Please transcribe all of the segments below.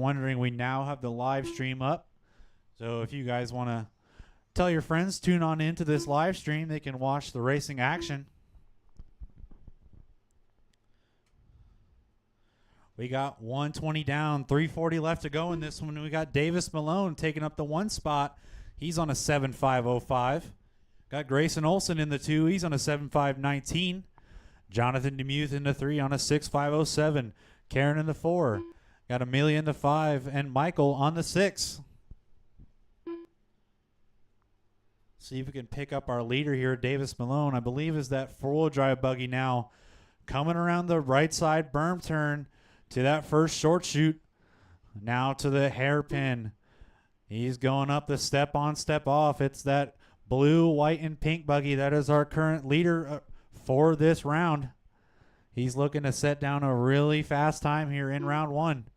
wondering, we now have the live stream up. So if you guys want to tell your friends, tune on into this live stream, they can watch the racing action. We got 120 down, 340 left to go in this one. We got Davis Malone taking up the 1 spot. He's on a 7.505. Got Grayson Olson in the 2. He's on a 7.519. Jonathan Demuth in the 3 on a 6.507. Karen in the 4. Got Amelia in the 5 and Michael on the 6. See if we can pick up our leader here, Davis Malone. I believe is that 4-wheel drive buggy now coming around the right side berm turn to that first short chute. Now to the hairpin. He's going up the step on, step off. It's that blue, white, and pink buggy. That is our current leader for this round. He's looking to set down a really fast time here in round 1.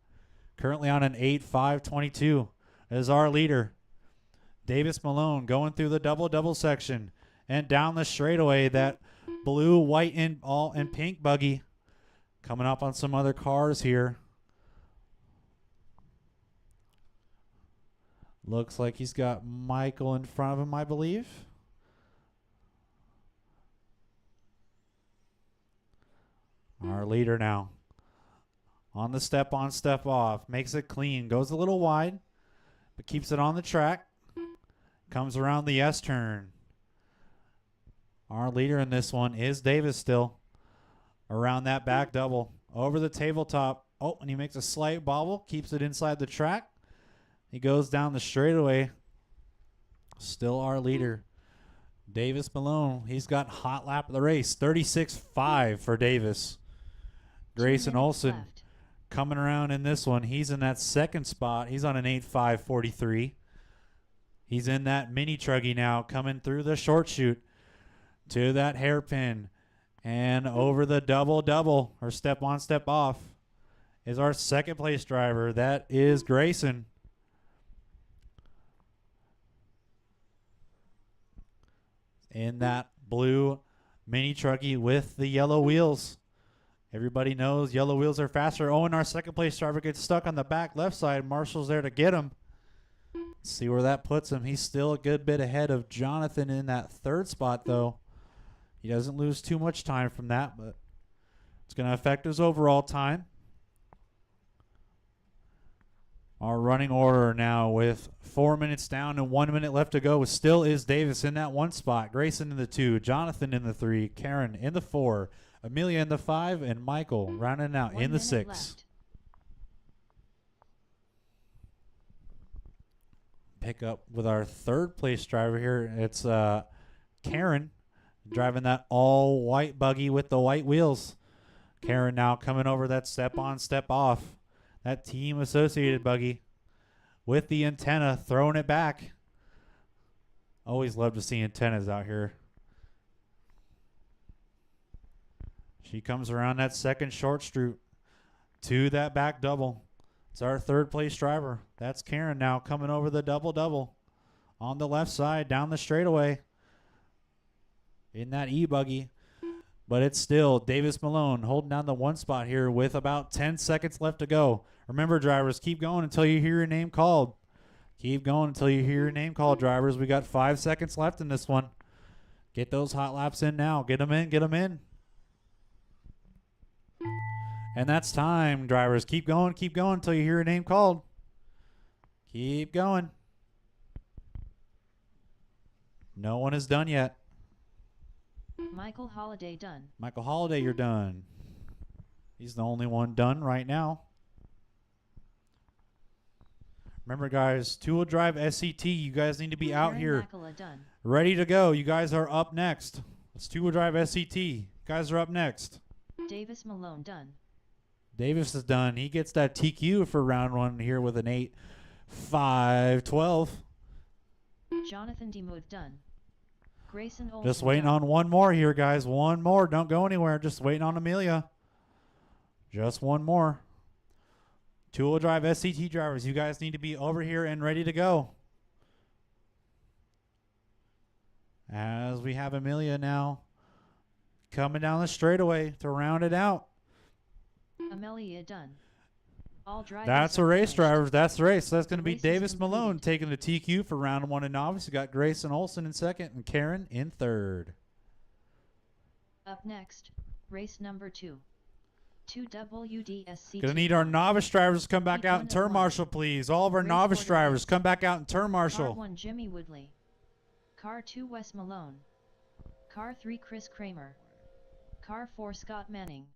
Currently on an 8.522 is our leader. Davis Malone going through the double section and down the straightaway. That blue, white, and pink buggy coming up on some other cars here. Looks like he's got Michael in front of him, I believe. Our leader now. On the step on, step off. Makes it clean. Goes a little wide, but keeps it on the track. Comes around the S-turn. Our leader in this one is Davis still. Around that back double. Over the tabletop. Oh, and he makes a slight bobble. Keeps it inside the track. He goes down the straightaway. Still our leader. Davis Malone. He's got hot lap of the race. 36.5 for Davis. Grayson Olson left. Coming around in this one. He's in that second spot. He's on an 8.543. He's in that mini truggy now, coming through the short chute to that hairpin and over the double or step on, step off is our second place driver. That is Grayson. In that blue mini truggy with the yellow wheels. Everybody knows yellow wheels are faster. Oh, and our second place driver gets stuck on the back left side. Marshall's there to get him. Let's see where that puts him. He's still a good bit ahead of Jonathan in that third spot, though. He doesn't lose too much time from that, but it's going to affect his overall time. Our running order now with 4 minutes down and 1 minute left to go still is Davis in that 1 spot. Grayson in the 2, Jonathan in the 3, Karen in the 4, Amelia in the 5, and Michael rounding out in the 6. Left. Pick up with our third place driver here. It's Karen driving that all white buggy with the white wheels. Karen now coming over that step on, step off. That team associated buggy with the antenna, throwing it back. Always love to see antennas out here. She comes around that second short chute to that back double. It's our third place driver. That's Karen now coming over the double on the left side down the straightaway in that E-buggy. But it's still Davis Malone holding down the 1 spot here with about 10 seconds left to go. Remember, drivers, keep going until you hear your name called. Keep going until you hear your name called, drivers. We got 5 seconds left in this one. Get those hot laps in now. Get them in. Get them in. And that's time, drivers. Keep going until you hear your name called. Keep going. No one is done yet. Michael Holiday done. Michael Holiday, you're done. He's the only one done right now. Remember, guys, 2-wheel drive SCT. You guys need to be out Karen here Makala done. ready to go. You guys are up next. It's 2-wheel drive SCT. You guys are up next. Davis Malone done. Davis is done. He gets that TQ for round 1 here with an 8.512. Jonathan Demuth done. Grayson Olson Just waiting done. on one more here, guys. One more. Don't go anywhere. Just waiting on Amelia. Just one more. 2-wheel drive SCT drivers, you guys need to be over here and ready to go. As we have Amelia now coming down the straightaway to round it out. Amelia done. All drivers That's a are race, finished. drivers. That's the race. So that's going to The be race is Davis Malone completed. taking the TQ for round 1 in novice. We got Grayson Olson in second and Karen in third. Up next, race number 2. 2 WDSC. Going to need our novice drivers to come back Heat out one in of turn one. marshal, please. All of our Race novice order drivers, is come back out in turn Car marshal. 1 Jimmy Woodley. Car 2 Wes Malone. Car 3 Chris Kramer. Car 4 Scott Manning.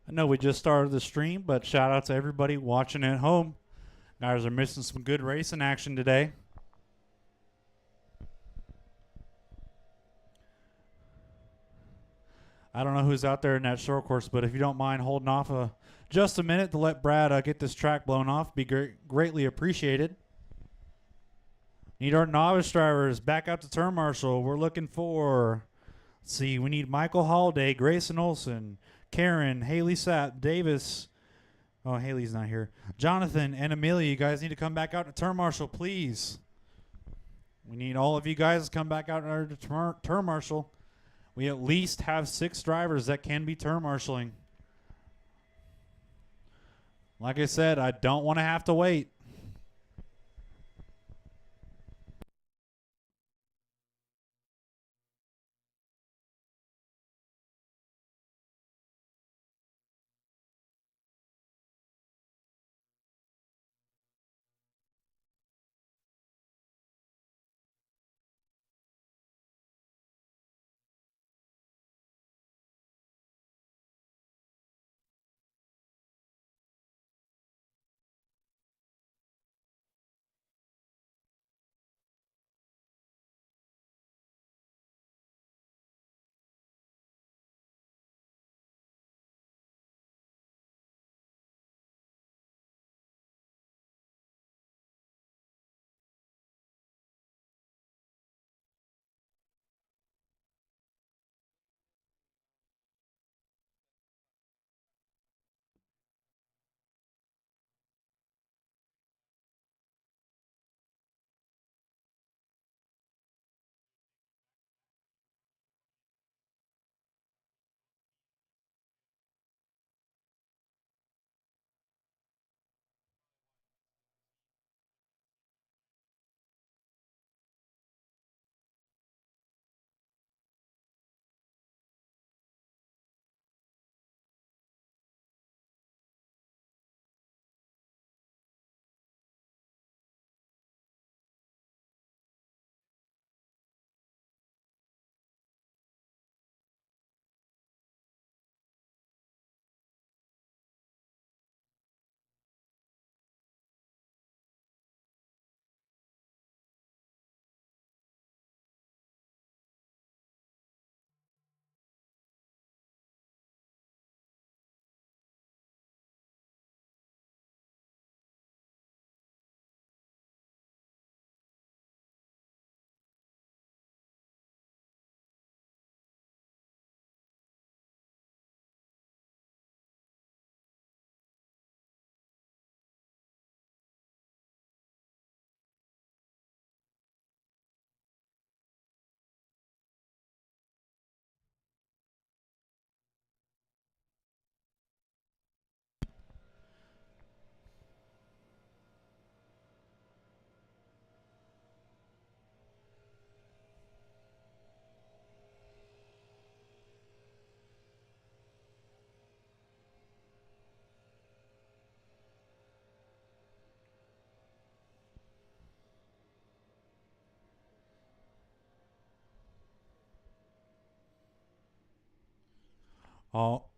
I know we just started the stream, but shout out to everybody watching at home. Guys are missing some good racing action today. I don't know who's out there in that short course, but if you don't mind holding off just a minute to let Brad get this track blown off, be greatly appreciated. Need our novice drivers back out to turn marshal. We're looking for, let's see, we need Michael Holiday, Grayson Olson, Karen, Haley Sapp, Davis. Oh, Haley's not here. Jonathan and Amelia, you guys need to come back out to turn marshal, please. We need all of you guys to come back out to turn marshal. We at least have 6 drivers that can be turn marshaling. Like I said, I don't want to have to wait.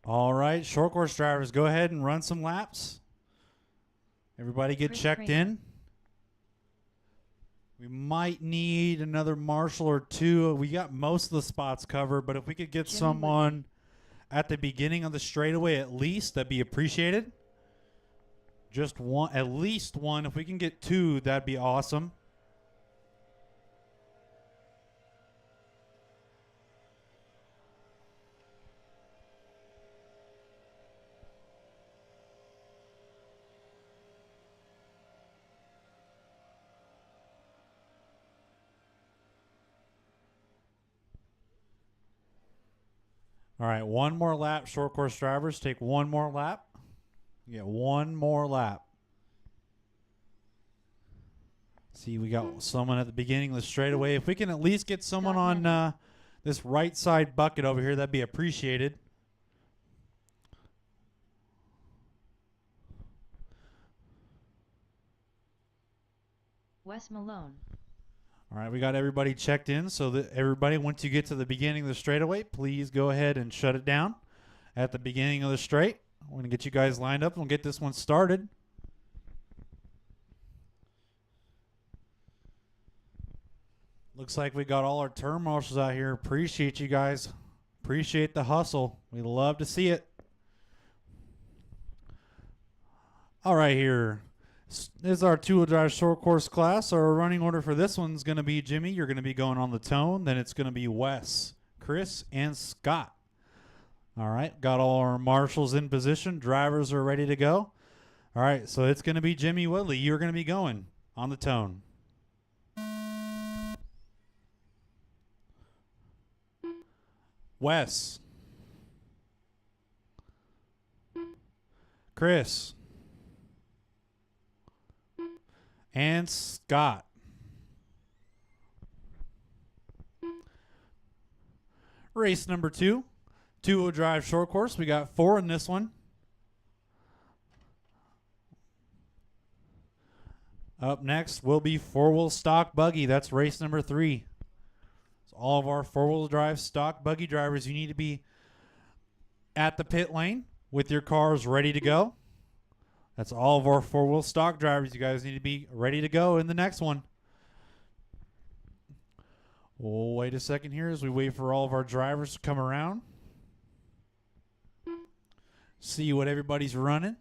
All right, short course drivers, go ahead and run some laps. Everybody get Chris checked Kramer. in. We might need another marshal or two. We got most of the spots covered, but if we could get Jimmy someone at the beginning of the straightaway at least, that'd be appreciated. Just one, at least one. If we can get two, that'd be awesome. All right, one more lap. Short course drivers, take one more lap. You get one more lap. See, we got someone at the beginning of the straightaway. If we can at least get someone on this right side bucket over here, that'd be appreciated. Wes Malone. All right, we got everybody checked in. So that everybody, once you get to the beginning of the straightaway, please go ahead and shut it down at the beginning of the straight. We're going to get you guys lined up and we'll get this one started. Looks like we got all our turn marshals out here. Appreciate you guys. Appreciate the hustle. We love to see it. All right, here. This is our two-wheel drive short course class. Our running order for this one's going to be Jimmy. You're going to be going on the tone. Then it's going to be Wes, Chris, and Scott. All right, got all our marshals in position. Drivers are ready to go. All right, so it's going to be Jimmy Woodley. You're going to be going on the tone. Wes. Chris. And Scott. Race number 2. Two-wheel drive short course. We got 4 in this one. Up next will be four-wheel stock buggy. That's race number 3. So all of our four-wheel drive stock buggy drivers, you need to be at the pit lane with your cars ready to go. That's all of our four-wheel stock drivers. You guys need to be ready to go in the next one. We'll wait a second here as we wait for all of our drivers to come around. See what everybody's running.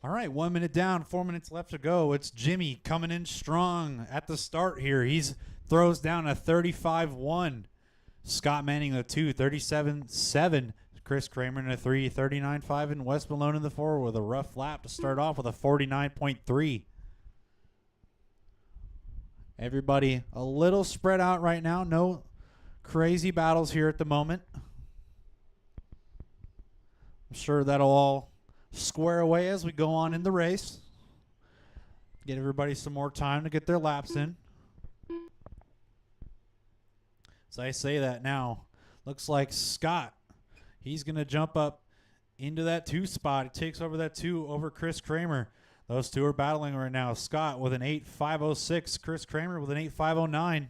All right, 1 minute down, 4 minutes left to go. It's Jimmy coming in strong at the start here. He throws down a 35-1. Scott Manning the 2, 37-7. Chris Kramer in the 3, 39-5. And Wes Malone in the 4 with a rough lap to start off with a 49.3. Everybody a little spread out right now. No crazy battles here at the moment. I'm sure that'll all square away as we go on in the race. Get everybody some more time to get their laps in. So I say that now. Looks like Scott, he's going to jump up into that 2 spot. He takes over that 2 over Chris Kramer. Those two are battling right now. Scott with an 8.506. Chris Kramer with an 8.509.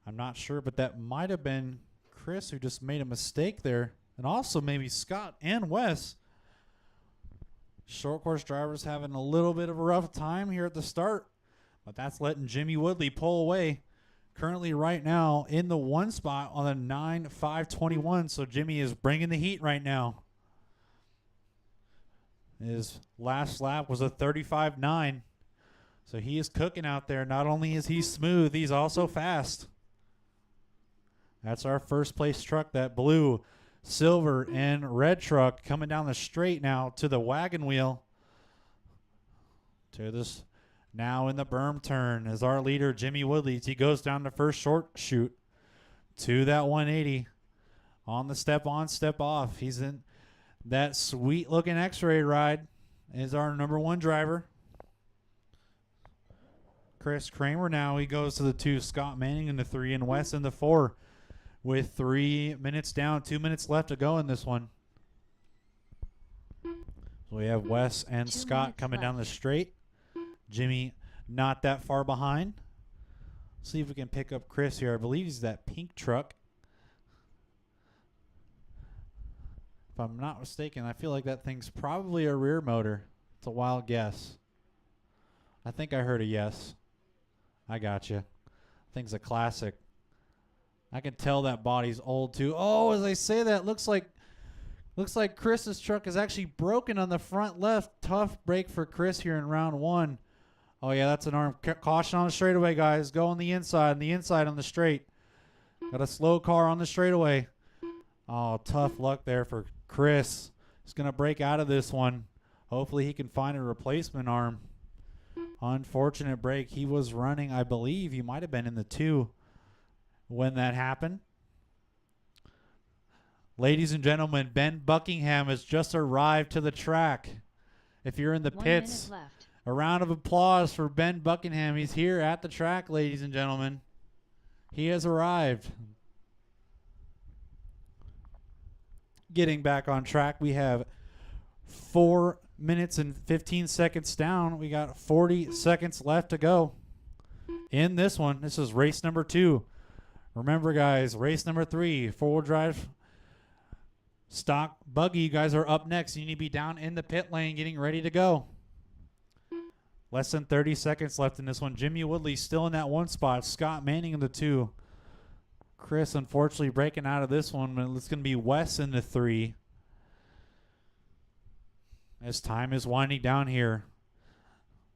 I'm not sure, but that might have been Chris who just made a mistake there. And also maybe Scott and Wes. Short course drivers having a little bit of a rough time here at the start. But that's letting Jimmy Woodley pull away. Currently right now in the 1 spot on a 9.521. So Jimmy is bringing the heat right now. His last lap was a 35.9. So he is cooking out there. Not only is he smooth, he's also fast. That's our first place truck, that blue, silver, and red truck coming down the straight now to the wagon wheel. To this now in the berm turn is our leader, Jimmy Woodley. He goes down the first short shoot to that 180. On the step on, step off. He's in that sweet looking X-ray ride. Is our number 1 driver. Chris Kramer now, he goes to the 2. Scott Manning in the 3 and Wes in the 4. With 3 minutes down, 2 minutes left to go in this one. So we have Wes and Scott coming down the straight. Jimmy not that far behind. See if we can pick up Chris here. I believe he's that pink truck. If I'm not mistaken, I feel like that thing's probably a rear motor. It's a wild guess. I think I heard a yes. I got you. Thing's a classic. I can tell that body's old too. Oh, as I say that, looks like Chris's truck is actually broken on the front left. Tough break for Chris here in round 1. Oh yeah, that's an arm. Caution on the straightaway, guys. Go on the inside on the straight. Got a slow car on the straightaway. Oh, tough luck there for Chris. He's going to break out of this one. Hopefully he can find a replacement arm. Unfortunate break. He was running, I believe he might have been in the 2 when that happened. Ladies and gentlemen, Ben Buckingham has just arrived to the track. If you're in the 1 pits, minute left. a round of applause for Ben Buckingham. He's here at the track, ladies and gentlemen. He has arrived. Getting back on track, we have 4 minutes and 15 seconds down. We got 40 seconds left to go in this one. This is race number 2. Remember, guys, race number 3, 4-wheel drive stock buggy. You guys are up next. You need to be down in the pit lane getting ready to go. Less than 30 seconds left in this one. Jimmy Woodley still in that 1 spot. Scott Manning in the 2. Chris, unfortunately, breaking out of this one. But it's going to be Wes in the 3. As time is winding down here,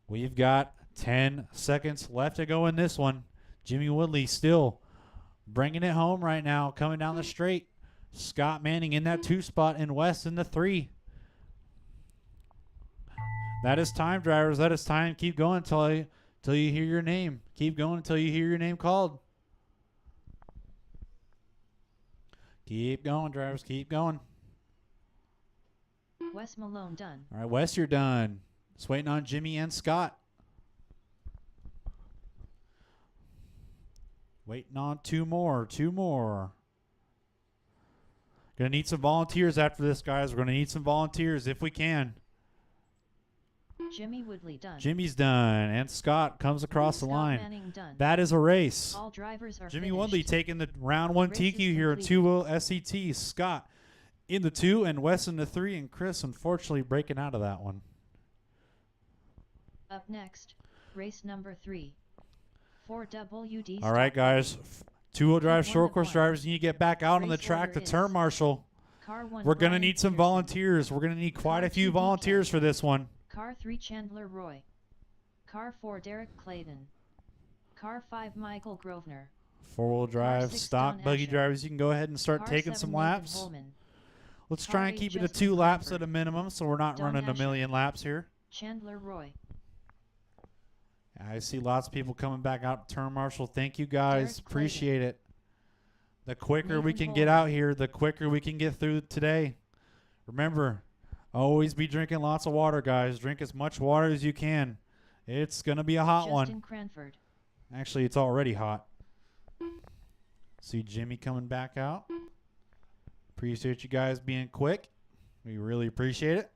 we've got 10 seconds left to go in this one. Jimmy Woodley still bringing it home right now, coming down the straight. Scott Manning in that 2 spot and Wes in the 3. That is time, drivers. That is time. Keep going until you hear your name. Keep going until you hear your name called. Keep going, drivers. Keep going. Wes Malone done. All right, Wes, you're done. Just waiting on Jimmy and Scott. Waiting on 2 more. 2 more. Gonna need some volunteers after this, guys. We're gonna need some volunteers if we can. Jimmy Woodley done. Jimmy's done, and Scott comes across the Scott line. Manning done. That is a race. All drivers are Jimmy finished. Woodley taking the round 1 Race is TQ here in completed. 2-wheel SCT. Scott in the 2 and Wes in the 3, and Chris unfortunately breaking out of that one. Up next, race number 3. 4WD. All right, guys. 2-wheel drive One short of course one. drivers, you need to get back out on the Race track order to is turn marshal. Car 1. We're going to Brian need some Peterson. volunteers. We're going to need quite a Car few 2 volunteers DK. for this one. Car 3 Chandler Roy. Car 4 Derek Clayton. Car 5 Michael Grosvenor. 4-wheel drive 6 stock Don buggy Asher. drivers, you can go ahead and start Car taking 7 some Nathan laps. Holman. Let's Car try and 8 keep it to Justin 2 laps Crawford. at a minimum so we're not Don running a Asher. million laps here. Chandler Roy. I see lots of people coming back out to turn marshal. Thank you guys. Derek Appreciate it. The quicker we Nathan can get Holman. out here, the quicker we can get through today. Remember, always be drinking lots of water, guys. Drink as much water as you can. It's going to be a hot Justin one. Cranford. Actually, it's already hot. See Jimmy coming back out. Appreciate you guys being quick. We really appreciate it.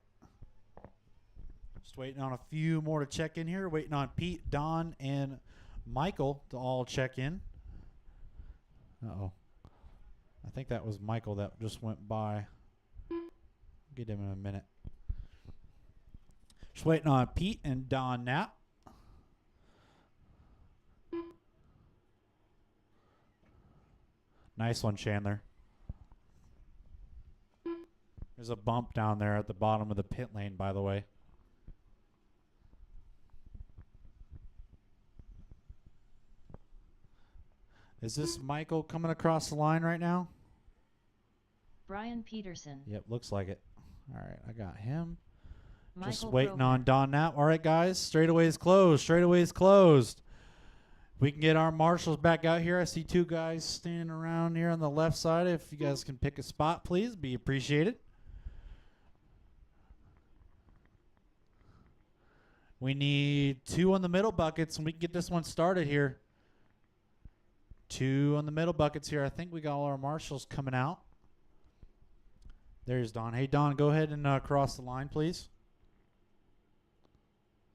Just waiting on a few more to check in here. Waiting on Pete, Don, and Michael to all check in. Uh-oh. I think that was Michael that just went by. Get him in a minute. Just waiting on Pete and Don Knapp. Nice one, Chandler. There's a bump down there at the bottom of the pit lane, by the way. Is this Michael coming across the line right now? Brian Peterson. Yep, looks like it. All right, I got him. Just Michael waiting Grosvenor. on Don Knapp. All right, guys, straightaway is closed. Straightaway is closed. We can get our marshals back out here. I see 2 guys standing around here on the left side. If you guys can pick a spot, please, be appreciated. We need 2 on the middle buckets, and we can get this one started here. 2 on the middle buckets here. I think we got all our marshals coming out. There's Don. Hey, Don, go ahead and cross the line, please.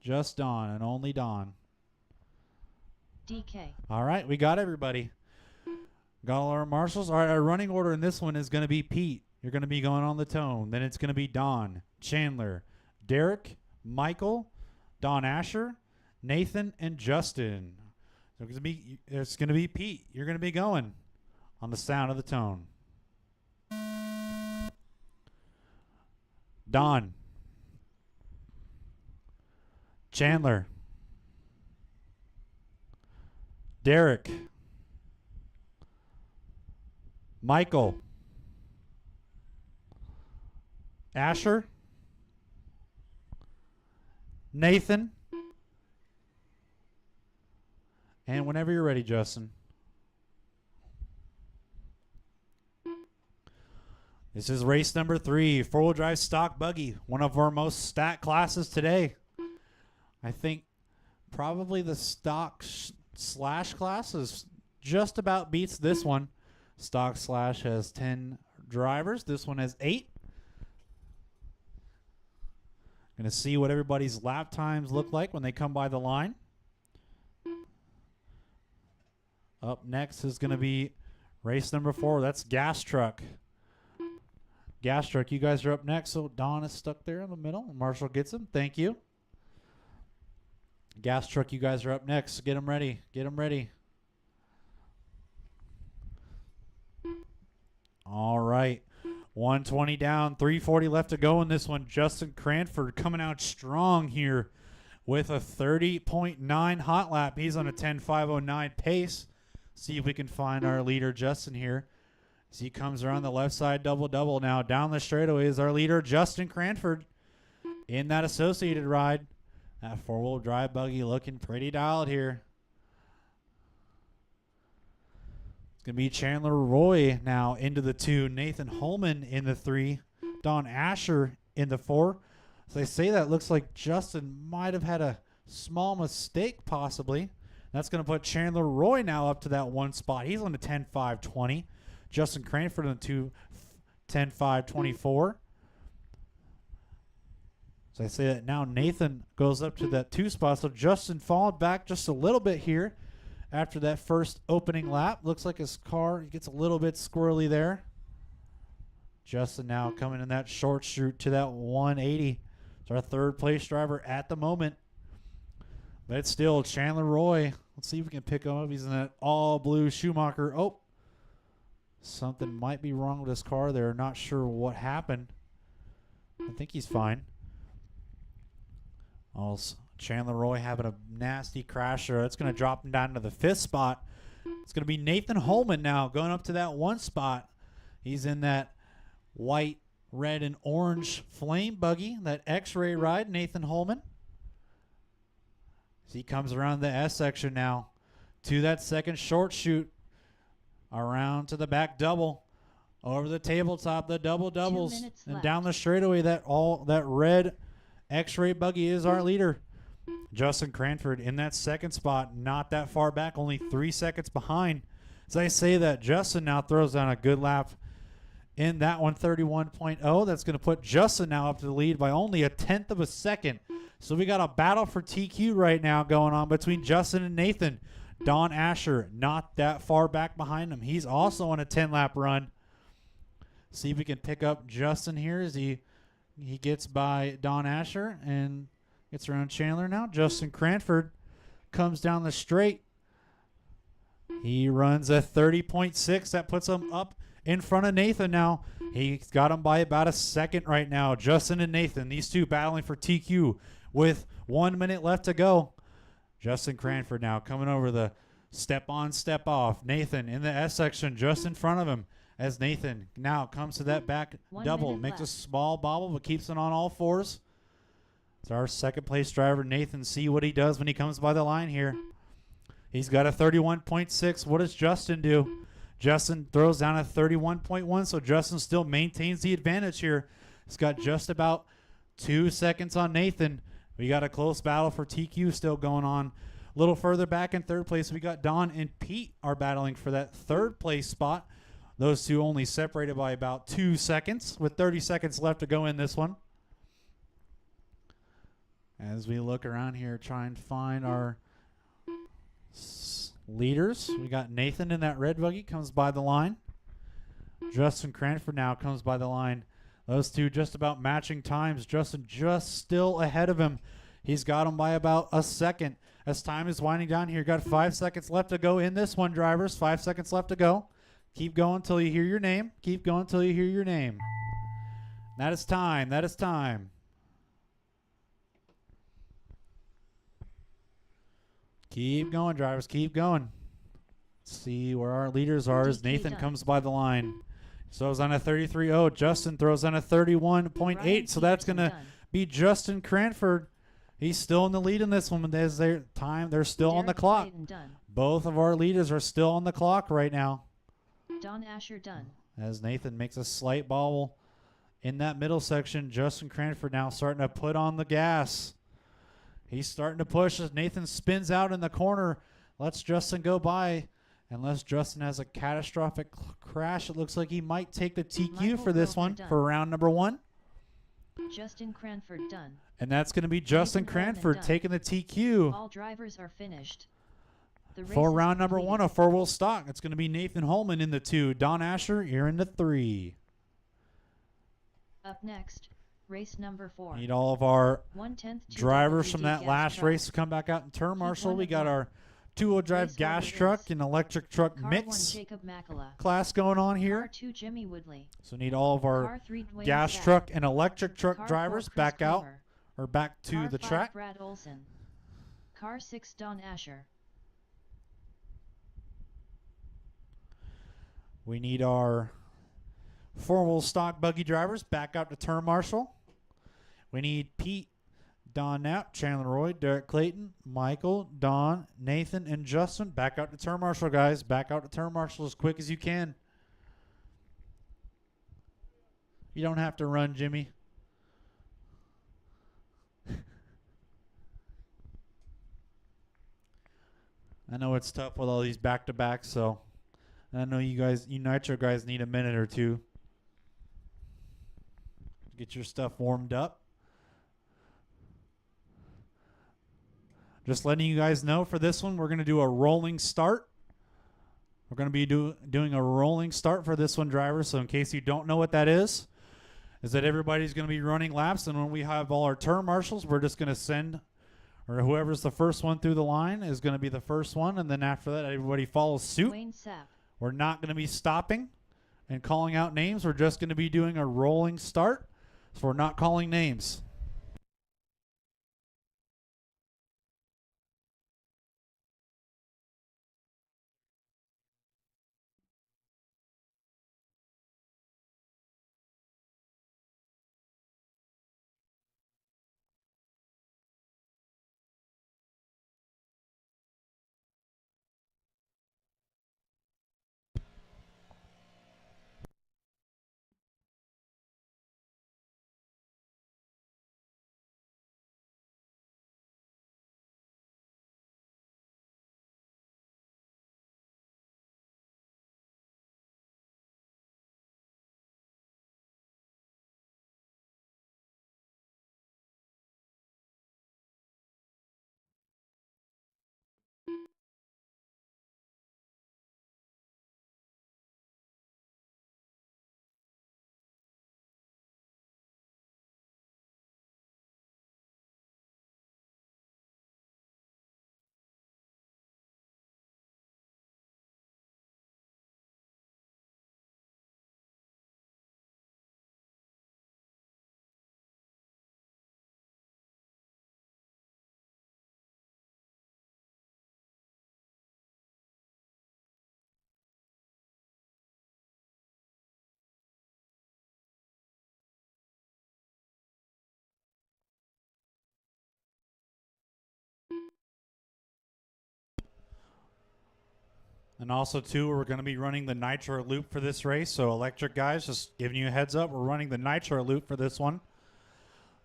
Just Don and only Don. DK. All right, we got everybody. Got all our marshals. All right, our running order in this one is going to be Pete. you're going to be going on the tone. Then it's going to be Don, Chandler, Derek, Michael, Don Asher, Nathan, and Justin. So it's going to be Pete. You're going to be going on the sound of the tone. Don, Chandler, Derek, Michael, Asher, Nathan, and whenever you're ready, Justin. This is race number 3, four-wheel drive stock buggy, one of our most stacked classes today. I think probably the stock slash class is just about beats this one. Stock slash has 10 drivers. This one has 8. Going to see what everybody's lap times look like when they come by the line. Up next is going to be race number 4. That's Gas Truck. Gas Truck, you guys are up next. So Don is stuck there in the middle. Marshall gets him. Thank you. Gas Truck, you guys are up next. Get them ready. Get them ready. All right. 120 down, 340 left to go in this one. Justin Cranford coming out strong here with a 30.9 hot lap. He's on a 10.509 pace. See if we can find our leader, Justin, here. As he comes around the left side, double-double. Now down the straightaway is our leader, Justin Cranford, in that associated ride. That four-wheel drive buggy looking pretty dialed here. It's going to be Chandler Roy now into the 2. Nathan Holman in the 3. Don Asher in the 4. As I say that, looks like Justin might have had a small mistake possibly. That's going to put Chandler Roy now up to that 1 spot. He's on the 10.520. Justin Cranford on the 10.524. So I say that now Nathan goes up to that 2 spot. So Justin falling back just a little bit here after that first opening lap. Looks like his car gets a little bit squirrely there. Justin now coming in that short shoot to that 180. It's our 3rd place driver at the moment. But it's still Chandler Roy. Let's see if we can pick him up. He's in that all blue Schumacher. Oh, something might be wrong with his car there. Not sure what happened. I think he's fine. Also, Chandler Roy having a nasty crasher. It's going to drop him down to the 5th spot. It's going to be Nathan Holman now going up to that 1 spot. He's in that white, red, and orange flame buggy, that X-ray ride, Nathan Holman. As he comes around the S section now to that 2nd short shoot. Around to the back double. Over the tabletop, the double doubles. And left. Down the straightaway, that red X-ray buggy is our leader. Justin Cranford in that 2nd spot, not that far back, only 3 seconds behind. As I say that, Justin now throws down a good lap in that 131.0. That's going to put Justin now up to the lead by only a 1/10 of a second. So we got a battle for TQ right now going on between Justin and Nathan. Don Asher not that far back behind him. He's also on a 10-lap run. See if we can pick up Justin here as he gets by Don Asher and gets around Chandler now. Justin Cranford comes down the straight. He runs a 30.6. That puts him up in front of Nathan now. He's got him by about a second right now. Justin and Nathan, these two battling for TQ with 1 minute left to go. Justin Cranford now coming over the step on, step off. Nathan in the S section just in front of him as Nathan now comes to that back double. Makes left. A small bobble but keeps it on all 4s. It's our 2nd place driver, Nathan. See what he does when he comes by the line here. He's got a 31.6. What does Justin do? Justin throws down a 31.1, so Justin still maintains the advantage here. He's got just about 2 seconds on Nathan. We got a close battle for TQ still going on. A little further back in 3rd place, we got Don and Pete are battling for that 3rd place spot. Those two only separated by about 2 seconds with 30 seconds left to go in this one. As we look around here, try and find our leaders. We got Nathan in that red buggy, comes by the line. Justin Cranford now comes by the line. Those two just about matching times. Justin just still ahead of him. He's got him by about a second. As time is winding down here, got 5 seconds left to go in this one, drivers. 5 seconds left to go. Keep going till you hear your name. Keep going till you hear your name. That is time. That is time. Keep going, drivers. Keep going. Let's see where our leaders are as Nathan comes by the line. Throws on a 33.0. Justin throws on a 31.8. So that's going to be Justin Cranford. He's still in the lead in this one. There's their time. They're still on the clock. Both of our leaders are still on the clock right now. Don Asher done. As Nathan makes a slight bobble in that middle section, Justin Cranford now starting to put on the gas. He's starting to push as Nathan spins out in the corner. Lets Justin go by. Unless Justin has a catastrophic crash, it looks like he might take the TQ for this one for round number 1. Justin Cranford done. And that's going to be Justin Cranford taking the TQ. All drivers are finished. For round number 1 of 4-wheel stock, it's going to be Nathan Holman in the 2. Don Asher, you're in the 3. Up next, race number 4. Need all of our 1/10 drivers from that last race to come back out in turn marshal. We got our 2-wheel drive gas truck and electric truck mix class going on here. Jimmy Woodley. So need all of our gas truck and electric truck drivers back out or back to the track. Brad Olson. Car 6 Don Asher. We need our 4-wheel stock buggy drivers back out to turn marshal. We need Pete, Don Knapp, Chandler Roy, Derek Clayton, Michael, Don, Nathan, and Justin back out to turn marshal, guys. Back out to turn marshal as quick as you can. You don't have to run, Jimmy. I know it's tough with all these back-to-backs, so I know you Nitro guys need a minute or two. Get your stuff warmed up. Just letting you guys know for this one, we're going to do a rolling start. We're going to be doing a rolling start for this one, drivers. So in case you don't know what that is that everybody's going to be running laps. And when we have all our turn marshals, we're just going to send, or whoever's the first one through the line is going to be the first one. And then after that, everybody follows suit. We're not going to be stopping and calling out names. We're just going to be doing a rolling start. So we're not calling names. And also, too, we're going to be running the Nitro Loop for this race. So, electric guys, just giving you a heads up, we're running the Nitro Loop for this one.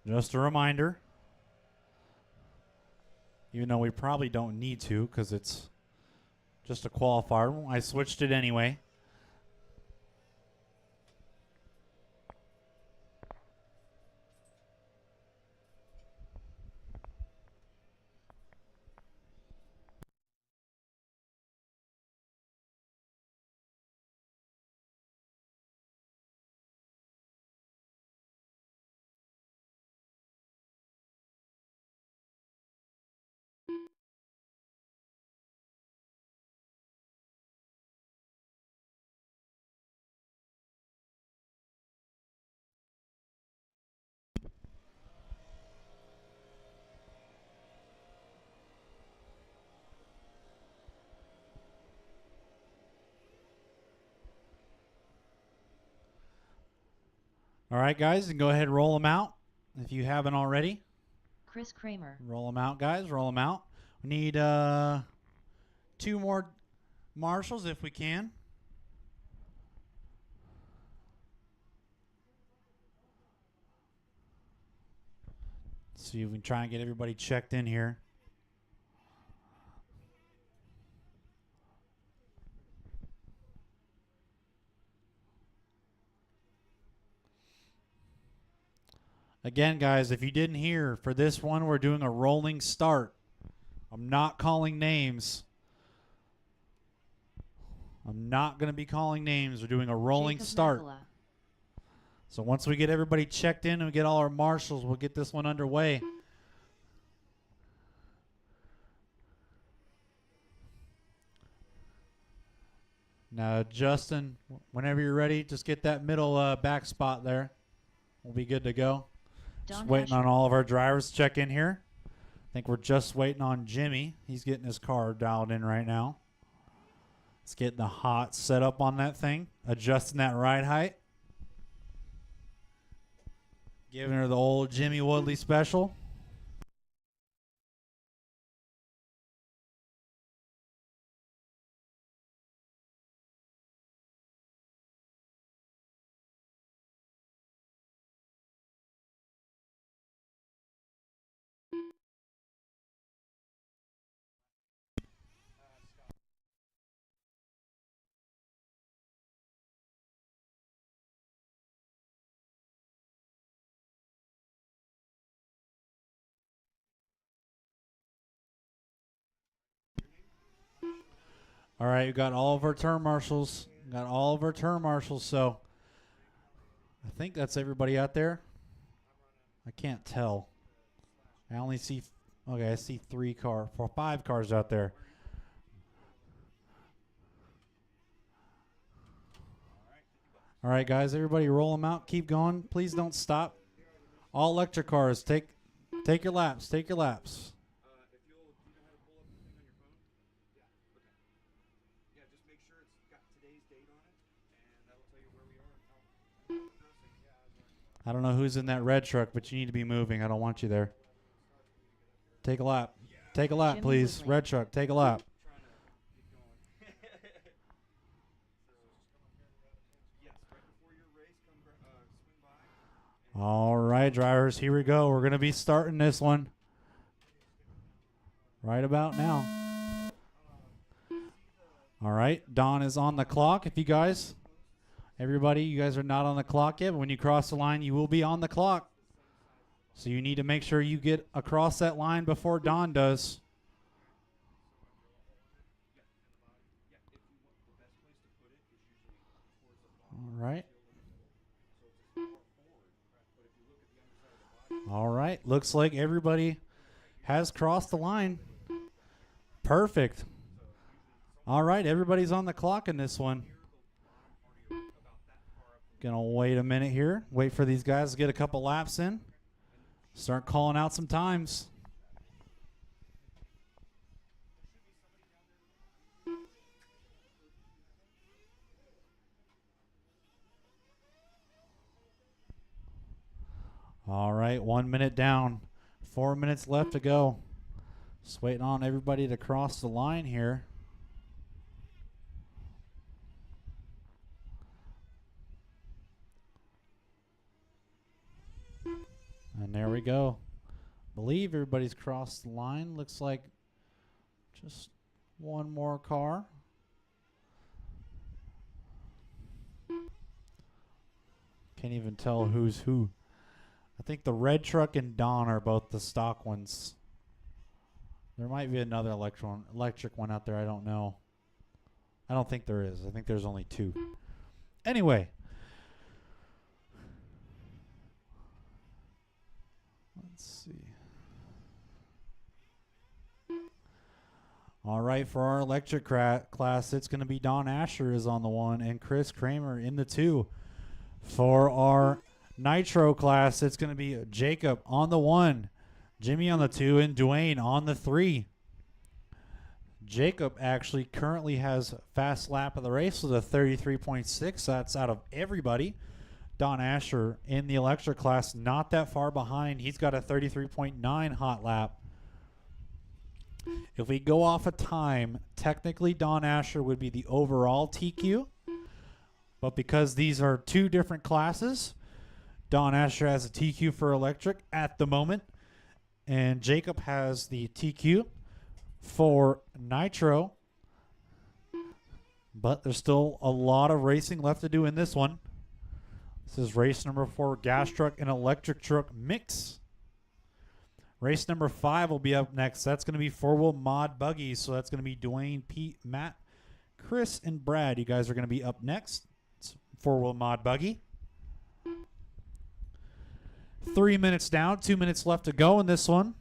Just a reminder. Even though we probably don't need to because it's just a qualifier. I switched it anyway. All right, guys, and go ahead and roll them out if you haven't already. Chris Kramer. Roll them out, guys. Roll them out. We need 2 more marshals if we can. See if we can try and get everybody checked in here. Again, guys, if you didn't hear, for this one, we're doing a rolling start. I'm not calling names. I'm not going to be calling names. We're doing a rolling Jacob start. Magala. So once we get everybody checked in and we get all our marshals, we'll get this one underway. Now, Justin, whenever you're ready, just get that middle back spot there. We'll be good to go. Just waiting on all of our drivers to check in here. I think we're just waiting on Jimmy. He's getting his car dialed in right now. It's getting the hot setup on that thing, adjusting that ride height. Giving her the old Jimmy Woodley special. All right, we got all of our turn marshals. So I think that's everybody out there. I can't tell. I only see, okay, I see 5 cars out there. All right, guys, everybody roll them out. Keep going. Please don't stop. All electric cars, take your laps. Take your laps. I don't know who's in that red truck, but you need to be moving. I don't want you there. Take a lap. Take a lap, please. Red truck, take a lap. All right, drivers, here we go. We're going to be starting this one right about now. All right, Don is on the clock. If you guys... Everybody, you guys are not on the clock yet, but when you cross the line, you will be on the clock. So you need to make sure you get across that line before Don does. All right. All right. Looks like everybody has crossed the line. Perfect. All right. Everybody's on the clock in this one. Gonna wait a minute here. Wait for these guys to get a couple laps in. Start calling out some times. All right, 1 minute down. 4 minutes left to go. Just waiting on everybody to cross the line here. And there we go. Believe everybody's crossed the line. Looks like just one more car. Can't even tell who's who. I think the red truck and Don are both the stock ones. There might be another electric one out there. I don't know. I don't think there is. I think there's only 2. Anyway. Let's see. All right, for our electric class, it's going to be Don Asher is on the 1 and Chris Kramer in the 2. For our nitro class, it's going to be Jacob on the 1, Jimmy on the 2, and Dwayne on the 3. Jacob actually currently has fast lap of the race with a 33.6. That's out of everybody. Don Asher in the electric class, not that far behind. He's got a 33.9 hot lap. If we go off of time, technically Don Asher would be the overall TQ. But because these are two different classes, Don Asher has a TQ for electric at the moment. And Jacob has the TQ for nitro. But there's still a lot of racing left to do in this one. This is race number 4, gas truck and electric truck mix. Race number 5 will be up next. That's going to be 4-wheel mod buggies. So that's going to be Dwayne, Pete, Matt, Chris, and Brad. You guys are going to be up next. It's 4-wheel mod buggy. 3 minutes down, 2 minutes left to go in this one.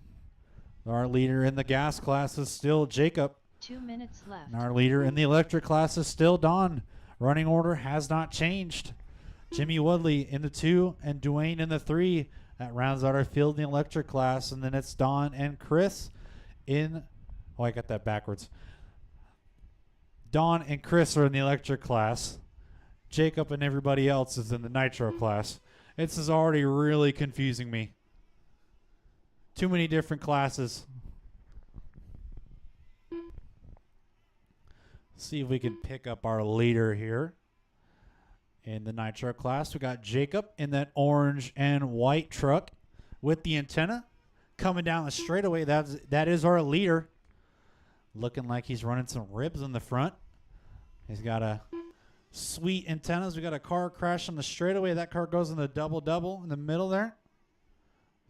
Our leader in the gas class is still Jacob. 2 minutes left. And our leader in the electric class is still Don. Running order has not changed. Jimmy Woodley in the 2 and Dwayne in the 3. That rounds out our field in the electric class. And then it's Don and Chris in... Oh, I got that backwards. Don and Chris are in the electric class. Jacob and everybody else is in the nitro class. This is already really confusing me. Too many different classes. See if we can pick up our leader here. In the nitro class, we got Jacob in that orange and white truck with the antenna coming down the straightaway. That is our leader. Looking like he's running some ribs in the front. He's got a sweet antennas. We got a car crash on the straightaway. That car goes in the double in the middle there.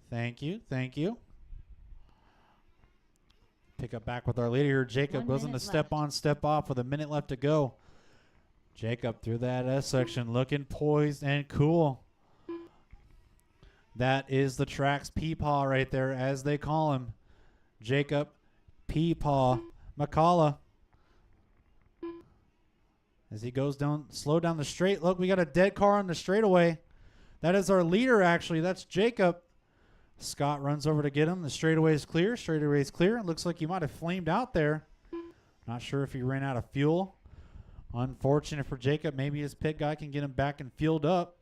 Thank you. Thank you. Pick up back with our leader here. Jacob goes into step on, step off with a minute left to go. Jacob through that S section looking poised and cool. That is the track's Peepaw right there, as they call him. Jacob Peepaw McCullough. As he goes down, slow down the straight. Look, we got a dead car on the straightaway. That is our leader, actually. That's Jacob. Scott runs over to get him. The straightaway is clear. Straightaway is clear. It looks like he might have flamed out there. Not sure if he ran out of fuel. Unfortunate for Jacob. Maybe his pit guy can get him back and fueled up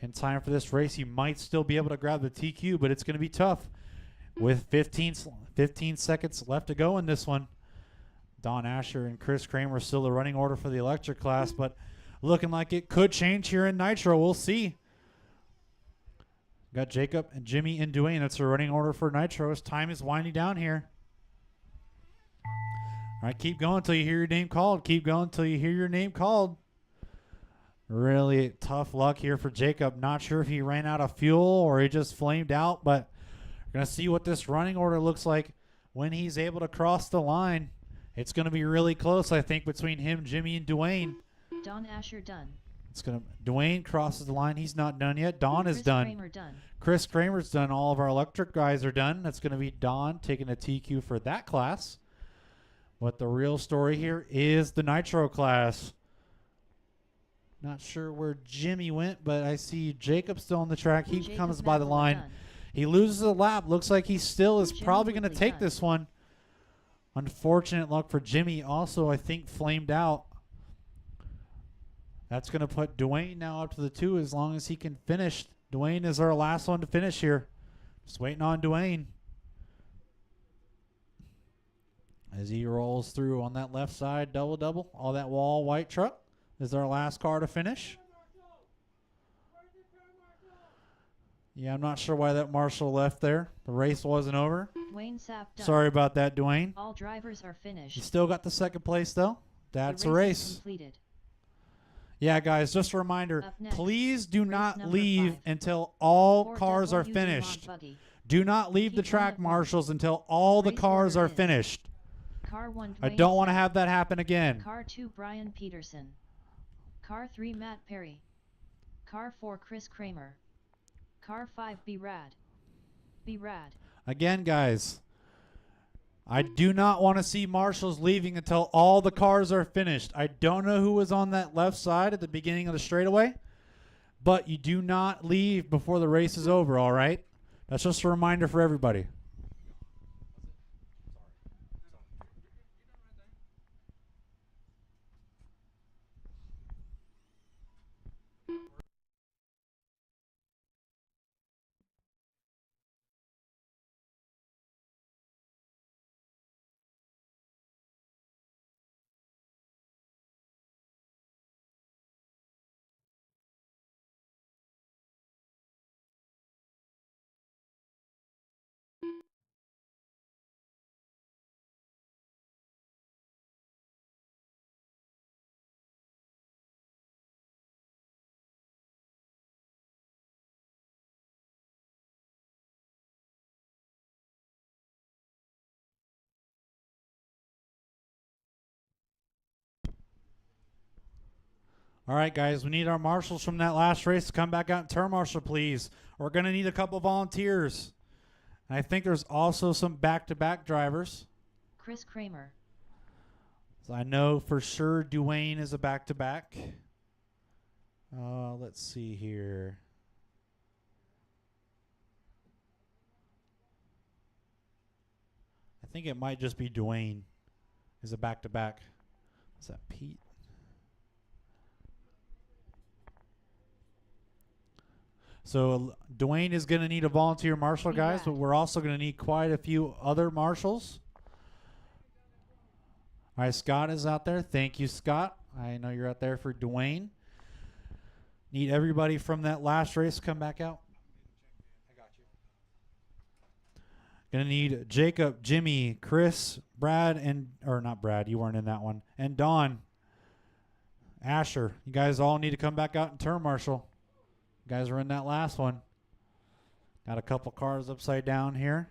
in time for this race. He might still be able to grab the TQ, but it's going to be tough with 15 seconds left to go in this one. Don Asher and Chris Kramer still the running order for the electric class, but looking like it could change here in nitro. We'll see. Got Jacob and Jimmy and Dwayne. That's the running order for nitro. As time is winding down here. All right, keep going until you hear your name called. Keep going until you hear your name called. Really tough luck here for Jacob. Not sure if he ran out of fuel or he just flamed out, but we're going to see what this running order looks like when he's able to cross the line. It's going to be really close, I think, between him, Jimmy, and Dwayne. Don Asher done. Dwayne crosses the line. He's not done yet. Don is done. Kramer done. Chris Kramer's done. All of our electric guys are done. That's going to be Don taking a TQ for that class. But the real story here is the nitro class. Not sure where Jimmy went, but I see Jacob still on the track. He Jacob comes by the line. done. He loses a lap. Looks like he still is Jimmy probably going to Woodley take done. this one. Unfortunate luck for Jimmy. Also, I think flamed out. That's going to put Dwayne now up to the 2 as long as he can finish. Dwayne is our last one to finish here. Just waiting on Dwayne. As he rolls through on that left side, double. All that wall white truck is our last car to finish. Yeah, I'm not sure why that marshal left there. The race wasn't over. Dwayne Sapp done. Sorry about that, Dwayne. All drivers are finished. You still got the second place, though. That's a The race. is completed. Yeah, guys, just a reminder, Up next, please do race not number leave 5. until all Ford cars are WD finished. mod buggy. Do not leave the Keep track on it. marshals until all the Race cars order are is finished. Car 1 I Dwayne don't want to Sapp. have that happen again. Car 2 Brian Peterson. Car 3 Matt Perry. Car 4 Chris Kramer. Car 5 Be Rad. Be Rad. Again, guys, I do not want to see marshals leaving until all the cars are finished. I don't know who was on that left side at the beginning of the straightaway, but you do not leave before the race is over, all right? That's just a reminder for everybody. All right, guys, we need our marshals from that last race to come back out and turn marshal, please. We're going to need a couple volunteers. And I think there's also some back-to-back drivers. Chris Kramer. So I know for sure Dwayne is a back-to-back. Let's see here. I think it might just be Dwayne is a back-to-back. Is that Pete? So Dwayne is going to need a volunteer marshal, guys, but we're also going to need quite a few other marshals. All right, Scott is out there. Thank you, Scott. I know you're out there for Dwayne. Need everybody from that last race to come back out. I got you. Going to need Jacob, Jimmy, Chris, Brad, or not Brad, you weren't in that one, and Don, Asher. You guys all need to come back out and turn marshal. You guys were in that last one. Got a couple cars upside down here.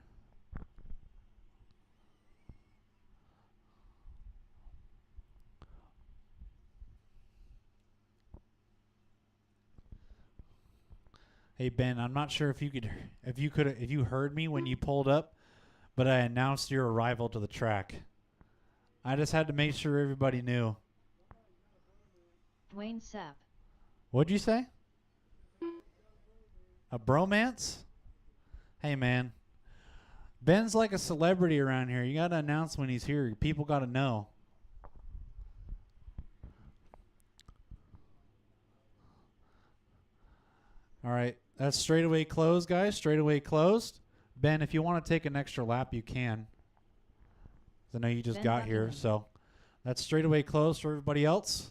Hey Ben, I'm not sure if you heard me when you pulled up, but I announced your arrival to the track. I just had to make sure everybody knew. Dwayne Sapp. What'd you say? A bromance? Hey, man. Ben's like a celebrity around here. You got to announce when he's here. People got to know. All right. That's straightaway closed, guys. Straightaway closed. Ben, if you want to take an extra lap, you can. I know you just got here, so that's straightaway closed for everybody else.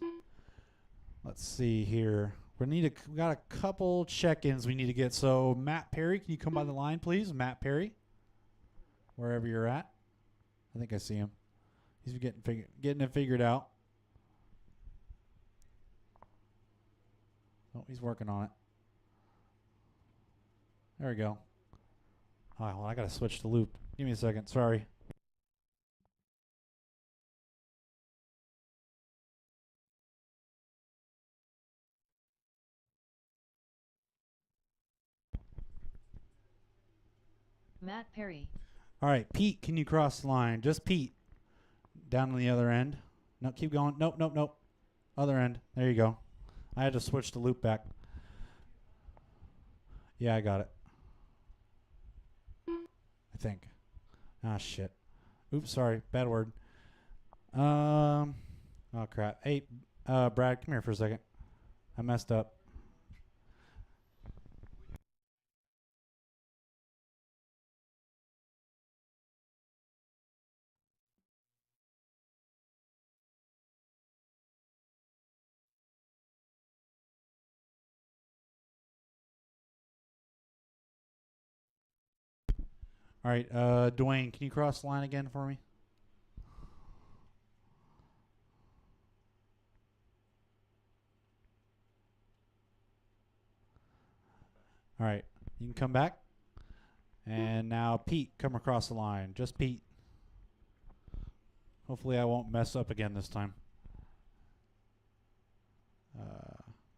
Let's see here. We got a couple check-ins we need to get. So Matt Perry, can you come by the line, please? Matt Perry, wherever you're at. I think I see him. He's getting it figured out. Oh, he's working on it. There we go. Oh, well, I got to switch the loop. Give me a second. Sorry. Matt Perry. All right, Pete, can you cross the line? Just Pete. Down on the other end. No, keep going. Nope. Other end. There you go. I had to switch the loop back. Yeah, I got it. I think. Ah, shit. Oops, sorry. Bad word. Oh, crap. Hey, Brad, come here for a second. I messed up. All right, Dwayne, can you cross the line again for me? All right, you can come back. And now Pete, come across the line. Just Pete. Hopefully I won't mess up again this time.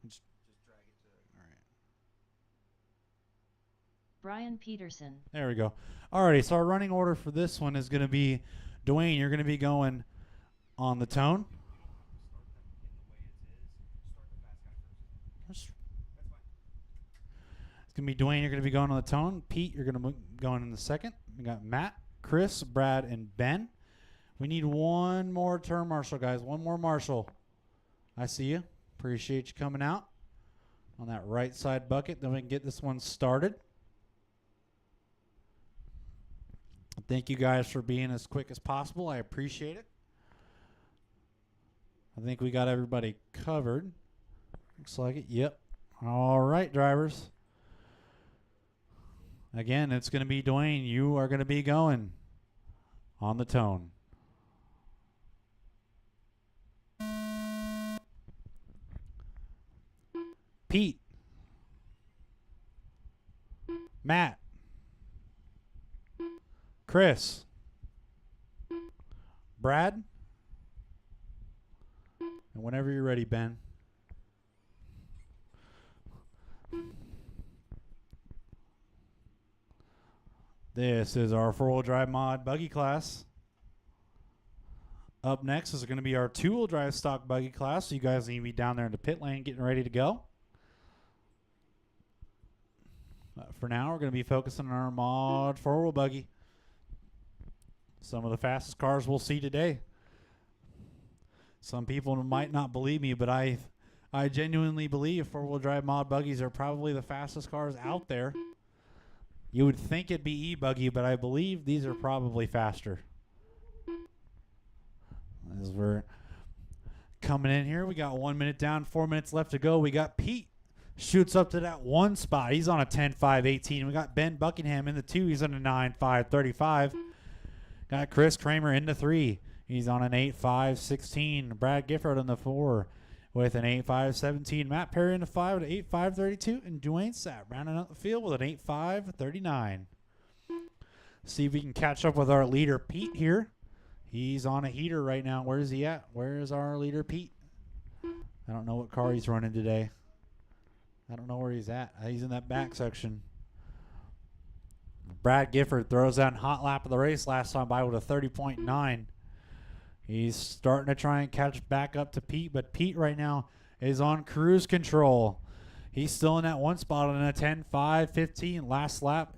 Just drag it to, all right. Brian Peterson. There we go. Alrighty, so our running order for this one is going to be, Dwayne, you're going to be going on the tone. It's going to be Dwayne, you're going to be going on the tone. Pete, you're going to be going in the second. We got Matt, Chris, Brad, and Ben. We need one more turn marshal, guys. One more marshal. I see you. Appreciate you coming out on that right side bucket. Then we can get this one started. Thank you guys for being as quick as possible. I appreciate it. I think we got everybody covered. Looks like it. Yep. All right, drivers. Again, it's going to be Dwayne. You are going to be going on the tone. Pete. Matt. Chris. Brad. And whenever you're ready, Ben. This is our four-wheel drive mod buggy class. Up next is going to be our two-wheel drive stock buggy class. So you guys need to be down there in the pit lane getting ready to go. For now, we're going to be focusing on our mod four-wheel buggy. Some of the fastest cars we'll see today. Some people might not believe me, but I genuinely believe four-wheel drive mod buggies are probably the fastest cars out there. You would think it'd be e-buggy, but I believe these are probably faster. As we're coming in here, we got 1 minute down, 4 minutes left to go. We got Pete shoots up to that one spot. He's on a 10.5.18. We got Ben Buckingham in the 2. He's on a 9.5.35. Got Chris Kramer in the 3. He's on an 8.5.16. Brad Gifford in the 4 with an 8.5.17. Matt Perry in the 5 with an 8.5.32. And Dwayne Sapp rounding out the field with an 8.5.39. See if we can catch up with our leader, Pete, here. He's on a heater right now. Where's he at? Where's our leader, Pete? I don't know what car he's running today. I don't know where he's at. He's in that back section. Brad Gifford throws that hot lap of the race last time by with a 30.9. He's starting to try and catch back up to Pete, but Pete right now is on cruise control. He's still in that one spot on a 10.5.15. Last lap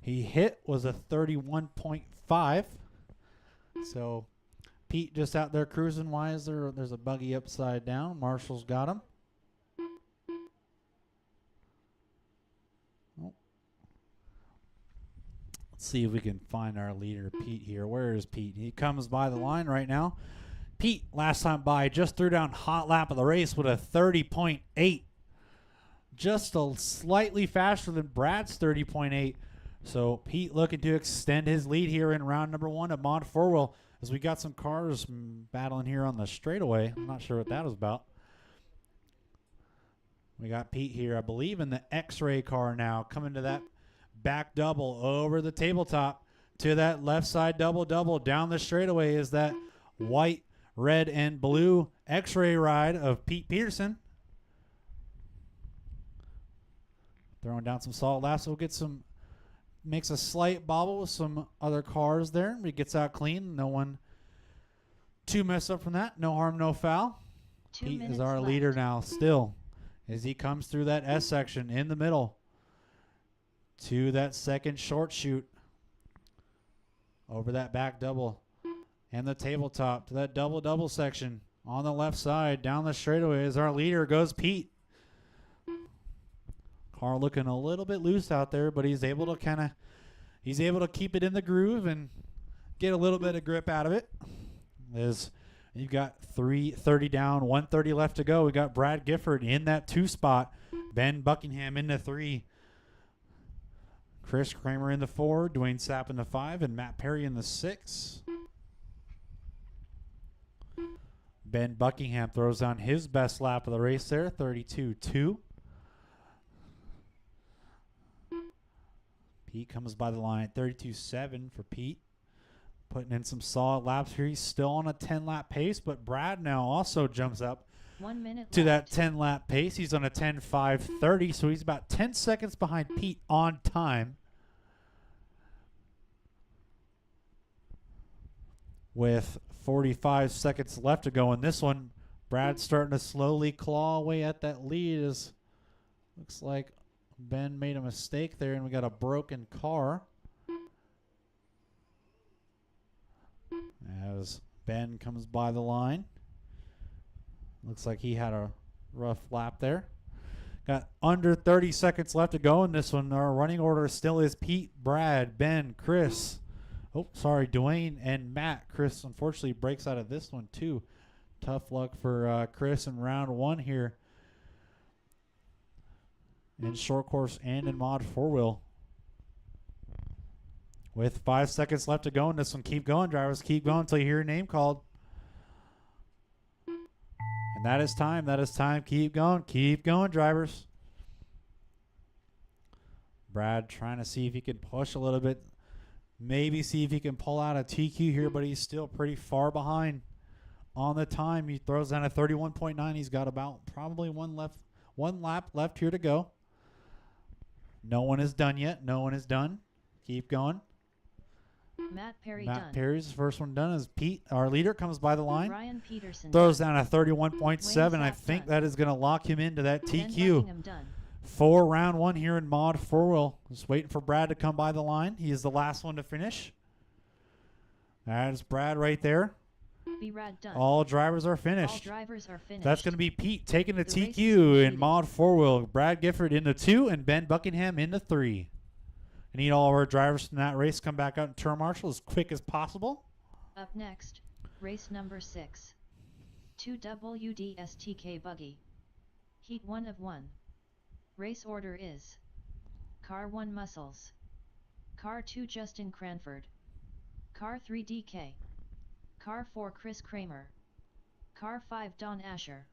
he hit was a 31.5. So Pete just out there cruising. Why is there's a buggy upside down? Marshall's got him. Oh. Let's see if we can find our leader, Pete, here. Where is Pete? He comes by the line right now. Pete, last time by, just threw down hot lap of the race with a 30.8. Just a slightly faster than Brad's 30.8. So Pete looking to extend his lead here in round number 1 of Mod 4-Wheel as we got some cars battling here on the straightaway. I'm not sure what that was about. We got Pete here, I believe, in the X-Ray car now, coming to that back double over the tabletop to that left side double down the straightaway is that white, red, and blue X-Ray ride of Pete Peterson. Throwing down some salt laps. We'll get some... Makes a slight bobble with some other cars there. He gets out clean. No one too messed up from that. No harm, no foul. Pete is our leader now still as he comes through that S section in the middle to that second short shoot over that back double and the tabletop to that double section on the left side. Down the straightaway as our leader goes Pete. Car looking a little bit loose out there, but he's able to keep it in the groove and get a little bit of grip out of it. As you've got 3:30 down, 1:30 left to go. We got Brad Gifford in that 2 spot, Ben Buckingham in the 3, Chris Kramer in the 4, Dwayne Sapp in the 5, and Matt Perry in the 6. Ben Buckingham throws down his best lap of the race there, 32.2. Pete comes by the line, 32.7 for Pete. Putting in some solid laps here. He's still on a 10-lap pace, but Brad now also jumps up 1 minute to left. that 10-lap pace. He's on a 10.5.30, so he's about 10 seconds behind Pete on time. With 45 seconds left to go in this one, Brad's starting to slowly claw away at that lead. Looks like Ben made a mistake there, and we got a broken car. As Ben comes by the line. Looks like he had a rough lap there. Got under 30 seconds left to go in this one. Our running order still is Pete, Brad, Ben, Chris. Oh, sorry, Dwayne and Matt. Chris unfortunately breaks out of this one too. Tough luck for Chris in round 1 here. In short course and in mod 4-wheel. With 5 seconds left to go in this one. Keep going, drivers. Keep going until you hear your name called. And that is time. That is time. Keep going. Keep going, drivers. Brad trying to see if he can push a little bit. Maybe see if he can pull out a TQ here, but he's still pretty far behind on the time. He throws down a 31.9. He's got about probably one lap left here to go. No one is done yet. No one is done. Keep going. Matt Perry Matt done. Perry's the first one done as Pete, our leader, comes by the line. Ryan Peterson Throws done. down a 31.7. I Sapp think done. that is going to lock him into that Ben TQ. Buckingham done. For round one here in Mod 4-wheel. Just waiting for Brad to come by the line. He is the last one to finish. That is Brad right there. B-Rad done. All drivers are All finished. drivers are finished. That's going to be Pete taking the The race is TQ in concluded. Mod 4-wheel. Brad Gifford into 2 and Ben Buckingham into 3. I need all of our drivers from that race to come back out and turn marshal as quick as possible. Up next, race number 6. 2WDSTK Buggy. Heat 1 of 1. Race order is Car 1 Muscles, Car 2 Justin Cranford, Car 3 DK, Car 4 Chris Kramer, Car 5 Don Asher.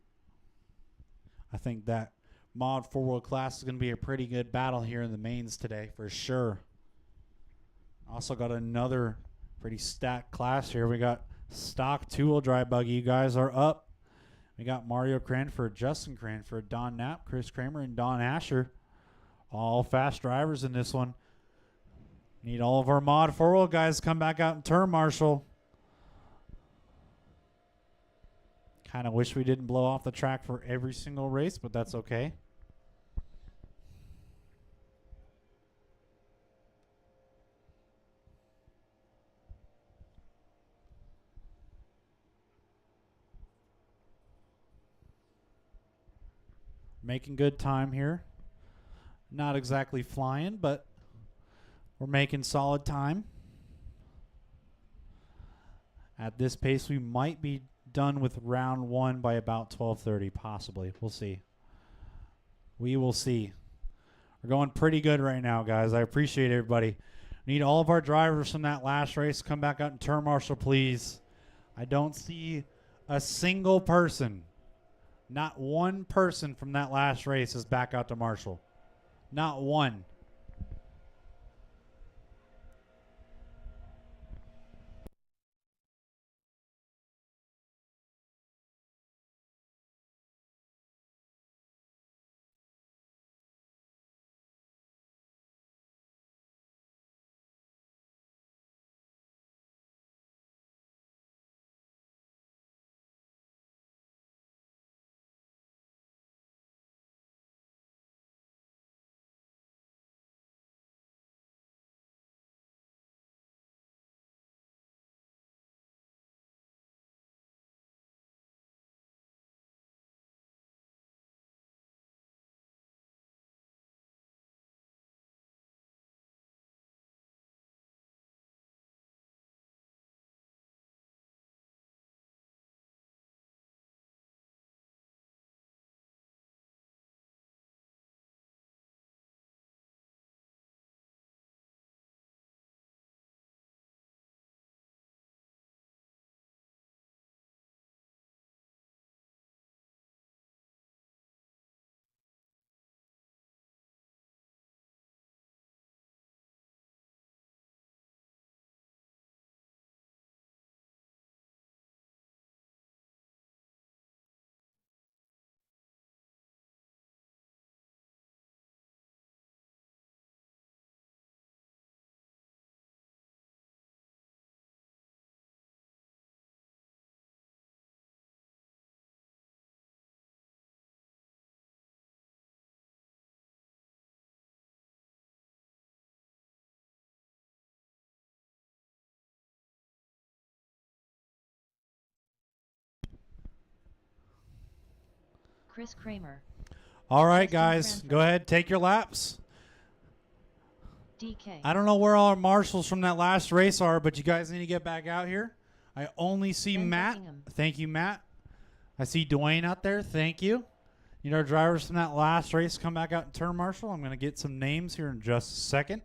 I think that Mod 4-wheel class is going to be a pretty good battle here in the mains today for sure. Also got another pretty stacked class here. We got stock 2-wheel drive buggy. You guys are up. We got Mario Cranford, Justin Cranford, Don Knapp, Chris Kramer, and Don Asher. All fast drivers in this one. Need all of our Mod 4-wheel guys to come back out and turn marshal. Kind of wish we didn't blow off the track for every single race, but that's okay. Making good time here. Not exactly flying, but we're making solid time. At this pace, we might be done with round 1 by about 12:30, possibly. We'll see. We will see. We're going pretty good right now, guys. I appreciate everybody. Need all of our drivers from that last race to come back out and turn marshal, please. I don't see a single person. Not one person from that last race is back out to marshal. Not one. Chris Kramer, All right, Justin guys. Cranford. Go ahead. Take your laps. DK, I don't know where all our marshals from that last race are, but you guys need to get back out here. I only see Ben Matt. Buckingham. Thank you, Matt. I see Dwayne out there. Thank you. Need our drivers from that last race come back out and turn marshal. I'm going to get some names here in just a second.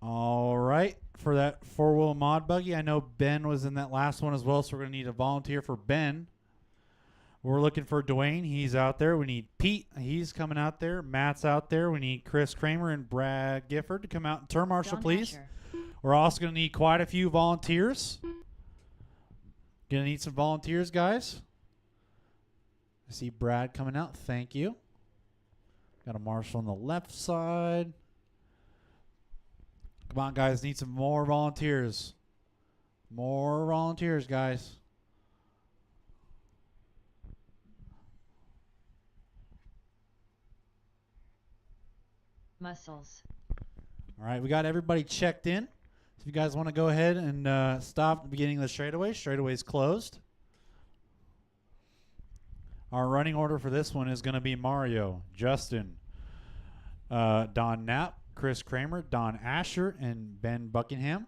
All right. For that 4-wheel mod buggy, I know Ben was in that last one as well, so we're going to need a volunteer for Ben. We're looking for Dwayne. He's out there. We need Pete. He's coming out there. Matt's out there. We need Chris Kramer and Brad Gifford to come out and turn marshal, Don please. Asher, We're also going to need quite a few volunteers. Going to need some volunteers, guys. I see Brad coming out. Thank you. Got a marshal on the left side. Come on, guys. Need some more volunteers. More volunteers, guys. Muscles. All right, we got everybody checked in. If you guys want to go ahead and stop at the beginning of the straightaway, straightaway's closed. Our running order for this one is going to be Mario, Justin, Don Knapp, Chris Kramer, Don Asher, and Ben Buckingham.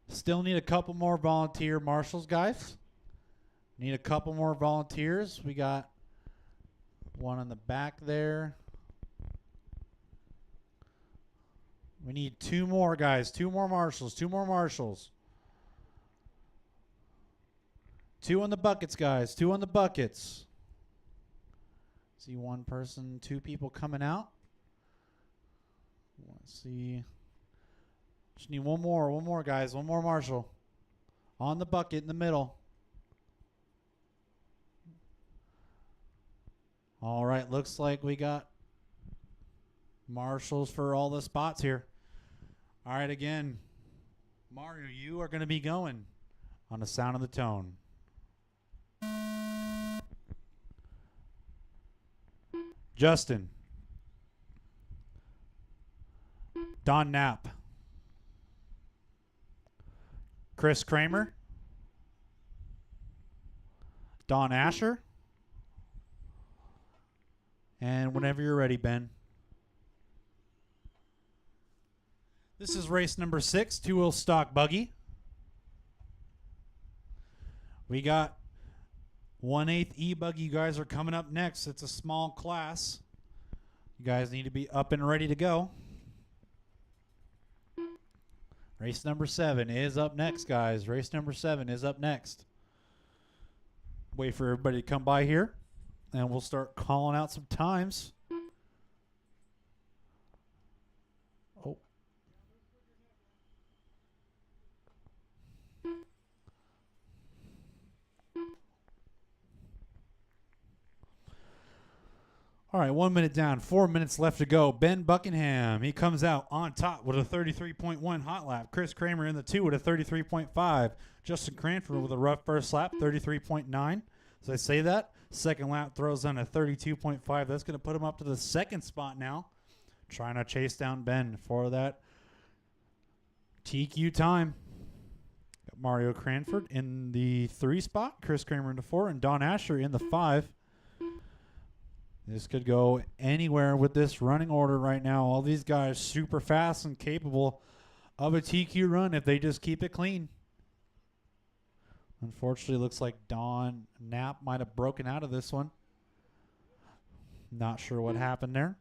Still need a couple more volunteer marshals, guys. Need a couple more volunteers. We got one on the back there. We need two more, guys. Two more marshals. Two more marshals. Two on the buckets, guys. Two on the buckets. See one person, two people coming out. Let's see. Just need one more, guys. One more marshal. On the bucket in the middle. All right, looks like we got marshals for all the spots here. All right, again, Mario, you are going to be going on the sound of the tone. Justin. Don Knapp. Chris Kramer. Don Asher. And whenever you're ready, Ben. This is race number 6, two-wheel stock buggy. We got 1/8 E-buggy. You guys are coming up next. It's a small class. You guys need to be up and ready to go. Race number 7 is up next, guys. Race number 7 is up next. Wait for everybody to come by here, and we'll start calling out some times. Oh. All right, 1 minute down, 4 minutes left to go. Ben Buckingham, he comes out on top with a 33.1 hot lap. Chris Kramer in the 2 with a 33.5. Justin Cranford with a rough first lap, 33.9. As I say that, second lap throws on a 32.5. That's going to put him up to the second spot now. Trying to chase down Ben for that TQ time. Got Mario Cranford in the 3 spot, Chris Kramer in the 4, and Don Asher in the 5. This could go anywhere with this running order right now. All these guys super fast and capable of a TQ run if they just keep it clean. Unfortunately, looks like Don Knapp might have broken out of this one. Not sure what happened there.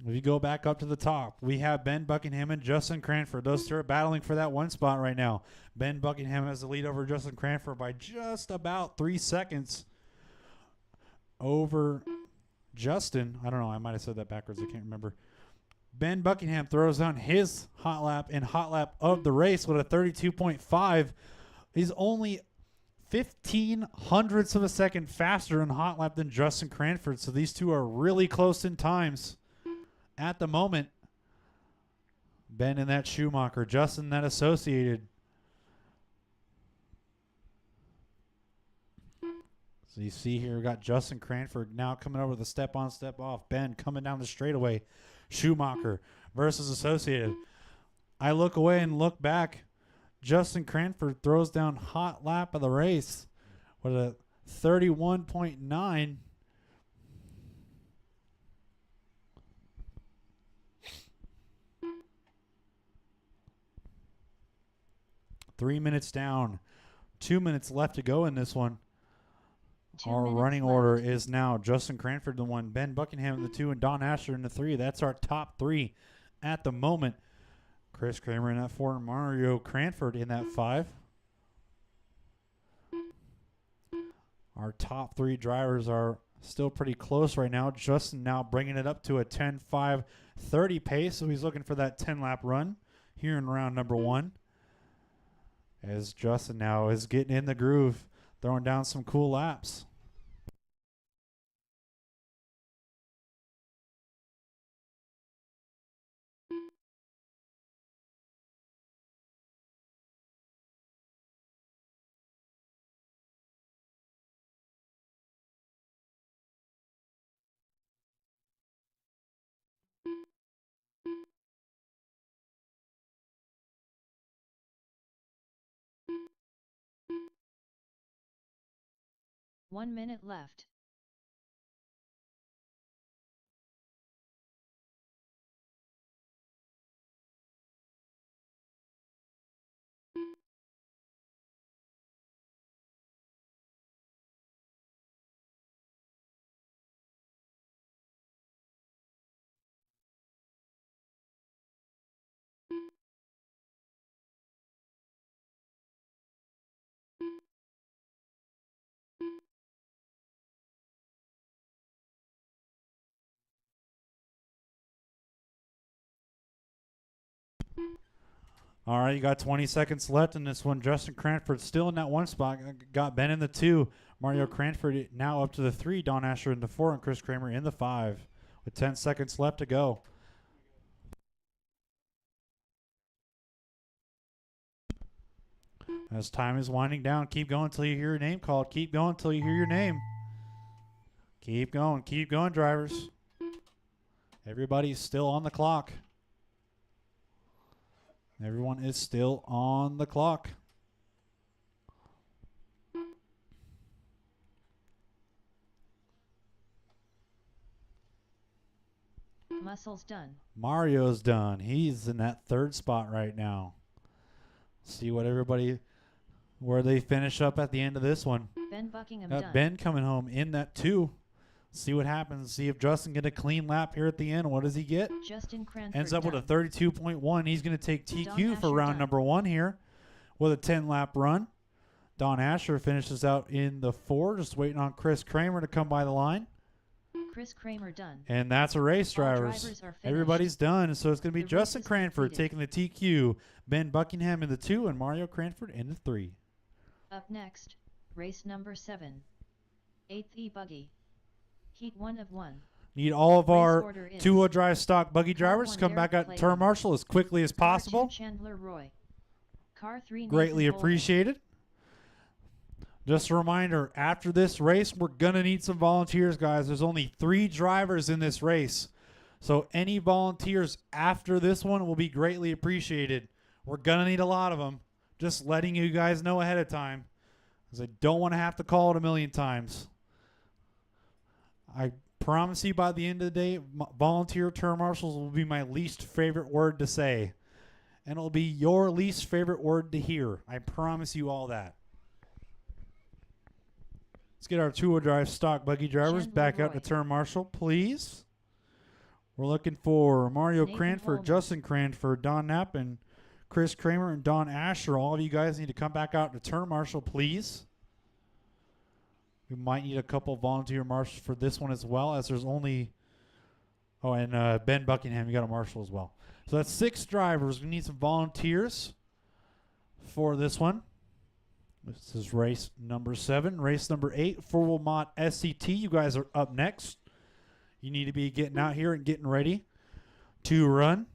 If you go back up to the top, we have Ben Buckingham and Justin Cranford. Those two are battling for that 1 spot right now. Ben Buckingham has the lead over Justin Cranford by just about 3 seconds. Over Justin. I don't know. I might have said that backwards. I can't remember. Ben Buckingham throws on his hot lap and hot lap of the race with a 32.5. He's only 15 hundredths of a second faster in hot lap than Justin Cranford. So these two are really close in times at the moment. Ben in that Schumacher. Justin that Associated. So you see here, we got Justin Cranford now coming over the step on, step off. Ben coming down the straightaway. Schumacher versus Associated. I look away and look back. Justin Cranford throws down hot lap of the race with a 31.9. Three minutes down. 2 minutes left to go in this one. Our running order is now Justin Cranford the 1, Ben Buckingham in the 2, and Don Asher in the 3. That's our top 3 at the moment. Chris Kramer in that 4, and Mario Cranford in that 5. Our top 3 drivers are still pretty close right now. Justin now bringing it up to a 10.5:30 pace, so he's looking for that 10-lap run here in round number 1. As Justin now is getting in the groove, throwing down some cool laps. 1 minute left. All right, you got 20 seconds left in this one. Justin Cranford still in that one spot. Got Ben in the 2. Mario Cranford now up to the 3. Don Asher in the 4. And Chris Kramer in the 5. With 10 seconds left to go. As time is winding down, keep going until you hear your name called. Keep going until you hear your name. Keep going, drivers. Everybody's still on the clock. Everyone is still on the clock. Muscles done. Mario's done. He's in that 3rd spot right now. See what where they finish up at the end of this one. Ben Buckingham done. Ben coming home in that 2. See what happens. See if Justin get a clean lap here at the end. What does he get? Justin Cranford Ends up done. with a 32.1. He's going to take TQ for Asher round done. number 1 here with a 10-lap run. Don Asher finishes out in the 4, just waiting on Chris Kramer to come by the line. Chris Kramer done. And that's a race, All drivers. drivers are finished. Everybody's done. So it's going to be The race Justin is Cranford completed. taking the TQ, Ben Buckingham in the 2, and Mario Cranford in the 3. Up next, race number 7. 8th E-Buggy. Heat 1 of 1. Need all of Race our order is 2-wheel drive stock buggy Car drivers 1 to come back Derek out and turn Clayton. marshal as quickly as Car possible. 2 Chandler Roy. Car 3 Nathan Greatly Bolden. appreciated. Just a reminder, after this race, we're going to need some volunteers, guys. There's only 3 drivers in this race. So any volunteers after this one will be greatly appreciated. We're going to need a lot of them. Just letting you guys know ahead of time, because I don't want to have to call it a million times. I promise you by the end of the day, volunteer turn marshals will be my least favorite word to say. And it'll be your least favorite word to hear. I promise you all that. Let's get our 2-wheel drive stock buggy drivers Chandler back out Roy. to turn marshal, please. We're looking for Mario Nathan Cranford, Holman. Justin Cranford, Don Knapp, and Chris Kramer, and Don Asher. All of you guys need to come back out to turn marshal, please. We might need a couple volunteer marshals for this one as well, as there's only... Oh, and Ben Buckingham, you got a marshal as well. So that's 6 drivers. We need some volunteers for this one. This is race number 7. Race number 8, 4-wheel mod SCT. You guys are up next. You need to be getting out here and getting ready to run.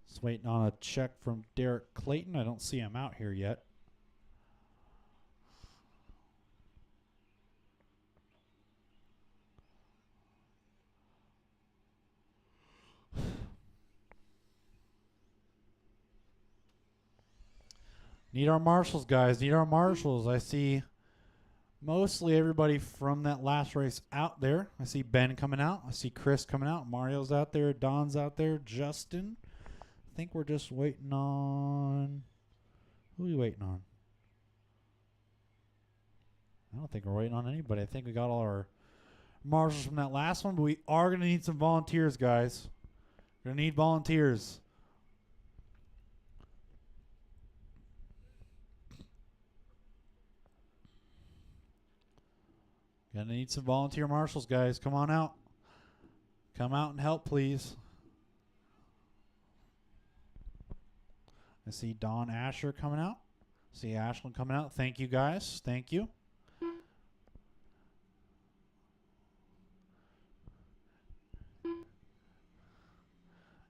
Just waiting on a check from Derek Clayton. I don't see him out here yet. Need our marshals, guys. Need our marshals. I see mostly everybody from that last race out there. I see Ben coming out. I see Chris coming out. Mario's out there. Don's out there. Justin. I think we're just waiting on... Who are we waiting on? I don't think we're waiting on anybody. I think we got all our marshals from that last one, but we are going to need some volunteers, guys. We're going to need volunteers. Gonna need some volunteer marshals, guys. Come on out. Come out and help, please. I see Don Asher coming out. See Ashland coming out. Thank you, guys. Thank you.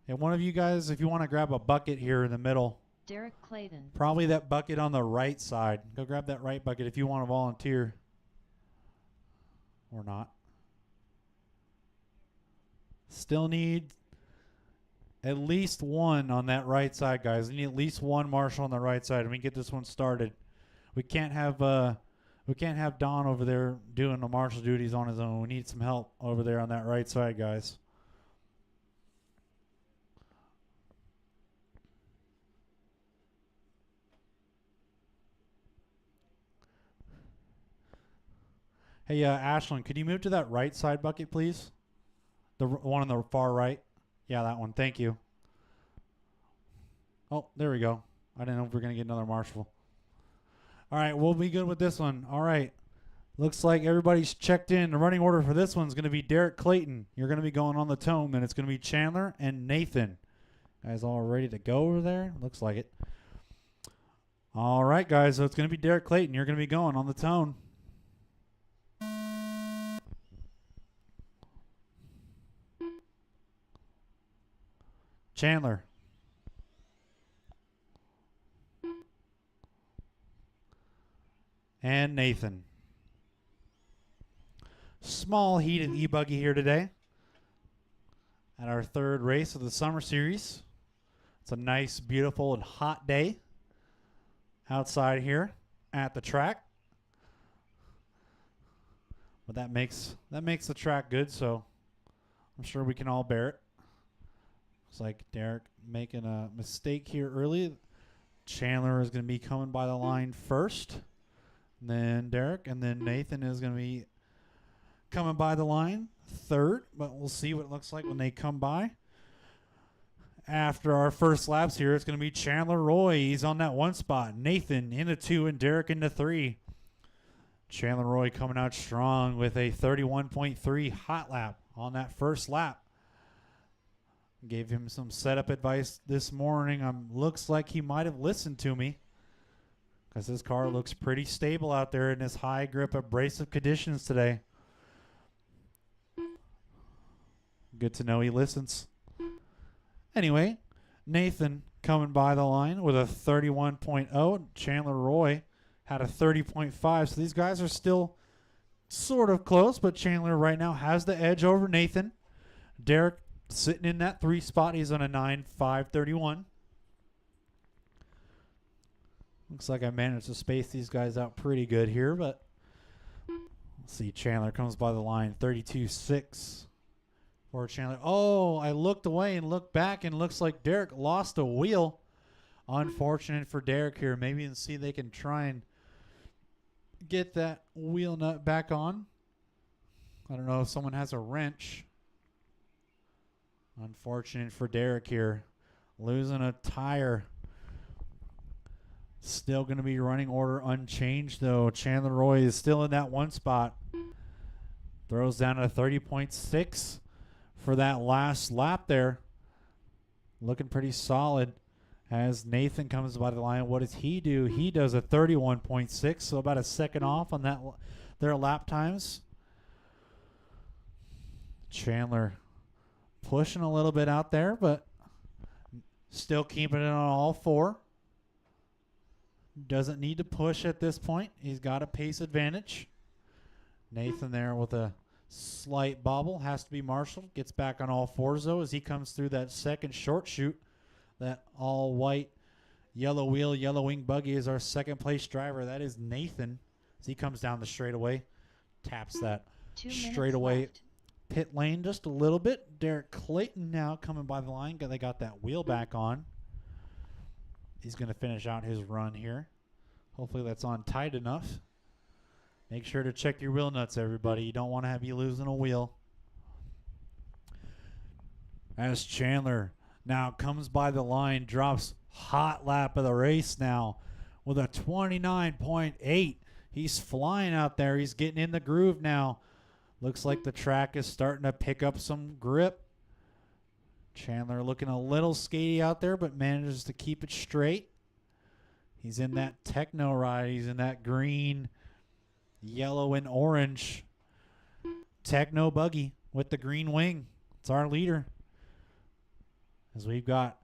And one of you guys, if you want to grab a bucket here in the middle, Derek Clayton. probably that bucket on the right side. Go grab that right bucket if you want to volunteer. Or not. Still need at least one on that right side, guys. We need at least one marshal on the right side, and we can get this one started. We can't have Don over there doing the marshal duties on his own. We need some help over there on that right side, guys. Hey, Ashlyn, could you move to that right side bucket, please? The one on the far right. Yeah, that one. Thank you. Oh, there we go. I didn't know if we are going to get another marshal. All right, we'll be good with this one. All right. Looks like everybody's checked in. The running order for this one's going to be Derek Clayton. You're going to be going on the tome, and it's going to be Chandler and Nathan. Guys all ready to go over there? Looks like it. All right, guys. So it's going to be Derek Clayton. You're going to be going on the tone. Chandler. And Nathan. Small heated e-buggy here today at our third race of the summer series. It's a nice, beautiful, and hot day outside here at the track. But that makes the track good, so I'm sure we can all bear it. Looks like Derek making a mistake here early. Chandler is going to be coming by the line first. And then Derek, and then Nathan is going to be coming by the line third, but we'll see what it looks like when they come by. After our first laps here, it's going to be Chandler Roy. He's on that one spot. Nathan into two and Derek into three. Chandler Roy coming out strong with a 31.3 hot lap on that first lap. Gave him some setup advice this morning. Looks like he might have listened to me because his car looks pretty stable out there in this high grip abrasive conditions today. Good to know he listens. Anyway, Nathan coming by the line with a 31.0. Chandler Roy had a 30.5. So these guys are still sort of close, but Chandler right now has the edge over Nathan. Derek sitting in that 3 spot. He's on a 9.531. Looks like I managed to space these guys out pretty good here, but let's see. Chandler comes by the line 32.6 for Chandler. Oh, I looked away and looked back, and looks like Derek lost a wheel. Unfortunate for Derek here. Maybe and see they can try and get that wheel nut back on. I don't know if someone has a wrench. Unfortunate for Derek here. Losing a tire. Still going to be running order unchanged, though. Chandler Roy is still in that one spot. Throws down a 30.6 for that last lap there. Looking pretty solid. As Nathan comes by the line, what does he do? He does a 31.6, so about a second off on that their lap times. Chandler pushing a little bit out there, but still keeping it on all four. Doesn't need to push at this point. He's got a pace advantage. Nathan there with a slight bobble. Has to be marshaled. Gets back on all fours, though, as he comes through that second short chute. That all-white, yellow wheel, yellow wing buggy is our second place driver. That is Nathan. As he comes down the straightaway. Taps that straightaway pit lane just a little bit. Derek Clayton now coming by the line. They got that wheel back on. He's going to finish out his run here. Hopefully that's on tight enough. Make sure to check your wheel nuts, everybody. You don't want to have you losing a wheel. As Chandler now comes by the line, drops hot lap of the race now with a 29.8. He's flying out there. He's getting in the groove now. Looks like the track is starting to pick up some grip. Chandler looking a little skatey out there, but manages to keep it straight. He's in that techno ride. He's in that green, yellow, and orange techno buggy with the green wing. It's our leader. As we've got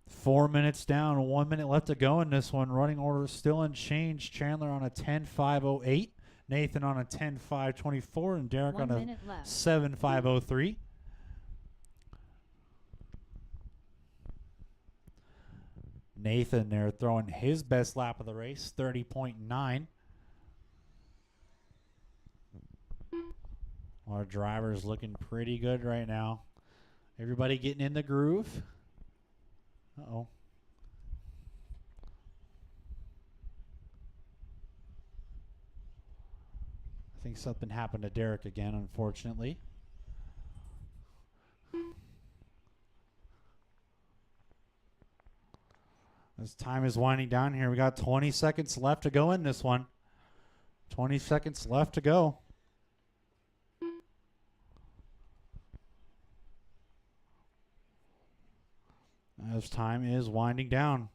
4 minutes down, 1 minute left to go in this one. Running order still unchanged. Chandler on a 10.508. Nathan on a 10.524. And Derek on a 7.503. Nathan there throwing his best lap of the race, 30.9. Our driver's looking pretty good right now. Everybody getting in the groove. Uh-oh. I think something happened to Derek again, unfortunately. As time is winding down here, we got 20 seconds left to go in this one. 20 seconds left to go. As time is winding down.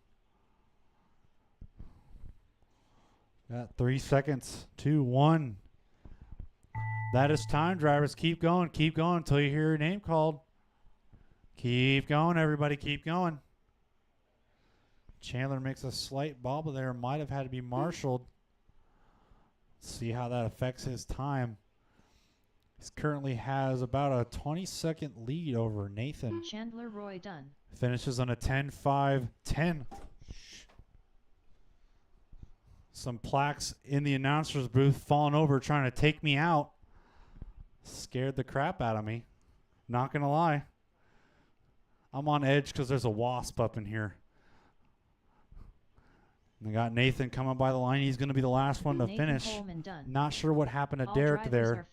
Got 3 seconds, 2, 1. That is time, drivers. Keep going until you hear your name called. Keep going, everybody. Keep going. Chandler makes a slight bobble there. Might have had to be marshaled. Let's see how that affects his time. He currently has about a 20-second lead over Nathan. Chandler Roy Dunn finishes on a 10-5-10. Some plaques in the announcer's booth falling over trying to take me out. Scared the crap out of me. Not going to lie. I'm on edge because there's a wasp up in here. And they got Nathan coming by the line. He's going to be the last one to finish. Not sure what happened to Derek there.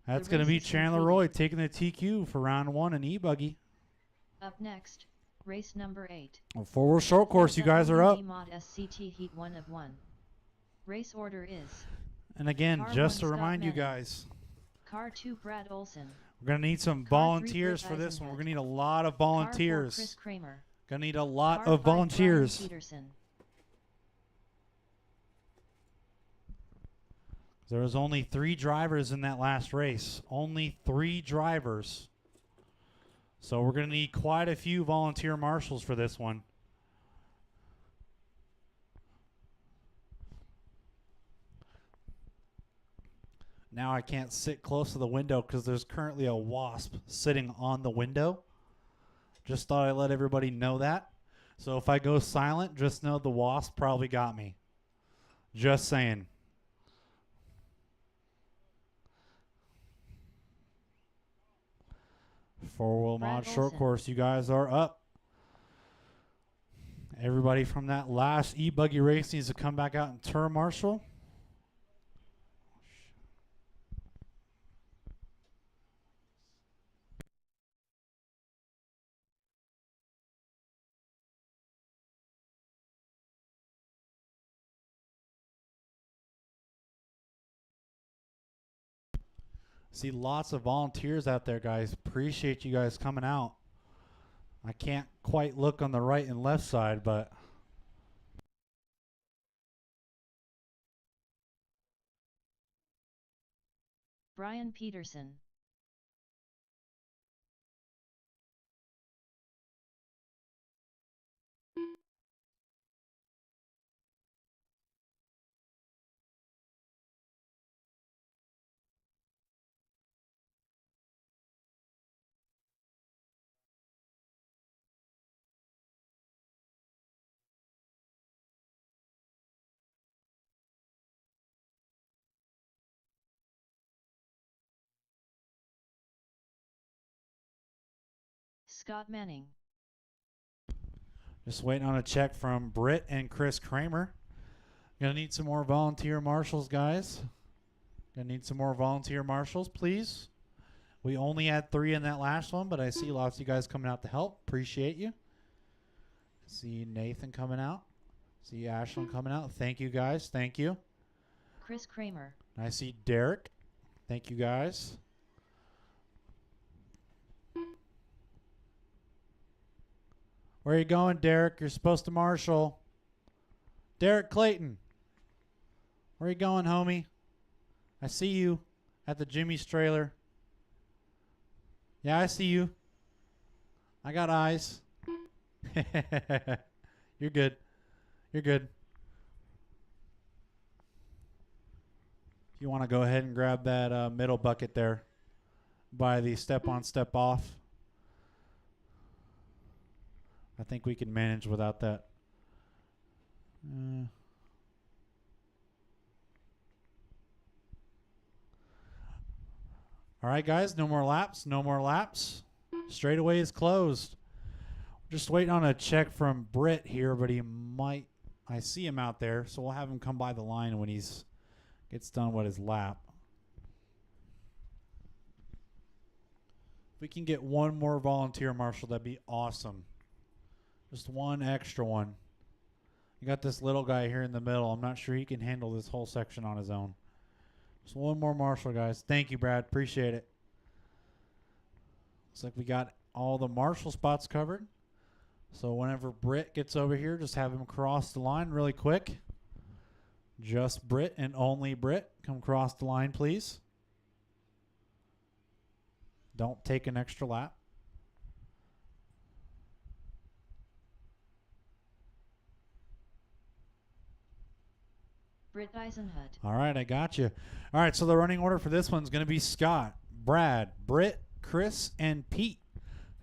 That's going to be Chandler Roy taking the TQ for round 1 in E-Buggy. Up next, race number 8. Four-wheel short course, you guys are up. Mod SCT Heat 1 of 1. Race order is. And again, Car just 1 to remind Scott you Manning. guys, Car 2 Brad Olson. we're going to need some Car volunteers 3 for Britt this one. We're Eisenhut. going to need a lot of Car 4 volunteers. Chris Kramer. Going to need a lot Car of 5 Brian volunteers. Peterson. There was only 3 drivers in that last race. Only 3 drivers. So we're going to need quite a few volunteer marshals for this one. Now I can't sit close to the window because there's currently a wasp sitting on the window. Just thought I'd let everybody know that. So if I go silent, just know the wasp probably got me. Just saying. Four-wheel mod Brad short Olson. course, you guys are up. Everybody from that last E-Buggy race needs to come back out and turn marshal. See lots of volunteers out there, guys. Appreciate you guys coming out. I can't quite look on the right and left side, but Brian Peterson. Scott Manning. just waiting on a check from Britt and Chris Kramer. Gonna need some more volunteer marshals, guys. Gonna need some more volunteer marshals, please. We only had 3 in that last one, but I see lots of you guys coming out to help. Appreciate you. See Nathan coming out. See Ashlyn coming out. Thank you, guys. Thank you. Chris Kramer. I see Derek. Thank you, guys. Where are you going, Derek? You're supposed to marshal. Derek Clayton. Where are you going, homie? I see you at the Jimmy's trailer. Yeah, I see you. I got eyes. You're good. You're good. If you want to go ahead and grab that middle bucket there by the step on, step off. I think we can manage without that. All right, guys, no more laps. No more laps. Straightaway is closed. Just waiting on a check from Britt here, but he might. I see him out there, so we'll have him come by the line when he's gets done with his lap. If we can get one more volunteer, Marshall, that'd be awesome. Just one extra one. You got this little guy here in the middle. I'm not sure he can handle this whole section on his own. Just one more Marshall, guys. Thank you, Brad. Appreciate it. Looks like we got all the Marshall spots covered. So whenever Britt gets over here, just have him cross the line really quick. Just Britt and only Britt. Come cross the line, please. Don't take an extra lap. Britt Eisenhut. All right, I got you. All right, so the running order for this one's going to be Scott, Brad, Britt, Chris, and Pete.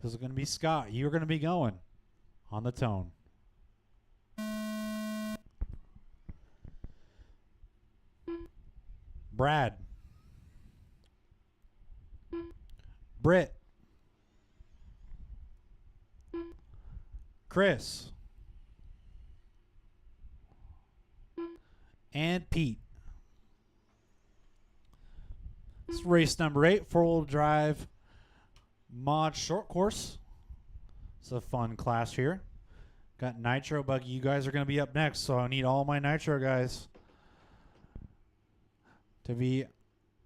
This is going to be Scott. You're going to be going on the tone. Brad, Britt, Chris, and Pete. It's race number 8, four-wheel drive mod short course. It's a fun class here. Got Nitro Buggy. You guys are going to be up next, so I need all my Nitro guys to be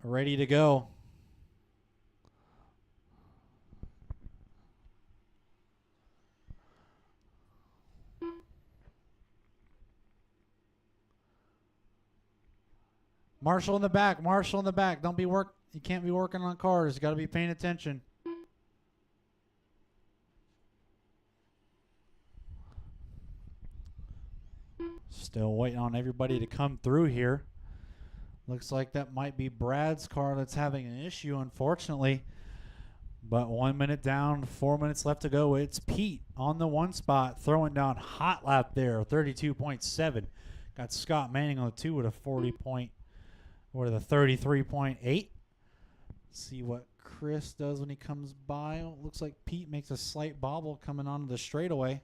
ready to go. Marshall in the back. Marshall in the back. Don't be work. You can't be working on cars. You got to be paying attention. Still waiting on everybody to come through here. Looks like that might be Brad's car that's having an issue, unfortunately. But 1 minute down, 4 minutes left to go. It's Pete on the one spot, throwing down hot lap there, 32.7. Got Scott Manning on the 2 with a 33.8. See what Chris does when he comes by. Looks like Pete makes a slight bobble coming onto the straightaway.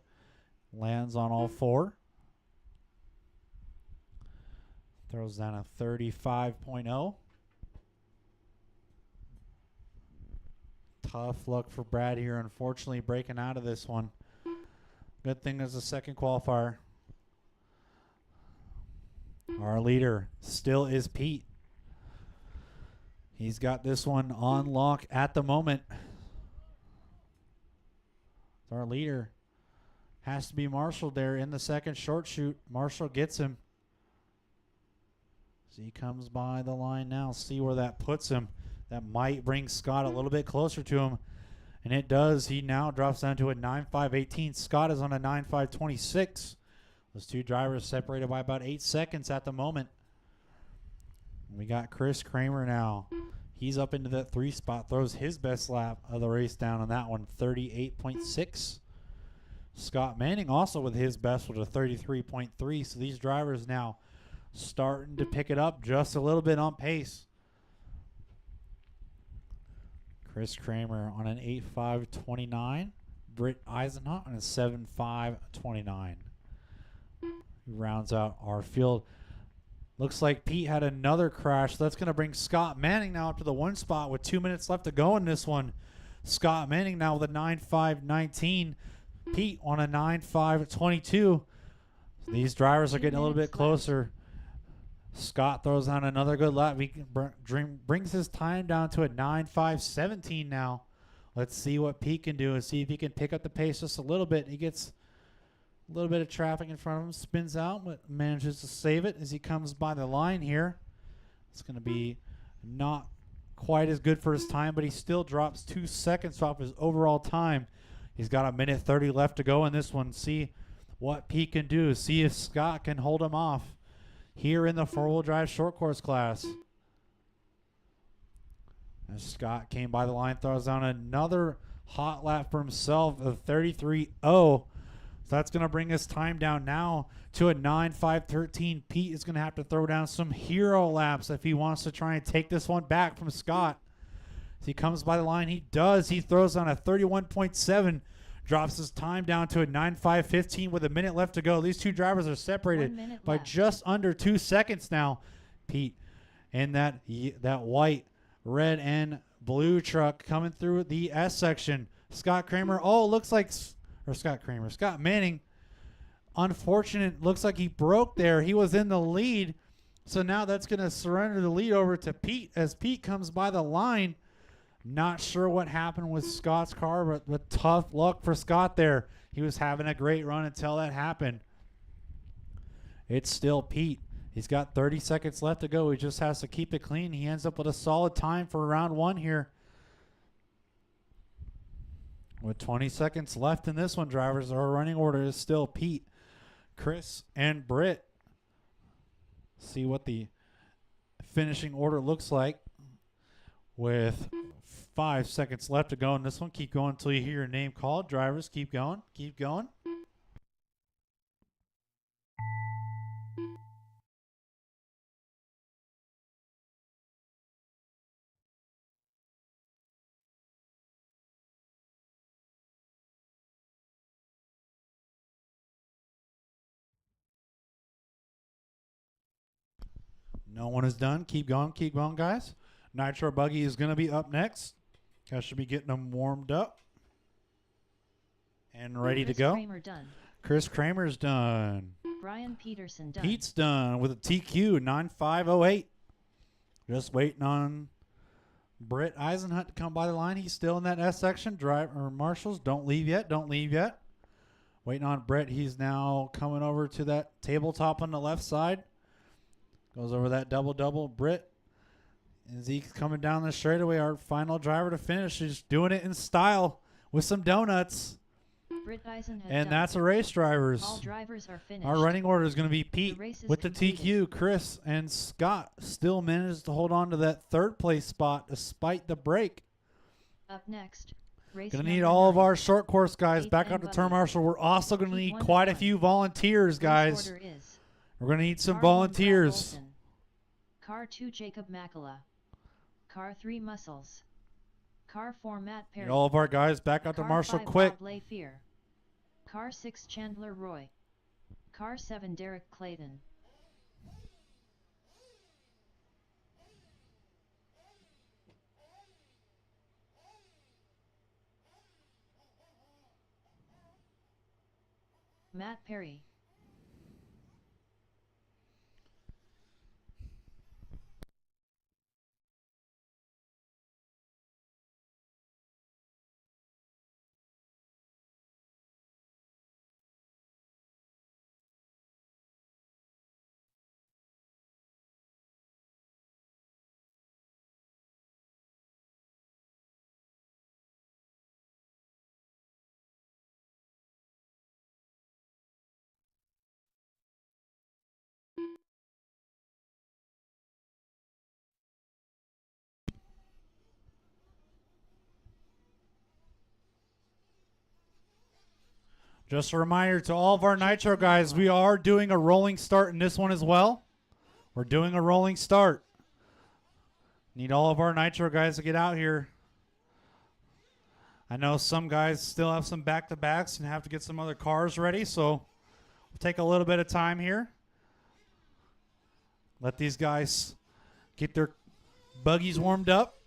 Lands on all 4. Throws down a 35.0. Tough luck for Brad here, unfortunately, breaking out of this one. Good thing there's a second qualifier. Our leader still is Pete. He's got this one on lock at the moment. Our leader has to be Marshall there in the second short shoot. Marshall gets him. So he comes by the line now. See where that puts him. That might bring Scott a little bit closer to him. And it does. He now drops down to a 9.518. Scott is on a 9.526. Those two drivers separated by about 8 seconds at the moment. We got Chris Kramer now. He's up into that 3 spot. Throws his best lap of the race down on that one, 38.6. Scott Manning also with his best with a 33.3. So these drivers now starting to pick it up just a little bit on pace. Chris Kramer on an 8.529. Britt Eisenhut on a 7.529. He rounds out our field. Looks like Pete had another crash. So that's going to bring Scott Manning now up to the 1 spot with 2 minutes left to go in this one. Scott Manning now with a 9.519. Pete on a 9.522. So these drivers are getting a little bit closer. Scott throws on another good lap. He brings his time down to a 9.517 now. Let's see what Pete can do and see if he can pick up the pace just a little bit. He gets a little bit of traffic in front of him, spins out, but manages to save it as he comes by the line here. It's going to be not quite as good for his time, but he still drops 2 seconds off his overall time. He's got a minute 30 left to go in this one. See what Pete can do. See if Scott can hold him off here in the 4-wheel drive short course class. As Scott came by the line, throws down another hot lap for himself of 33.0. So that's going to bring his time down now to a 9.513. Pete is going to have to throw down some hero laps if he wants to try and take this one back from Scott. As he comes by the line, he does. He throws on a 31.7, drops his time down to a 9.515 with a minute left to go. These two drivers are separated by just under 2 seconds now. Pete in that white, red, and blue truck coming through the S section. Scott Manning, unfortunate, looks like he broke there. He was in the lead, so now that's going to surrender the lead over to Pete as Pete comes by the line. Not sure what happened with Scott's car, but tough luck for Scott there. He was having a great run until that happened. It's still Pete. He's got 30 seconds left to go. He just has to keep it clean. He ends up with a solid time for round one here. With 20 seconds left in this one, drivers, our running order is still Pete, Chris, and Britt. See what the finishing order looks like with 5 seconds left to go in this one. Keep going until you hear your name called. Drivers, keep going. Keep going. No one is done. Keep going, guys. Nitro Buggy is going to be up next. Guys should be getting them warmed up and ready to go. Kramer done. Chris Kramer's done. Brian Peterson done. Pete's done with a TQ 9508. Just waiting on Britt Eisenhut to come by the line. He's still in that S section. Driver marshals, don't leave yet. Waiting on Britt. He's now coming over to that tabletop on the left side. Goes over that double. Britt, as he's coming down the straightaway, our final driver to finish. He's doing it in style with some donuts. Britt Eisenhut and done. that's a race drivers. All drivers are finished. Our running order is going to be Pete with the completed. TQ. Chris and Scott still managed to hold on to that third place spot despite the break. Up next, race Going to need number all of 9. our short course guys Eighth back and up to Bubby. turn marshal. We're also going to Heat need 1 quite a and few volunteers, Race guys. order is We're going to need some Car 1 Brad volunteers. Olson. Car 2 Jacob Makala. Car 3 Muscles. Car 4 Matt Perry. Need all of our guys back out to Car marshal 5 quick. Bob Layfier. Car 6 Chandler Roy. Car 7 Derek Clayton. Matt Perry. Just a reminder to all of our Nitro guys, we are doing a rolling start in this one as well. We're doing a rolling start. Need all of our Nitro guys to get out here. I know some guys still have some back-to-backs and have to get some other cars ready, so we'll take a little bit of time here. Let these guys get their buggies warmed up.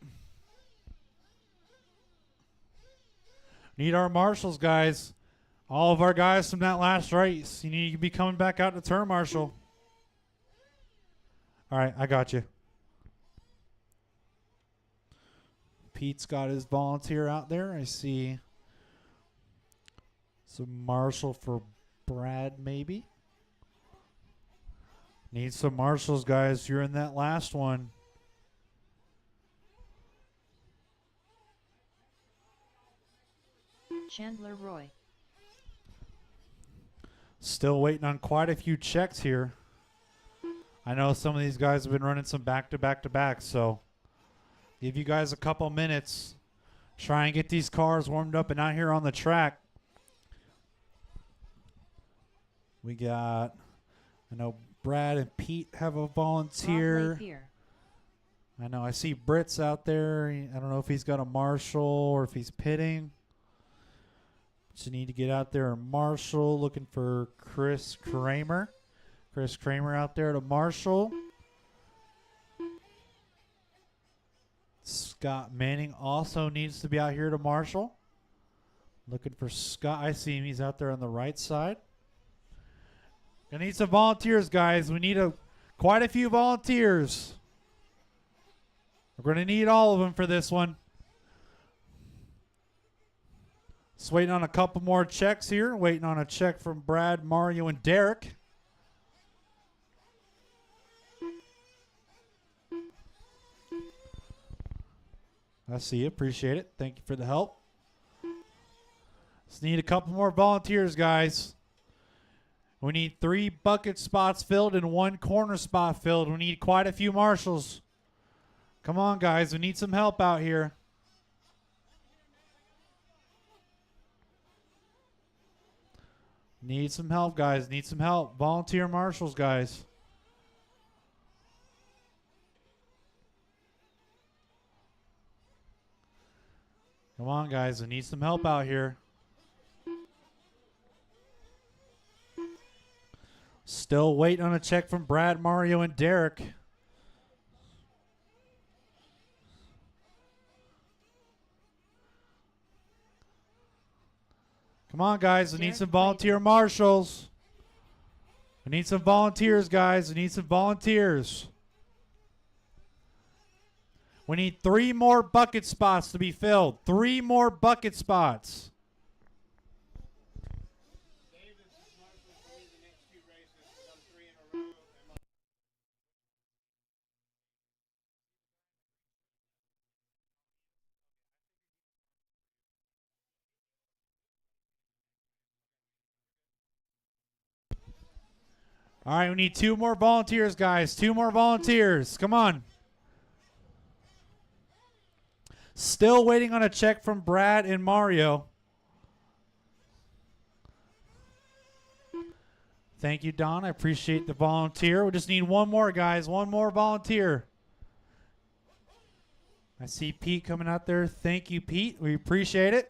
Need our marshals, guys. All of our guys from that last race, you need to be coming back out to turn marshal. All right, I got you. Pete's got his volunteer out there. I see some marshal for Brad, maybe. Need some marshals, guys. You're in that last one. Chandler Roy. Still waiting on quite a few checks here. I know some of these guys have been running some back-to-back-to-back, so give you guys a couple minutes. Try and get these cars warmed up and out here on the track. We got, I know Brad and Pete have a Rob volunteer. Lathier. I know I see Britt's out there. I don't know if he's got a marshal or if he's pitting. Just need to get out there and marshal. Looking for Chris Kramer. Chris Kramer out there to marshal. Scott Manning also needs to be out here to marshal. Looking for Scott. I see him. He's out there on the right side. Gonna need some volunteers, guys. We need quite a few volunteers. We're going to need all of them for this one. Just waiting on a couple more checks here. Waiting on a check from Brad, Mario, and Derek. I see you. Appreciate it. Thank you for the help. Just need a couple more volunteers, guys. We need 3 bucket spots filled and 1 corner spot filled. We need quite a few marshals. Come on, guys. We need some help out here. Need some help, guys. Need some help. Volunteer marshals, guys. Come on, guys. We need some help out here. Still waiting on a check from Brad, Mario, and Derek. Come on, guys. We need some volunteer marshals. We need some volunteers, guys. We need some volunteers. We need 3 more bucket spots to be filled. 3 more bucket spots. All right, we need 2 more volunteers, guys. 2 more volunteers. Come on. Still waiting on a check from Brad and Mario. Thank you, Don. I appreciate the volunteer. We just need 1 more, guys. 1 more volunteer. I see Pete coming out there. Thank you, Pete. We appreciate it.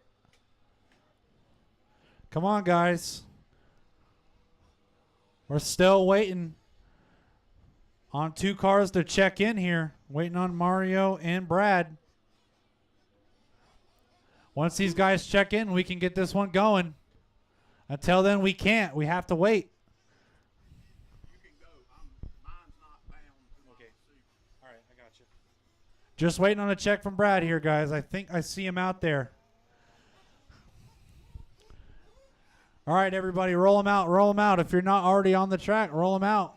Come on, guys. We're still waiting on 2 cars to check in here. Waiting on Mario and Brad. Once these guys check in, we can get this one going. Until then, we can't. We have to wait. You can go. Mine's not bound. Okay. All right, I got you. Just waiting on a check from Brad here, guys. I think I see him out there. All right, everybody, roll them out. Roll them out. If you're not already on the track, roll them out.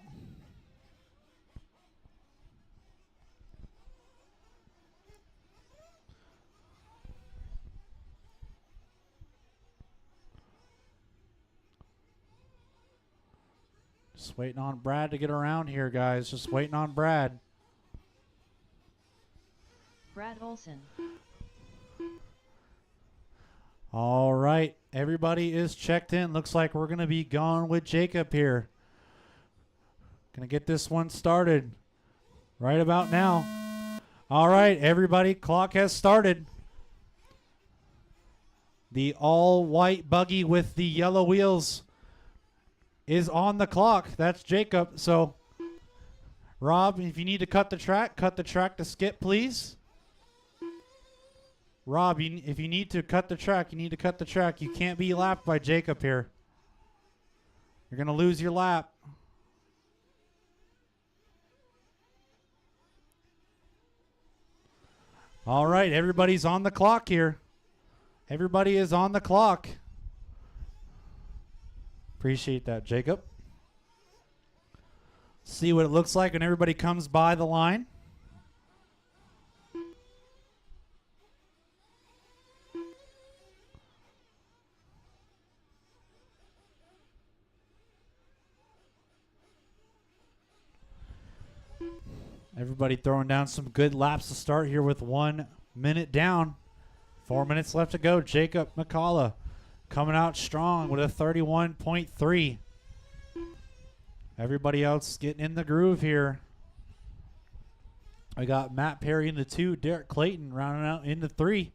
Just waiting on Brad to get around here, guys. Just waiting on Brad. Brad Olson. All right, everybody is checked in. Looks like we're going to be going with Jacob here. Going to get this one started right about now. All right, everybody, clock has started. The all-white buggy with the yellow wheels is on the clock. That's Jacob. So, Rob, if you need to cut the track to skip, please. Rob, if you need to cut the track, you need to cut the track. You can't be lapped by Jacob here. You're going to lose your lap. All right, everybody's on the clock here. Everybody is on the clock. Appreciate that, Jacob. See what it looks like when everybody comes by the line. Everybody throwing down some good laps to start here with 1 minute down. 4 minutes left to go. Jacob McCullough coming out strong with a 31.3. Everybody else getting in the groove here. I got Matt Perry in the 2, Derek Clayton rounding out in the 3,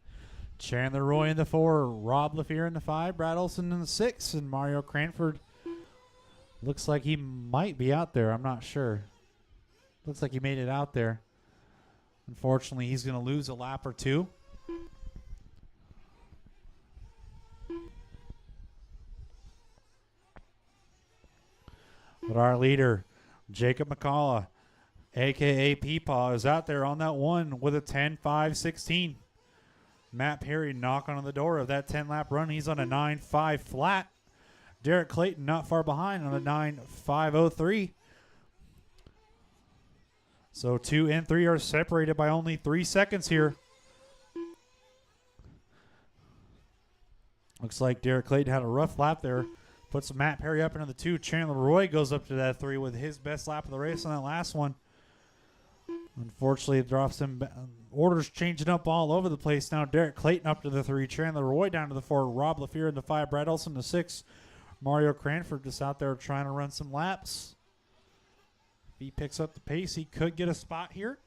Chandler Roy in the 4, Rob LaFear in the 5, Brad Olson in the 6, and Mario Cranford looks like he might be out there. I'm not sure. Looks like he made it out there. Unfortunately, he's going to lose a lap or two. But our leader, Jacob McCullough, a.k.a. Peepaw, is out there on that one with a 10.5.16. Matt Perry knocking on the door of that 10-lap run. He's on a 9.5 flat. Derek Clayton not far behind on a 9.503. So 2 and 3 are separated by only 3 seconds here. Looks like Derek Clayton had a rough lap there. Puts Matt Perry up into the 2. Chandler Roy goes up to that 3 with his best lap of the race on that last one. Unfortunately, it drops him. Orders changing up all over the place now. Derek Clayton up to the 3. Chandler Roy down to the 4. Rob LaFear in the 5. Brad Olson in the 6. Mario Cranford just out there trying to run some laps. If he picks up the pace, he could get a spot here.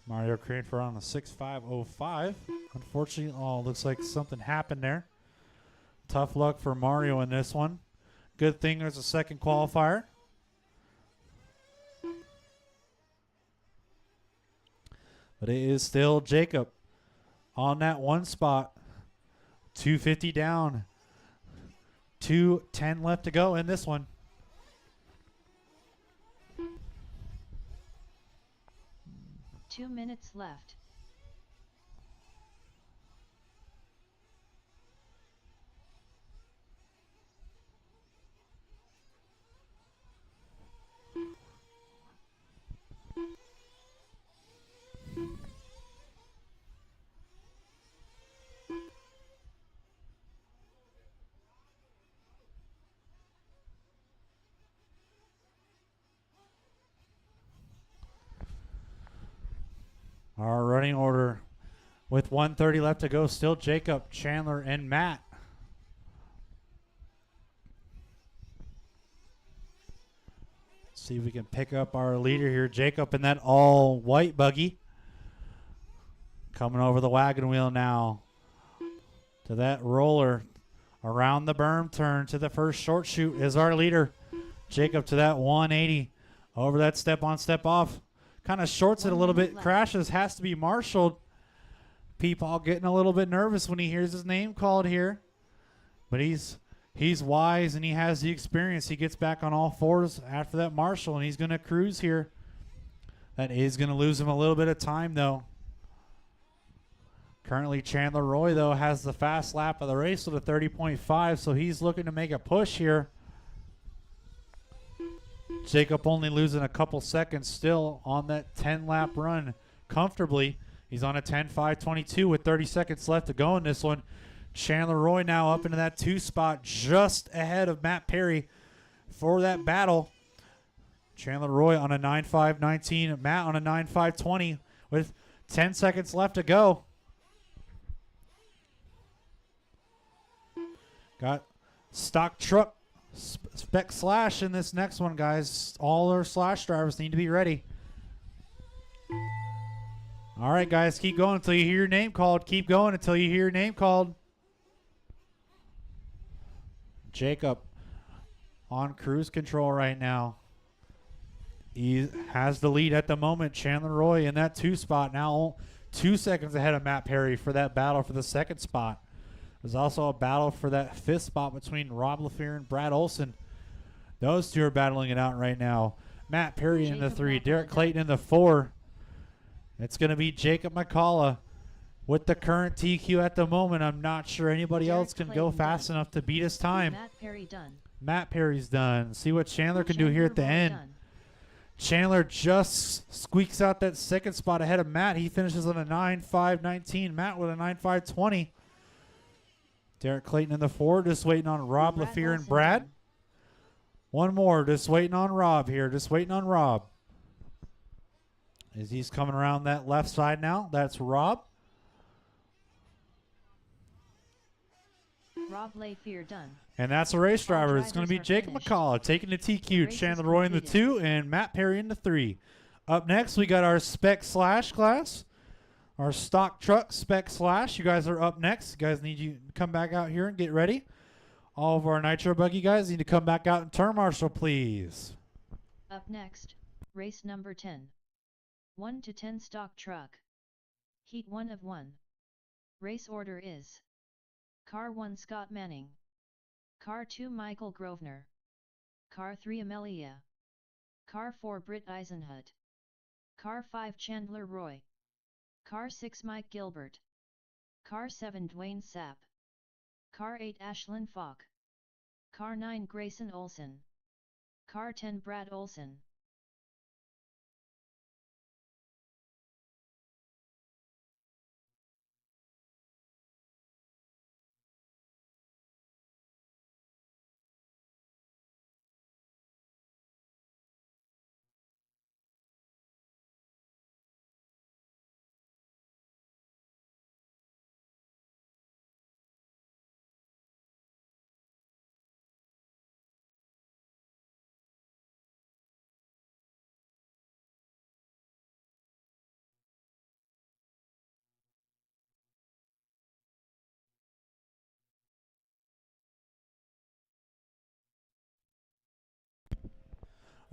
Mario Cranford on a 6.505. Unfortunately, looks like something happened there. Tough luck for Mario in this one. Good thing there's a second qualifier. But it is still Jacob on that one spot. 250 down. 2:10 left to go in this one. Two minutes left. Our running order with 1:30 left to go. Still Jacob, Chandler, and Matt. See if we can pick up our leader here. Jacob in that all white buggy. Coming over the wagon wheel now to that roller. Around the berm turn to the first short chute is our leader. Jacob to that 180. Over that step on, step off. Kind of shorts it a little bit. Crashes. Has to be marshaled. Peepaw getting a little bit nervous when he hears his name called here. But he's wise and he has the experience. He gets back on all fours after that marshal, and he's going to cruise here. That is going to lose him a little bit of time, though. Currently, Chandler Roy, though, has the fast lap of the race with a 30.5, so he's looking to make a push here. Jacob only losing a couple seconds still on that 10-lap run comfortably. He's on a 10.522 with 30 seconds left to go in this one. Chandler Roy now up into that 2 spot just ahead of Matt Perry for that battle. Chandler Roy on a 9.519, Matt on a 9.520 with 10 seconds left to go. Got stock truck spec slash in this next one, guys. All our slash drivers need to be ready. All right, guys, keep going until you hear your name called. Keep going until you hear your name called. Jacob on cruise control right now. He has the lead at the moment. Chandler Roy in that 2 spot now 2 seconds ahead of Matt Perry for that battle for the 2nd spot. There's also a battle for that 5th spot between Rob LaFear and Brad Olson. Those two are battling it out right now. Matt Perry in the 3, Derek Clayton in the 4. It's going to be Jacob McCullough with the current TQ at the moment. I'm not sure anybody else can go fast enough to beat his time. Matt Perry done. Matt Perry's done. See what Chandler can do here at the end. Done. Chandler just squeaks out that 2nd spot ahead of Matt. He finishes on a 9.519. Matt with a 9.520. Derek Clayton in the 4, just waiting on Rob LaFear and Brad. One more, just waiting on Rob here. Just waiting on Rob. As he's coming around that left side now, that's Rob. Rob Layfier done. And that's a race All driver. It's going to be drivers are Jacob finished. McCullough taking the TQ, Race is Chandler Roy in the completed. 2, and Matt Perry in the 3. Up next, we got our Spec Slash class. Our stock truck Spec Slash. You guys are up next. You guys need you to come back out here and get ready. All of our Nitro Buggy guys need to come back out and turn marshal, please. Up next, race number 10. 1 to 10 stock truck. Heat 1 of 1. Race order is: Car 1 Scott Manning, Car 2 Michael Grosvenor, Car 3 Amelia, Car 4 Britt Eisenhut, Car 5 Chandler Roy, Car 6 Mike Gilbert, Car 7 Dwayne Sapp, Car 8 Ashlyn Falk, Car 9 Grayson Olson, Car 10 Brad Olson.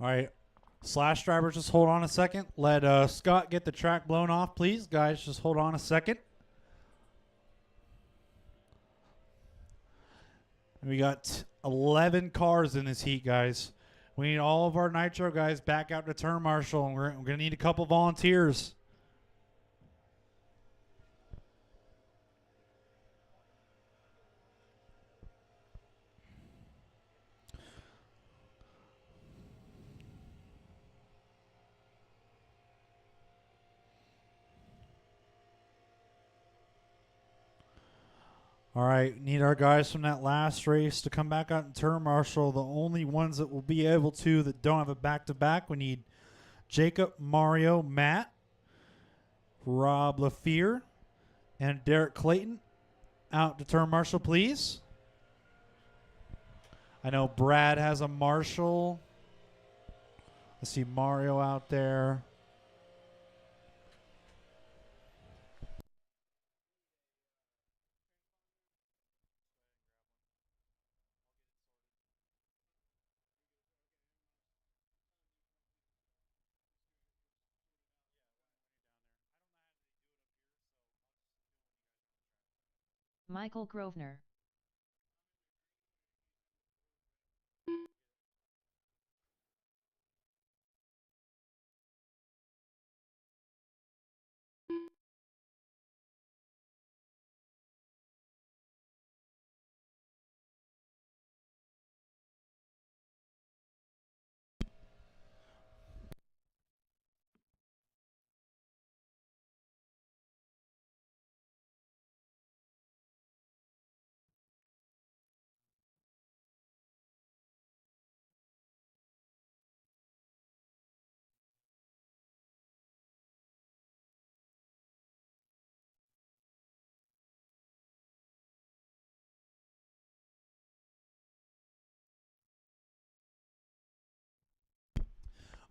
All right. Slash drivers, just hold on a second. Let Scott get the track blown off, please. Guys, just hold on a second. We got 11 cars in this heat, guys. We need all of our Nitro guys back out to turn marshal, and we're going to need a couple volunteers. All right, need our guys from that last race to come back out and turn marshal. The only ones that will be able to that don't have a back-to-back, we need Jacob, Mario, Matt, Rob LaFear, and Derek Clayton out to turn marshal, please. I know Brad has a marshal. I see Mario out there. Michael Grosvenor,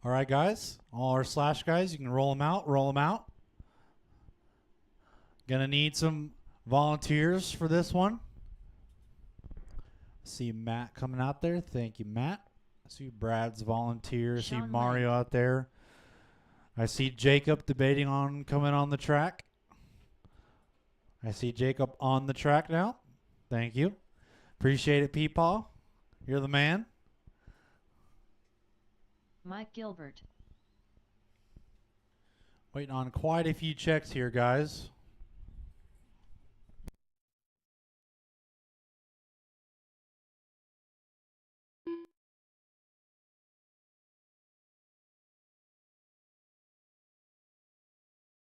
All right, guys. All our slash guys, you can roll them out, roll them out. Gonna need some volunteers for this one. See Matt coming out there. Thank you, Matt. I see Brad's volunteer. I see Sean Mario Lang. out there. I see Jacob debating on coming on the track. I see Jacob on the track now. Thank you. Appreciate it, Peepaw. You're the man. Mike Gilbert, Waiting on quite a few checks here, guys.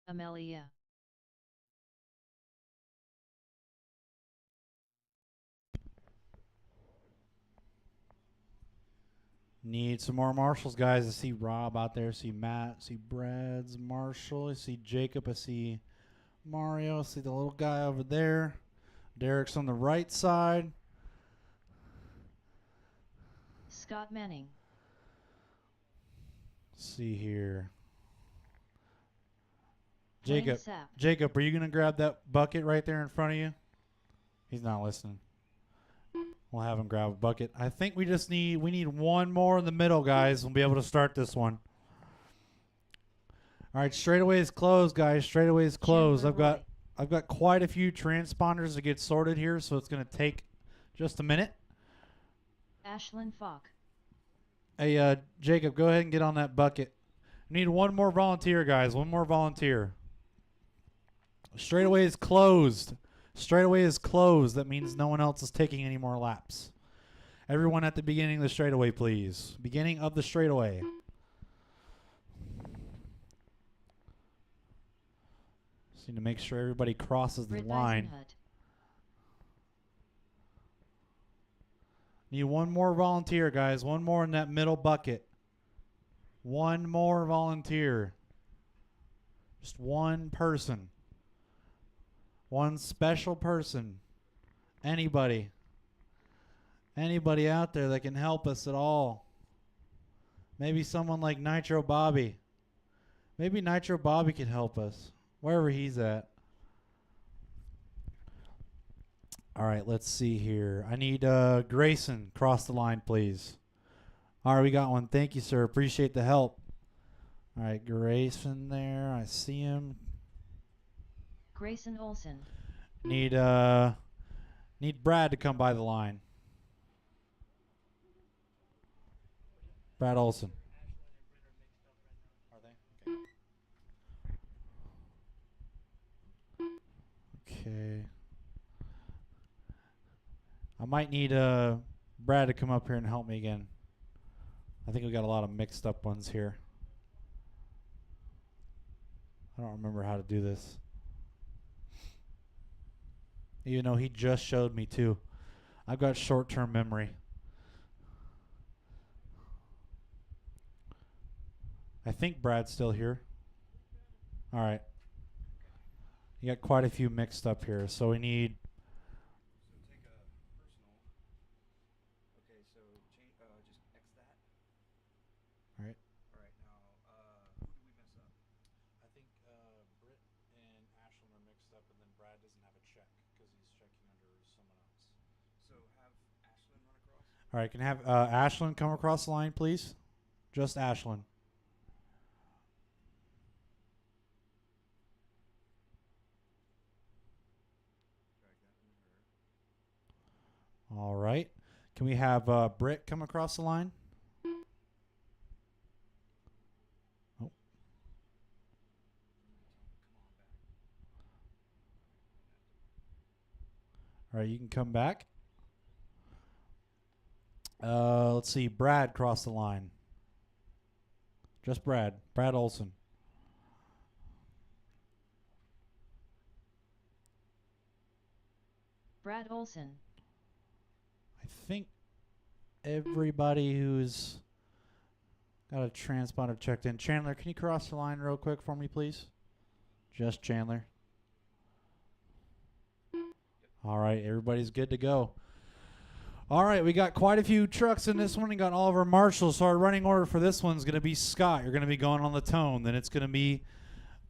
Amelia, Need some more marshals, guys. I see Rob out there. I see Matt. I see Brad's marshal. I see Jacob. I see Mario. I see the little guy over there. Derek's on the right side. Scott Manning. Let's see here. Playing Jacob. sap. Jacob, are you going to grab that bucket right there in front of you? He's not listening. We'll have him grab a bucket. I think we need one more in the middle, guys. We'll be able to start this one. All right, straightaway is closed, guys. Straightaway is closed. Chandler I've got quite a few transponders to get sorted here, so it's going to take just a minute. Ashlyn Falk. Hey, Jacob, go ahead and get on that bucket. Need one more volunteer, guys. One more volunteer. Straightaway is closed. Straightaway is closed. That means no one else is taking any more laps. Everyone at the beginning of the straightaway, please. Beginning of the straightaway. Just need to make sure everybody crosses the Britt line. Eisenhut. Need one more volunteer, guys. One more in that middle bucket. One more volunteer. Just one person. One special person. Anybody. Anybody out there that can help us at all. Maybe someone like Nitro Bobby. Maybe Nitro Bobby can help us. Wherever he's at. All right, let's see here. I need Grayson cross the line, please. All right, we got one. Thank you, sir. Appreciate the help. All right, Grayson there. I see him. Grayson Olson. Need Brad to come by the line. Brad Olson. Are they? Okay. I might need Brad to come up here and help me again. I think we got a lot of mixed up ones here. I don't remember how to do this. Even though he just showed me too. I've got short-term memory. I think Brad's still here. All right. You got quite a few mixed up here. So we need... So take a personal. Okay, so just X that. All right. All right, now who did we mess up? I think Britt and Ashlyn are mixed up, and then Brad doesn't have a check because he's checking under someone else. So have Ashlyn run across. All right, can I have Ashlyn come across the line, please? Just Ashlyn. Drag that into her. All right. Can we have Britt come across the line? Oh. All right, you can come back. Let's see. Brad crossed the line. Just Brad. Brad Olson. Brad Olson. I think everybody who's got a transponder checked in. Chandler, can you cross the line real quick for me, please? Just Chandler. All right, everybody's good to go. All right, we got quite a few trucks in this one. We got all of our marshals. So our running order for this one's going to be Scott. You're going to be going on the tone. Then it's going to be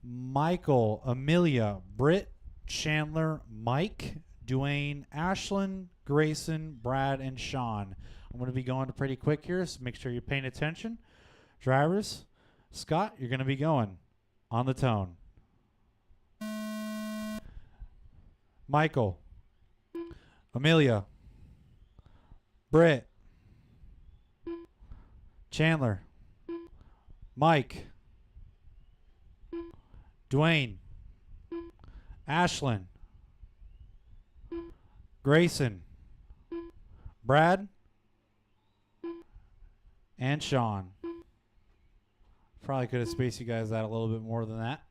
Michael, Amelia, Britt, Chandler, Mike, Dwayne, Ashlyn, Grayson, Brad, and Sean. I'm going to be going pretty quick here, so make sure you're paying attention. Drivers, Scott, you're going to be going on the tone. Michael, Amelia, Britt, Chandler, Mike, Dwayne, Ashlyn, Grayson, Brad, and Sean. Probably could have spaced you guys out a little bit more than that.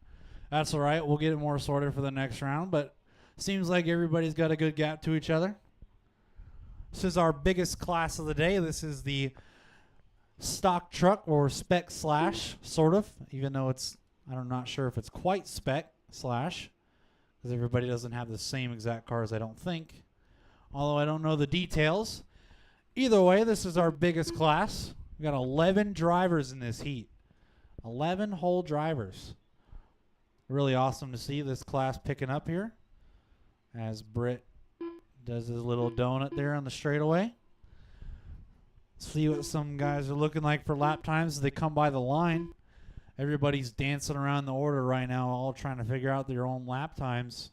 That's all right. We'll get it more sorted for the next round, but seems like everybody's got a good gap to each other. This is our biggest class of the day. This is the stock truck or spec slash, sort of, even though I'm not sure if it's quite spec slash, because because everybody doesn't have the same exact cars, I don't think. Although I don't know the details. Either way, this is our biggest class. We got 11 drivers in this heat. 11 whole drivers. Really awesome to see this class picking up here as Britt does his little donut there on the straightaway. See what some guys are looking like for lap times as they come by the line. Everybody's dancing around the order right now, all trying to figure out their own lap times.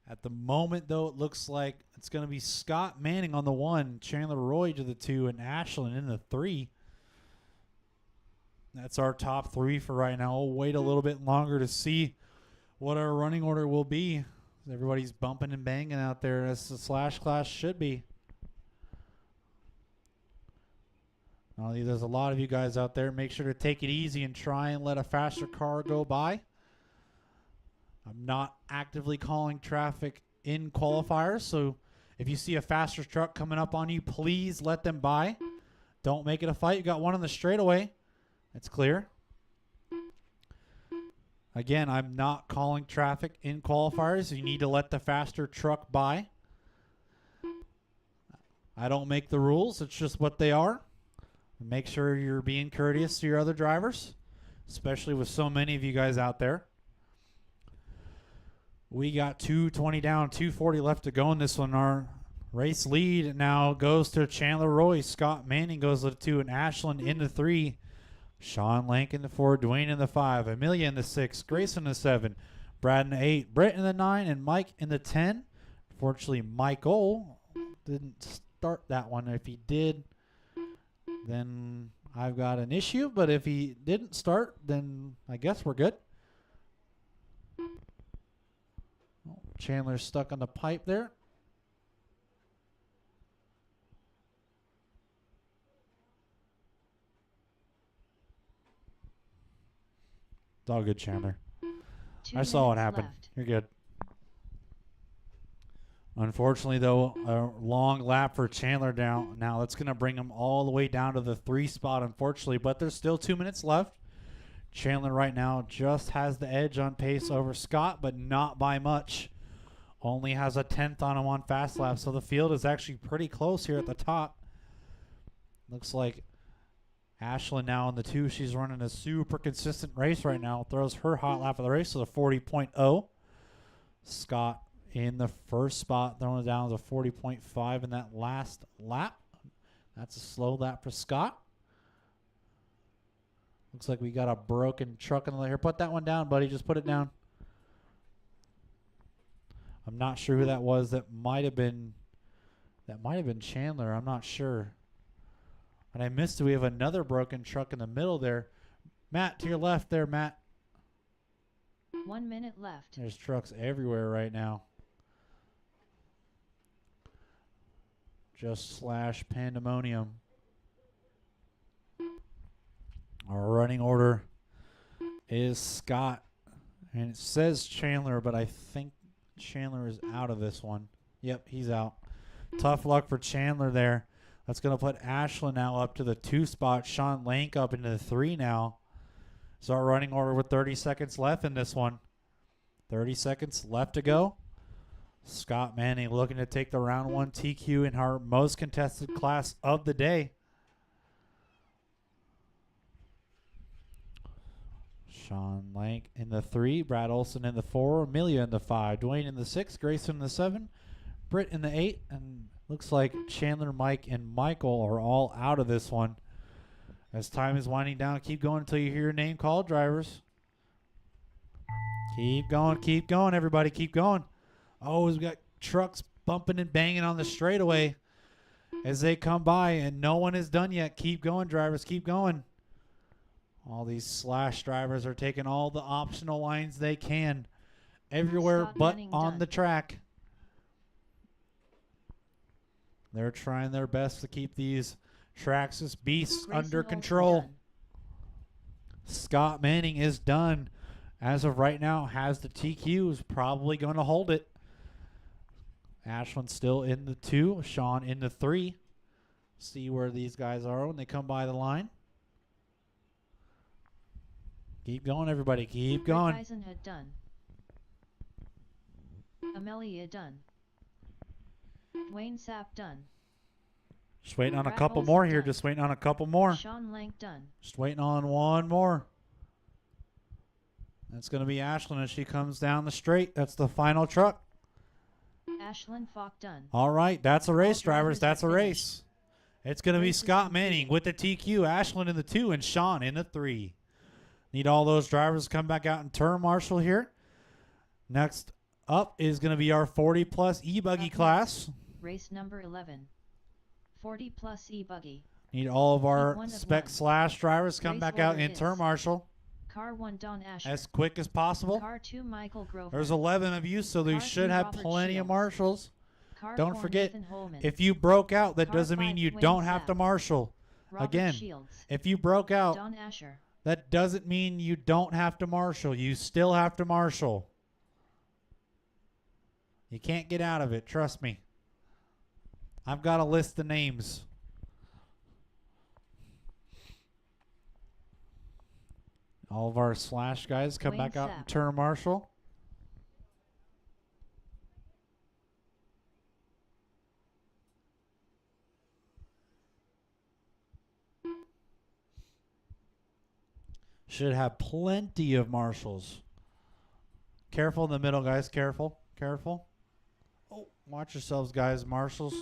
At the moment, though, it looks like it's going to be Scott Manning on the 1, Chandler Roy to the 2, and Ashland in the 3. That's our top 3 for right now. We'll wait a little bit longer to see what our running order will be. Everybody's bumping and banging out there as the Slash class should be. There's a lot of you guys out there. Make sure to take it easy and try and let a faster car go by. I'm not actively calling traffic in qualifiers, so if you see a faster truck coming up on you, please let them by. Don't make it a fight. You got one on the straightaway. That's clear. Again, I'm not calling traffic in qualifiers. You need to let the faster truck by. I don't make the rules. It's just what they are. Make sure you're being courteous to your other drivers, especially with so many of you guys out there. We got 220 down, 240 left to go in this one. Our race lead now goes to Chandler Roy. Scott Manning goes to the 2, and Ashland in the 3. Sean Lank in the 4, Dwayne in the 5, Amelia in the 6, Grayson in the 7, Brad in the 8, Britt in the 9, and Mike in the 10. Unfortunately, Michael didn't start that one. If he did, then I've got an issue. But if he didn't start, then I guess we're good. Chandler's stuck on the pipe there. It's all good, Chandler. 2 I saw what minutes happened. left. You're good. Unfortunately, though, a long lap for Chandler down. Now that's going to bring him all the way down to the 3 spot, unfortunately. But there's still 2 minutes left. Chandler right now just has the edge on pace over Scott, but not by much. Only has a 10th on him on fast lap, so the field is actually pretty close here at the top. Looks like Ashland now in the 2. She's running a super consistent race right now. Throws her hot lap of the race to the 40.0. Scott in the first spot, throwing it down to 40.5 in that last lap. That's a slow lap for Scott. Looks like we got a broken truck in the here. Put that one down, buddy. Just put it down. I'm not sure who that was. That might have been Chandler. I'm not sure. And I missed it. We have another broken truck in the middle there. Matt, to your left there, Matt. 1 minute left. There's trucks everywhere right now. Just slash pandemonium. Our running order is Scott. And it says Chandler, but I think Chandler is out of this one. Yep, he's out. Tough luck for Chandler there. That's going to put Ashland now up to the 2 spot. Sean Lank up into the 3 now. So our running order with 30 seconds left in this one. 30 seconds left to go. Scott Manning looking to take the round 1 TQ in our most contested class of the day. Sean Lank in the 3, Brad Olson in the 4, Amelia in the 5, Dwayne in the 6, Grayson in the 7, Britt in the 8, and looks like Chandler, Mike, and Michael are all out of this one. As time is winding down, keep going until you hear your name called, drivers. Keep going, everybody, keep going. Oh, we've got trucks bumping and banging on the straightaway as they come by, and no one is done yet. Keep going, drivers, keep going. All these slash drivers are taking all the optional lines they can everywhere Scott but Manning on done. the track. They're trying their best to keep these Traxxas beasts Grayson under Olsen control. done. Scott Manning is done. As of right now, has the TQ, is probably going to hold it. Ashland still in the 2, Sean in the 3. See where these guys are when they come by the line. Keep going, everybody. Keep going. Eisen had done. Amelia done. Dwayne Sapp done. Just waiting on a Brad couple Olson more here. done. Just waiting on a couple more. Sean Lank done. Just waiting on one more. That's going to be Ashlyn as she comes down the straight. That's the final truck. Ashlyn Falk done. All right, that's a race, drivers. drivers That's a are race. It's going to be Race is Scott completed. Manning with the TQ, Ashlyn in the 2, and Sean in the 3. Need all those drivers to come back out and turn marshal here. Next up is going to be our 40-plus e-buggy Up class. Race number 11. 40 plus e-buggy. Need all of our one of spec one. slash drivers to come Race back out order and turn is marshal Car 1 Don Asher. as quick as possible. Car 2 Michael Grover. There's 11 of you, so they Car should 3 have Robert plenty of Shields. marshals. Car Don't 4 forget, Nathan Holman. if you broke out, that Car doesn't mean 5 you Dwayne don't have to Sapp. marshal. Robert Again, Shields. if you broke out, Don Asher. that doesn't mean you don't have to marshal. You still have to marshal. You can't get out of it. Trust me. I've got a list of names. All of our slash guys come Dwayne back out and Sapp. turn marshal. Should have plenty of marshals. Careful in the middle, guys. Careful. Careful. Oh, watch yourselves, guys. Marshals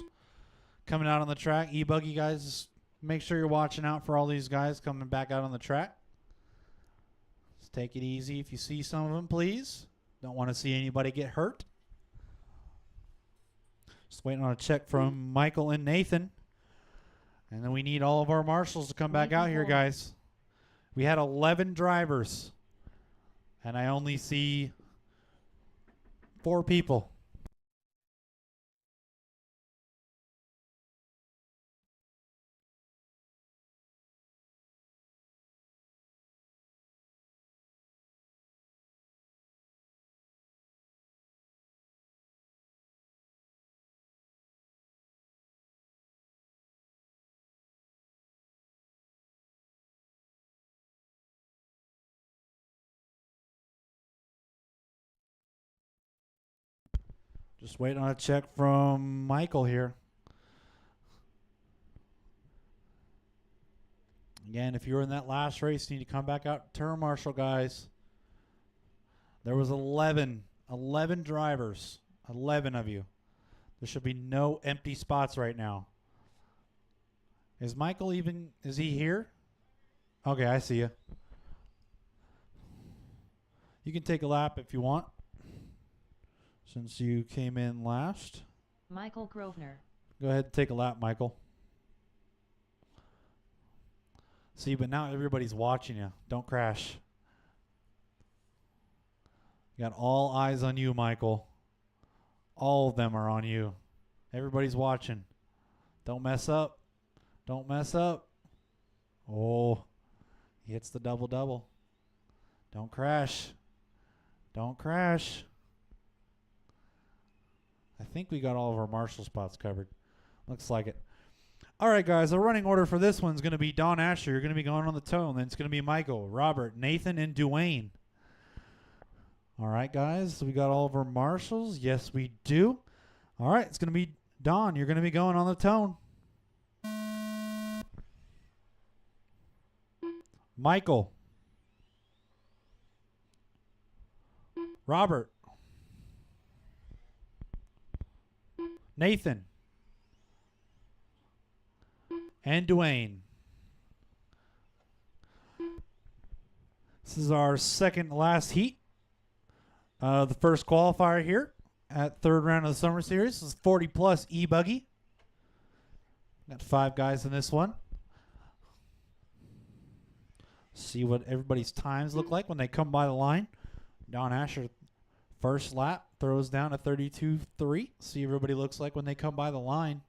coming out on the track. E-buggy guys, make sure you're watching out for all these guys coming back out on the track. Just take it easy if you see some of them, please. Don't want to see anybody get hurt. Just waiting on a check from Michael and Nathan. And then we need all of our marshals to come back Nathan out here, Holman. guys. We had 11 drivers, and I only see 4 people. Just waiting on a check from Michael here. Again, if you were in that last race, you need to come back out, turn marshal, guys. There was 11 drivers, 11 of you. There should be no empty spots right now. Is Michael even, is he here? Okay, I see you. You can take a lap if you want, since you came in last. Michael Grosvenor. Go ahead and take a lap, Michael. See, but now everybody's watching you. Don't crash. You got all eyes on you, Michael. All of them are on you. Everybody's watching. Don't mess up. Don't mess up. Oh, he hits the double-double. Don't crash. Don't crash. I think we got all of our marshal spots covered. Looks like it. All right, guys, the running order for this one's going to be Don Asher. You're going to be going on the tone. Then it's going to be Michael, Robert, Nathan, and Dwayne. All right, guys, so we got all of our marshals. Yes, we do. All right, it's going to be Don. You're going to be going on the tone. Michael. Robert. Nathan. And Dwayne. This is our second last heat. The first qualifier here at third round of the Summer Series. This is 40-plus e-buggy. Got 5 guys in this one. See what everybody's times look like when they come by the line. Don Asher, first lap, throws down a 32.3. See everybody looks like when they come by the line.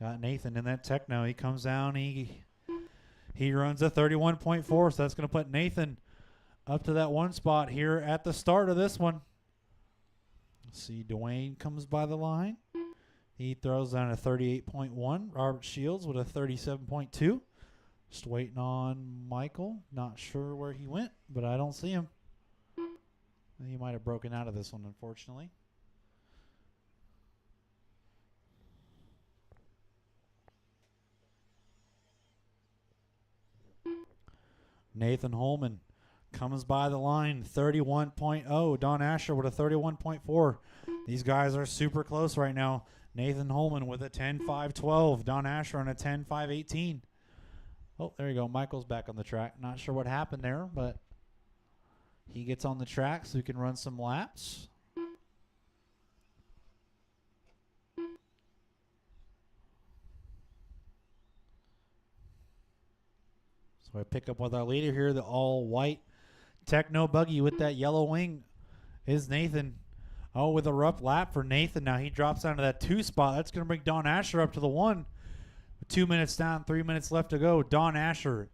Got Nathan in that Techno. He comes down. He runs a 31.4, so that's going to put Nathan up to that 1 spot here at the start of this one. See, Dwayne comes by the line. He throws down a 38.1. Robert Shields with a 37.2. Just waiting on Michael. Not sure where he went, but I don't see him. He might have broken out of this one, unfortunately. Nathan Holman comes by the line, 31.0. Don Asher with a 31.4. These guys are super close right now. Nathan Holman with a 10.5.12. Don Asher on a 10.5.18. Oh, there you go. Michael's back on the track. Not sure what happened there, but he gets on the track so he can run some laps. So I pick up with our leader here, the all-white Techno buggy with that yellow wing is Nathan. Oh, with a rough lap for Nathan. Now he drops down to that 2 spot. That's going to bring Don Asher up to the 1. 2 minutes down, 3 minutes left to go. Don Asher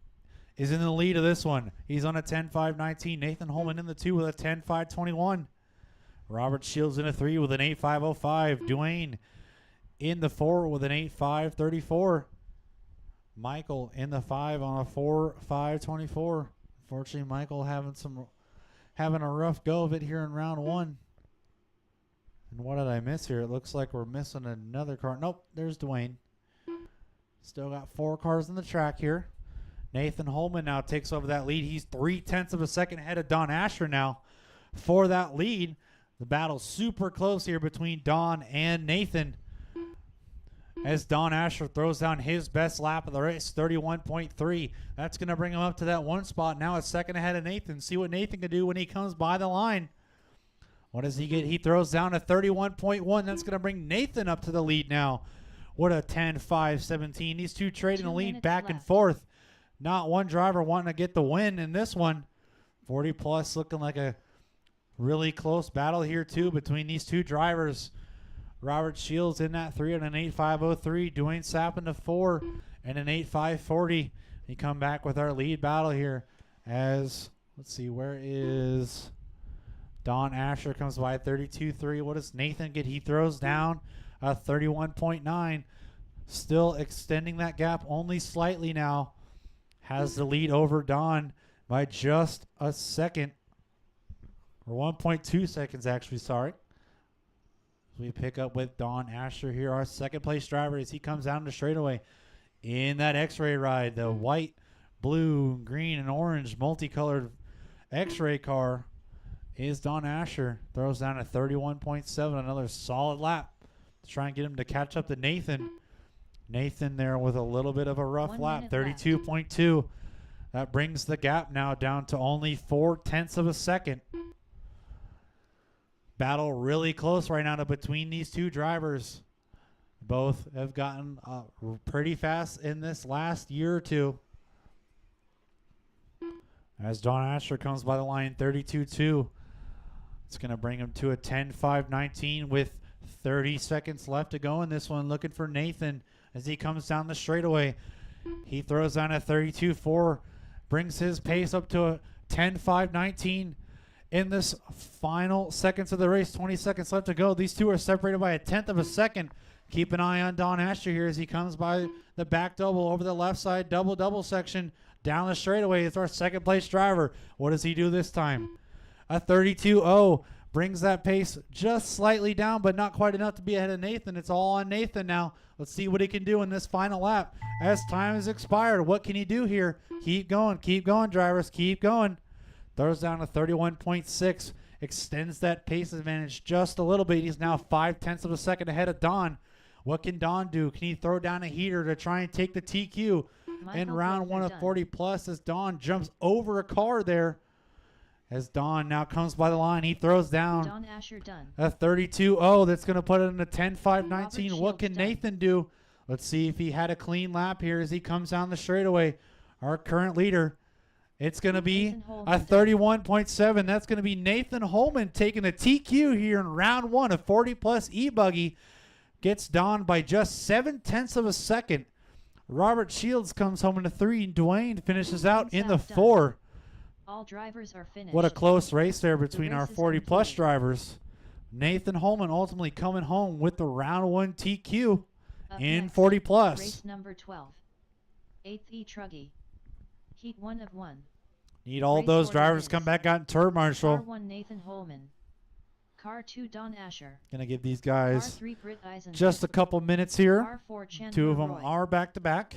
is in the lead of this one. He's on a 10.5.19. Nathan Holman in the 2 with a 10.5.21. Robert Shields in a 3 with an 8.5.05. Dwayne in the 4 with an 8.5.34. Michael in the 5 on a 4.5.24. Unfortunately, Michael having a rough go of it here in round 1. And what did I miss here? It looks like we're missing another car. Nope, there's Dwayne. Still got 4 cars on the track here. Nathan Holman now takes over that lead. He's 0.3 of a second ahead of Don Asher now for that lead. The battle's super close here between Don and Nathan, as Don Asher throws down his best lap of the race, 31.3. That's going to bring him up to that 1 spot. Now a second ahead of Nathan. See what Nathan can do when he comes by the line. What does he get? He throws down a 31.1. That's going to bring Nathan up to the lead now. What a 10.5.17. These two trading the lead back and forth. Not one driver wanting to get the win in this one. 40 plus looking like a really close battle here too between these two drivers. Robert Shields in that 3 on an 8.5.03. Dwayne Sapp in the 4 and an 8.5.40. We come back with our lead battle here as, let's see, where is Don Asher comes by 32.3. What does Nathan get? He throws down a 31.9. Still extending that gap only slightly now. Has the lead over Don by just a second. Or 1.2 seconds, actually, sorry. We pick up with Don Asher here, our second place driver, as he comes down the straightaway in that X-ray ride. The white, blue, green, and orange multicolored X-ray car is Don Asher. Throws down a 31.7, another solid lap to try and get him to catch up to Nathan. Nathan there with a little bit of a rough lap, 32.2. That brings the gap now down to only 0.4 of a second. Battle really close right now to between these two drivers. Both have gotten pretty fast in this last year or two. As Don Asher comes by the line, 32.2. It's going to bring him to a 10.5.19 with 30 seconds left to go in this one. Looking for Nathan as he comes down the straightaway. He throws down a 32.4. Brings his pace up to a 10.5.19. In this final seconds of the race, 20 seconds left to go. These two are separated by 1/10 of a second. Keep an eye on Don Asher here as he comes by the back double over the left side double section down the straightaway. It's our second place driver. What does he do this time? A 32.0 brings that pace just slightly down, but not quite enough to be ahead of Nathan. It's all on Nathan now. Let's see what he can do in this final lap. As time has expired, what can he do here? Keep going, drivers, keep going. Throws down to 31.6. Extends that pace advantage just a little bit. He's now 0.5 of a second ahead of Don. What can Don do? Can he throw down a heater to try and take the TQ in round 1 of 40 plus as Don jumps over a car there? As Don now comes by the line, he throws down Don Asher done. a 32.0. That's going to put it in a 10.5.19. What can Nathan do? Let's see if he had a clean lap here as he comes down the straightaway. Our current leader. It's going to be a 31.7. That's going to be Nathan Holman taking the TQ here in round 1 of 40 plus e-buggy. Gets Don by just 0.7 of a second. Robert Shields comes home in the 3. Dwayne finishes out in the 4. All drivers are finished. What a close race there between our is 40 plus complete. drivers. Nathan Holman ultimately coming home with the round 1 TQ Up in next, 40 plus. Race number 12. 8th E-Truggy. Heat 1 of 1. Need all Race those order drivers is come back out in turn, Car Marshall. 1 Nathan Holman. Car 2 Don Asher. Gonna give these Car guys 3 Britt Eisen. just a couple minutes here. Car 4 Chandler 2 of them Roy. are back to back.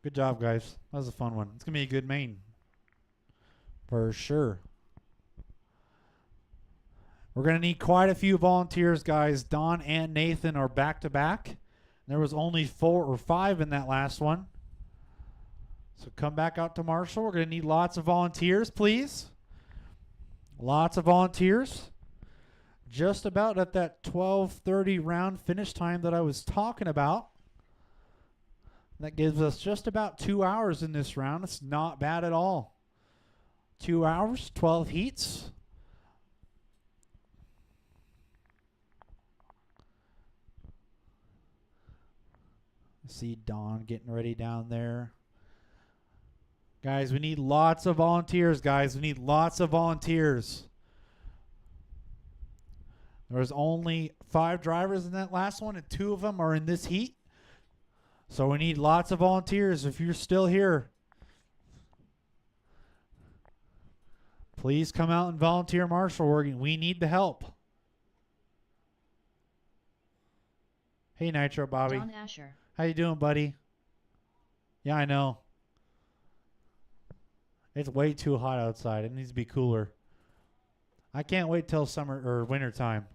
Good job, guys. That was a fun one. It's going to be a good main. For sure. We're going to need quite a few volunteers, guys. Don and Nathan are back-to-back. There was only 4 or 5 in that last one. So come back out to Marshall. We're going to need lots of volunteers, please. Lots of volunteers. Just about at that 12:30 round finish time that I was talking about. That gives us just about 2 hours in this round. It's not bad at all. 2 hours, 12 heats. See Dawn getting ready down there. Guys, we need lots of volunteers, guys. We need lots of volunteers. There was only 5 drivers in that last one, and 2 of them are in this heat. So we need lots of volunteers. If you're still here, please come out and volunteer Marshall. We need the help. Hey, Nitro Bobby. Don Asher. How you doing, buddy? Yeah, I know. It's way too hot outside. It needs to be cooler. I can't wait till summer or winter time.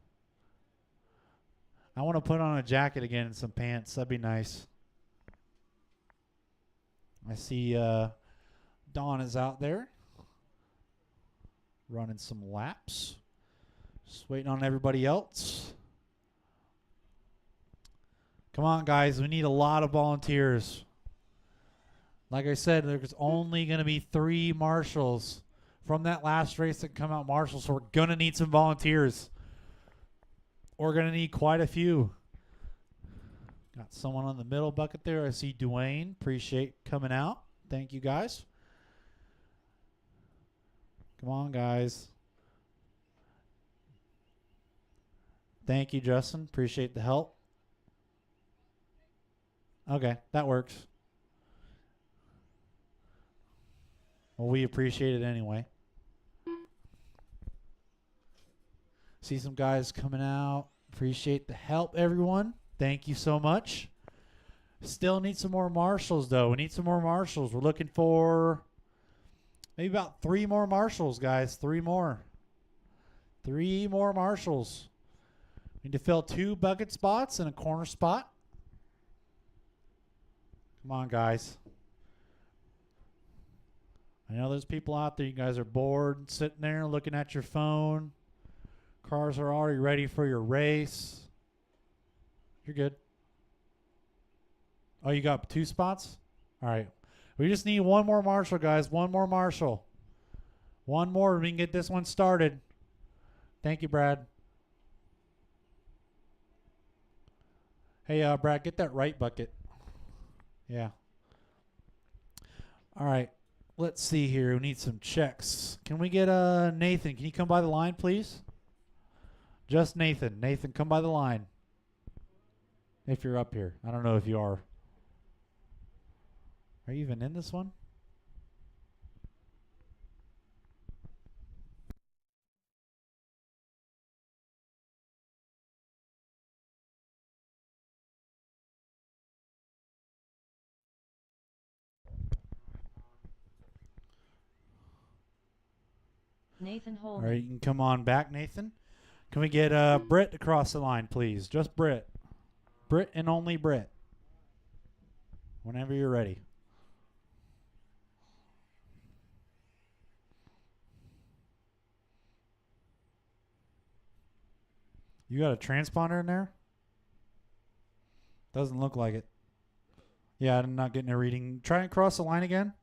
I want to put on a jacket again and some pants. That'd be nice. I see Dawn is out there running some laps. Just waiting on everybody else. Come on, guys. We need a lot of volunteers. Like I said, there's only going to be 3 marshals from that last race that come out marshals, so we're going to need some volunteers. We're going to need quite a few. Got someone on the middle bucket there. I see Dwayne. Appreciate coming out. Thank you, guys. Come on, guys. Thank you, Justin. Appreciate the help. Okay, that works. Well, we appreciate it anyway. See some guys coming out. Appreciate the help, everyone. Thank you so much. Still need some more marshals, though. We need some more marshals. We're looking for maybe about 3 more marshals, guys. 3 more. 3 more marshals. We need to fill 2 bucket spots and a corner spot. Come on, guys. I know there's people out there. You guys are bored, sitting there looking at your phone. Cars are already ready for your race. You're good. Oh, you got 2 spots? All right. We just need 1 more marshal, guys. 1 more marshal. 1 more. We can get this one started. Thank you, Brad. Hey, Brad, get that right bucket. Yeah. All right. Let's see here. We need some checks. Can we get Nathan? Can you come by the line, please? Just Nathan. Nathan, come by the line. If you're up here. I don't know if you are. Are you even in this one? Nathan All Holman. right, you can come on back, Nathan. Can we get Britt across the line, please? Just Britt. Britt and only Britt. Whenever you're ready. You got a transponder in there? Doesn't look like it. Yeah, I'm not getting a reading. Try and cross the line again.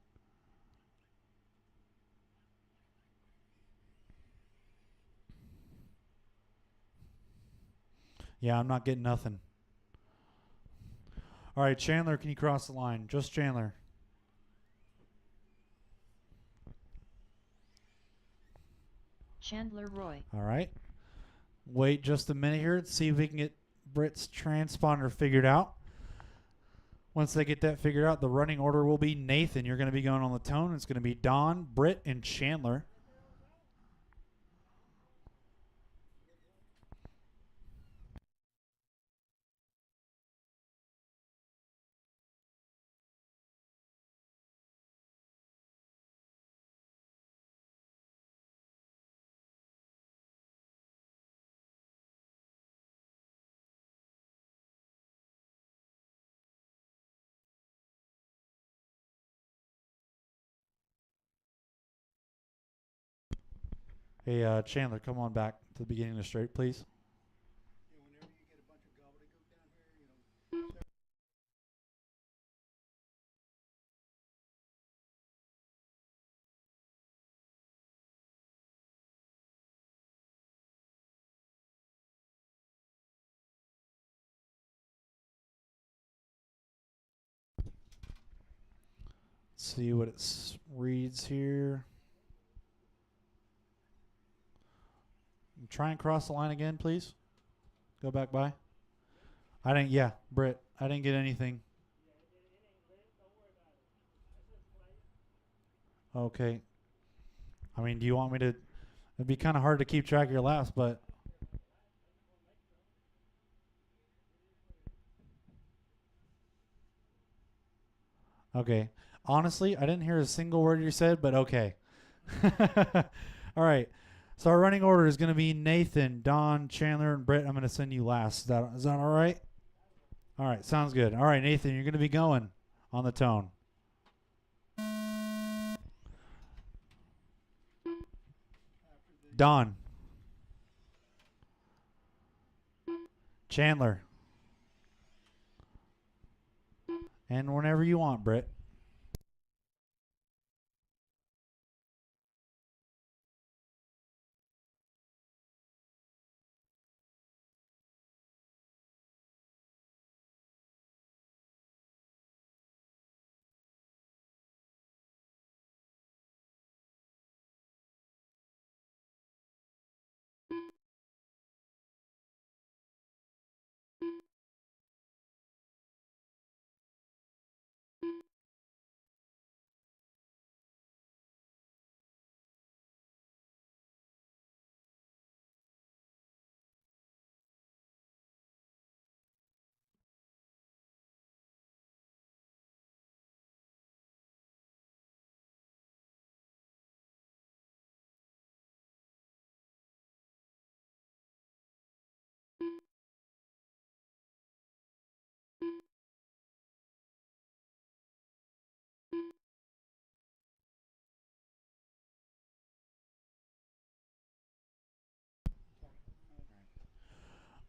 Yeah, I'm not getting nothing. All right, Chandler, can you cross the line? Just Chandler. Chandler Roy. All right. Wait just a minute here to see if we can get Britt's transponder figured out. Once they get that figured out, the running order will be Nathan. You're going to be going on the tone. It's going to be Don, Britt, and Chandler. Hey, Chandler, come on back to the beginning of the straight, please. Whenever you get a bunch of gobbledygook down here, Let's see what it reads here. Try and cross the line again, please. Go back by. I didn't. Yeah, Britt. I didn't get anything. Okay. I mean, do you want me to? It'd be kind of hard to keep track of your laps, but. Okay. Honestly, I didn't hear a single word you said, but okay. All right. So our running order is going to be Nathan, Don, Chandler, and Britt. I'm going to send you last. Is that all right? All right. Sounds good. All right, Nathan, you're going to be going on the tone. Don. Chandler. And whenever you want, Britt.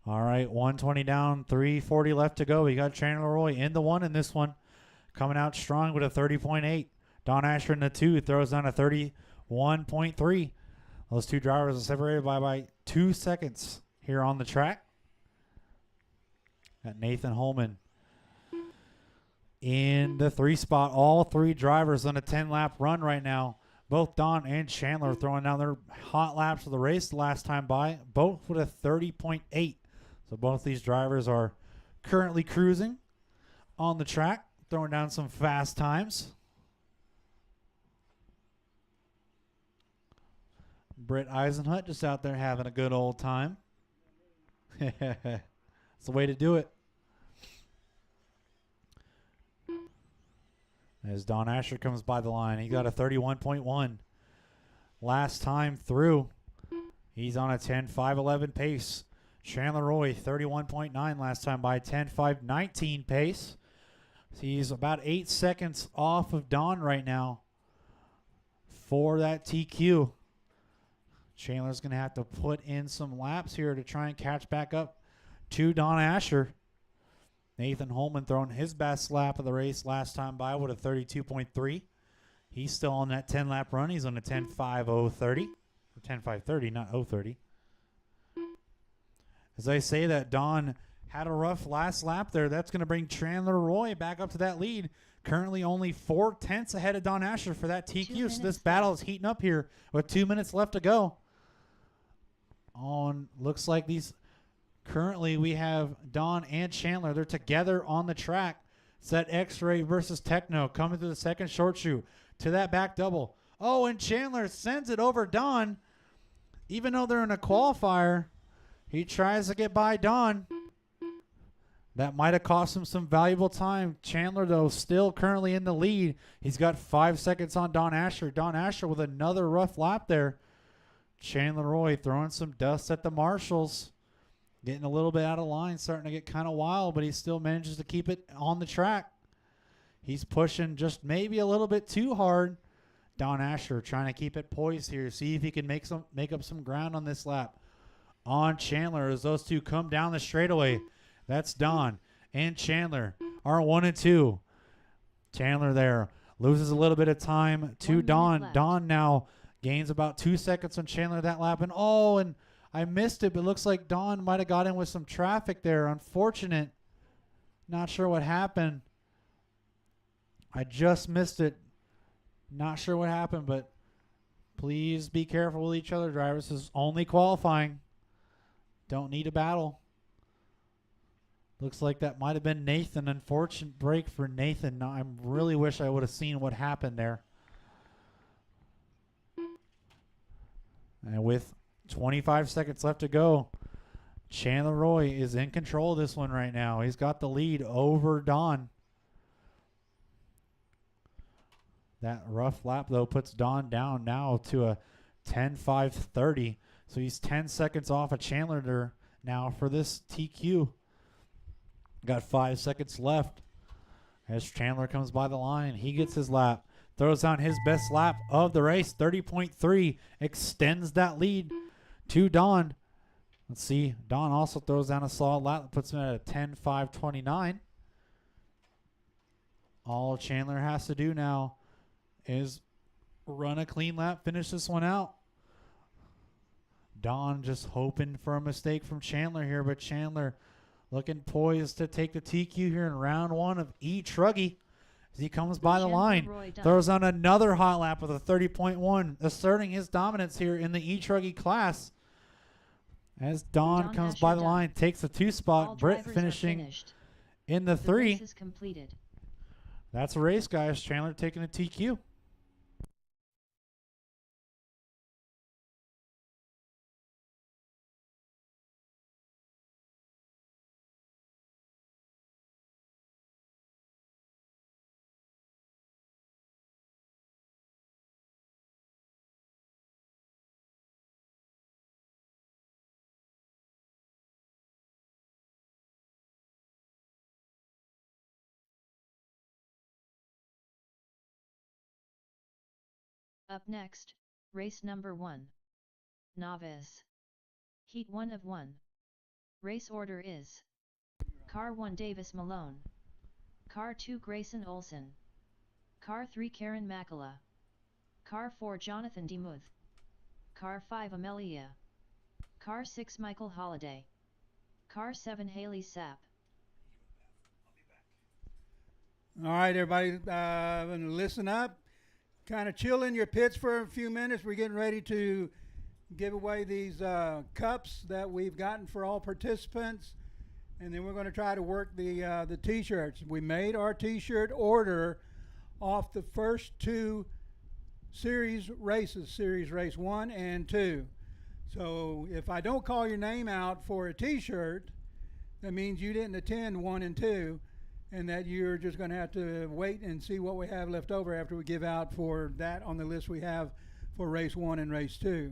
All right, 120 down, 340 left to go. We got Chandler Roy in the one in this one. Coming out strong with a 30.8. Don Asher in the two throws down a 31.3. Those two drivers are separated by 2 seconds here on the track. Got Nathan Holman in the 3 spot. All 3 drivers on a 10-lap run right now. Both Don and Chandler throwing down their hot laps of the race the last time by, both with a 30.8. So both these drivers are currently cruising on the track, throwing down some fast times. Britt Eisenhut just out there having a good old time. That's the way to do it. As Don Asher comes by the line, he got a 31.1. Last time through, he's on a 10.5.11 pace. Chandler Roy, 31.9 last time by 10.5.19 pace. He's about 8 seconds off of Don right now for that TQ. Chandler's going to have to put in some laps here to try and catch back up to Don Asher. Nathan Holman throwing his best lap of the race last time by with a 32.3. He's still on that 10-lap run. He's on a 10.5.030. Or 10.5.30, not 030. As I say that, Don had a rough last lap there. That's going to bring Chandler Roy back up to that lead. Currently only 4 tenths ahead of Don Asher for that TQ. So this battle is heating up here with 2 minutes left to go. Looks like these... Currently, we have Don and Chandler. They're together on the track. It's that X-Ray versus Techno coming through the second short shoot to that back double. Oh, and Chandler sends it over Don. Even though they're in a qualifier, he tries to get by Don. That might have cost him some valuable time. Chandler, though, still currently in the lead. He's got 5 seconds on Don Asher. Don Asher with another rough lap there. Chandler Roy throwing some dust at the marshals. Getting a little bit out of line, starting to get kind of wild, but he still manages to keep it on the track. He's pushing just maybe a little bit too hard. Don Asher trying to keep it poised here. See if he can make up some ground on this lap. On Chandler as those two come down the straightaway. That's Don and Chandler are 1 and 2. Chandler there loses a little bit of time to 1 minute Don. left. Don now gains about 2 seconds on Chandler that lap. And I missed it, but it looks like Don might have got in with some traffic there. Unfortunate. Not sure what happened. I just missed it. Not sure what happened, but please be careful with each other, drivers. This is only qualifying. Don't need a battle. Looks like that might have been Nathan. Unfortunate break for Nathan. Now, I really wish I would have seen what happened there. And with 25 seconds left to go, Chandler Roy is in control of this one right now. He's got the lead over Don. That rough lap, though, puts Don down now to a 10.530. So he's 10 seconds off of Chandler there now for this TQ. Got 5 seconds left as Chandler comes by the line. He gets his lap, throws down his best lap of the race, 30.3, extends that lead to Don. Let's see, Don also throws down a solid lap that puts him at a 10.529. All Chandler has to do now is run a clean lap, finish this one out. Don just hoping for a mistake from Chandler here, but Chandler looking poised to take the TQ here in round 1 of E-Truggy as he comes by the Chandler line. Roy Dunn. Throws on another hot lap with a 30.1, asserting his dominance here in the E-Truggy class. As Don comes Asher by the Dunn. line, takes the 2 All spot, Britt drivers are finishing finished. in the The 3. race is completed. That's a race, guys. Chandler taking a TQ. Up next, race number 1. Novice. Heat 1 of 1. Race order is: Car 1 Davis Malone. Car 2 Grayson Olson. Car 3 Karen Makala. Car 4 Jonathan Demuth. Car 5 Amelia. Car 6 Michael Holiday. Car 7 Haley Sapp. All right, everybody, listen up. Kind of chill in your pits for a few minutes. We're getting ready to give away these cups that we've gotten for all participants, and then we're going to try to work the T-shirts. We made our T-shirt order off the first 2 series races, series race 1 and 2. So if I don't call your name out for a T-shirt, that means you didn't attend 1 and 2. And that you're just going to have to wait and see what we have left over after we give out for that on the list we have for race 1 and race 2.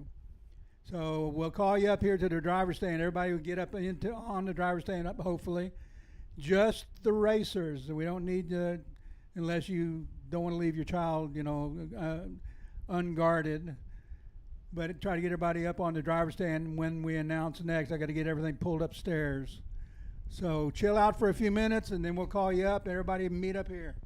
So we'll call you up here to the driver's stand. Everybody will get up on the driver's stand up, hopefully. Just the racers. We don't need unless you don't want to leave your child, unguarded. But try to get everybody up on the driver's stand when we announce next. I got to get everything pulled upstairs. So chill out for a few minutes, and then we'll call you up. Everybody meet up here.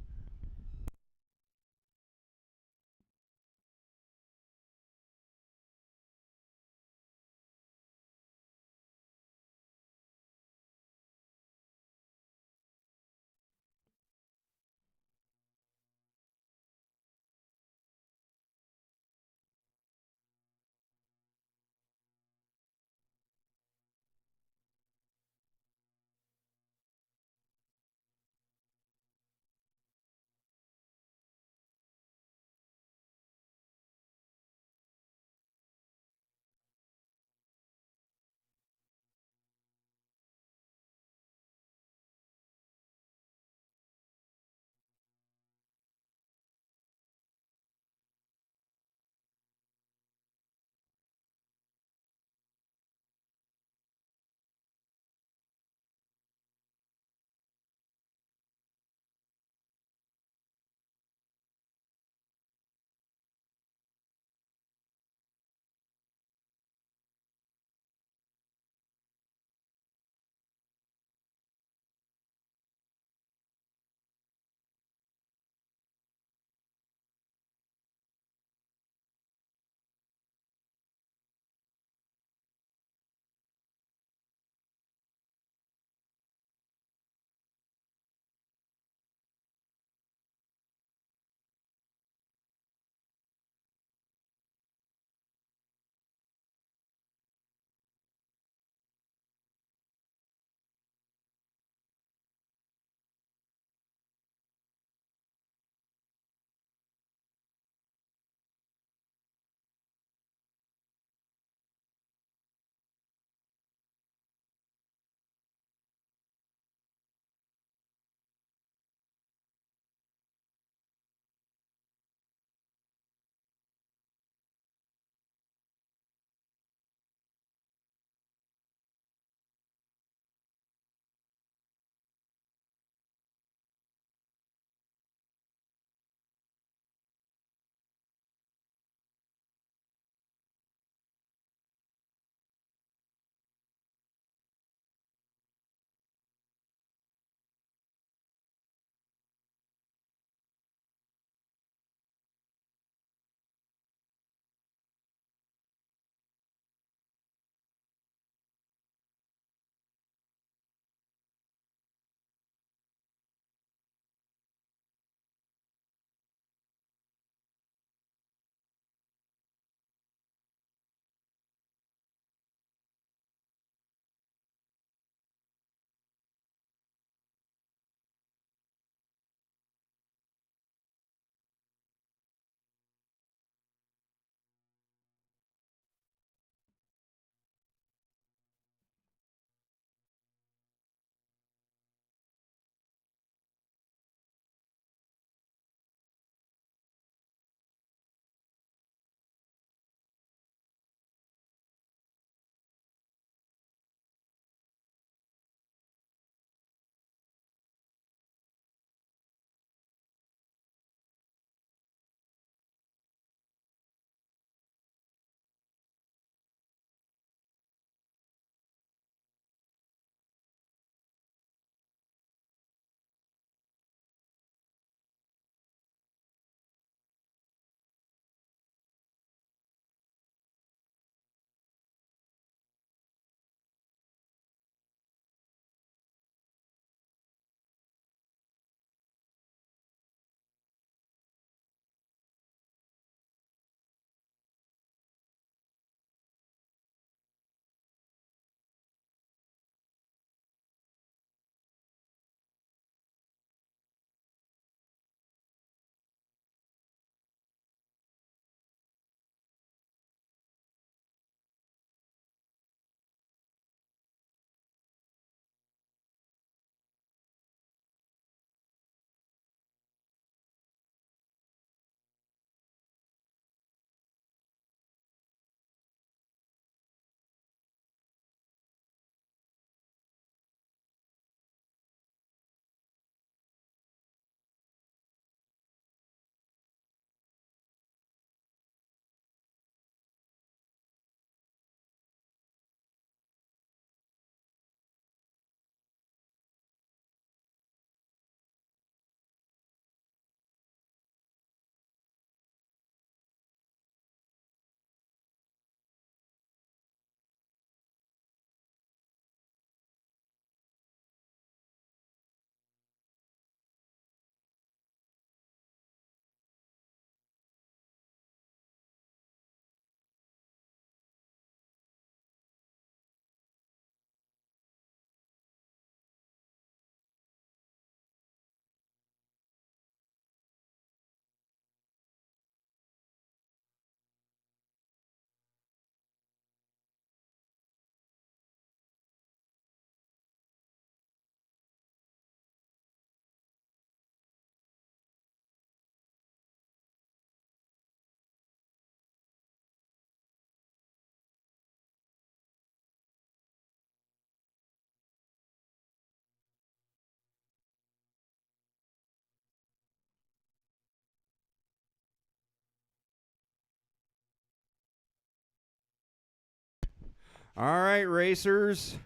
All right, racers.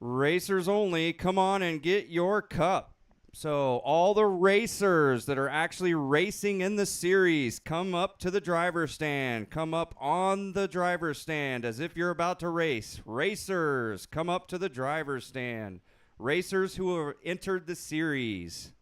Racers only, come on and get your cup. So all the racers that are actually racing in the series, come up to the driver's stand. Come up on the driver's stand as if you're about to race. Racers, come up to the driver's stand. Racers who have entered the series.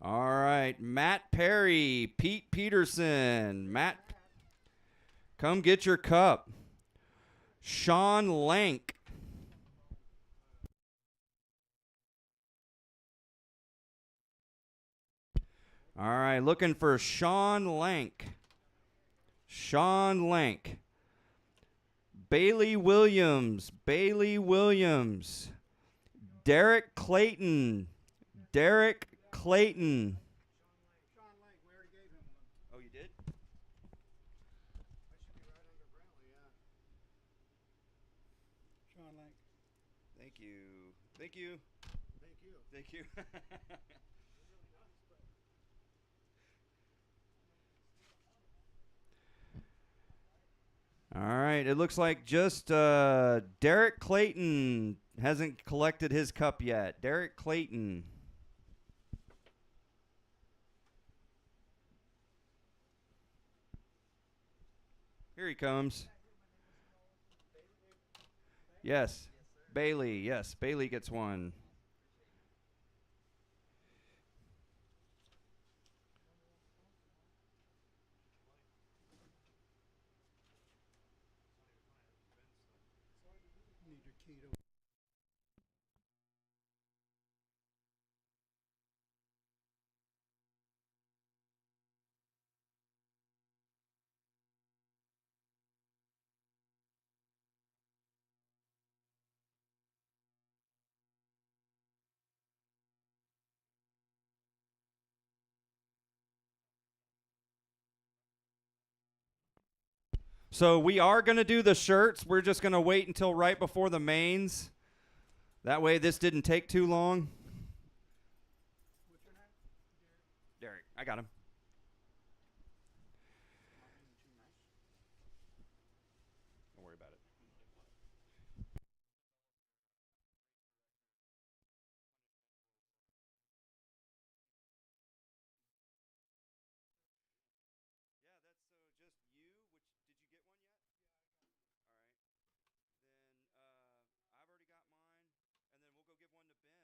All right, Matt Perry, Pete Peterson. Matt, come get your cup. Sean Lank. All right, looking for Sean Lank. Sean Lank. Bailey Williams. Bailey Williams. Derek Clayton. Derek Clayton. Sean Lake, we already gave him one. Oh, you did? That should be right under Brantley, yeah. Sean Lake. Thank you. Thank you. Thank you. Thank you. All right. It looks like just Derek Clayton hasn't collected his cup yet. Derek Clayton. Here he comes. Yes. Bailey. Yes. Bailey gets one. Need your key to. So we are going to do the shirts. We're just going to wait until right before the mains. That way this didn't take too long. What's your name? Derek, I got him. Don't worry about it. Yeah, that's so just you. Which did you get one yet? All right. Then I've already got mine, and then we'll go give one to Ben, and that's everybody. Everybody that's here.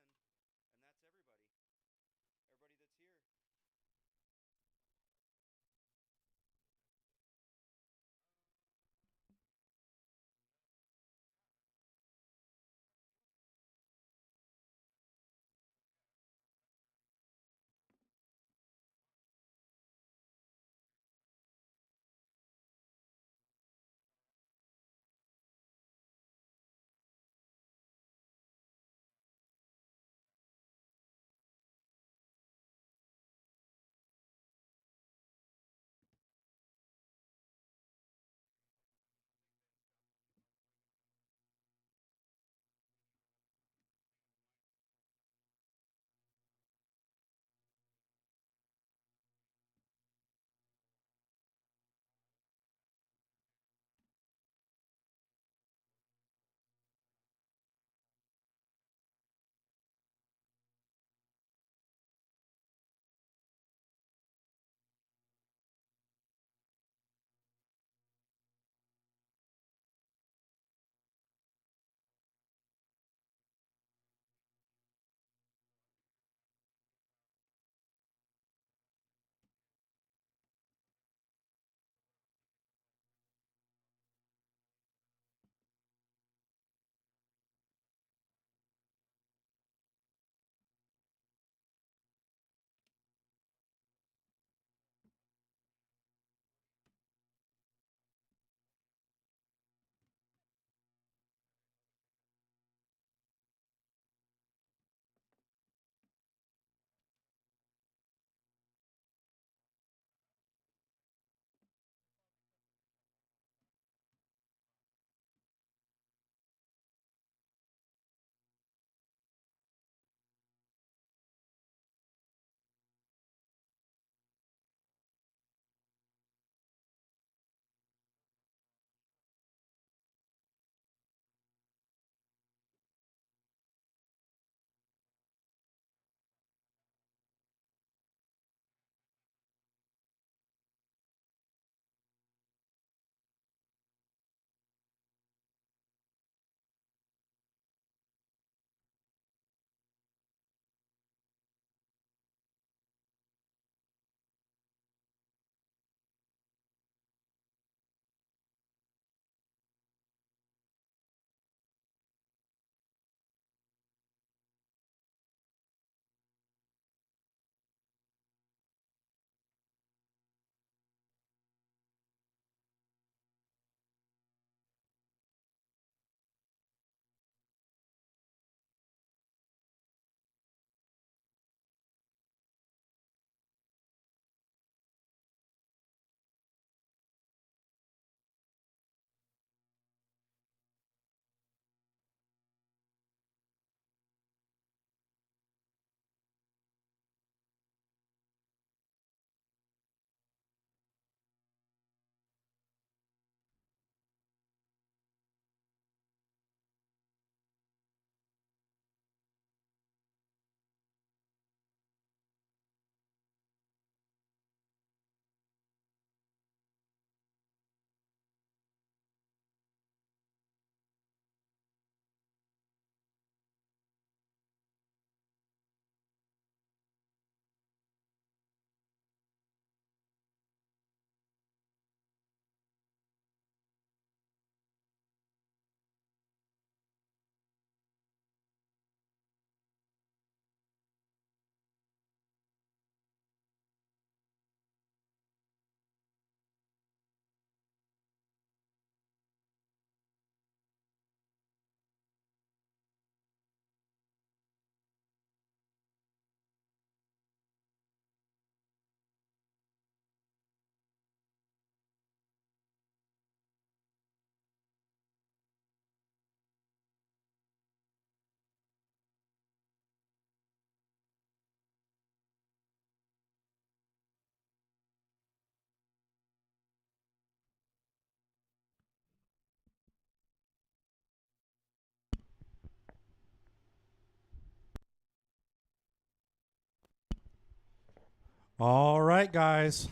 All right, guys.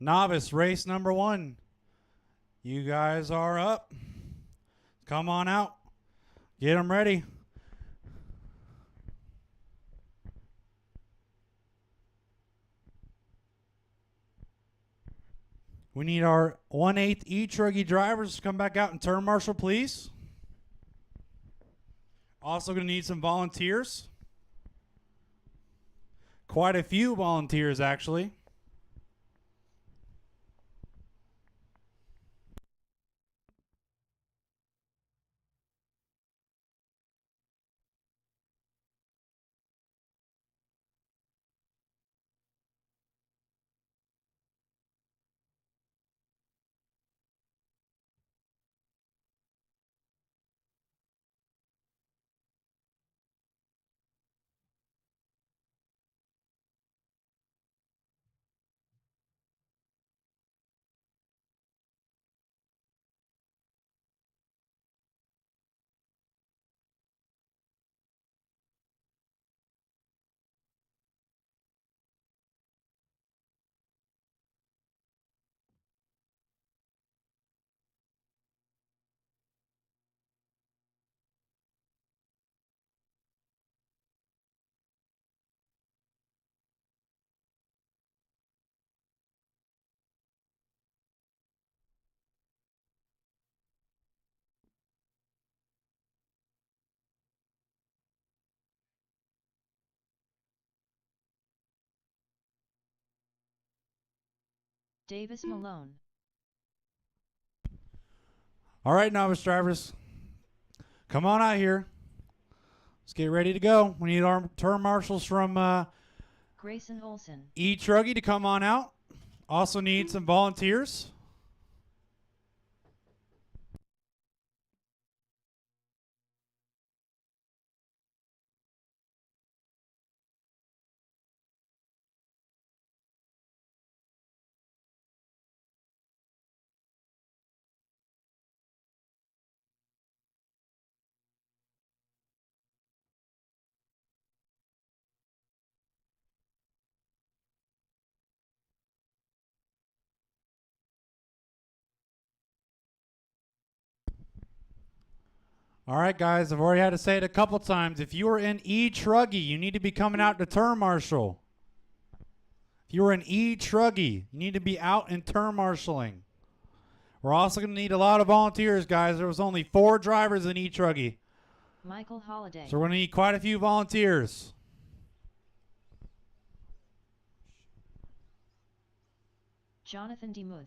Novice race number 1. You guys are up. Come on out. Get them ready. We need our 1/8 E-Truggy drivers to come back out and turn marshal, please. Also going to need some volunteers. Quite a few volunteers, actually. Davis Malone. All right, novice drivers. Come on out here. Let's get ready to go. We need our turn marshals from Grayson Olson. E-Truggy to come on out. Also need some volunteers. All right, guys, I've already had to say it a couple times. If you are in E-Truggy, you need to be coming out to turn marshal. If you are in E-Truggy, you need to be out in turn marshaling. We're also going to need a lot of volunteers, guys. There was only 4 drivers in E-Truggy. Michael Holiday. So we're going to need quite a few volunteers. Jonathan DeMuth.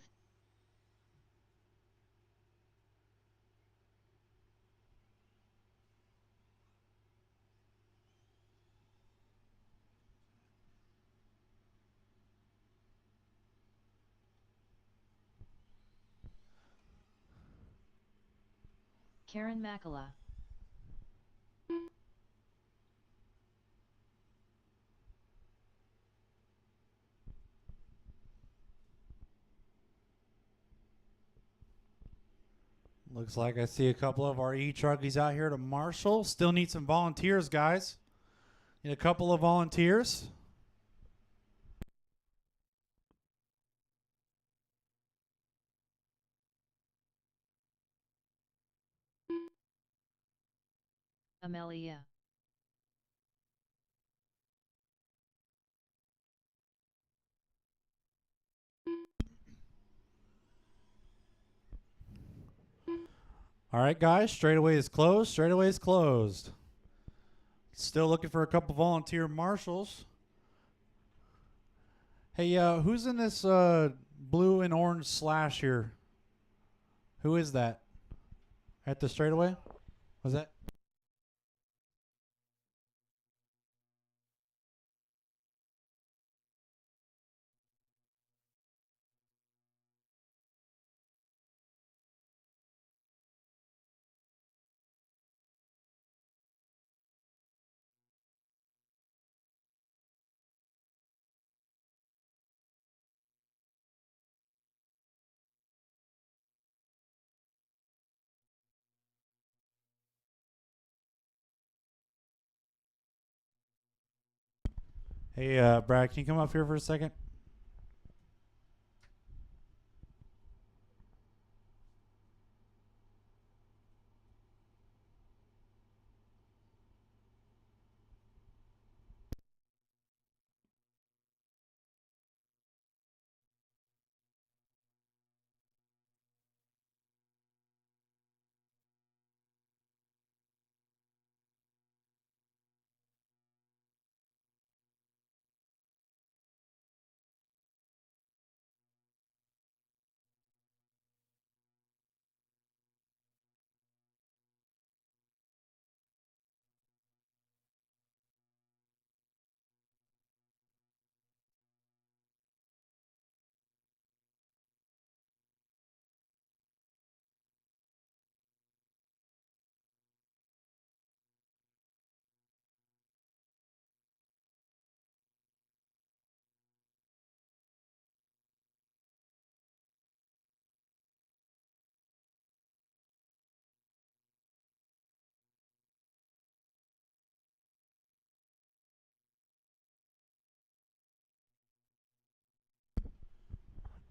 Karen Makala. Looks like I see a couple of our E-Truggies out here to marshal. Still need some volunteers, guys. Need a couple of volunteers. Amelia. All right, guys, straightaway is closed. Straightaway is closed. Still looking for a couple volunteer marshals. Hey, who's in this blue and orange slash here? Who is that? At the straightaway? Was that? Hey, Brad, can you come up here for a second?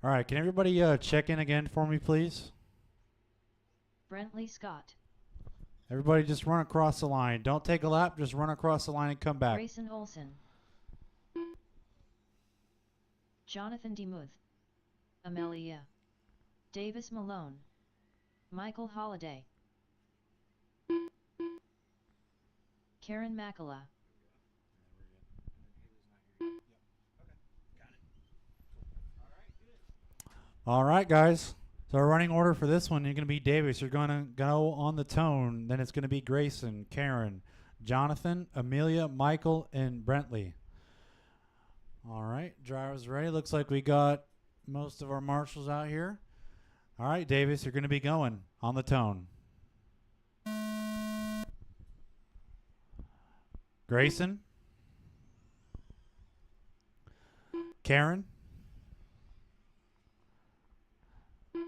All right, can everybody check in again for me, please? Brentley Scott, Everybody just run across the line. Don't take a lap. Just run across the line and come back. Grayson Olson, Jonathan DeMuth, Amelia, Davis Malone, Michael Holliday, Karen Makala, All right, guys. So our running order for this one, you're going to be Davis. You're going to go on the tone. Then it's going to be Grayson, Karen, Jonathan, Amelia, Michael, and Brentley. All right, drivers ready. Looks like we got most of our marshals out here. All right, Davis, you're going to be going on the tone. Grayson, Karen,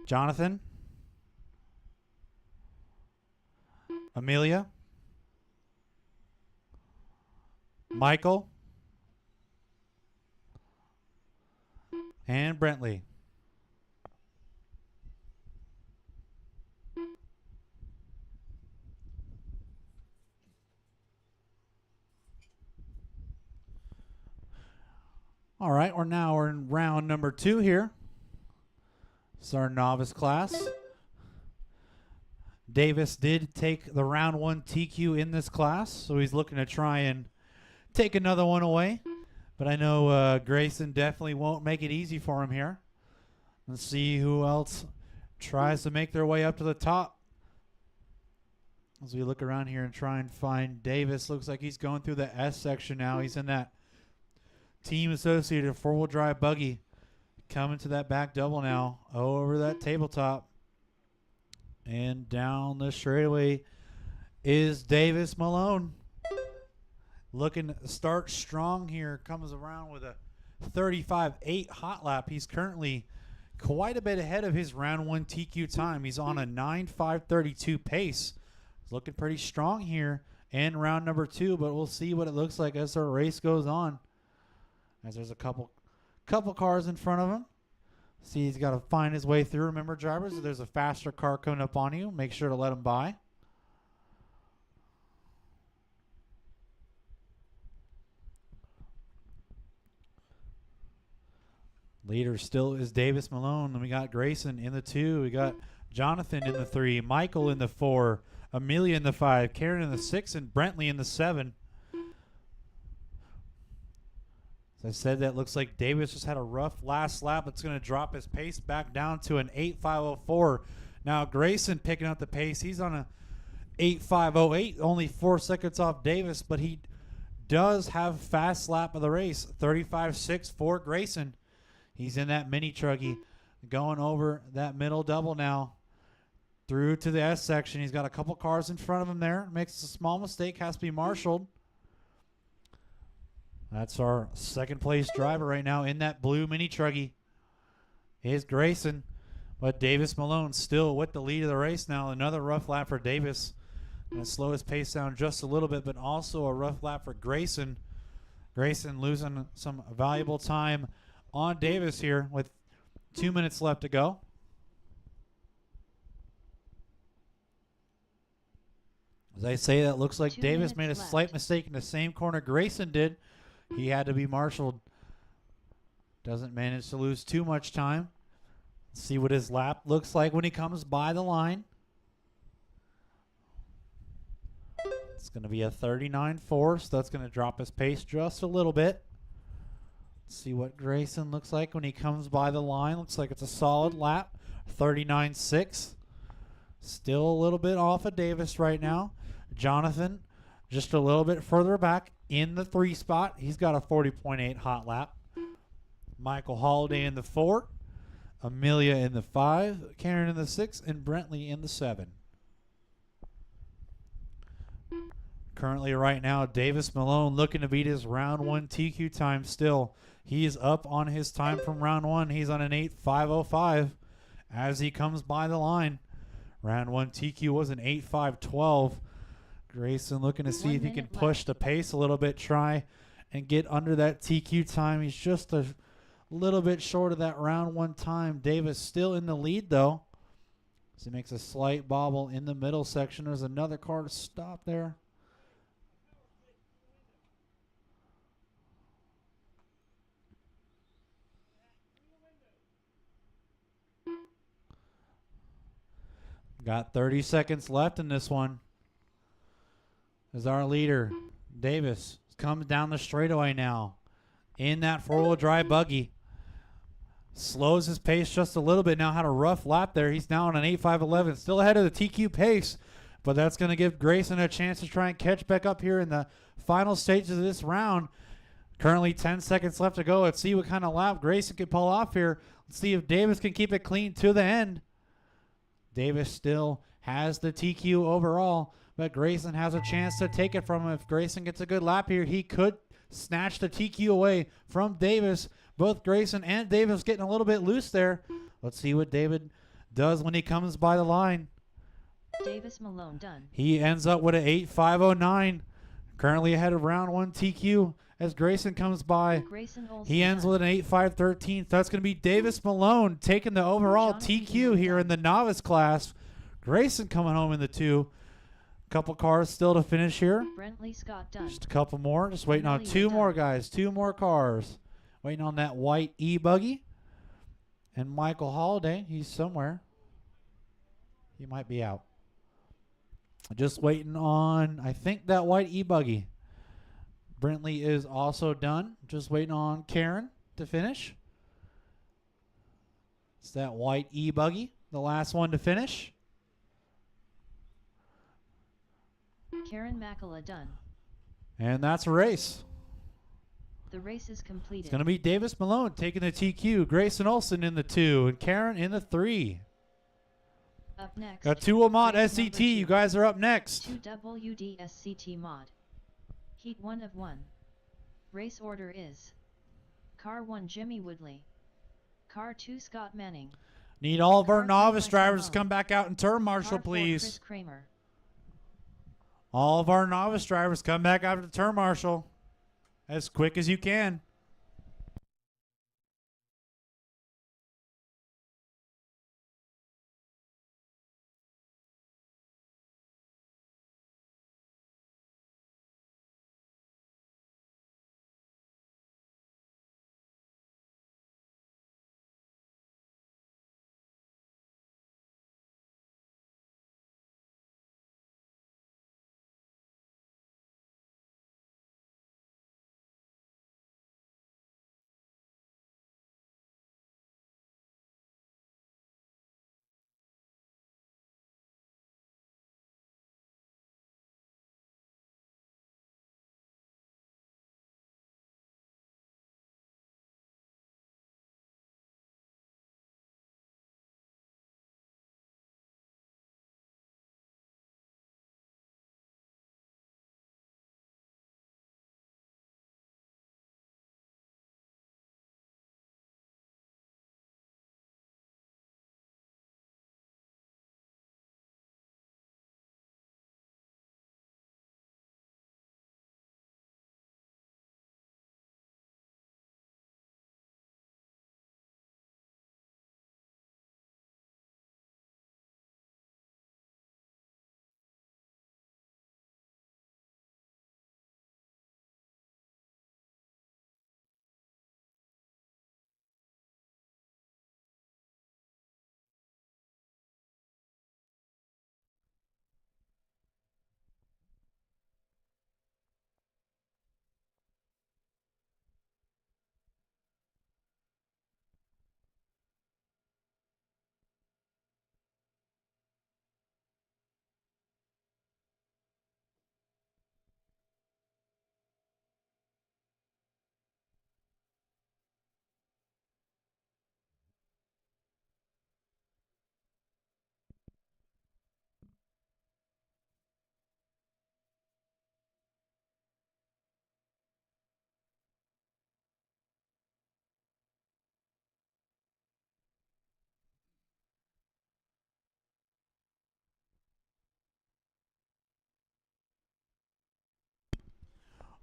Jonathan, Amelia, Michael, and Brentley. All right, we're in round number 2 here. It's our novice class. Davis did take the round 1 TQ in this class, so he's looking to try and take another one away. But I know Grayson definitely won't make it easy for him here. Let's see who else tries to make their way up to the top. As we look around here and try and find Davis, looks like he's going through the S section now. He's in that team associated 4-wheel drive buggy. Coming to that back double now, over that tabletop. And down the straightaway is Davis Malone. Looking to start strong here. Comes around with a 35.8 hot lap. He's currently quite a bit ahead of his round 1 TQ time. He's on a 9.532 pace. He's looking pretty strong here in round number 2, but we'll see what it looks like as our race goes on. As there's a couple cars in front of him. See, he's got to find his way through. Remember, drivers, if there's a faster car coming up on you, make sure to let him by. Leader still is Davis Malone. And we got Grayson in the 2. We got Jonathan in the 3. Michael in the 4. Amelia in the 5. Karen in the 6. And Brentley in the 7. As I said, that looks like Davis just had a rough last lap. It's going to drop his pace back down to an 8.504. Now Grayson picking up the pace. He's on a 8.508, only 4 seconds off Davis, but he does have fast lap of the race. 35.6 for Grayson. He's in that mini truggy going over that middle double now through to the S section. He's got a couple cars in front of him there. Makes a small mistake, has to be marshaled. That's our second place driver right now in that blue mini truggy is Grayson. But Davis Malone still with the lead of the race now. Another rough lap for Davis. Going to slow his pace down just a little bit, but also a rough lap for Grayson. Grayson losing some valuable time on Davis here with 2 minutes left to go. As I say, that looks like 2 Davis made a minutes slight left. mistake in the same corner Grayson did. He had to be marshaled. Doesn't manage to lose too much time. Let's see what his lap looks like when he comes by the line. It's going to be a 39.4, so that's going to drop his pace just a little bit. Let's see what Grayson looks like when he comes by the line. Looks like it's a solid lap, 39.6. Still a little bit off of Davis right now. Jonathan just a little bit further back in the 3 spot. He's got a 40.8 hot lap. Michael Holiday in the 4. Amelia in the 5. Karen in the 6. And Brentley in the 7. Currently right now, Davis Malone looking to beat his round 1 TQ time still. He's up on his time from round 1. He's on an 8.505 as he comes by the line. Round 1 TQ was an 8.512. Grayson looking to see 1 if he can minute push left. the pace a little bit, try and get under that TQ time. He's just a little bit short of that round 1 time. Davis still in the lead though. So he makes a slight bobble in the middle section. There's another car to stop there. Got 30 seconds left in this one. As our leader, Davis, comes down the straightaway now in that 4-wheel drive buggy. Slows his pace just a little bit now. Had a rough lap there. He's now on an 8.511. Still ahead of the TQ pace, but that's going to give Grayson a chance to try and catch back up here in the final stages of this round. Currently 10 seconds left to go. Let's see what kind of lap Grayson can pull off here. Let's see if Davis can keep it clean to the end. Davis still has the TQ overall, but Grayson has a chance to take it from him. If Grayson gets a good lap here, he could snatch the TQ away from Davis. Both Grayson and Davis getting a little bit loose there. Let's see what David does when he comes by the line. Davis Malone done. He ends up with an 8.509. Currently ahead of round 1 TQ as Grayson comes by. Grayson Olsen He ends done. with an 8.513. That's going to be Davis Malone taking the overall Jonathan TQ here in the novice class. Grayson coming home in the 2. Couple cars still to finish here. Brentley Scott done. Just a couple more. Just waiting on Amelia 2 more done. guys. 2 more cars. Waiting on that white E-buggy. And Michael Holiday. He's somewhere. He might be out. Just waiting on, I think, that white E-buggy. Brentley is also done. Just waiting on Karen to finish. It's that white E-buggy, the last one to finish. Karen Makala done. And that's a race. The race is completed. It's going to be Davis Malone taking the TQ, Grayson Olsen in the 2, and Karen in the 3. Up next. Got 2 Amont race number SCT. 2. You guys are up next. 2 WDSCT mod. Heat 1 of 1. Race order is Car 1 Jimmy Woodley. Car 2 Scott Manning. Need all of our Car 3 novice Michael drivers to Malone. come back out and turn marshal, Car 4 please. Chris Kramer. All of our novice drivers come back out to the turn marshal as quick as you can.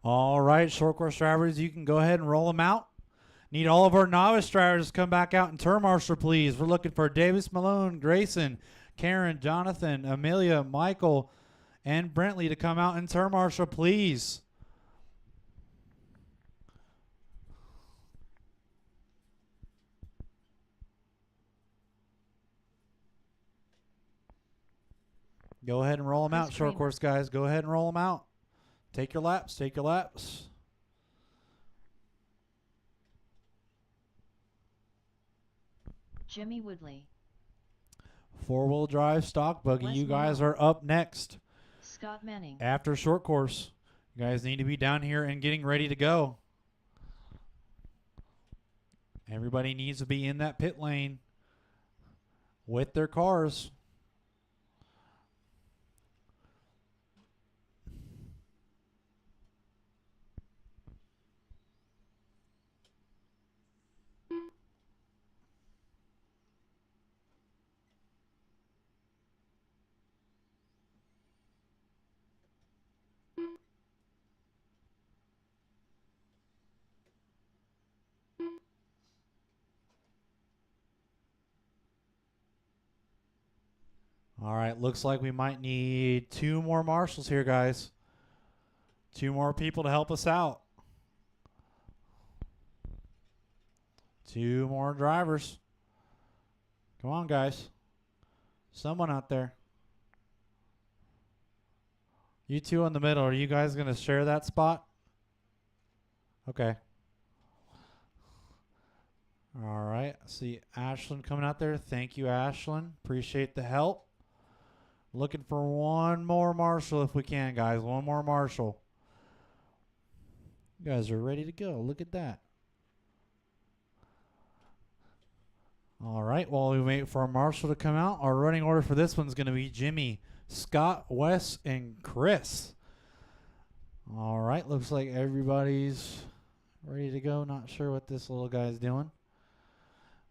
All right, short course drivers, you can go ahead and roll them out. Need all of our novice drivers to come back out in turn marshal, please. We're looking for Davis, Malone, Grayson, Karen, Jonathan, Amelia, Michael, and Brentley to come out in turn marshal, please. Go ahead and roll them out, Chris short Kramer. course guys. Go ahead and roll them out. Take your laps. Take your laps. Jimmy Woodley, Four-wheel drive stock buggy. Wes You guys Malone. are up next Scott Manning, after short course. You guys need to be down here and getting ready to go. Everybody needs to be in that pit lane with their cars. All right, looks like we might need 2 more marshals here, guys. 2 more people to help us out. 2 more drivers. Come on, guys. Someone out there. You two in the middle, are you guys going to share that spot? Okay. All right. I see Ashlyn coming out there. Thank you, Ashlyn. Appreciate the help. Looking for 1 more marshal if we can, guys. 1 more marshal. You guys are ready to go. Look at that. All right. While we wait for our marshal to come out, our running order for this one's going to be Jimmy, Scott, Wes, and Chris. All right. Looks like everybody's ready to go. Not sure what this little guy's doing.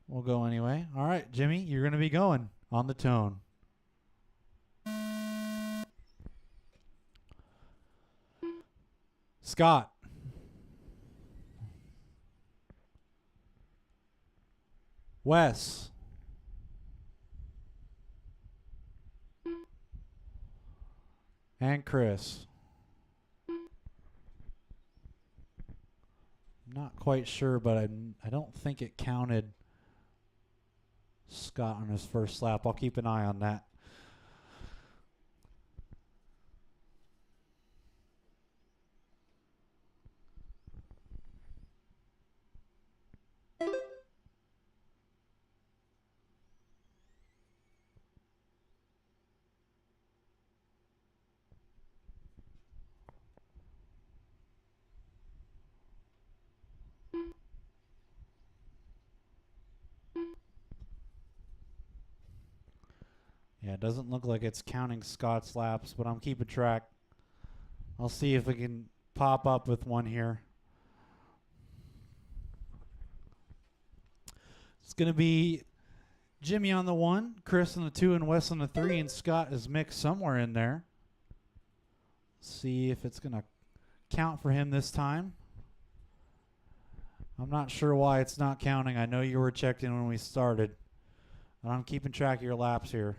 We'll go anyway. All right, Jimmy, you're going to be going on the tone. Scott. Wes. And Chris. I'm not quite sure, but I don't think it counted Scott on his first lap. I'll keep an eye on that. Yeah, it doesn't look like it's counting Scott's laps, but I'm keeping track. I'll see if we can pop up with one here. It's going to be Jimmy on the 1, Chris on the 2, and Wes on the 3, and Scott is mixed somewhere in there. See if it's going to count for him this time. I'm not sure why it's not counting. I know you were checked in when we started, but I'm keeping track of your laps here.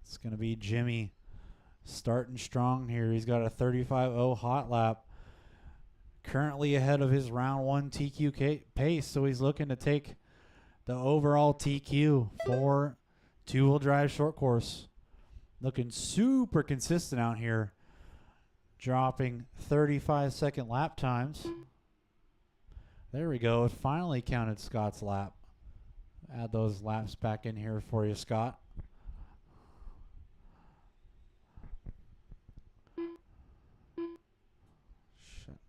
It's going to be Jimmy starting strong here. He's got a 35.0 hot lap. Currently ahead of his round 1 TQ pace, so he's looking to take the overall TQ for 2-wheel drive short course. Looking super consistent out here. Dropping 35-second lap times. There we go. It finally counted Scott's lap. Add those laps back in here for you, Scott. Shit.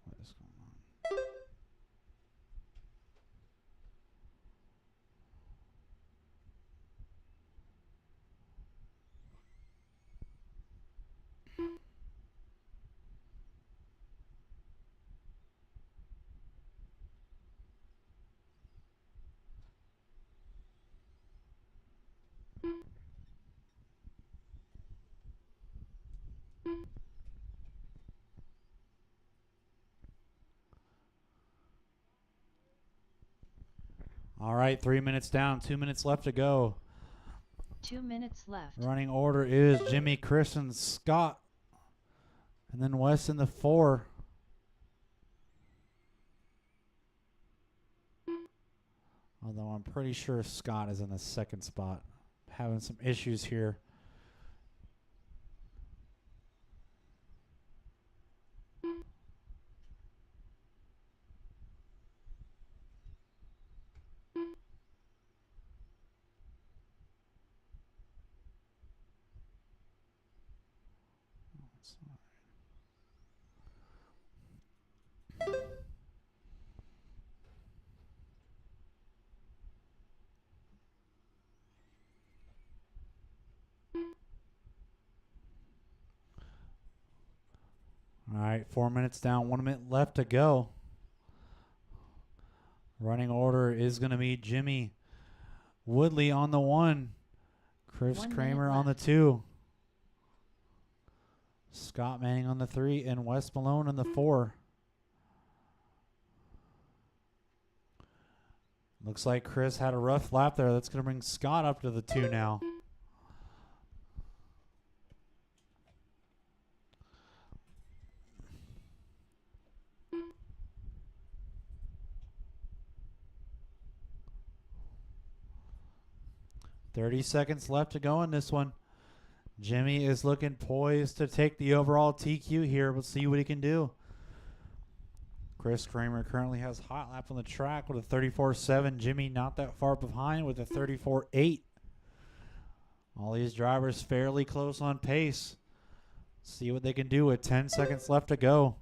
What is going on? All right, 3 minutes down, 2 minutes left to go. 2 minutes left. Running order is Jimmy, Chris, and Scott. And then Wes in the 4. Although I'm pretty sure Scott is in the 2nd spot. Having some issues here. All right, 4 minutes down, 1 minute left to go. Running order is going to be Jimmy Woodley on the 1. Chris 1 minute Kramer on the left. 2. Scott Manning on the 3. And Wes Malone on the 4. Looks like Chris had a rough lap there. That's going to bring Scott up to the 2 now. .30 seconds left to go in this one. Jimmy is looking poised to take the overall TQ here. We'll see what he can do. Chris Kramer currently has hot lap on the track with a 34.7. Jimmy not that far behind with a 34.8. All these drivers fairly close on pace. See what they can do with 10 seconds left to go.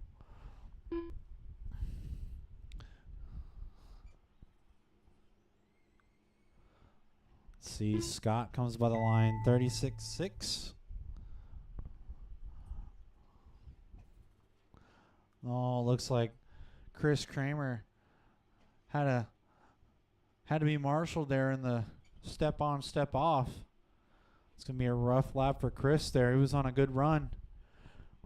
See, Scott comes by the line, 36.6. Oh, looks like Chris Kramer had to be marshaled there in the step on, step off. It's going to be a rough lap for Chris there. He was on a good run.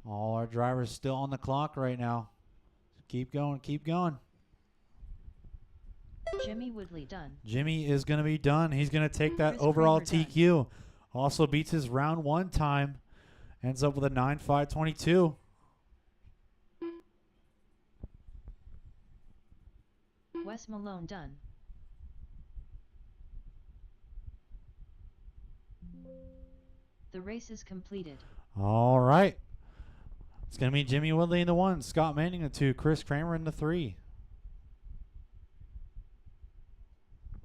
All our drivers still on the clock right now. Keep going, keep going. Jimmy Woodley done. Jimmy is going to be done. He's going to take that Chris overall Kramer TQ. Also beats his round 1 time. Ends up with a 9.522. Wes Malone done. The race is completed. All right. It's going to be Jimmy Woodley in the 1, Scott Manning in the 2, Chris Kramer in the 3.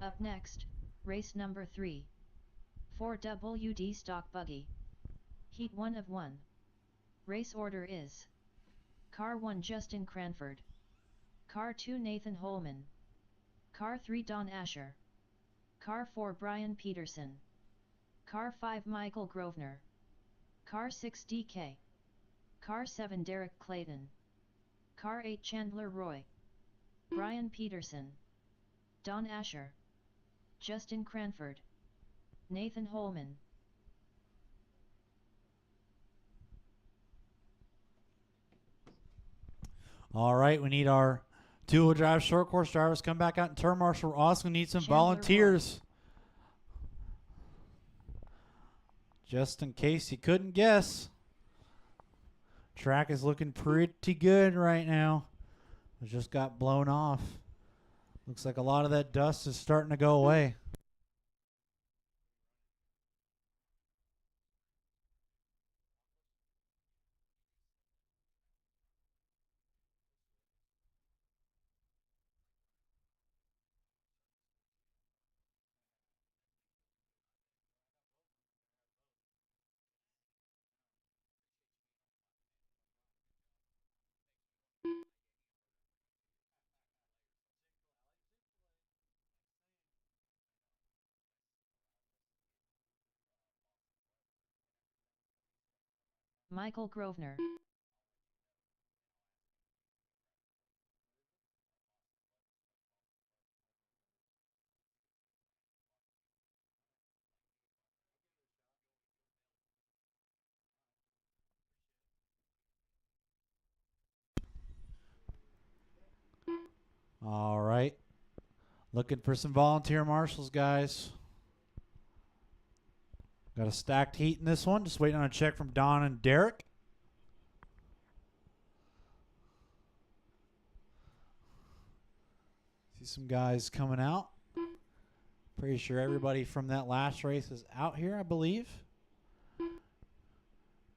Up next, race number 3. 4WD stock buggy. Heat 1 of 1. Race order is: Car 1 Justin Cranford, Car 2 Nathan Holman, Car 3 Don Asher, Car 4 Brian Peterson, Car 5 Michael Grosvenor, Car 6 DK, Car 7 Derek Clayton, Car 8 Chandler Roy, Brian Peterson, Don Asher, Justin Cranford, Nathan Holman. All right, we need our two-wheel drive short course drivers come back out in turn marshal. We're also going to need some Chandler volunteers. Just in case you couldn't guess. Track is looking pretty good right now. It just got blown off. Looks like a lot of that dust is starting to go away. Michael Grosvenor. All right. Looking for some volunteer marshals, guys. Got a stacked heat in this one. Just waiting on a check from Don and Derek. See some guys coming out. Pretty sure everybody from that last race is out here, I believe.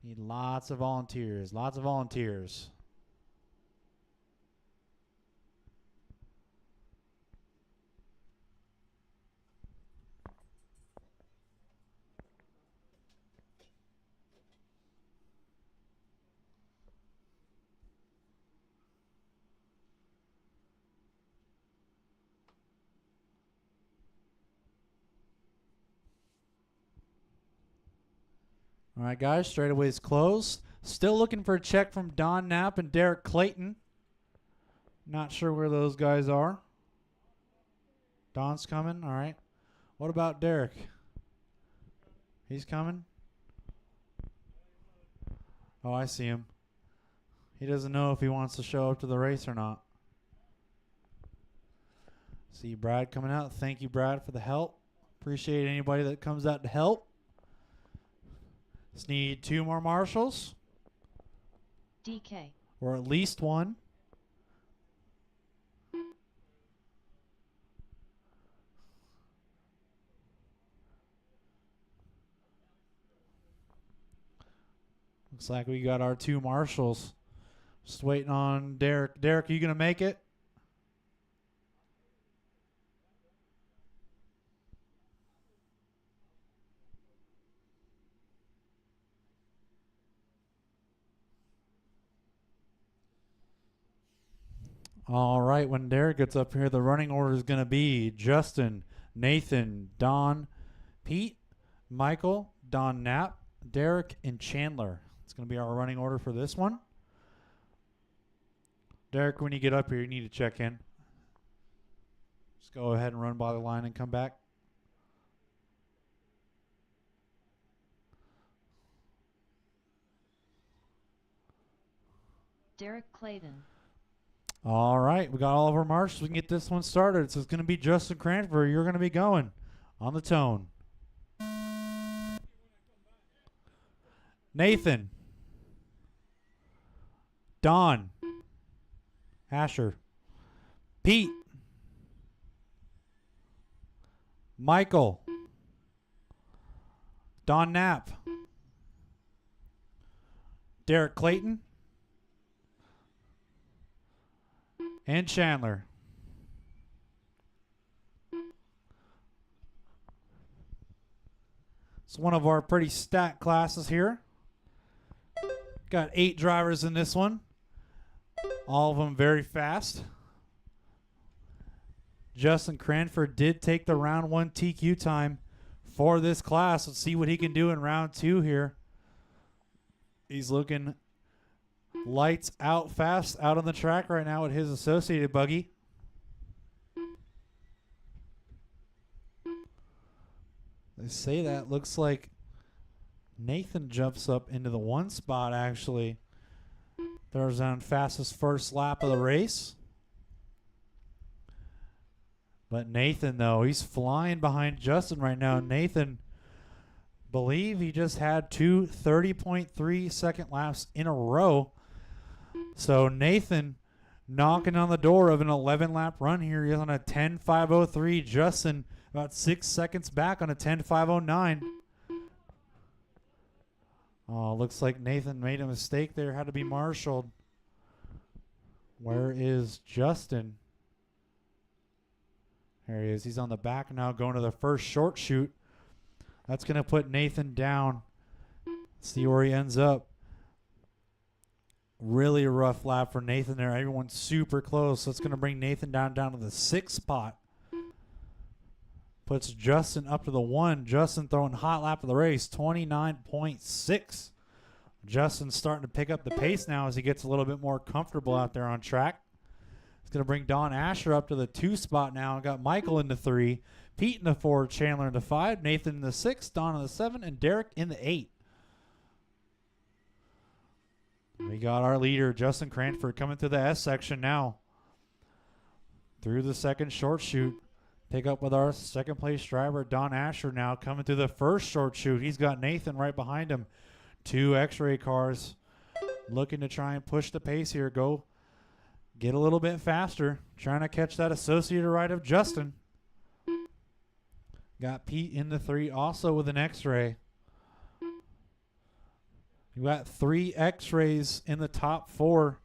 Need lots of volunteers. Lots of volunteers. All right, guys, straightaway's closed. Still looking for a check from Don Knapp and Derek Clayton. Not sure where those guys are. Don's coming. All right. What about Derek? He's coming. Oh, I see him. He doesn't know if he wants to show up to the race or not. See Brad coming out. Thank you, Brad, for the help. Appreciate anybody that comes out to help. Just need 2 more marshals. DK. Or at least one. Looks like we got our 2 marshals. Just waiting on Derek. Derek, are you going to make it? All right, when Derek gets up here, the running order is going to be Justin, Nathan, Don, Pete, Michael, Don Knapp, Derek, and Chandler. It's going to be our running order for this one. Derek, when you get up here, you need to check in. Just go ahead and run by the line and come back. Derek Clayton. All right, we got all of our marshals. We can get this one started. So it's going to be Justin Cranford. You're going to be going on the tone. Nathan. Don. Asher. Pete. Michael. Don Knapp. Derek Clayton. And Chandler. It's one of our pretty stacked classes here. Got 8 drivers in this one. All of them very fast. Justin Cranford did take the round 1 TQ time for this class. Let's see what he can do in round 2 here. He's looking lights out fast out on the track right now with his associated buggy. They say that looks like Nathan jumps up into the 1 spot actually. Throws on fastest first lap of the race. But Nathan though, he's flying behind Justin right now. Nathan, believe he just had 2 30.3 second laps in a row. So Nathan knocking on the door of an 11-lap run here. He's on a 10.503. Justin about 6 seconds back on a 10.509. Oh, looks like Nathan made a mistake there. Had to be marshaled. Where is Justin? There he is. He's on the back now going to the first short shoot. That's going to put Nathan down. See where he ends up. Really a rough lap for Nathan there. Everyone's super close. So it's going to bring Nathan down to the 6th spot. Puts Justin up to the 1. Justin throwing hot lap of the race, 29.6. Justin's starting to pick up the pace now as he gets a little bit more comfortable out there on track. It's going to bring Don Asher up to the 2 spot now. Got Michael in the 3, Pete in the 4, Chandler in the 5, Nathan in the 6, Don in the 7, and Derek in the 8. We got our leader, Justin Cranford, coming through the S section now. Through the second short shoot. Pick up with our second place driver, Don Asher, now coming through the first short chute. He's got Nathan right behind him. 2 X-ray cars looking to try and push the pace here. Go get a little bit faster. Trying to catch that associated ride of Justin. Got Pete in the 3 also with an X-ray. We got 3 X-rays in the top 4.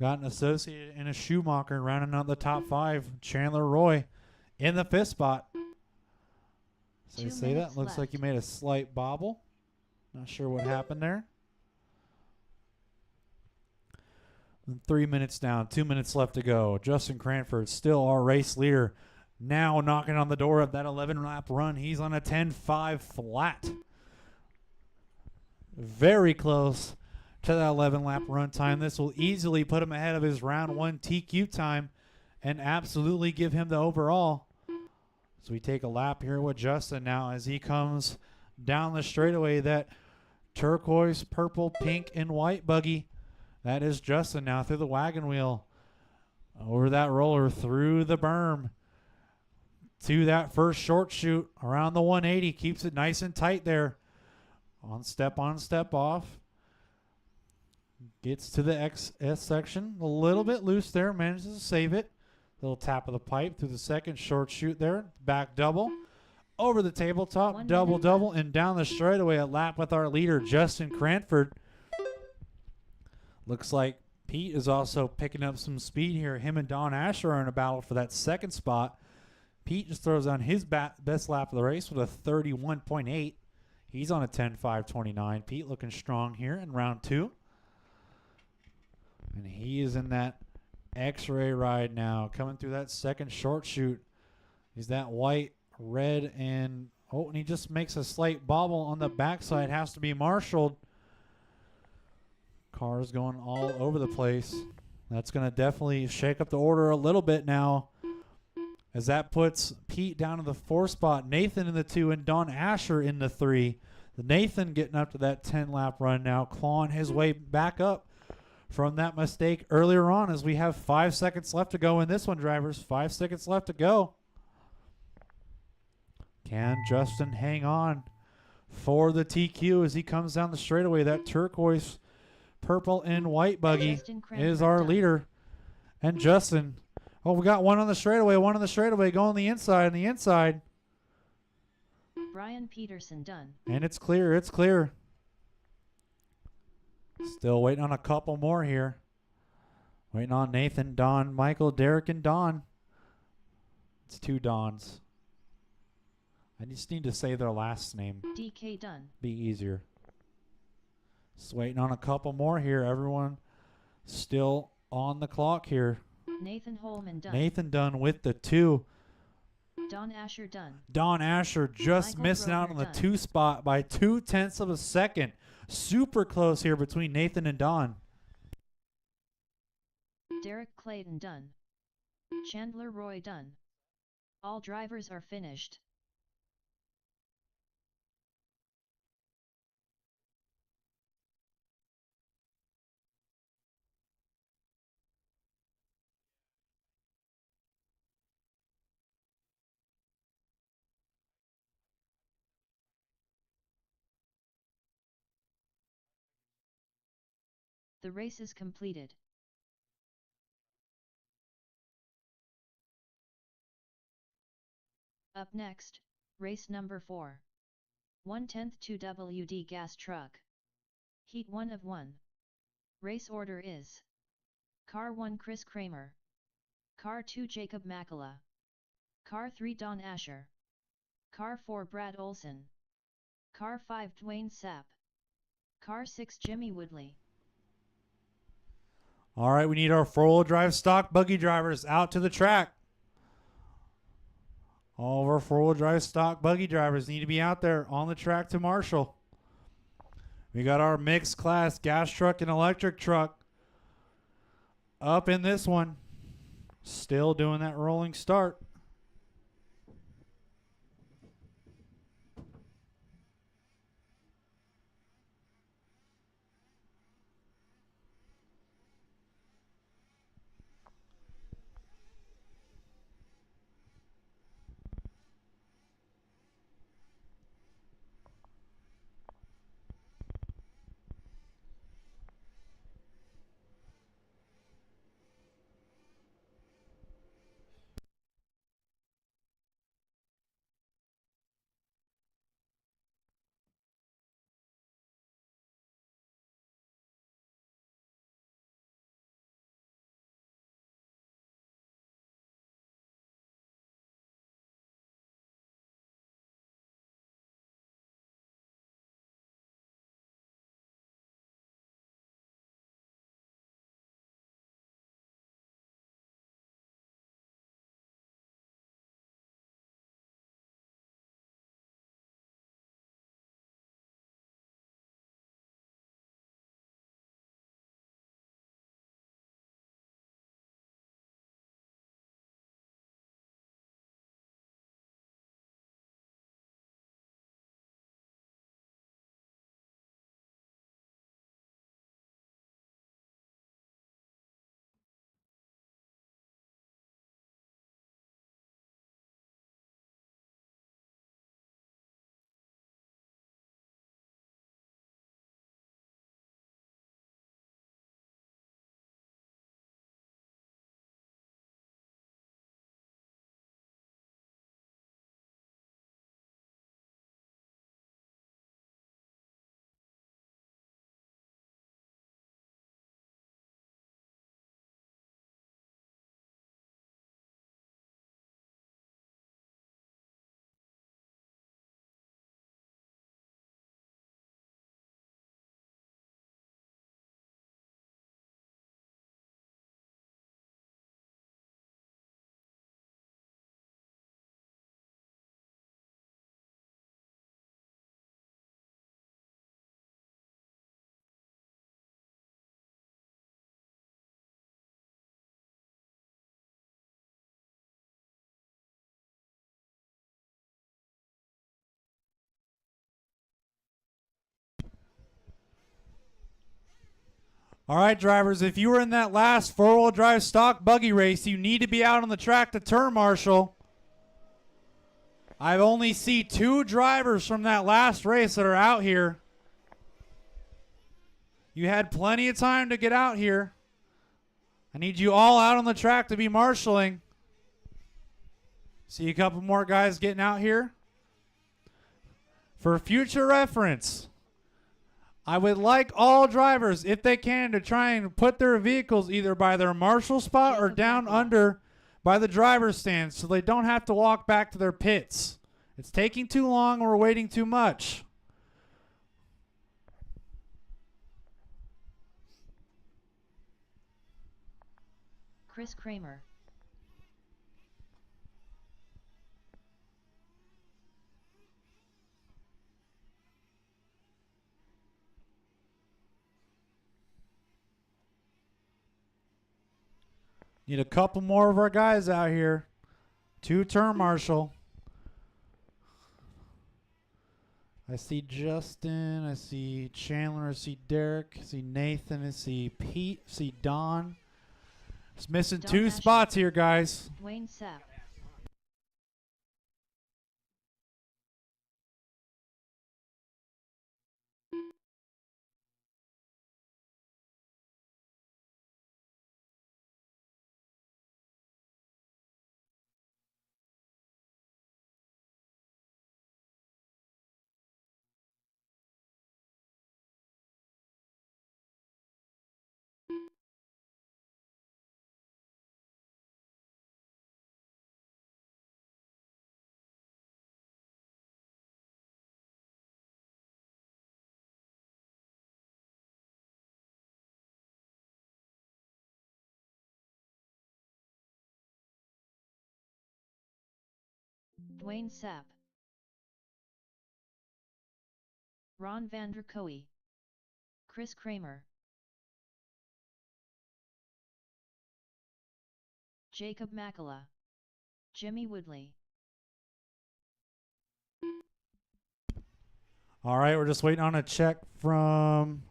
Got an associated and a Schumacher rounding out the top 5. Chandler Roy in the 5th spot. So 2 you say that minutes looks like left. you made a slight bobble. Not sure what happened there. And 3 minutes down, 2 minutes left to go. Justin Cranford still our race leader. Now knocking on the door of that 11-lap run. He's on a 10.5 flat. Very close to that 11-lap run time. This will easily put him ahead of his round 1 TQ time and absolutely give him the overall. So we take a lap here with Justin now as he comes down the straightaway. That turquoise, purple, pink, and white buggy. That is Justin now through the wagon wheel. Over that roller, through the berm. To that first short chute around the 180. Keeps it nice and tight there. On, step off. Gets to the XS section. A little bit loose there. Manages to save it. Little tap of the pipe through the second short chute there. Back double. Over the tabletop. 1 Double, minute double. left. And down the straightaway. A lap with our leader, Justin Cranford. Looks like Pete is also picking up some speed here. Him and Don Asher are in a battle for that second spot. Pete just throws on his best lap of the race with a 31.8. He's on a 10.529. Pete looking strong here in round 2. And he is in that X-ray ride now, coming through that second short chute. He's that white, red, and he just makes a slight bobble on the backside. Has to be marshaled. Cars going all over the place. That's going to definitely shake up the order a little bit now, as that puts Pete down in the 4th spot, Nathan in the 2, and Don Asher in the 3. Nathan getting up to that 10-lap run now, clawing his way back up from that mistake earlier on, as we have 5 seconds left to go in this one, drivers. 5 seconds left to go. Can Justin hang on for the TQ as he comes down the straightaway? That turquoise, purple, and white buggy Justin Cranford is our done. leader. And Justin... we got one on the straightaway, going the inside. Brian Peterson done. And it's clear. Still waiting on a couple more here. Waiting on Nathan, Don, Michael, Derek, and Don. It's 2 Dons. I just need to say their last name. DK done. Be easier. Just waiting on a couple more here. Everyone still on the clock here. Nathan Holman done. Nathan Dunn with the 2. Don Asher done. Don Asher just Michael missing out on the Broder 2 spot by 0.2 of a second. Super close here between Nathan and Don. Derek Clayton done. Chandler Roy done. All drivers are finished. The race is completed. Up next, race number 4. 1/10 2WD gas truck. Heat 1 of 1. Race order is: Car 1 Chris Kramer, Car 2 Jacob Makala, Car 3 Don Asher, Car 4 Brad Olson, Car 5 Dwayne Sapp, Car 6 Jimmy Woodley. All right, we need our 4-wheel drive stock buggy drivers out to the track. All of our 4-wheel drive stock buggy drivers need to be out there on the track to marshal. We got our mixed class gas truck and electric truck up in this one. Still doing that rolling start. All right, drivers, if you were in that last four-wheel drive stock buggy race, you need to be out on the track to turn marshal. I only see 2 drivers from that last race that are out here. You had plenty of time to get out here. I need you all out on the track to be marshaling. See a couple more guys getting out here. For future reference, I would like all drivers, if they can, to try and put their vehicles either by their marshal spot or down under by the driver's stand so they don't have to walk back to their pits. It's taking too long. We're waiting too much. Chris Kramer. Need a couple more of our guys out here. 2 turn marshal. I see Justin. I see Chandler. I see Derek. I see Nathan. I see Pete. I see Don. Just missing Don 2 Asher. spots here, guys. Dwayne Sapp. Dwayne Sapp. Ron Vanderkoe. Chris Kramer. Jacob Makala. Jimmy Woodley. All right, we're just waiting on a check from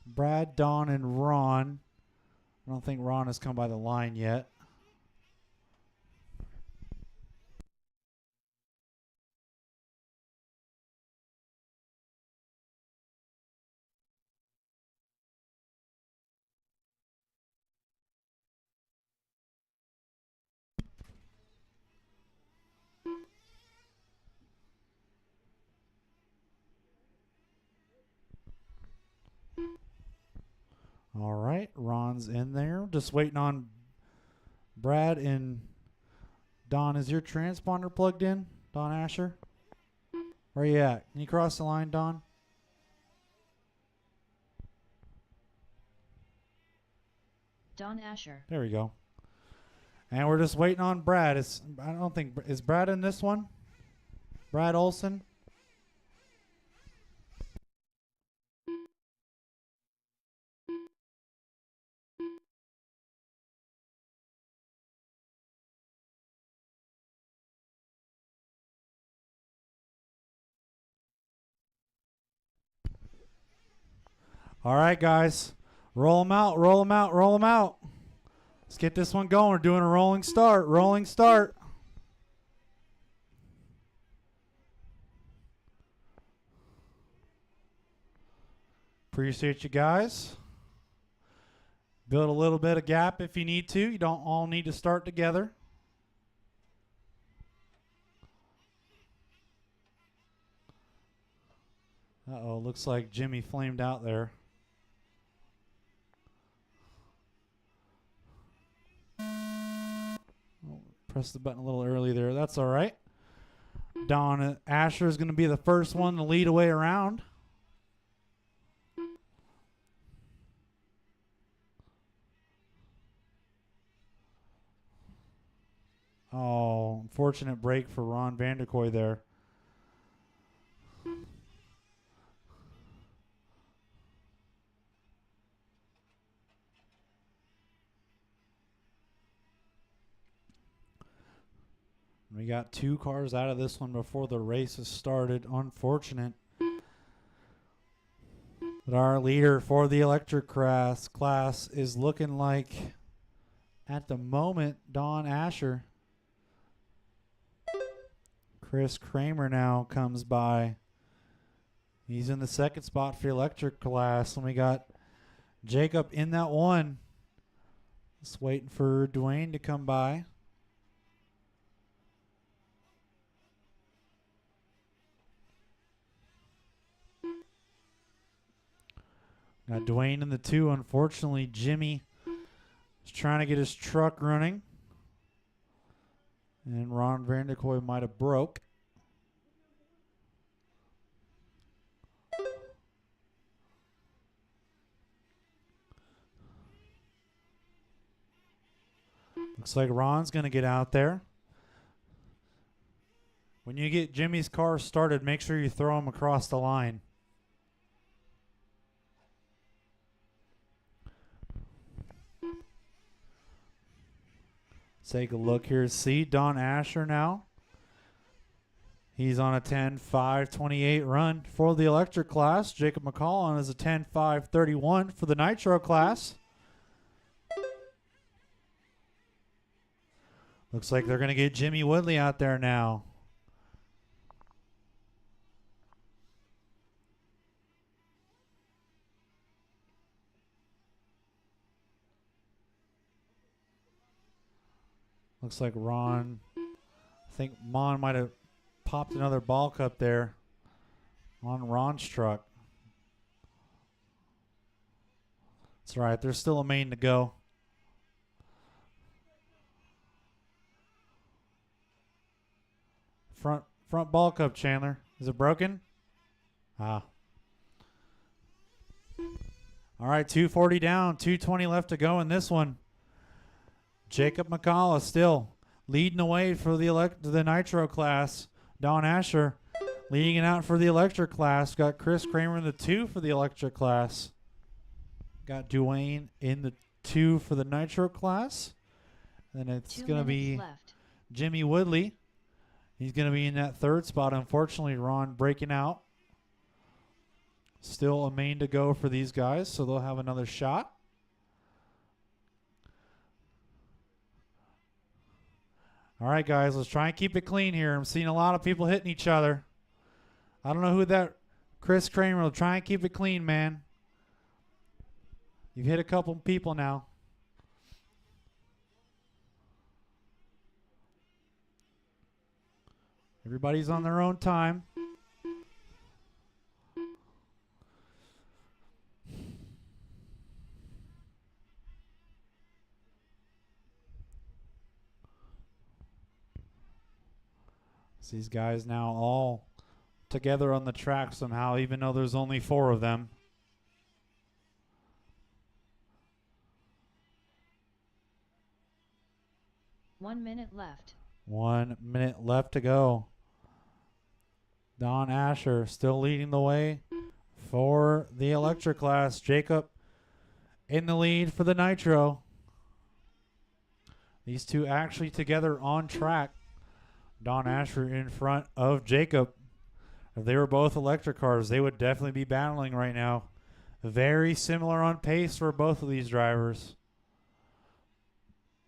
Brad, Don, and Ron. I don't think Ron has come by the line yet. All right, Ron's in there. Just waiting on Brad and Don. Is your transponder plugged in, Don Asher? Where you at? Can you cross the line, Don? Don Asher. There we go. And we're just waiting on Brad. Is Brad in this one? Brad Olson? All right, guys. Roll them out, roll them out, roll them out. Let's get this one going. We're doing a rolling start, rolling start. Appreciate you guys. Build a little bit of gap if you need to. You don't all need to start together. Uh-oh, looks like Jimmy flamed out there. Oh, press the button a little early there. That's all right. Don Asher is going to be the first one to lead away around. Oh, unfortunate break for Ron Vanderkoy there. We got 2 cars out of this one before the race has started. Unfortunate. But our leader for the electric class is looking like, at the moment, Don Asher. Chris Kramer now comes by. He's in the second spot for the electric class. And we got Jacob in that one. Just waiting for Dwayne to come by. Got Dwayne in the 2. Unfortunately, Jimmy is trying to get his truck running. And Ron Vanderkoy might have broke. Looks like Ron's going to get out there. When you get Jimmy's car started, make sure you throw him across the line. Take a look here. See Don Asher now. He's on a 10.5.28 run for the electric class. Jacob McCall on is a 10.5.31 for the nitro class. Looks like they're going to get Jimmy Woodley out there now. Looks like Ron, I think Mon might have popped another ball cup there on Ron's truck. That's right. There's still a main to go. Front ball cup, Chandler. Is it broken? Ah. All right, 240 down, 220 left to go in this one. Jacob McCullough still leading the way for the nitro class. Don Asher leading it out for the electric class. Got Chris Kramer in the 2 for the electric class. Got Dwayne in the 2 for the nitro class. Then it's going to be left. Jimmy Woodley. He's going to be in that 3rd spot. Unfortunately, Ron breaking out. Still a main to go for these guys, so they'll have another shot. All right, guys, let's try and keep it clean here. I'm seeing a lot of people hitting each other. I don't know who that Chris Kramer will try and keep it clean, man. You've hit a couple people now. Everybody's on their own time. These guys now all together on the track somehow, even though there's only 4 of them. One minute left. 1 minute left to go. Don Asher still leading the way for the electric class. Jacob in the lead for the nitro. These two actually together on track. Don Asher in front of Jacob. If they were both electric cars, they would definitely be battling right now. Very similar on pace for both of these drivers.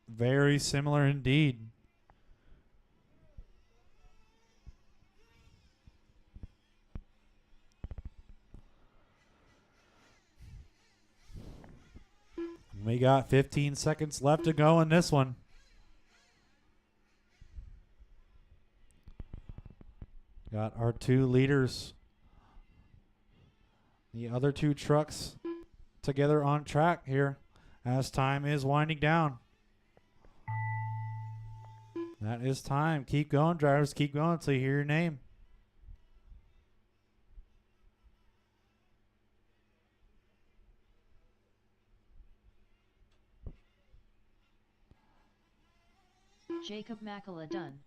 Very similar indeed. We got 15 seconds left to go in this one. Got our 2 leaders. The other 2 trucks together on track here as time is winding down. That is time. Keep going, drivers. Keep going until you hear your name. Jacob McCullough done.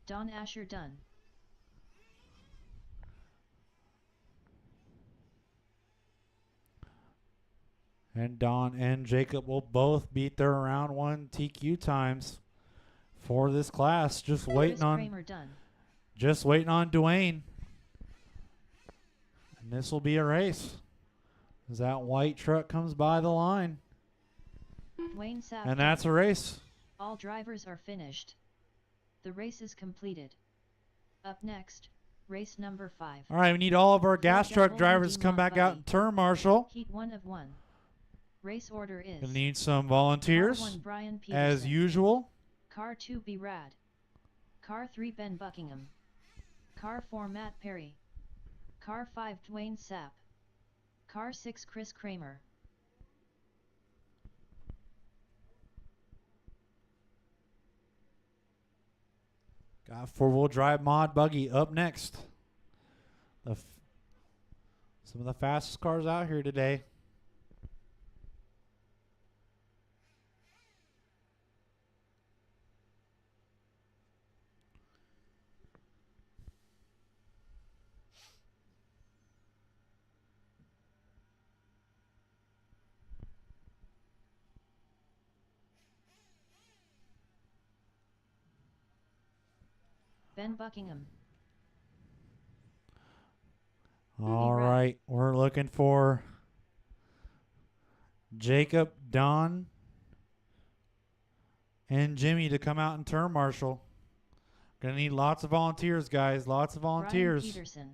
Don Asher done. And Don and Jacob will both beat their round 1 TQ times for this class. Just waiting on Dwayne. And this will be a race. as that white truck comes by the line. Dwayne Sapp. And that's a race. All drivers are finished. The race is completed. Up next, race number 5. All right, we need all of our gas Ford truck Double drivers to D come back out Buggy. and turn marshal. Heat 1 of 1. Race order is Gonna need some Car volunteers 1 Brian Peterson, as usual. Car 2 B Rad, Car 3 Ben Buckingham, Car 4 Matt Perry, Car 5 Dwayne Sapp, Car 6 Chris Kramer. Got four-wheel drive mod buggy up next. Some of the fastest cars out here today. Ben Buckingham, All right. right, we're looking for Jacob, Don, and Jimmy to come out and turn marshal. Gonna need lots of volunteers, guys. Lots of Brian volunteers. Peterson,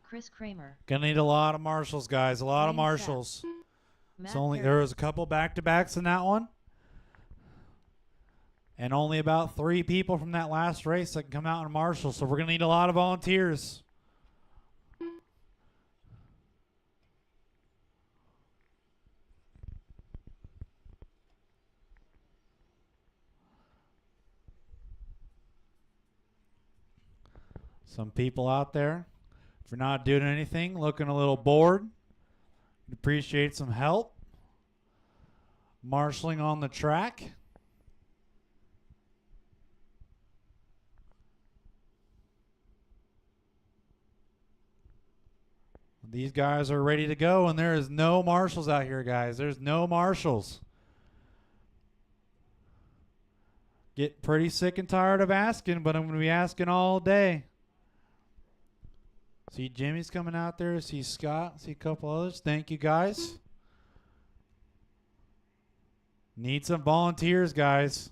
Chris Kramer, Gonna need a lot of marshals, guys. A lot of Dwayne Sapp, marshals. Matt There Perry, was a couple back-to-backs in that one. And only about 3 people from that last race that can come out and marshal. So we're going to need a lot of volunteers. Some people out there, if you're not doing anything, looking a little bored, appreciate some help. Marshalling on the track. These guys are ready to go, and there is no marshals out here, guys. There's no marshals. Get pretty sick and tired of asking, but I'm going to be asking all day. See Jimmy's coming out there. See Scott. See a couple others. Thank you, guys. Need some volunteers, guys.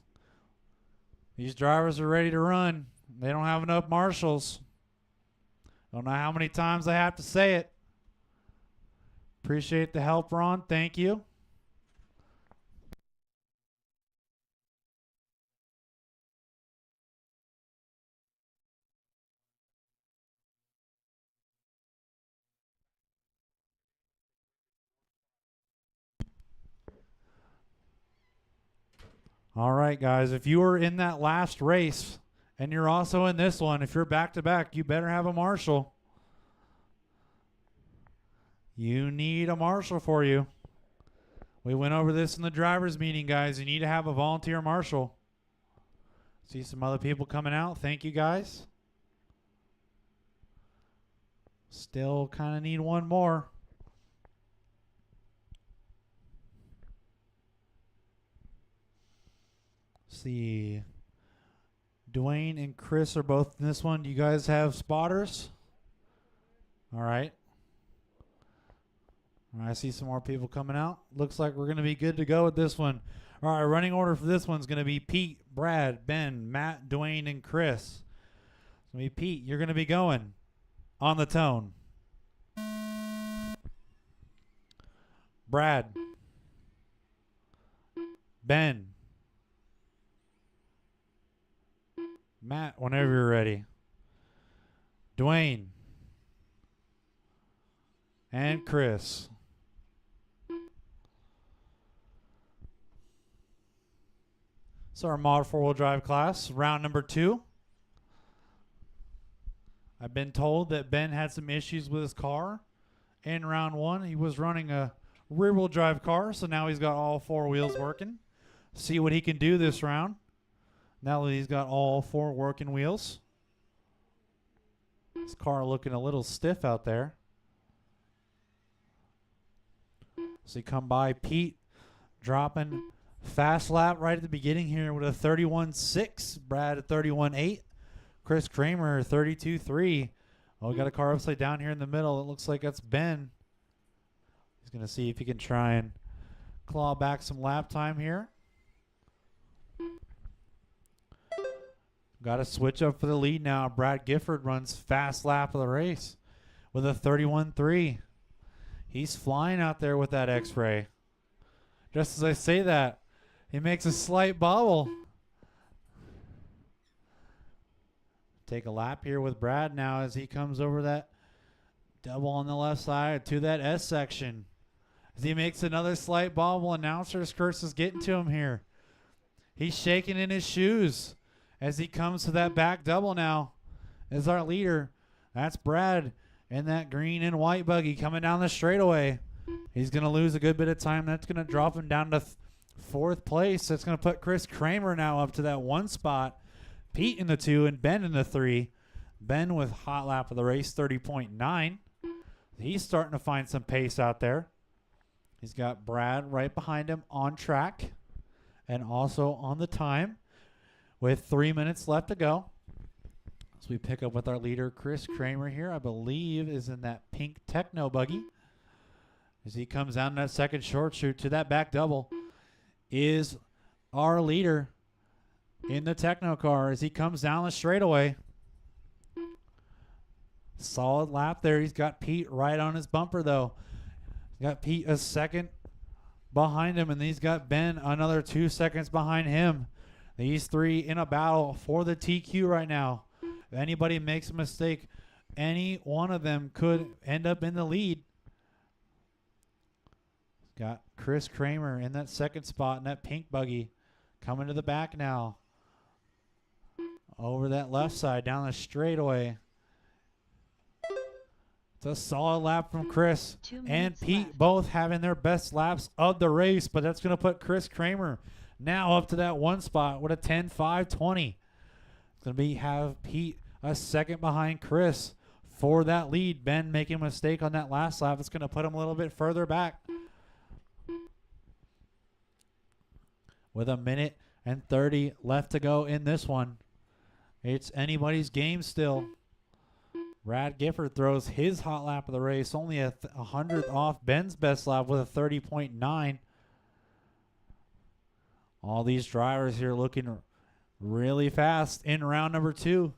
These drivers are ready to run. They don't have enough marshals. Don't know how many times I have to say it. Appreciate the help, Ron. Thank you. All right, guys. If you were in that last race and you're also in this one, if you're back-to-back, you better have a marshal. You need a marshal for you. We went over this in the driver's meeting, guys. You need to have a volunteer marshal. See some other people coming out. Thank you, guys. Still kind of need one more. See. Dwayne and Chris are both in this one. Do you guys have spotters? All right. I see some more people coming out. Looks like we're going to be good to go with this one. All right, running order for this one's going to be Pete, Brad, Ben, Matt, Dwayne, and Chris. It's going to be Pete. You're going to be going on the tone. Brad. Ben. Matt, whenever you're ready. Dwayne. And Chris. It's our mod 4-wheel drive class, round number 2. I've been told that Ben had some issues with his car in round 1. He was running a rear-wheel drive car, so now he's got all 4 wheels working. See what he can do this round now that he's got all 4 working wheels. His car looking a little stiff out there. So you come by Pete dropping fast lap right at the beginning here with a 31.6. Brad at 31.8. Chris Kramer 32.3. Oh, we got a car upside down here in the middle. It looks like that's Ben. He's going to see if he can try and claw back some lap time here. Got to switch up for the lead now. Brad Gifford runs fast lap of the race with a 31.3. He's flying out there with that X-Ray. Just as I say that, he makes a slight bobble. Take a lap here with Brad now as he comes over that double on the left side to that S section. As he makes another slight bobble, announcer's curse is getting to him here. He's shaking in his shoes as he comes to that back double now. As our leader, that's Brad in that green and white buggy coming down the straightaway. He's going to lose a good bit of time. That's going to drop him down to 4th place. That's going to put Chris Kramer now up to that 1 spot. Pete in the 2 and Ben in the 3. Ben with hot lap of the race, 30.9. He's starting to find some pace out there. He's got Brad right behind him on track and also on the time with 3 minutes left to go. So we pick up with our leader, Chris Kramer here, I believe is in that pink Techno buggy. As he comes down that second short shoot to that back double is our leader in the Techno car as he comes down the straightaway. Solid lap there. He's got Pete right on his bumper, though. He's got Pete a second behind him, and he's got Ben another 2 seconds behind him. These 3 in a battle for the TQ right now. If anybody makes a mistake, any one of them could end up in the lead. Got Chris Kramer in that second spot in that pink buggy. Coming to the back now. Over that left side, down the straightaway. It's a solid lap from Chris 2 and minutes Pete, left. both having their best laps of the race, but that's going to put Chris Kramer now up to that 1 spot with a 10.5.20. It's going to have Pete a second behind Chris for that lead. Ben making a mistake on that last lap. It's going to put him a little bit further back. With a minute and 30 left to go in this one. It's anybody's game still. Brad Gifford throws his hot lap of the race, only a 100th off Ben's best lap with a 30.9. All these drivers here looking really fast in round number 2.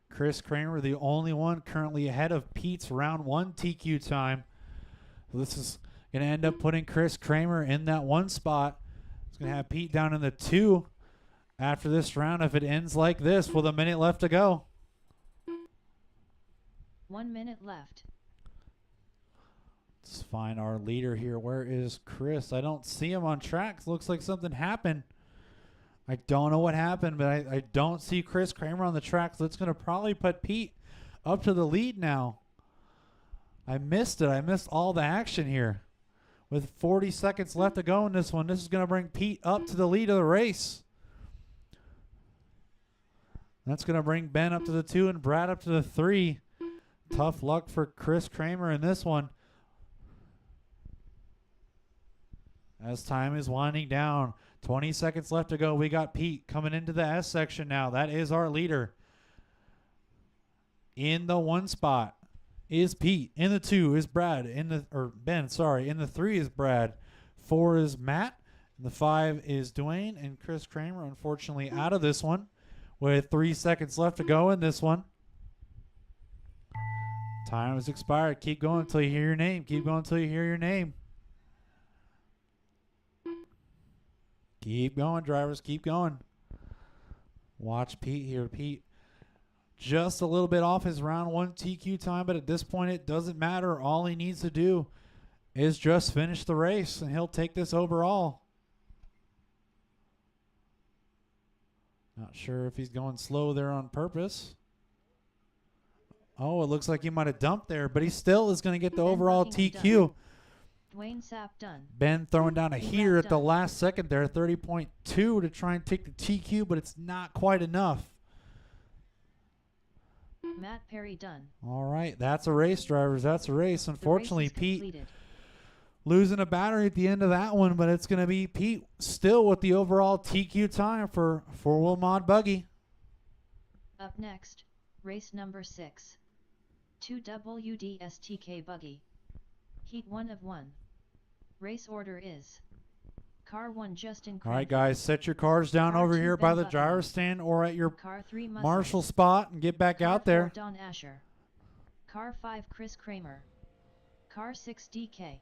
Chris Kramer, the only one currently ahead of Pete's round 1 TQ time. So this is going to end up putting Chris Kramer in that 1 spot. It's going to have Pete down in the 2 after this round if it ends like this with a minute left to go. 1 minute left. Let's find our leader here. Where is Chris? I don't see him on tracks. Looks like something happened. I don't know what happened, but I don't see Chris Kramer on the track. So it's going to probably put Pete up to the lead now. I missed it. I missed all the action here. With 40 seconds left to go in this one, this is going to bring Pete up to the lead of the race. That's going to bring Ben up to the 2 and Brad up to the 3. Tough luck for Chris Kramer in this one. As time is winding down, 20 seconds left to go. We got Pete coming into the S section now. That is our leader. In the 1 spot is Pete. In the 2 is Brad. Ben, sorry. In the 3 is Brad. 4 is Matt. And the 5 is Dwayne. And Chris Kramer, unfortunately, out of this one with 3 seconds left to go in this one. Time has expired. Keep going until you hear your name. Keep going until you hear your name. Keep going, drivers. Keep going. Watch Pete here. Pete just a little bit off his round 1 TQ time, but at this point it doesn't matter. All he needs to do is just finish the race, and he'll take this overall. Not sure if he's going slow there on purpose. Oh, it looks like he might have dumped there, but he still is going to get the Ben overall Buckingham TQ. Dwayne Sapp done. Ben throwing down a He heater wrapped at the up. last second there, 30.2 to try and take the TQ, but it's not quite enough. Matt Perry done. All right, that's a race, drivers. That's a race. The race Unfortunately, is Pete completed. losing a battery at the end of that one, but it's going to be Pete still with the overall TQ time for four-wheel mod buggy. Up next, race number 6. 2WDSTK buggy. Heat 1 of 1. Race order is Car 1 Justin All right, Cranford. guys, set your cars down Car over 2 here Ben by the Buckingham. driver's stand or at your Car 3 Muscles. marshal spot and get back Car out 4 there. Don Asher. Car 5 Chris Kramer. Car 6 DK.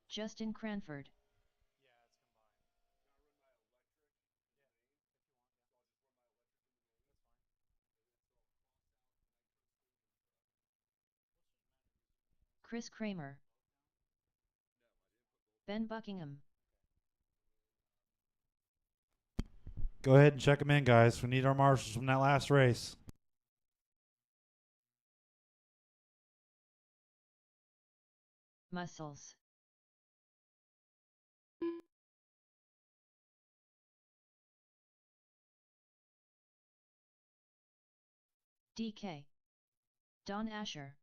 Justin Cranford. Chris Kramer. Ben Buckingham. Go ahead and check them in, guys. We need our marshals from that last race. Muscles. DK. Don Asher.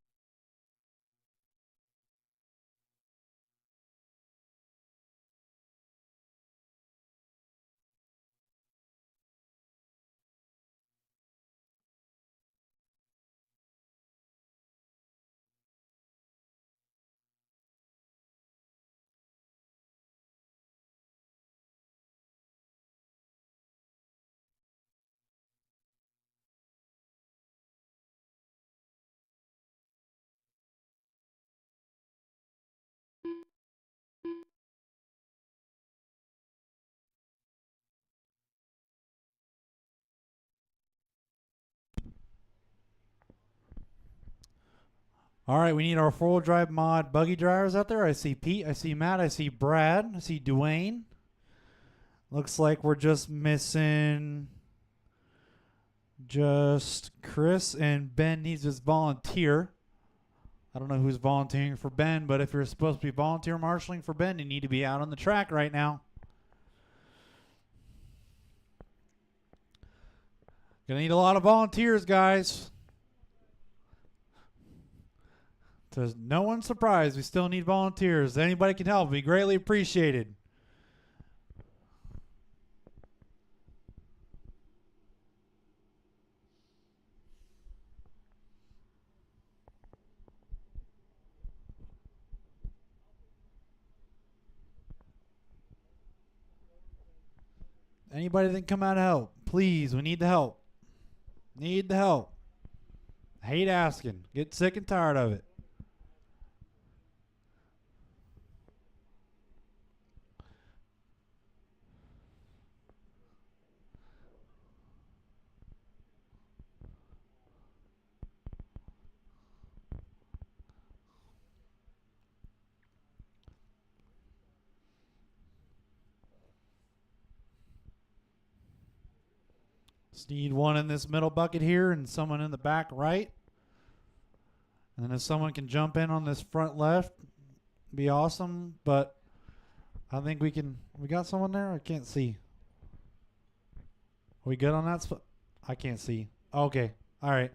All right, we need our four-wheel drive mod buggy drivers out there. I see Pete, I see Matt, I see Brad, I see Dwayne. Looks like we're just missing just Chris, and Ben needs his volunteer. I don't know who's volunteering for Ben, but if you're supposed to be volunteer marshaling for Ben, you need to be out on the track right now. Gonna need a lot of volunteers, guys. To no one's surprise, we still need volunteers. Anybody can help, be greatly appreciated. Anybody that can come out and help, please, we need the help. Need the help. I hate asking. Get sick and tired of it. Just need one in this middle bucket here and someone in the back right. And then if someone can jump in on this front left, be awesome. But I think we can. We got someone there? I can't see. Are we good on that spot? I can't see. Okay. All right.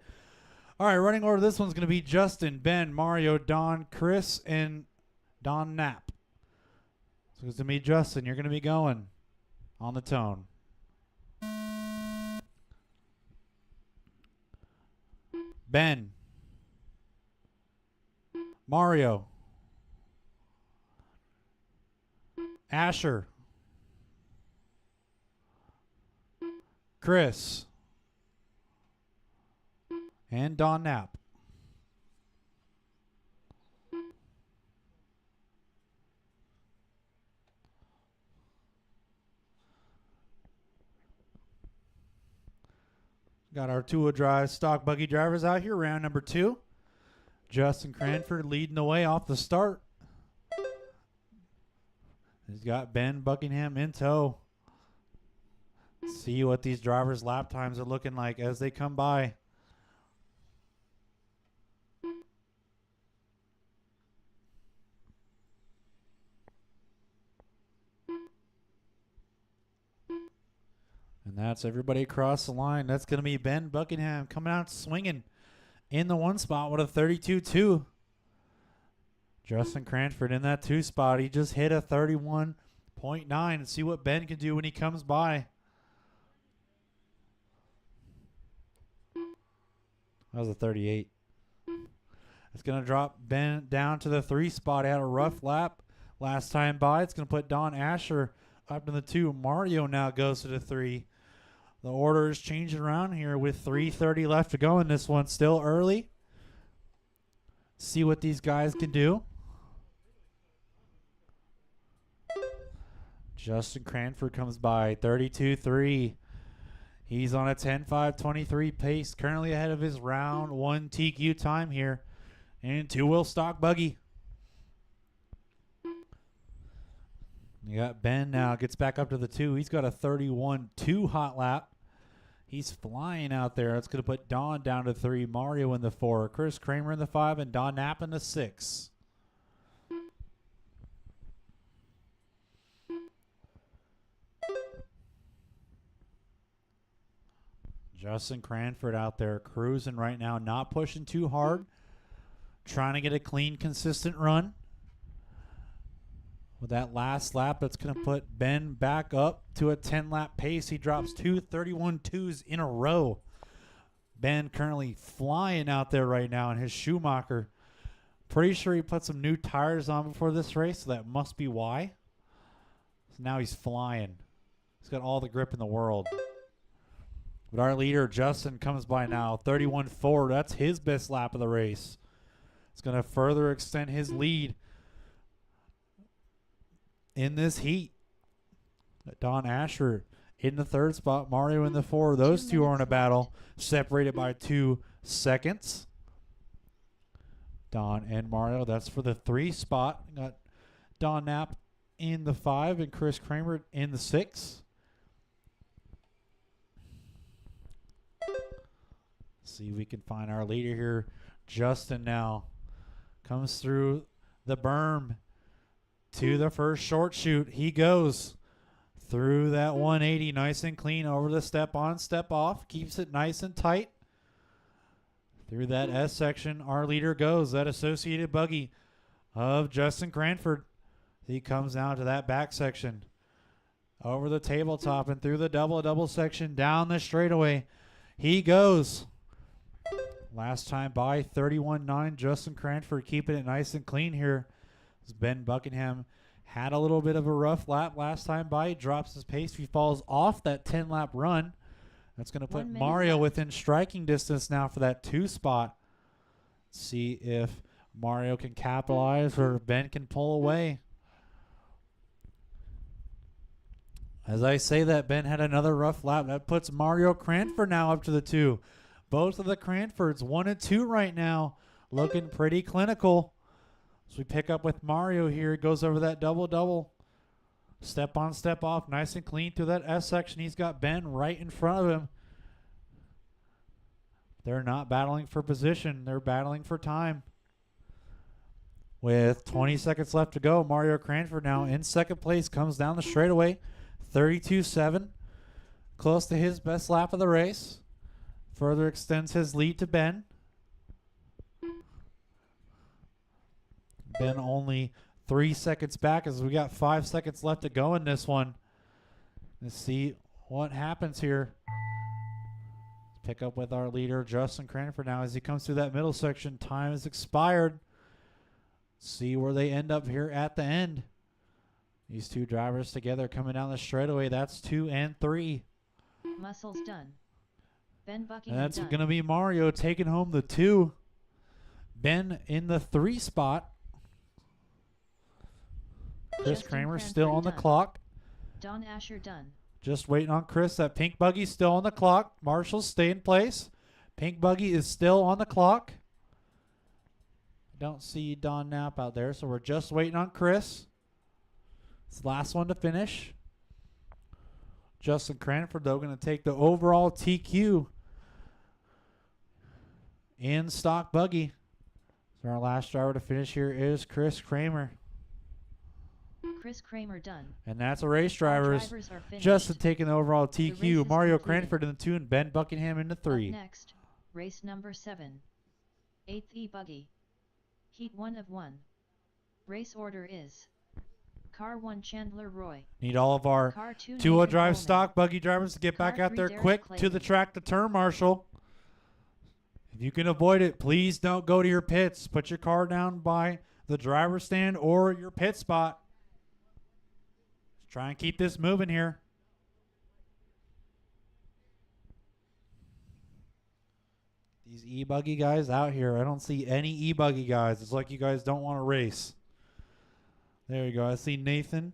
All right. Running order. This one's going to be Justin, Ben, Mario, Don, Chris, and Don Knapp. So it's going to be Justin. You're going to be going on the tone. Ben, Mario, Asher, Chris, and Don Knapp. Got our two-wheel drive stock buggy drivers out here, round number 2. Justin Cranford leading the way off the start. He's got Ben Buckingham in tow. See what these drivers' lap times are looking like as they come by. And that's everybody across the line. That's going to be Ben Buckingham coming out swinging in the 1 spot with a 32.2. Justin Cranford in that 2 spot. He just hit a 31.9. And see what Ben can do when he comes by. That was a 38. It's going to drop Ben down to the 3 spot. He had a rough lap last time by. It's going to put Don Asher up to the 2. Mario now goes to the 3. The order is changing around here with 3:30 left to go in this one. Still early. See what these guys can do. Justin Cranford comes by 32.3. He's on a 10.5.23 pace. Currently ahead of his round 1 TQ time here. And 2-wheel stock buggy. You got Ben now. Gets back up to the 2. He's got a 31.2 hot lap. He's flying out there. That's going to put Don down to 3. Mario in the 4. Chris Kramer in the 5. And Don Knapp in the 6. Justin Cranford out there cruising right now. Not pushing too hard. Trying to get a clean, consistent run. With that last lap, that's going to put Ben back up to a 10-lap pace. He drops 2 31.2s in a row. Ben currently flying out there right now in his Schumacher. Pretty sure he put some new tires on before this race, so that must be why. So now he's flying. He's got all the grip in the world. But our leader, Justin, comes by now. 31.4. That's his best lap of the race. It's going to further extend his lead in this heat. Don Asher in the 3rd spot. Mario in the 4. Those 2 are in a battle, separated by 2 seconds. Don and Mario. That's for the 3 spot. Got Don Knapp in the 5 and Chris Kramer in the 6. See if we can find our leader here. Justin now comes through the berm to the first short shoot. He goes through that 180 nice and clean over the step on, step off. Keeps it nice and tight. Through that S section, our leader goes. That associated buggy of Justin Cranford. He comes down to that back section. Over the tabletop and through the double section down the straightaway. He goes. Last time by 31.9. Justin Cranford keeping it nice and clean here. As Ben Buckingham had a little bit of a rough lap last time by. He drops his pace. He falls off that 10-lap run. That's going to put Mario within striking distance now for that 2 spot. See if Mario can capitalize or Ben can pull away. As I say that, Ben had another rough lap. That puts Mario Cranford now up to the 2. Both of the Cranfords, 1 and 2 right now, looking pretty clinical. So we pick up with Mario here. Goes over that double. Step on, step off. Nice and clean through that S section. He's got Ben right in front of him. They're not battling for position. They're battling for time. With 20 seconds left to go, Mario Cranford now in second place. Comes down the straightaway. 32.7. Close to his best lap of the race. Further extends his lead to Ben. Ben only 3 seconds back as we got 5 seconds left to go in this one. Let's see what happens here. Let's pick up with our leader, Justin Cranford, now as he comes through that middle section. Time has expired. See where they end up here at the end. These 2 drivers together coming down the straightaway. That's 2 and 3. Muscles done. Ben And Buckingham that's done. going to be Mario taking home the 2. Ben in the 3 spot. Chris Justin Kramer Cranford still on the done. clock. Don Asher done. Just waiting on Chris. That pink buggy still on the clock. Marshall, stay in place. Pink buggy is still on the clock. Don't see Don Knapp out there, so we're just waiting on Chris. It's the last one to finish. Justin Cranford, though, going to take the overall TQ in stock buggy. So our last driver to finish here is Chris Kramer. Chris Kramer done. And that's a race All drivers. drivers are finished. Justin taking the overall race TQ. is Mario completed. Cranford in the 2 and Ben Buckingham in the 3. Up next, race number 7. 8th E-Buggy. Heat 1 of 1. Race order is Car 1 Chandler Roy. Need all of our Car 2 2-wheel Nathan drive Coleman. stock buggy drivers to get Car back out 3 there Derek quick to Clayton. the track to turn, Marshall. If you can avoid it, please don't go to your pits. Put your car down by the driver's stand or your pit spot. Let's try and keep this moving here. These e-buggy guys out here, I don't see any e-buggy guys. It's like you guys don't want to race. There you go. I see Nathan.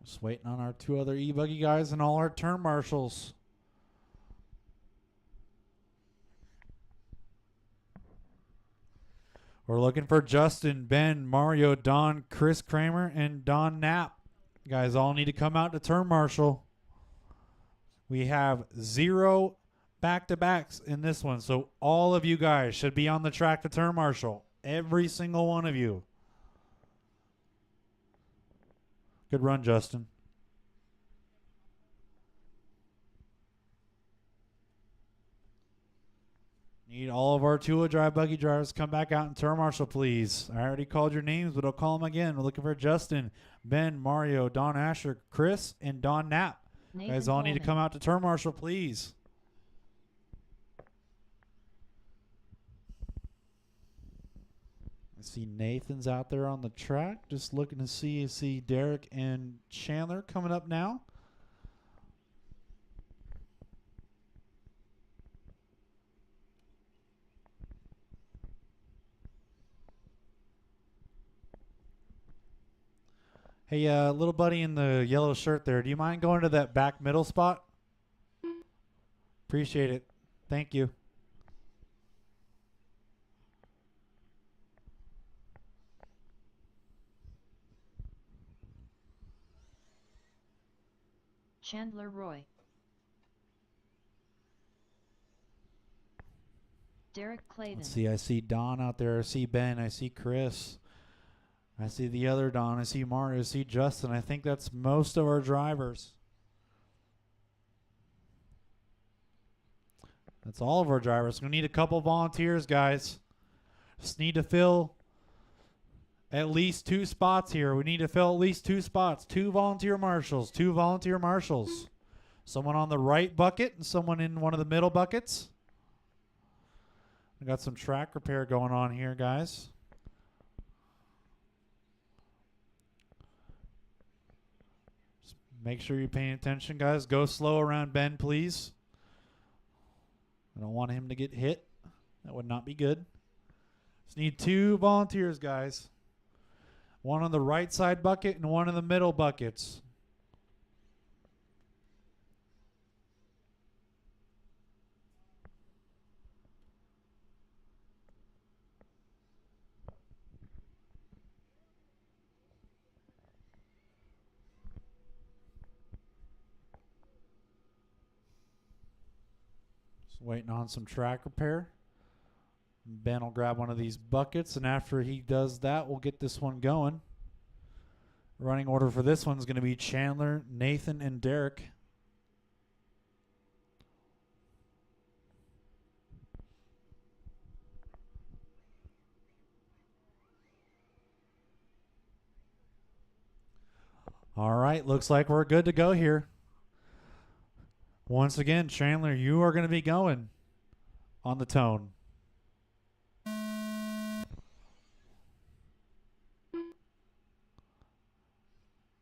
Just waiting on our 2 other e-buggy guys and all our turn marshals. We're looking for Justin, Ben, Mario, Don, Chris Kramer, and Don Knapp. You guys all need to come out to turn marshal. We have 0 back-to-backs in this one, so all of you guys should be on the track to turn marshal. Every single one of you. Good run, Justin. Need all of our 2-wheel drive buggy drivers to come back out and turn marshal, please. I already called your names, but I'll call them again. We're looking for Justin, Ben, Mario, Don Asher, Chris, and Don Knapp. Nathan Guys all need to Coleman. come out to turn marshal, please. I see Nathan's out there on the track. Just looking to see Derek and Chandler coming up now. Hey, little buddy in the yellow shirt there, do you mind going to that back middle spot? Appreciate it. Thank you. Chandler Roy. Derek Clayton. Let's see. I see Don out there. I see Ben. I see Chris. I see the other Don. I see Mark. I see Justin. I think that's most of our drivers. That's all of our drivers. We're going to need a couple volunteers, guys. Just need to fill at least 2 spots here. We need to fill at least 2 spots. 2 volunteer marshals. 2 volunteer marshals. Someone on the right bucket and someone in one of the middle buckets. We got some track repair going on here, guys. Just make sure you're paying attention, guys. Go slow around Ben, please. I don't want him to get hit. That would not be good. Just need 2 volunteers, guys. One on the right side bucket and one in the middle buckets. Just waiting on some track repair. Ben will grab one of these buckets, and after he does that, we'll get this one going. Running order for this one is going to be Chandler, Nathan, and Derek. All right, looks like we're good to go here. Once again, Chandler, you are going to be going on the tone.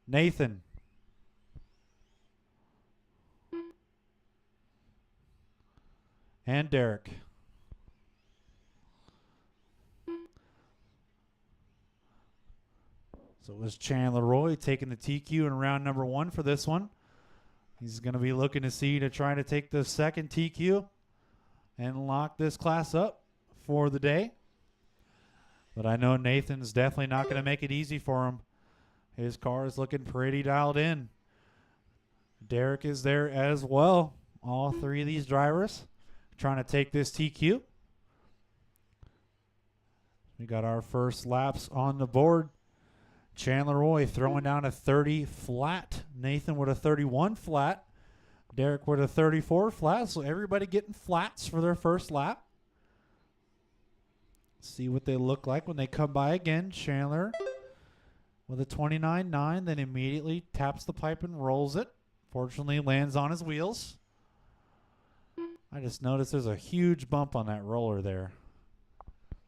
Nathan. And Derek. So it was Chandler Roy taking the TQ in round number 1 for this one. He's going to be looking to see to try to take the second TQ and lock this class up for the day. But I know Nathan's definitely not going to make it easy for him. His car is looking pretty dialed in. Derek is there as well. All 3 of these drivers trying to take this TQ. We got our first laps on the board. Chandler Roy throwing down a 30 flat. Nathan with a 31 flat. Derek with a 34 flat. So everybody getting flats for their first lap. See what they look like when they come by again. Chandler with a 29.9, then immediately taps the pipe and rolls it. Fortunately, lands on his wheels. I just noticed there's a huge bump on that roller there.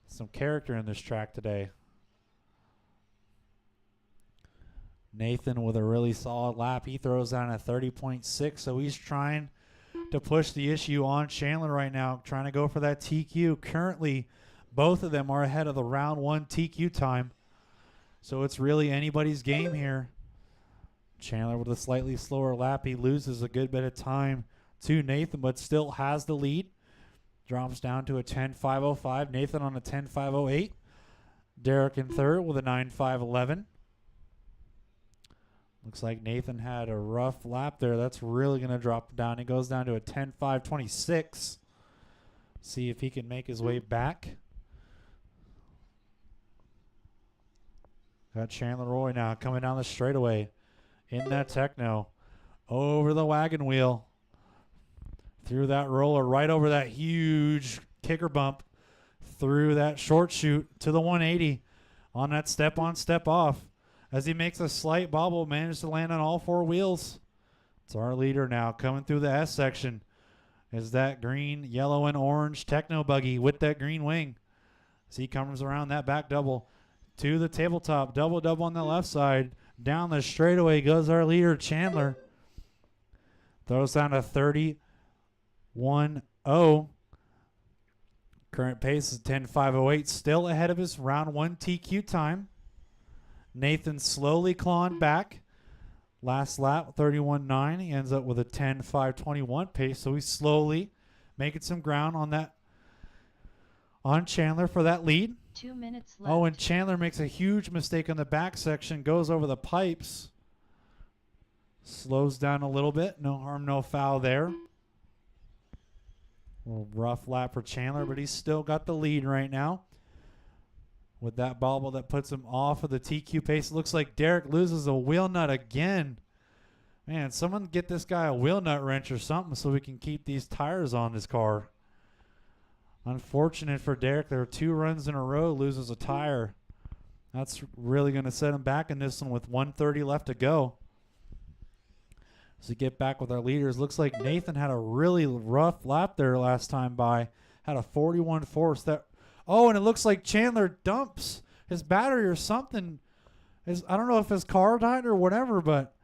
Some character in this track today. Nathan with a really solid lap. He throws down a 30.6, so he's trying to push the issue on Chandler right now, trying to go for that TQ. Currently, both of them are ahead of the round 1 TQ time. So it's really anybody's game here. Chandler with a slightly slower lap. He loses a good bit of time to Nathan, but still has the lead. Drops down to a 10.505. Nathan on a 10.508. Derek in third with a 9.511. Looks like Nathan had a rough lap there. That's really going to drop down. He goes down to a 10.526. See if he can make his way back. Got Chandler Roy now coming down the straightaway in that Techno. Over the wagon wheel. Through that roller, right over that huge kicker bump. Through that short chute to the 180 on that step on, step off. As he makes a slight bobble, manages to land on all 4 wheels. It's our leader now coming through the S section. Is that green, yellow, and orange Techno buggy with that green wing. As he comes around that back double to the tabletop. Double on the left side. Down the straightaway goes our leader, Chandler. Throws down a 30.10. Current pace is 10.508. Still ahead of his round 1 TQ time. Nathan slowly clawing back. Last lap, 31.9. He ends up with a 10.521 pace, so he's slowly making some ground on Chandler for that lead. 2 minutes left. Oh, and Chandler makes a huge mistake on the back section, goes over the pipes, slows down a little bit. No harm, no foul there. A little rough lap for Chandler, but he's still got the lead right now. With that bobble that puts him off of the TQ pace. It looks like Derek loses a wheel nut again. Man, someone get this guy a wheel nut wrench or something so we can keep these tires on his car. Unfortunate for Derek. There are 2 runs in a row, loses a tire. That's really going to set him back in this one with 1:30 left to go. As we get back with our leaders, looks like Nathan had a really rough lap there last time by. Had a 41 force. Oh, and it looks like Chandler dumps his battery or something. I don't know if his car died or whatever, but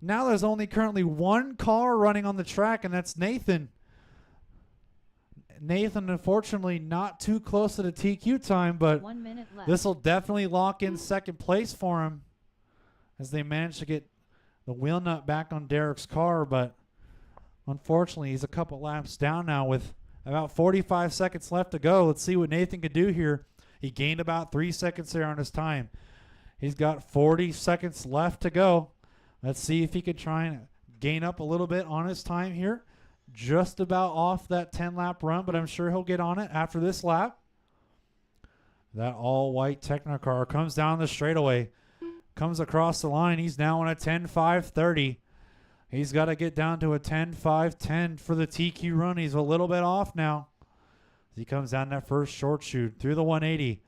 now there's only currently 1 car running on the track, and that's Nathan. Nathan, unfortunately, not too close to the TQ time, but 1 minute left. this will definitely lock in second place for him as they manage to get the wheel nut back on Derek's car. But unfortunately, he's a couple laps down now with about 45 seconds left to go. Let's see what Nathan can do here. He gained about 3 seconds there on his time. He's got 40 seconds left to go. Let's see if he can try and gain up a little bit on his time here. Just about off that 10-lap run, but I'm sure he'll get on it after this lap. That all-white Technocar comes down the straightaway, comes across the line. He's now on a 10.530. He's got to get down to a 10.510 for the TQ run. He's a little bit off now. As he comes down that first short shoot through the 180.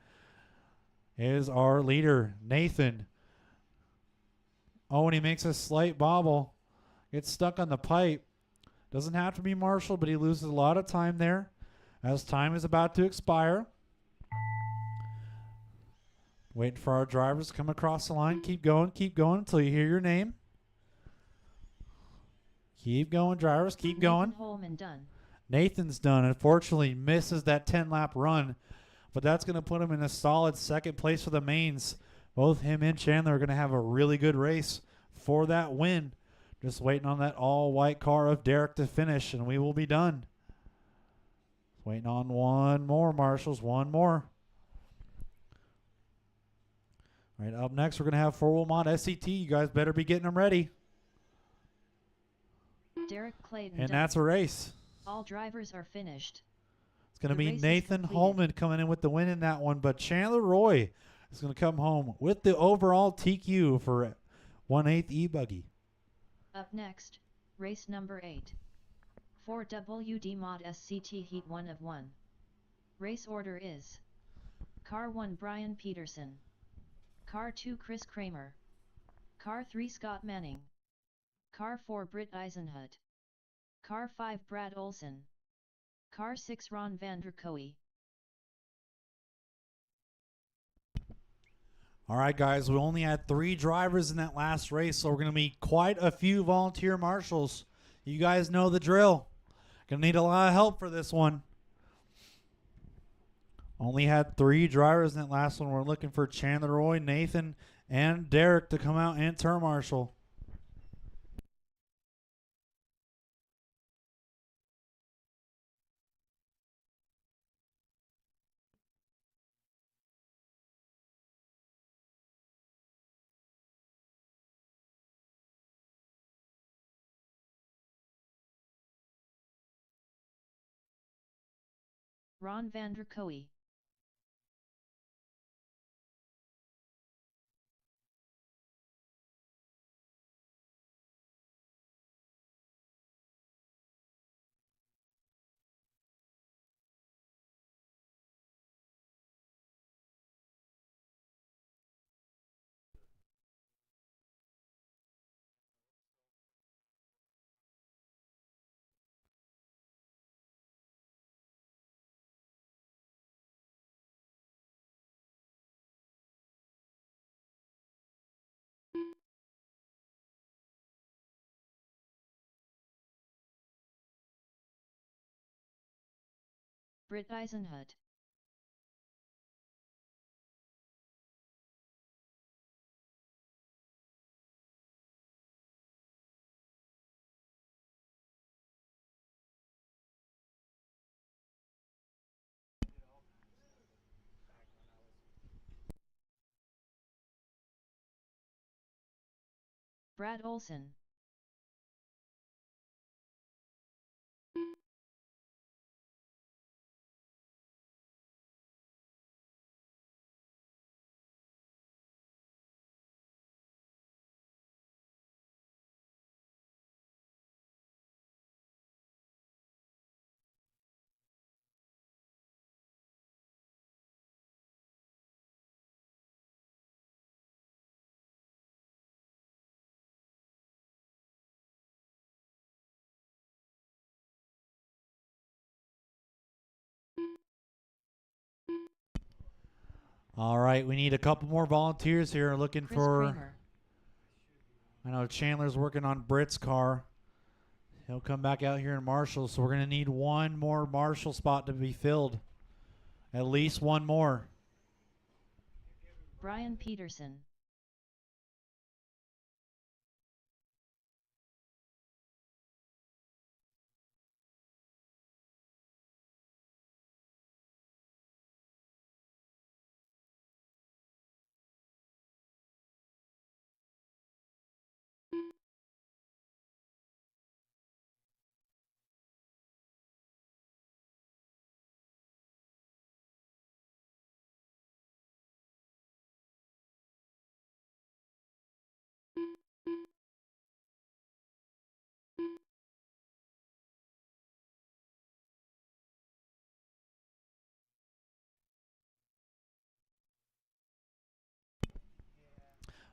Is our leader, Nathan. Oh, and he makes a slight bobble. Gets stuck on the pipe. Doesn't have to be Marshall, but he loses a lot of time there as time is about to expire. Waiting for our drivers to come across the line. Keep going until you hear your name. Keep going, drivers. Keep going. Nathan Holman done. Nathan's done. Unfortunately, misses that 10-lap run, but that's going to put him in a solid second place for the mains. Both him and Chandler are going to have a really good race for that win. Just waiting on that all-white car of Derek to finish, and we will be done. Waiting on one more, Marshals, one more. All right, up next, we're going to have 4-wheel mod SCT. You guys better be getting them ready. Derek Clayton And done. that's a race. All drivers are finished. It's going to The be race is Nathan completed. Holman coming in with the win in that one, but Chandler Roy is going to come home with the overall TQ for 1/8 E-Buggy. Up next, race number 8. 4WD Mod SCT Heat 1 of 1. Race order is: Car 1 Brian Peterson, Car 2 Chris Kramer, Car 3 Scott Manning, Car 4 Britt Eisenhut, Car 5 Brad Olson, Car 6 Ron Vanderkoe. All right, guys, we only had 3 drivers in that last race, so we're going to need quite a few volunteer marshals. You guys know the drill. Going to need a lot of help for this one. Only had 3 drivers in that last one. We're looking for Chandler Roy, Nathan, and Derek to come out and turn marshal. Ron Vanderkoe. Britt Eisenhut. Brad Olson. All right, we need a couple more volunteers here looking Chris for. Kramer. I know Chandler's working on Britt's car. He'll come back out here in Marshall, so we're going to need one more Marshall spot to be filled. At least one more. Brian Peterson.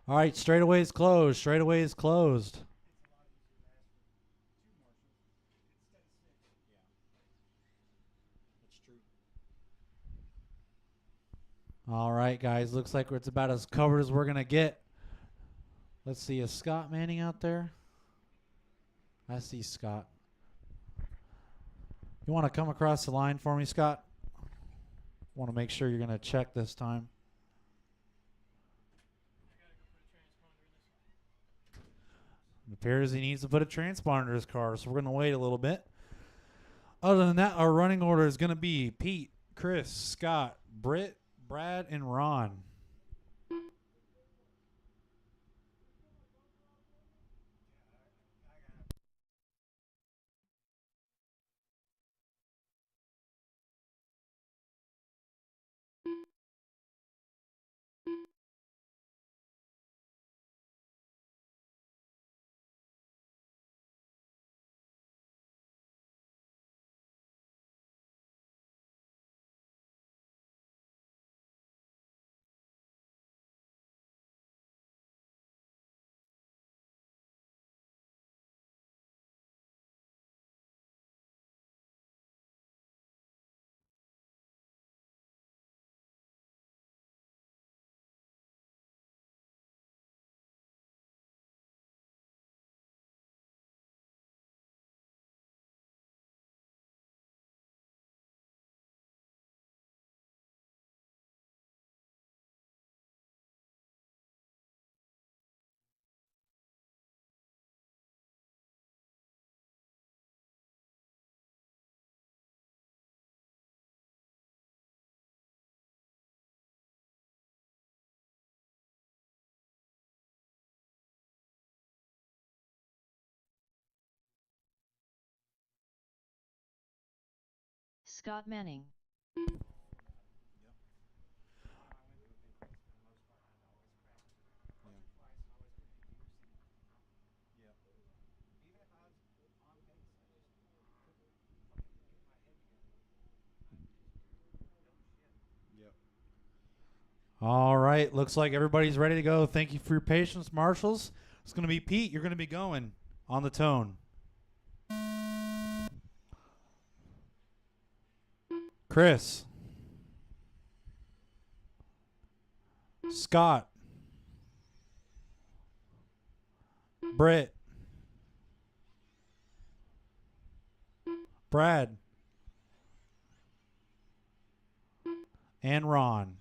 All right, straightaway is closed. Straightaway is closed. All right, guys. Looks like it's about as covered as we're going to get. Let's see. Is Scott Manning out there? I see Scott. You want to come across the line for me, Scott? Want to make sure you're going to check this time. It appears he needs to put a transponder in his car, so we're going to wait a little bit. Other than that, our running order is going to be Pete, Chris, Scott, Britt, Brad, and Ron. Scott Manning. All right. Looks like everybody's ready to go. Thank you for your patience, Marshals. It's going to be Pete. You're going to be going on the tone. Chris. Scott. Britt. Brad. And Ron.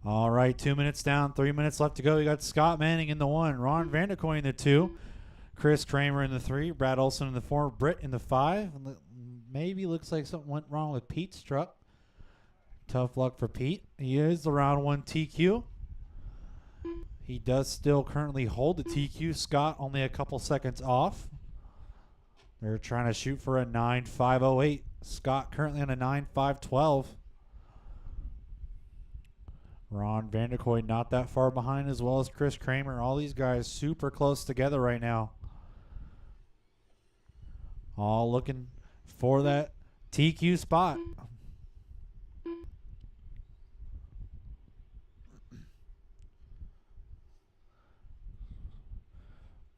All right, 2 minutes down, 3 minutes left to go. We got Scott Manning in the 1, Ron Vanderkoy in the 2, Chris Kramer in the 3, Brad Olson in the 4, Britt in the 5. Maybe looks like something went wrong with Pete's truck. Tough luck for Pete. He is the round 1 TQ. He does still currently hold the TQ. Scott only a couple seconds off. They're trying to shoot for a 9.508. Scott currently on a 9.512. Ron Vanderkoy not that far behind, as well as Chris Kramer. All these guys super close together right now. All looking for that TQ spot.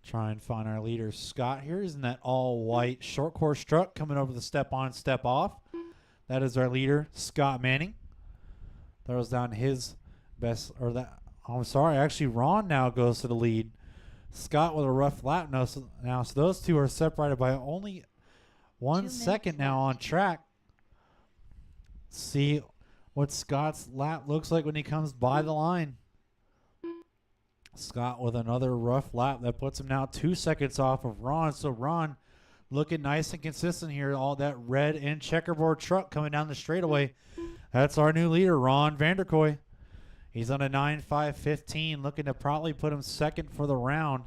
Try and find our leader. Scott here is in that all-white short course truck coming over the step-on, step-off. That is our leader, Scott Manning. Throws down his best, or that, I'm sorry, actually Ron now goes to the lead. Scott with a rough lap now, so those two are separated by only 1 second now on track. See what Scott's lap looks like when he comes by the line. Scott with another rough lap that puts him now 2 seconds off of Ron. So Ron looking nice and consistent here. All that red and checkerboard truck coming down the straightaway. That's our new leader, Ron Vanderkoy. He's on a 9.515, looking to probably put him second for the round.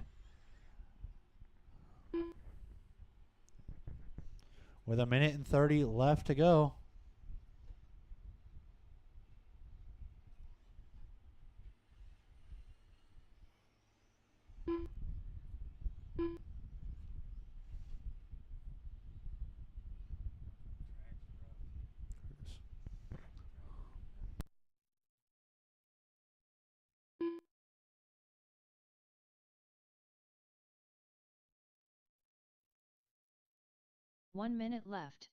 With 1:30 left to go. One minute left.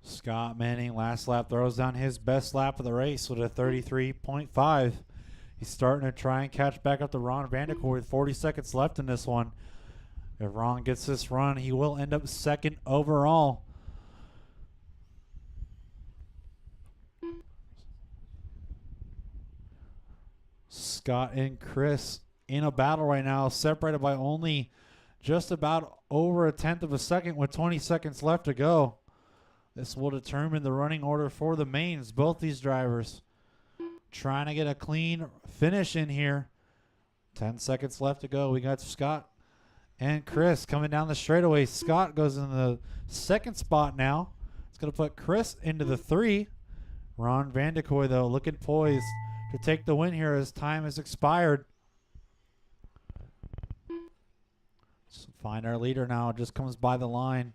Scott Manning, last lap, throws down his best lap of the race with a 33.5. He's starting to try and catch back up to Ron Vanderkoy with 40 seconds left in this one. If Ron gets this run, he will end up second overall. Scott and Chris in a battle right now, separated by only just about over a tenth of a second with 20 seconds left to go. This will determine the running order for the mains. Both these drivers trying to get a clean finish in here. 10 seconds left to go. We got Scott and Chris coming down the straightaway. Scott goes in the second spot now. It's going to put Chris into the 3. Ron Vanderkoy, though, looking poised to take the win here as time has expired. Let's find our leader now. Just comes by the line.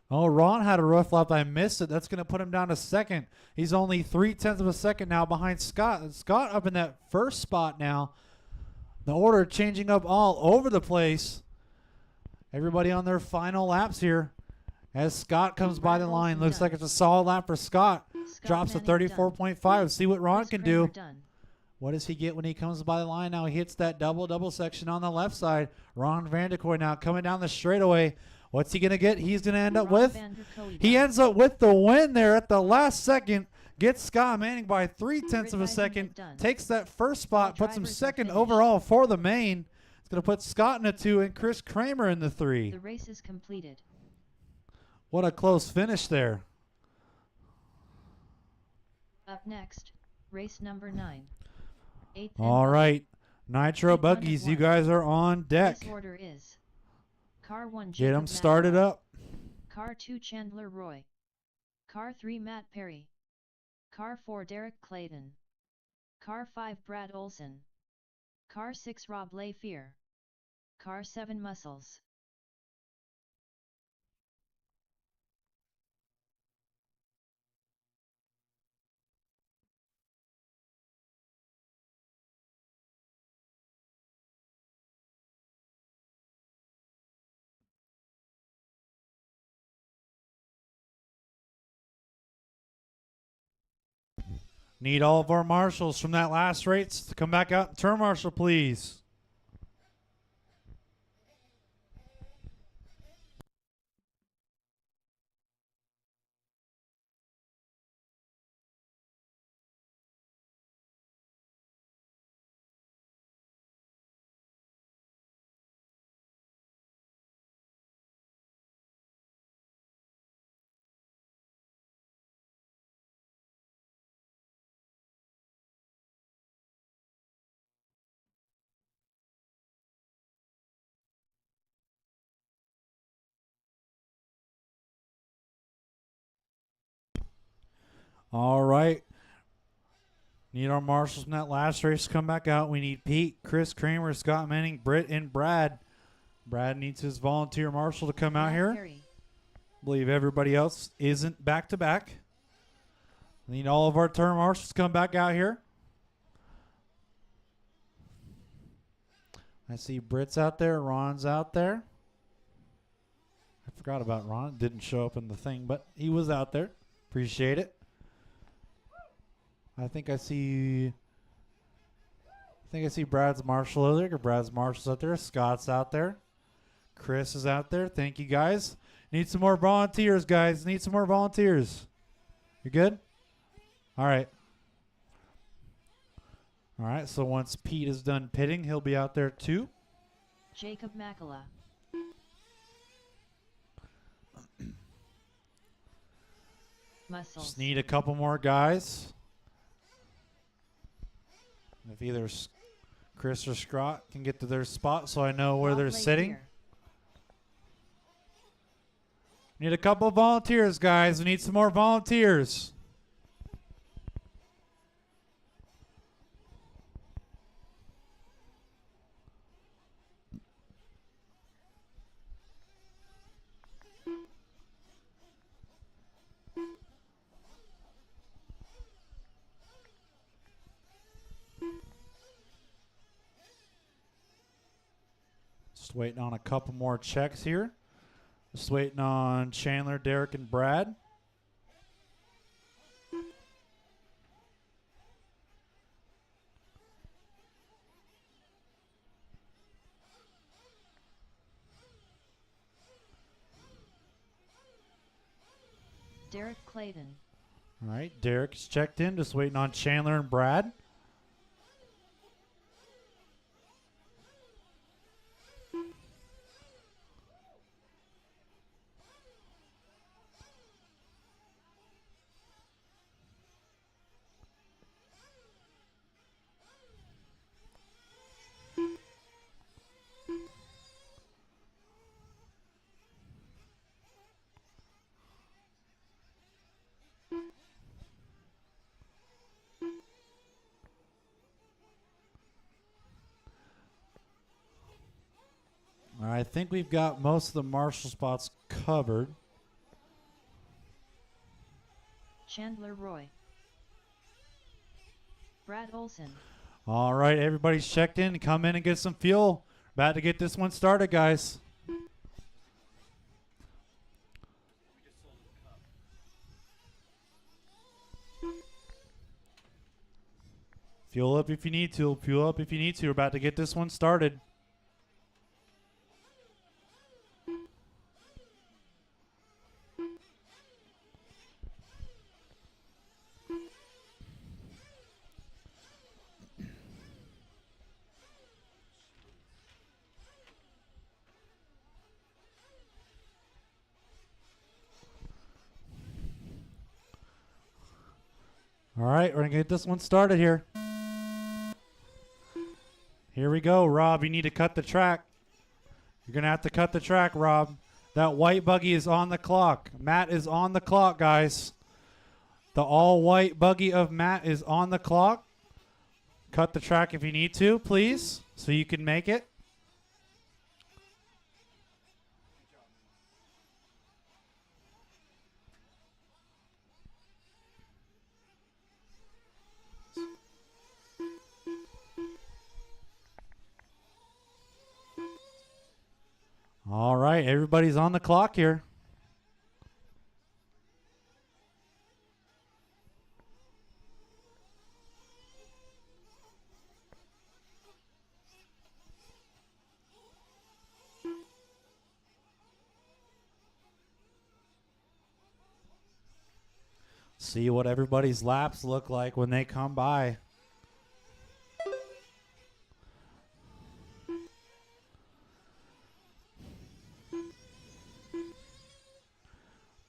Oh, Ron had a rough lap. I missed it. That's going to put him down to second. He's only 0.3 of a second now behind Scott. Scott up in that first spot now. The order changing up all over the place. Everybody on their final laps here. As Scott comes by the line. Looks like it's a solid lap for Scott. Drops to 34.5. See what Ron can do. What does he get when he comes by the line now? He hits that double section on the left side. Ron Vanderkoy now coming down the straightaway. What's he going to get? He's going to end up with? He ends up with the win there at the last second. Gets Scott Manning by 0.3 of a second. Takes that first spot. Puts him second overall for the main. It's going to put Scott in the 2 and Chris Kramer in the 3. The race is completed. What a close finish there. Up next, race number 9. All right. Nitro Buggies, you guys are on deck. This order is Car 1 Get them started up. Car 2 Chandler Roy. Car 3 Matt Perry. Car 4 Derek Clayton. Car 5 Brad Olson. Car 6 Rob Layfier. Car 7 Muscles. Need all of our marshals from that last race to come back out and turn marshal, please. All right. Need our marshals in that last race to come back out. We need Pete, Chris Kramer, Scott Manning, Britt, and Brad. Brad needs his volunteer marshal to come out Matt here. Perry. I believe everybody else isn't back to back. Need all of our turn marshals to come back out here. I see Britt's out there. Ron's out there. I forgot about Ron. Didn't show up in the thing, but he was out there. Appreciate it. I think I see Brad's marshal over there. Brad's marshal's out there. Scott's out there. Chris is out there. Thank you, guys. Need some more volunteers, guys. Need some more volunteers. You good? All right. All right, so once Pete is done pitting, he'll be out there too. Jacob Makala. Muscles. Just need a couple more guys. If either Chris or Scott can get to their spot so I know where Bob they're sitting. Lapeer. Need a couple volunteers, guys. We need some more volunteers. Just waiting on a couple more checks here. Just waiting on Chandler, Derek, and Brad. Derek Clayton. All right, Derek's checked in. Just waiting on Chandler and Brad. All right, I think we've got most of the marshal spots covered. Chandler Roy. Brad Olson. All right, everybody's checked in. Come in and get some fuel. About to get this one started, guys. Fuel up if you need to. Fuel up if you need to. We're about to get this one started. All right, we're going to get this one started here. Here we go, Rob. You need to cut the track. You're going to have to cut the track, Rob. That white buggy is on the clock. Matt is on the clock, guys. The all-white buggy of Matt is on the clock. Cut the track if you need to, please, so you can make it. All right, everybody's on the clock here. See what everybody's laps look like when they come by.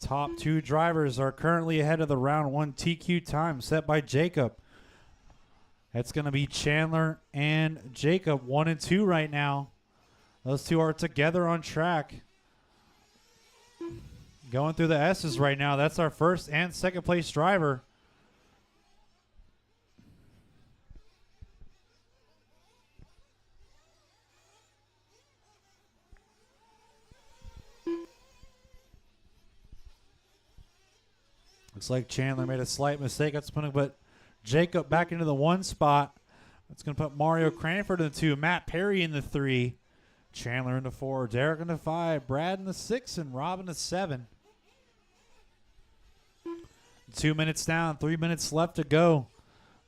Top two drivers are currently ahead of the round one TQ time set by Jacob. That's going to be Chandler and Jacob, 1 and 2 right now. Those two are together on track. Going through the S's right now. That's our first and second place driver. Looks like Chandler made a slight mistake. That's going to put Jacob back into the 1 spot. That's going to put Mario Cranford in the 2, Matt Perry in the 3, Chandler in the 4, Derek in the 5, Brad in the 6, and Rob in the 7. 2 minutes down, 3 minutes left to go.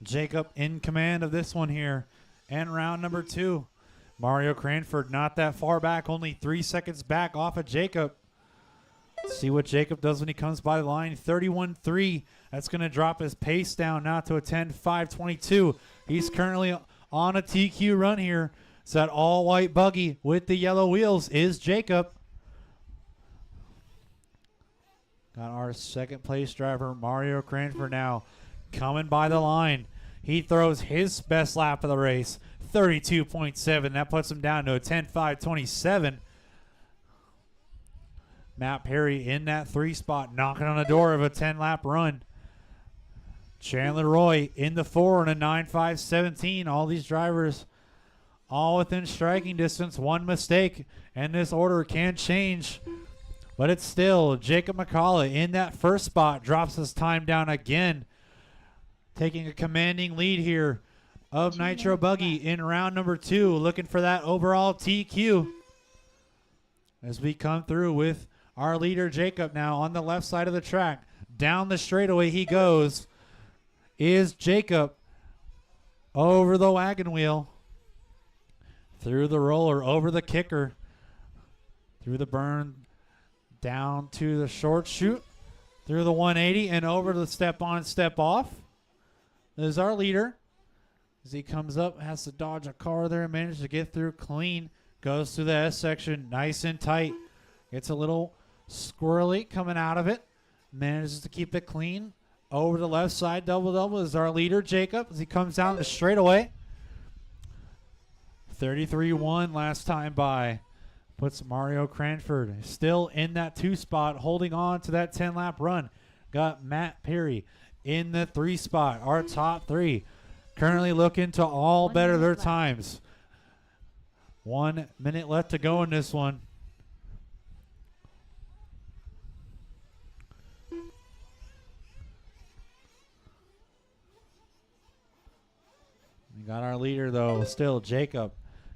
Jacob in command of this one here. And round number 2. Mario Cranford not that far back, only 3 seconds back off of Jacob. Let's see what Jacob does when he comes by the line. 31-3. That's going to drop his pace down now to a 10.522. He's currently on a TQ run here. So that all-white buggy with the yellow wheels is Jacob. Got our second place driver, Mario Cranford, now coming by the line. He throws his best lap of the race, 32.7. That puts him down to a 10.527. Matt Perry in that 3 spot, knocking on the door of a 10-lap run. Chandler Roy in the 4 and a 9.517. All these drivers all within striking distance. One mistake, and this order can change. But it's still Jacob McCullough in that 1st spot, drops his time down again, taking a commanding lead here of Nitro Buggy in round number 2, looking for that overall TQ. As we come through with our leader Jacob now on the left side of the track. Down the straightaway he goes. Is Jacob over the wagon wheel, through the roller, over the kicker, through the burn, down to the short chute, through the 180, and over the step on, step off. There's our leader. As he comes up, has to dodge a car there, manages to get through clean, goes through the S section nice and tight. Gets a little squirrely coming out of it, manages to keep it clean. Over the left side, double is our leader, Jacob, as he comes down the straightaway. 33-1 last time by. Puts Mario Cranford still in that 2 spot, holding on to that 10-lap run. Got Matt Perry in the 3 spot, our top 3. Currently looking to all better their times. 1 minute left to go in this one. We got our leader, though, still Jacob.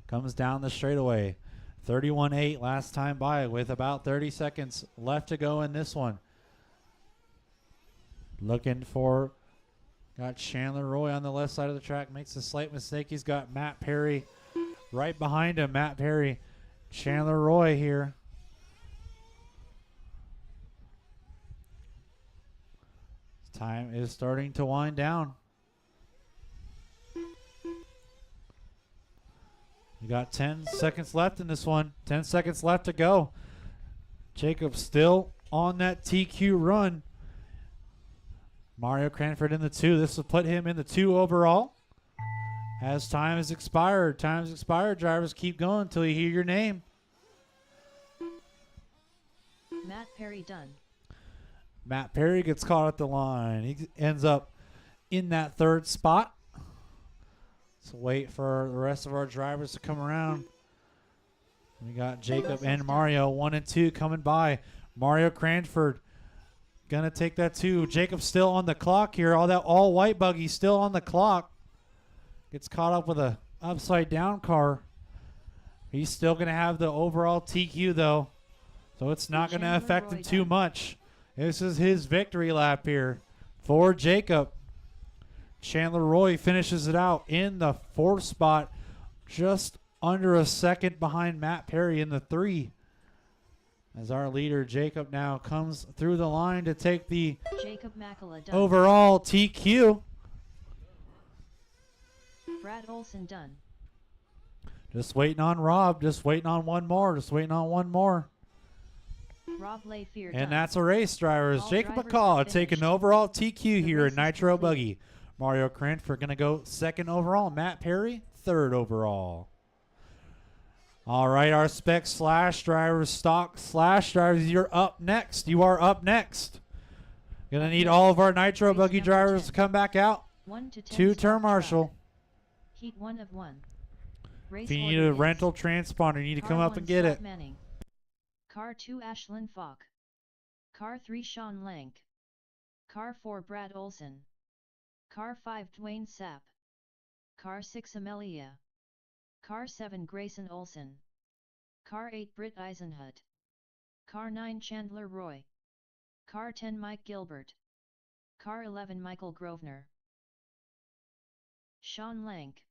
Comes down the straightaway. 31-8 last time by, with about 30 seconds left to go in this one. Looking for, got Chandler Roy on the left side of the track. Makes a slight mistake. He's got Matt Perry right behind him. Matt Perry, Chandler Roy here. Time is starting to wind down. We got 10 seconds left in this one. 10 seconds left to go. Jacob still on that TQ run. Mario Cranford in the 2. This will put him in the 2 overall. As time has expired. Time's expired. Drivers, keep going until you hear your name. Matt Perry done. Matt Perry gets caught at the line. He ends up in that 3rd spot. So wait for the rest of our drivers to come around. We got Jacob and Mario, 1 and 2 coming by. Mario Cranford gonna take that 2. Jacob still on the clock here. All white buggy still on the clock. Gets caught up with a upside down car. He's still gonna have the overall TQ though, so it's not gonna affect him too much. This is his victory lap here for Jacob. Chandler Roy finishes it out in the 4th spot, just under a second behind Matt Perry in the 3. As our leader, Jacob, now comes through the line to take the Jacob McCullough done. overall TQ. Brad Olson done. Just waiting on Rob. Just waiting on one more. Just waiting on one more. Rob Layfier And done. that's a race, drivers. All Jacob drivers McCall have taking finished. overall TQ The here race in is Nitro complete. Buggy. Mario Cranford going to go 2nd overall. Matt Perry, 3rd overall. All right, our spec slash drivers, stock slash drivers, you're up next. You are up next. Going to need all of our Nitro Race Buggy number drivers 10. to come back out 1 to 10 to stop turn track. marshal. Heat 1 of 1. Race If you need order a is rental transponder, you need to Car come up 1 and get Scott it. Manning. Car 2 Ashlyn Falk. Car 3 Sean Lank. Car 4 Brad Olson. Car 5 Dwayne Sapp. Car 6 Amelia. Car 7 Grayson Olson. Car 8 Britt Eisenhut. Car 9 Chandler Roy. Car 10 Mike Gilbert. Car 11 Michael Grosvenor. Sean Lank.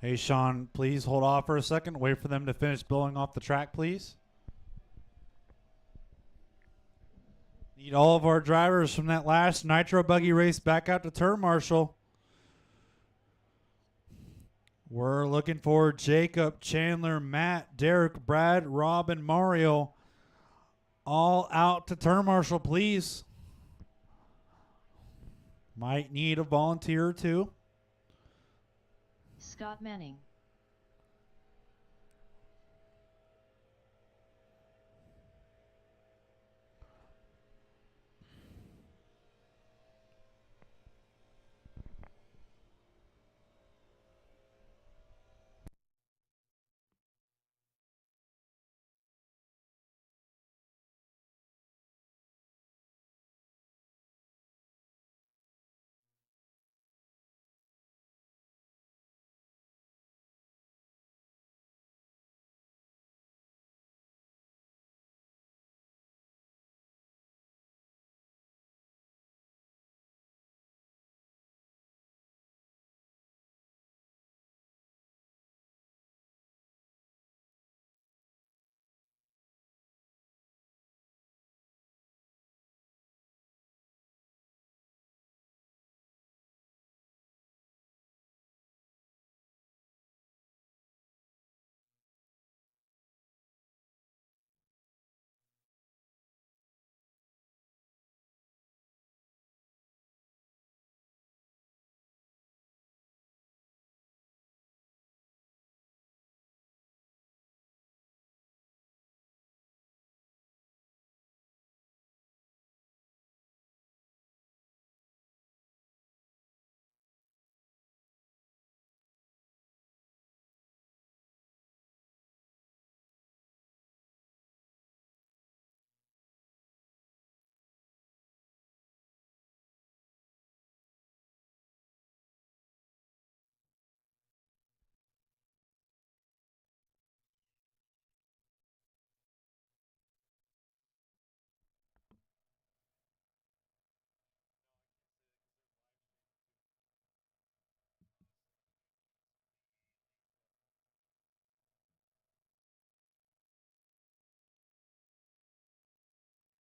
Hey, Sean, please hold off for a second. Wait for them to finish blowing off the track, please. Need all of our drivers from that last Nitro Buggy race back out to turn marshal. We're looking for Jacob, Chandler, Matt, Derek, Brad, Rob, and Mario all out to turn marshal, please. Might need a volunteer or two. Scott Manning.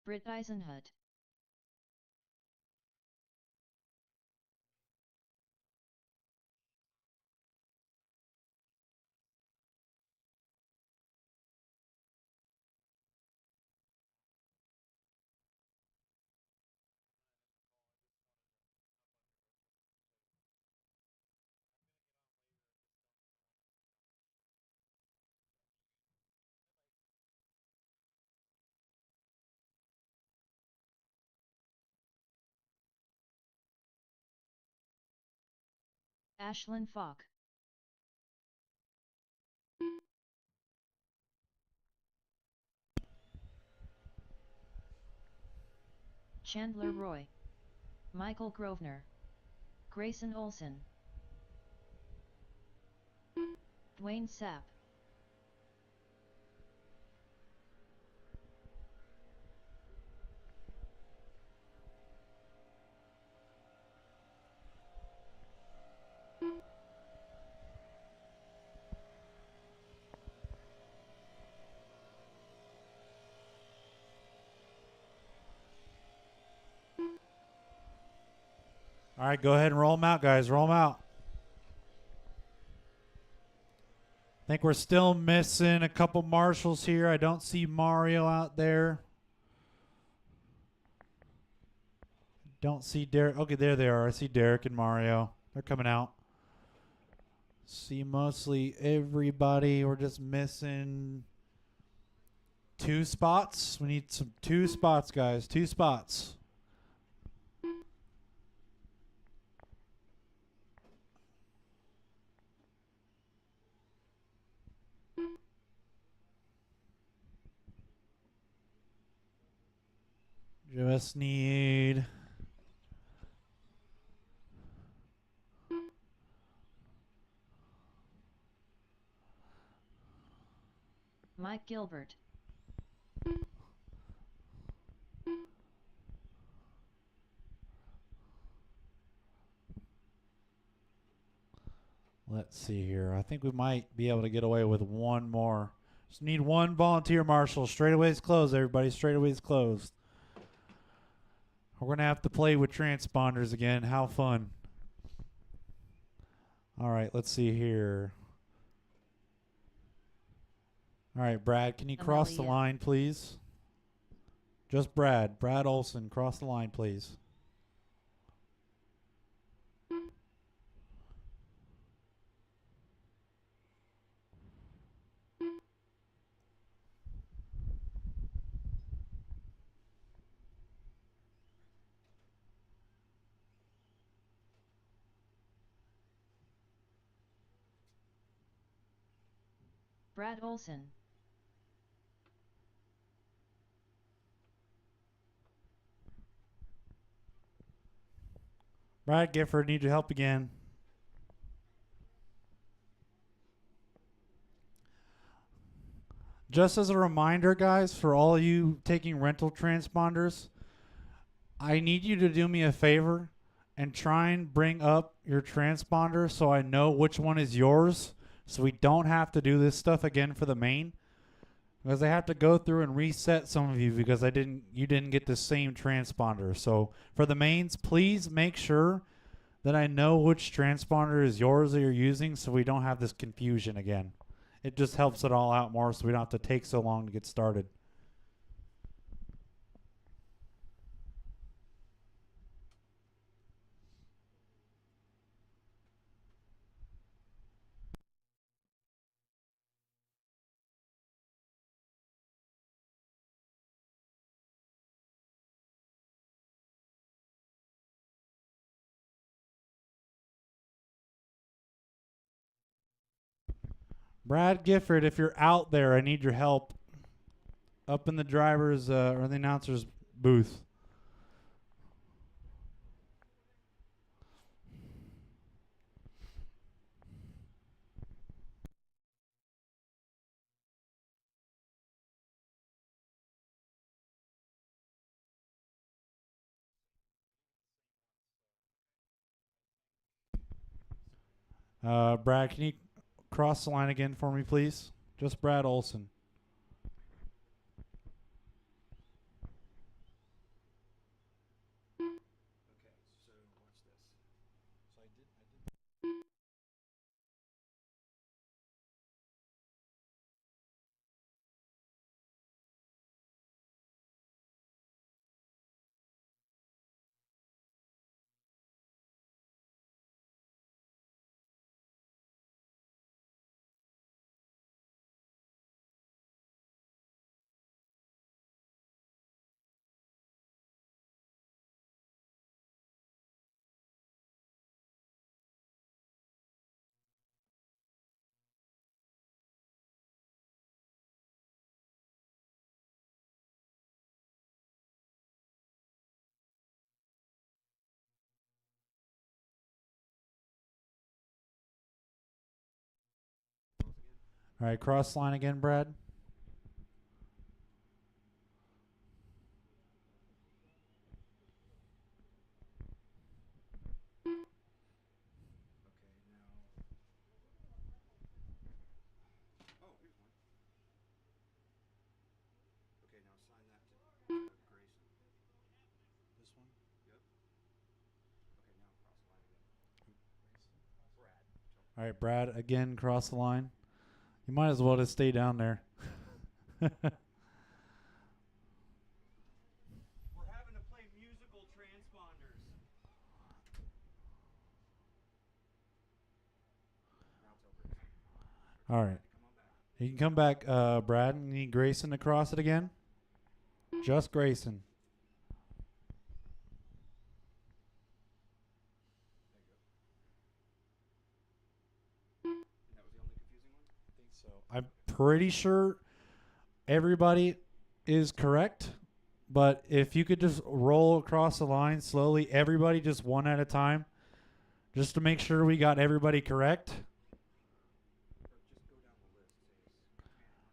Britt Eisenhut. Ashlyn Falk. Chandler Roy. Michael Grosvenor. Grayson Olson. Dwayne Sapp. All right, go ahead and roll them out, guys. Roll them out. think we're still missing a couple marshals here. I don't see Mario out there. Don't see Derek. Okay, there they are. I see Derek and Mario. They're coming out. See mostly everybody. We're just missing 2 spots. We need some 2 spots, guys. 2 spots. Just need Mike Gilbert. Let's see here. I think we might be able to get away with one more. Just need 1 volunteer marshal. Straightaway's closed, everybody. Straightaway's closed. We're going to have to play with transponders again. How fun. All right, let's see here. All right, Brad, can you cross the Amelia. line, please? Just Brad. Brad Olson, cross the line, please. Brad Olson. Brad Gifford, need your help again. Just as a reminder, guys, for all of you taking rental transponders, I need you to do me a favor and try and bring up your transponder so I know which one is yours, so we don't have to do this stuff again for the main. Because I have to go through and reset some of you because you didn't get the same transponder. So for the mains, please make sure that I know which transponder is yours that you're using so we don't have this confusion again. It just helps it all out more so we don't have to take so long to get started. Brad Gifford, if you're out there, I need your help up in the driver's or the announcer's booth. Brad, can you cross the line again for me, please? Just Brad Olson. All right, cross line again, Brad. All right, Brad, again, cross the line. You might as well just stay down there. We're having to play musical transponders. All right. You can come back, Brad. You need Grayson to cross it again? Just Grayson. I'm pretty sure everybody is correct, but if you could just roll across the line slowly, everybody just one at a time, just to make sure we got everybody correct.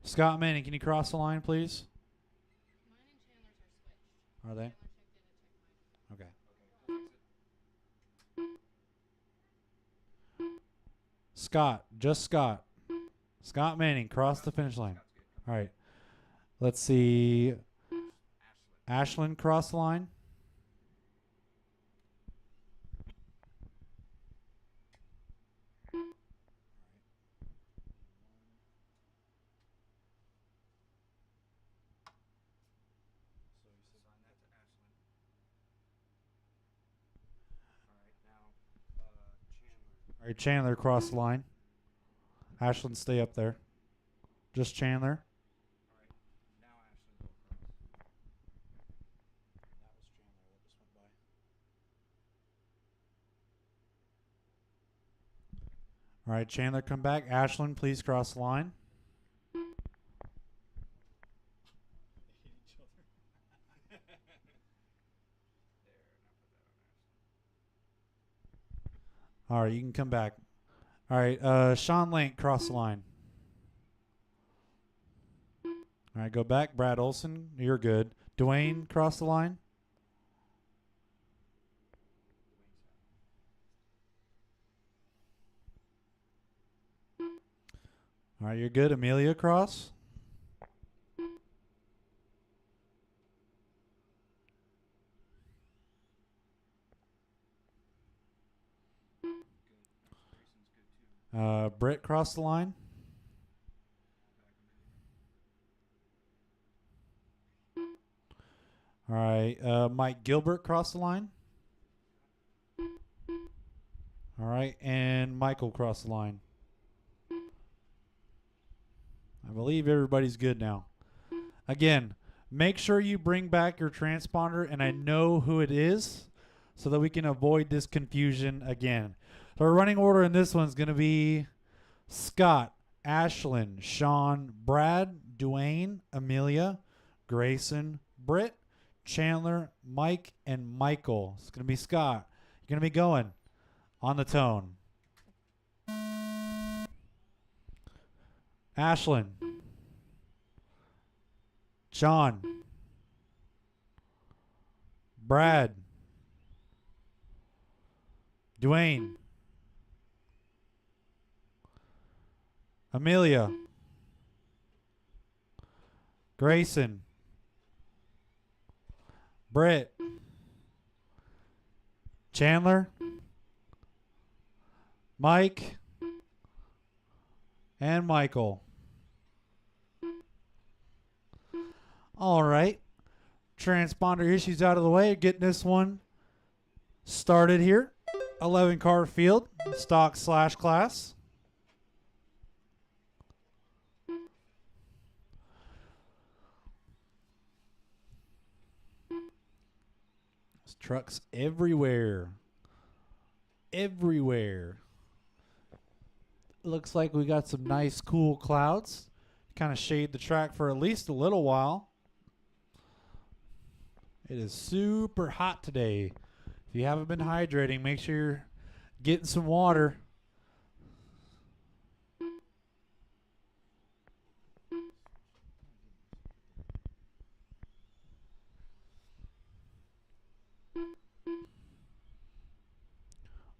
Scott Manning, can you cross the line, please? Are they? Okay. Scott, just Scott. Scott Manning, cross the finish line. All right. Let's see. Ashlyn, cross the line. All right, Chandler, cross the line. Ashlyn, stay up there. Just Chandler. All right, Chandler, come back. Ashlyn, please cross the line. All right, you can come back. All right, Sean Link, cross the line. All right, go back. Brad Olson, you're good. Dwayne, cross the line. All right, you're good. Amelia, cross. Britt, cross the line. All right, Mike Gilbert, cross the line. All right, and Michael, cross the line. I believe everybody's good now. Again, make sure you bring back your transponder, and I know who it is, so that we can avoid this confusion again. So our running order in this one's going to be Scott, Ashlyn, Sean, Brad, Dwayne, Amelia, Grayson, Britt, Chandler, Mike, and Michael. It's going to be Scott. You're going to be going on the tone. Ashlyn, Sean, Brad, Dwayne, Amelia, Grayson, Britt, Chandler, Mike, and Michael. All right. Transponder issues out of the way. Getting this one started here. 11 car field, stock/class. There's trucks everywhere. Everywhere. Looks like we got some nice cool clouds. Kind of shade the track for at least a little while. It is super hot today. If you haven't been hydrating, make sure you're getting some water.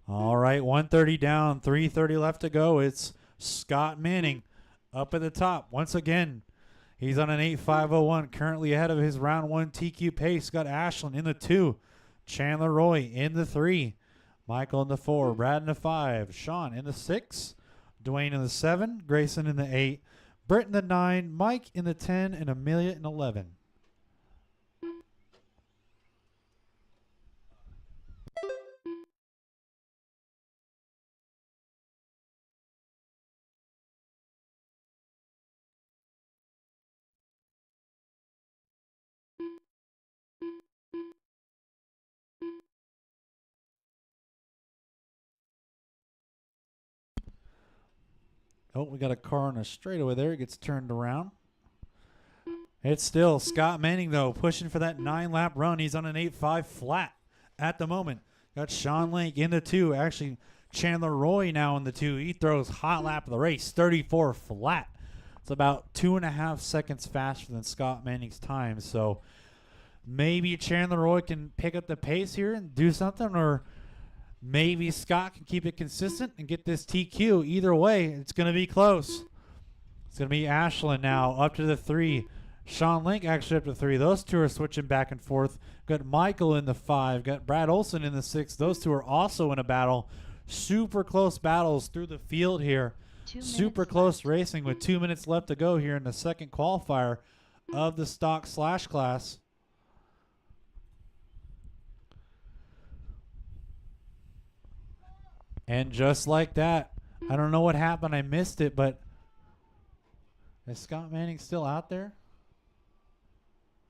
All right, 130 down, 330 left to go. It's Scott Manning up at the top. Once again, he's on an 8.501, currently ahead of his round one TQ pace. Got Ashlyn in the 2, Chandler Roy in the 3, Michael in the 4, Brad in the 5, Sean in the 6, Dwayne in the 7, Grayson in the 8, Britt in the 9, Mike in the 10, and Amelia in 11. Oh, we got a car on a straightaway there. It gets turned around. It's still Scott Manning, though, pushing for that 9-lap run. He's on an 8.5 flat at the moment. Got Sean Link in the 2. Actually, Chandler Roy now in the 2. He throws hot lap of the race, 34 flat. It's about 2.5 seconds faster than Scott Manning's time. So maybe Chandler Roy can pick up the pace here and do something, or maybe Scott can keep it consistent and get this TQ. Either way, it's going to be close. It's going to be Ashland now up to the 3. Sean Link actually up to 3. Those two are switching back and forth. Got Michael in the 5. Got Brad Olson in the 6. Those two are also in a battle. Super close battles through the field here. Super close racing with 2 minutes left to go here in the second qualifier of the stock slash class. And just like that, I don't know what happened. I missed it, but is Scott Manning still out there?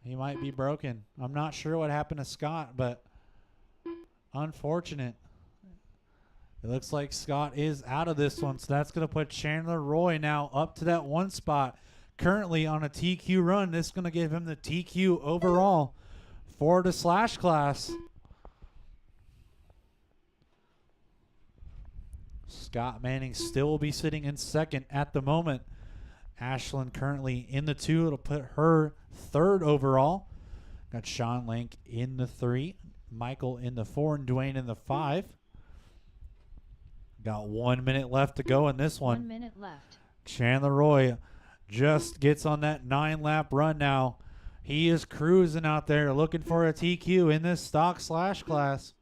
He might be broken. I'm not sure what happened to Scott, but unfortunate. It looks like Scott is out of this one, so that's going to put Chandler Roy now up to that 1 spot. Currently on a TQ run. This is going to give him the TQ overall for the slash class. Scott Manning still will be sitting in second at the moment. Ashland currently in the 2. It'll put her 3rd overall. Got Sean Link in the 3. Michael in the 4 and Dwayne in the 5. Got 1 minute left to go in this one. 1 minute left. Chandler Roy just gets on that 9-lap run now. He is cruising out there looking for a TQ in this stock slash class.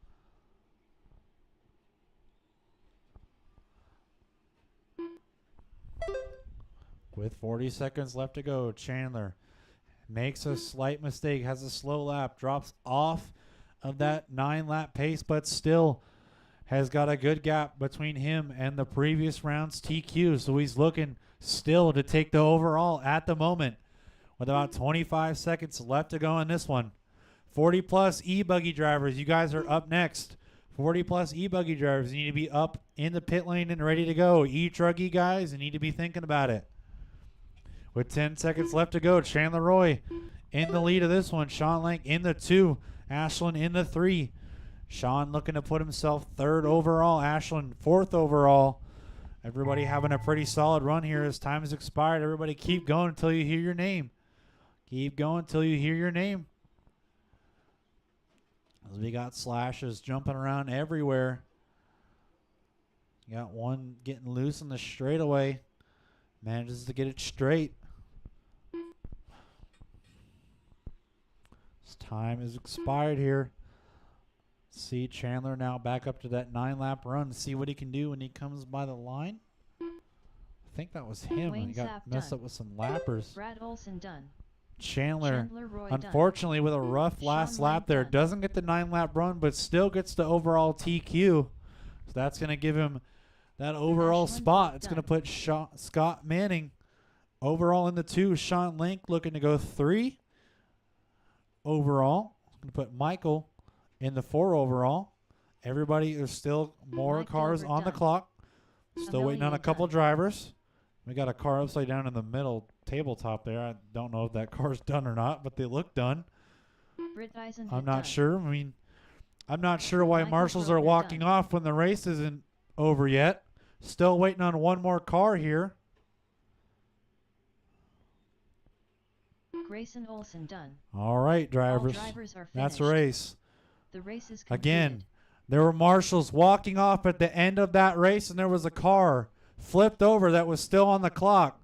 With 40 seconds left to go, Chandler makes a slight mistake, has a slow lap, drops off of that 9-lap pace, but still has got a good gap between him and the previous round's TQ. So he's looking still to take the overall at the moment with about 25 seconds left to go in this one. 40-plus e-buggy drivers, you guys are up next. 40-plus e-buggy drivers, you need to be up in the pit lane and ready to go. E-truggy guys, you need to be thinking about it. With 10 seconds left to go, Chandler Roy in the lead of this one. Sean Link in the 2. Ashland in the 3. Sean looking to put himself 3rd overall. Ashland 4th overall. Everybody having a pretty solid run here as time has expired. Everybody keep going until you hear your name. Keep going until you hear your name. As we got slashes jumping around everywhere. You got one getting loose on the straightaway. Manages to get it straight. His time is expired here. See Chandler now back up to that 9-lap run. See what he can do when he comes by the line. I think that was him. Wayne He got Sapp messed done. up with some lappers. Brad Olson done. Chandler, Roy unfortunately, with a rough last Sean lap Link there, done. doesn't get the 9-lap run, but still gets the overall TQ. So that's going to give him that overall Ashland spot. It's going to done. put Scott Manning overall in the 2. Sean Link looking to go 3 overall. It's going to put Michael in the 4 overall. Everybody, there's still more Mike cars Gilbert on the done. clock. Still waiting on a Amelia couple done. drivers. We got a car upside down in the middle tabletop there. I don't know if that car's done or not, but they look done. Britt Eisen I'm had not done. sure. I mean, I'm not sure why Michael marshals are Gilbert walking done. off when the race isn't over yet. Still waiting on one more car here. Grayson Olson done. All right, drivers. All drivers are finished. That's a race. The race is completed. Again, there were marshals walking off at the end of that race, and there was a car flipped over that was still on the clock.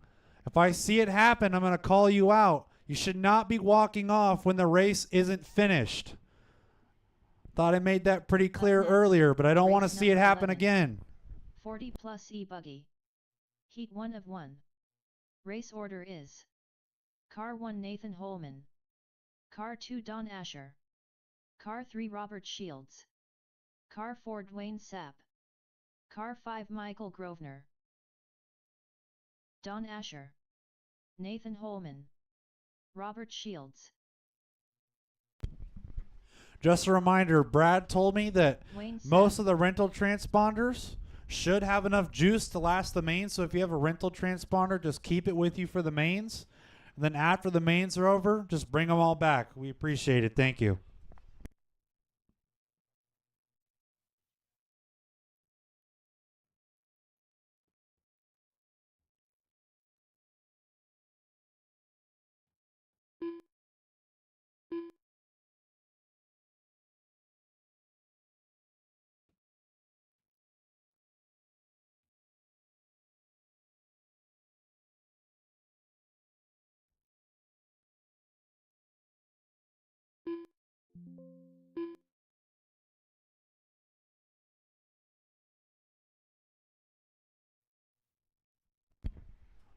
If I see it happen, I'm going to call you out. You should not be walking off when the race isn't finished. Thought I made that pretty clear next, earlier, but I don't want to race see it number happen 11. again. 40-plus e-buggy. Heat 1 of 1. Race order is: Car 1 Nathan Holman, Car 2 Don Asher, Car 3 Robert Shields, Car 4 Dwayne Sapp, Car 5 Michael Grosvenor. Don Asher, Nathan Holman, Robert Shields. Just a reminder, Brad told me that Dwayne most Sapp. of the rental transponders should have enough juice to last the mains. So if you have a rental transponder, just keep it with you for the mains. And then after the mains are over, just bring them all back. We appreciate it. Thank you.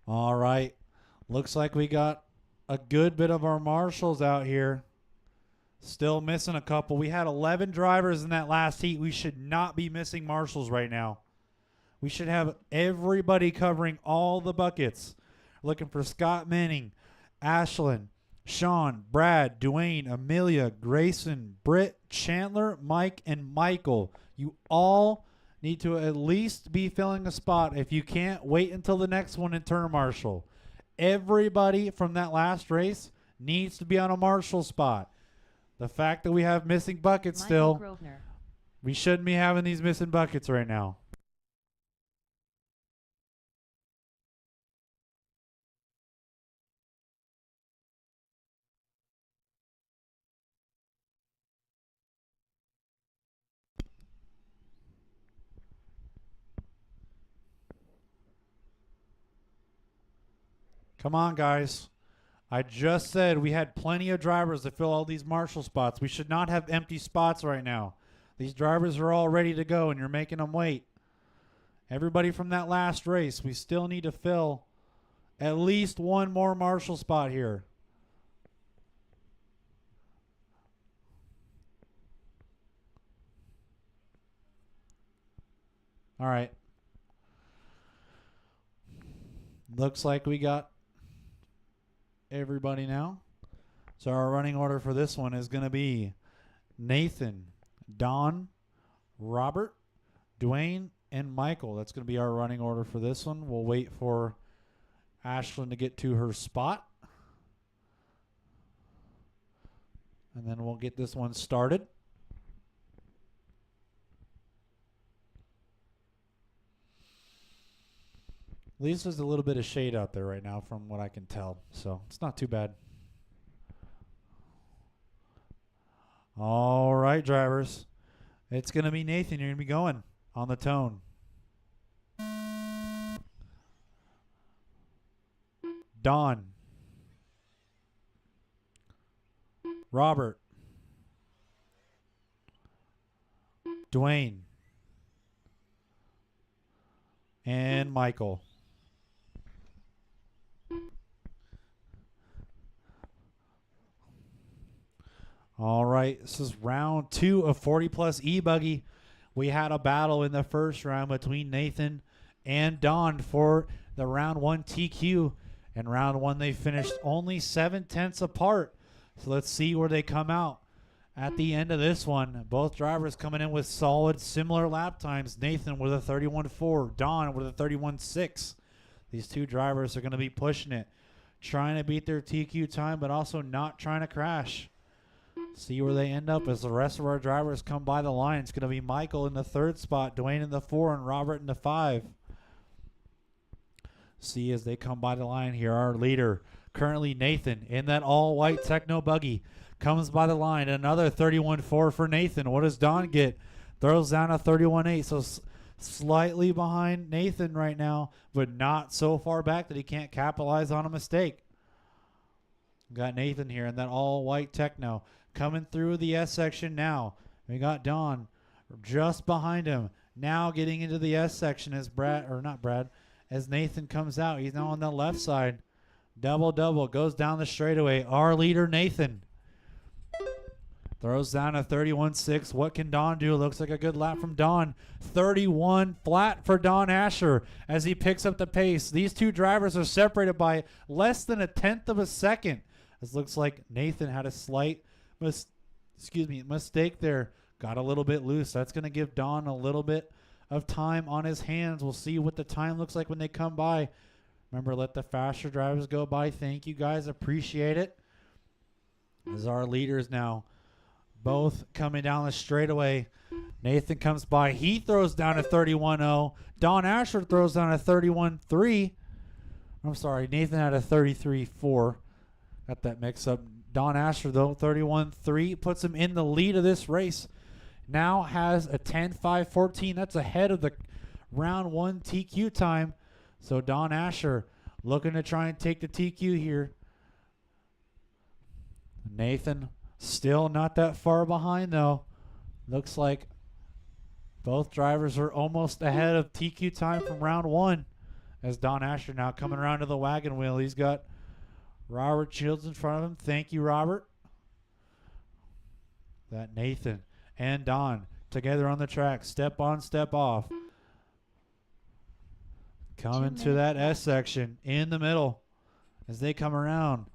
All right. Looks like we got a good bit of our marshals out here. Still missing a couple. We had 11 drivers in that last heat. We should not be missing marshals right now. We should have everybody covering all the buckets. Looking for Scott Manning, Ashlyn, Sean, Brad, Dwayne, Amelia, Grayson, Britt, Chandler, Mike, and Michael. You all need to at least be filling a spot. If you can't, wait until the next one and turn marshal. Everybody from that last race needs to be on a marshal spot. The fact that we have missing buckets Michael still, Grosvenor. we shouldn't be having these missing buckets right now. Come on, guys. I just said we had plenty of drivers to fill all these marshal spots. We should not have empty spots right now. These drivers are all ready to go, and you're making them wait. Everybody from that last race, we still need to fill at least one more marshal spot here. All right. Looks like we got everybody now. So our running order for this one is going to be Nathan, Don, Robert, Dwayne, and Michael. That's going to be our running order for this one. We'll wait for Ashlyn to get to her spot. And then we'll get this one started. At least there's a little bit of shade out there right now from what I can tell. So it's not too bad. All right, drivers. It's going to be Nathan. You're going to be going on the tone. Don. Robert. Dwayne. And Michael. All right, this is round 2 of 40 plus e-buggy. We had a battle in the first round between Nathan and Don for the round 1 TQ. In round 1, they finished only 7/10 apart. So let's see where they come out at the end of this one. Both drivers coming in with solid, similar lap times. Nathan with a 31.4, Don with a 31.6. These two drivers are going to be pushing it, trying to beat their TQ time, but also not trying to crash. See where they end up as the rest of our drivers come by the line. It's going to be Michael in the 3rd spot, Dwayne in the 4, and Robert in the 5. See as they come by the line here, our leader, currently Nathan, in that all-white Techno buggy, comes by the line. Another 31.4 for Nathan. What does Don get? Throws down a 31.8, so slightly behind Nathan right now, but not so far back that he can't capitalize on a mistake. Got Nathan here in that all-white Techno. Coming through the S section now. We got Don just behind him. Now getting into the S section is as Nathan comes out. He's now on the left side. Double, goes down the straightaway. Our leader, Nathan. Throws down a 31.6. What can Don do? Looks like a good lap from Don. 31 flat for Don Asher as he picks up the pace. These two drivers are separated by less than a tenth of a second. This looks like Nathan had a slight mistake there. Got a little bit loose. That's going to give Don a little bit of time on his hands. We'll see what the time looks like when they come by. Remember, let the faster drivers go by. Thank you, guys. Appreciate it. As our leaders now both coming down the straightaway. Nathan comes by. He throws down a 31.0. Don Asher throws down a 31.3. I'm sorry, Nathan had a 33.4. Got that mix up. Don Asher, though, 31.3, puts him in the lead of this race. Now has a 10.5.14. That's ahead of the round 1 TQ time. So Don Asher looking to try and take the TQ here. Nathan still not that far behind, though. Looks like both drivers are almost ahead of TQ time from round 1. As Don Asher now coming around to the wagon wheel. He's got Robert Shields in front of him. Thank you, Robert. That Nathan and Don together on the track. Step on, step off. Coming to that S section in the middle as they come around.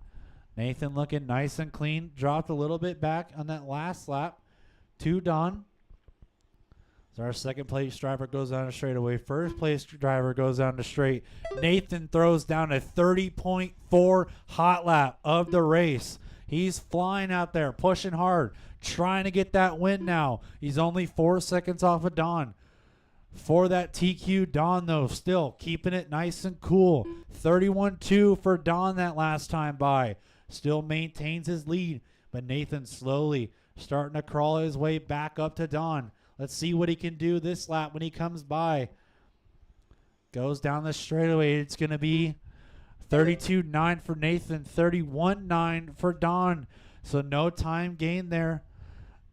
Nathan looking nice and clean. Dropped a little bit back on that last lap to Don. So our second place driver goes down the straightaway. First place driver goes down the straight. Nathan throws down a 30.4 hot lap of the race. He's flying out there, pushing hard, trying to get that win now. He's only 4 seconds off of Don. For that TQ, Don, though, still keeping it nice and cool. 31.2 for Don that last time by. Still maintains his lead, but Nathan slowly starting to crawl his way back up to Don. Let's see what he can do this lap when he comes by. Goes down the straightaway. It's going to be 32.9 for Nathan, 31.9 for Don. So no time gain there.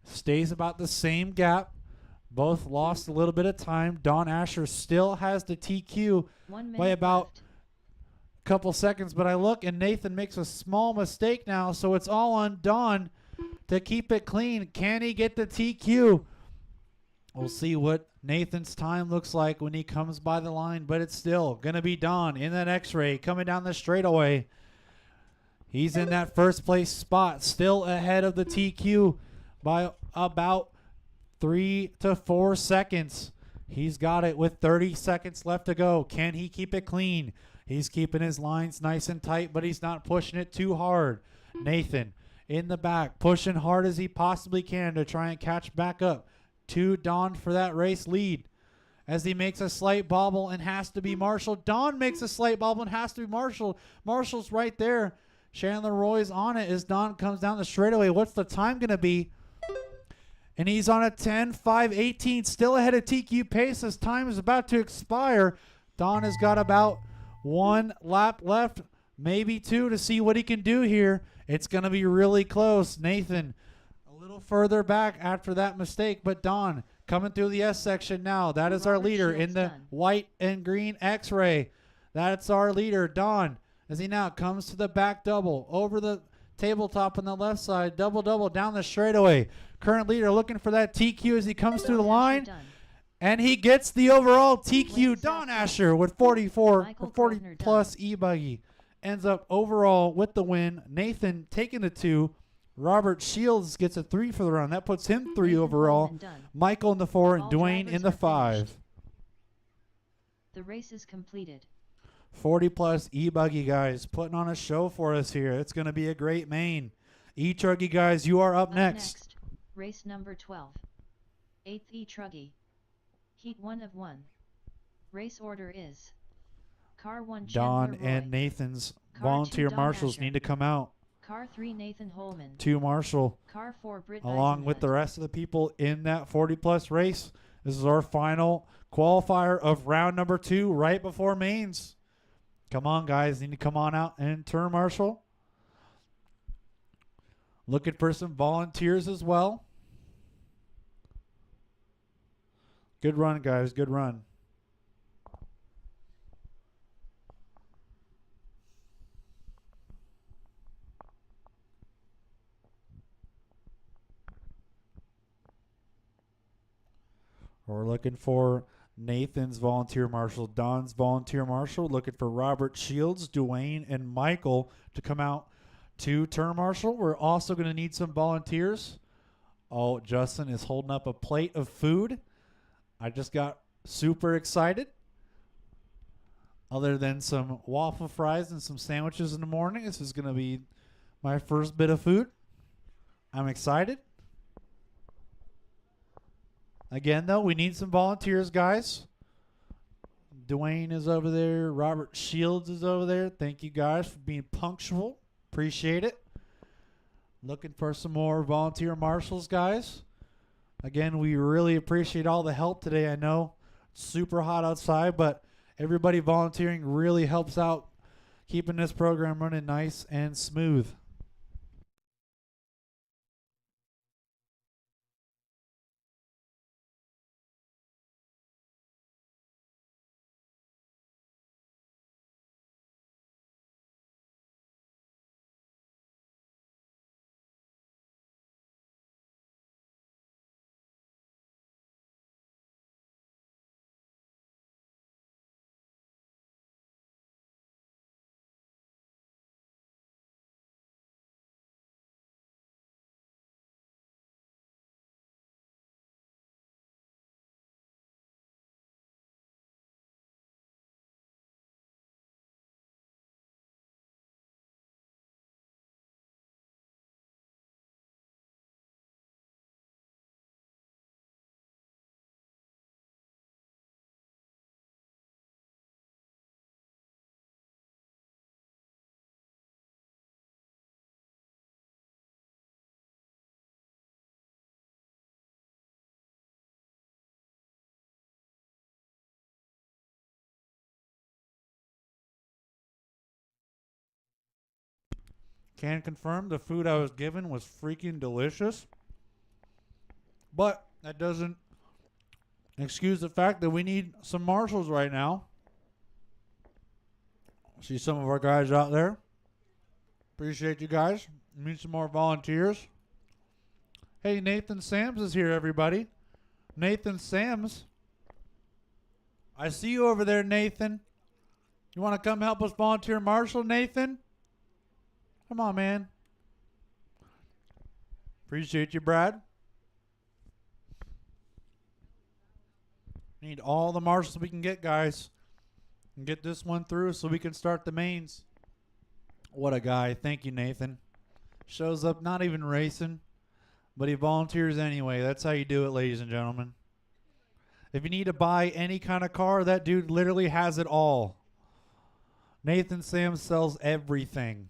Stays about the same gap. Both lost a little bit of time. Don Asher still has the TQ by about a couple seconds. But I look and Nathan makes a small mistake now. So it's all on Don to keep it clean. Can he get the TQ? We'll see what Nathan's time looks like when he comes by the line. But it's still going to be Don in that X-ray coming down the straightaway. He's in that first place spot. Still ahead of the TQ by about 3 to 4 seconds. He's got it with 30 seconds left to go. Can he keep it clean? He's keeping his lines nice and tight, but he's not pushing it too hard. Nathan in the back, pushing hard as he possibly can to try and catch back up to Don for that race lead. As he makes a slight bobble and has to be Marshall. Don makes a slight bobble and has to be Marshall. Marshall's right there. Chandler Roy's on it as Don comes down the straightaway. What's the time going to be? And he's on a 10.5.18, still ahead of TQ pace. His time is about to expire. Don has got about 1 lap left, maybe 2, to see what he can do here. It's going to be really close. Nathan a little further back after that mistake, but Don coming through the S section now. That is our leader in the white and green X-ray. That's our leader, Don, as he now comes to the back double over the tabletop on the left side, double down the straightaway. Current leader looking for that TQ as he comes through the line, and he gets the overall TQ. Don Asher with 40 plus e-buggy ends up overall with the win. Nathan taking the 2. Robert Shields gets a 3 for the run. That puts him 3 overall. Michael in the 4 and Dwayne in the 5. The race is completed. 40 plus e-buggy guys putting on a show for us here. It's going to be a great main. E-Truggy guys, you are up next. Race number 12. 8th E-Truggy. Heat 1 of 1. Race order is Car 1 Don Chandler and Roy. Nathan's Car volunteer 2 Don marshals Asher. need to come out. Car 3 Nathan Holman. 2 Marshall Car 4 Britt along with Eisenhut. the rest of the people in that 40 plus race. This is our final qualifier of round number 2 right before mains. Come on, guys. Need to come on out and turn marshal. Looking for some volunteers as well. Good run, guys. Good run. We're looking for Nathan's volunteer marshal, Don's volunteer marshal. Looking for Robert Shields, Dwayne, and Michael to come out to turn marshal. We're also going to need some volunteers. Oh, Justin is holding up a plate of food. I just got super excited. Other than some waffle fries and some sandwiches in the morning, this is going to be my first bit of food. I'm excited. Again, though, we need some volunteers, guys. Dwayne is over there. Robert Shields is over there. Thank you, guys, for being punctual. Appreciate it. Looking for some more volunteer marshals, guys. Again, we really appreciate all the help today. I know it's super hot outside, but everybody volunteering really helps out keeping this program running nice and smooth. Can confirm the food I was given was freaking delicious. But that doesn't excuse the fact that we need some marshals right now. See some of our guys out there. Appreciate you guys. Need some more volunteers. Hey, Nathan Sams is here, everybody. Nathan Sams. I see you over there, Nathan. You want to come help us volunteer marshal, Nathan? Come on, man. Appreciate you, Brad. Need all the marshals we can get, guys. And get this one through so we can start the mains. What a guy. Thank you, Nathan. Shows up not even racing, but he volunteers anyway. That's how you do it, ladies and gentlemen. If you need to buy any kind of car, that dude literally has it all. Nathan Sam sells everything.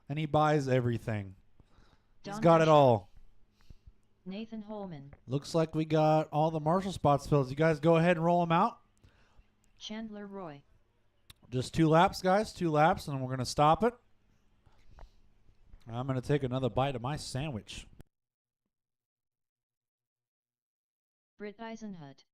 And he buys everything. He's got it all. Nathan Holman. Looks like we got all the marshal spots filled. You guys go ahead and roll them out. Chandler Roy. Just 2 laps, guys. 2 laps, and we're going to stop it. I'm going to take another bite of my sandwich. Britt Eisenhut.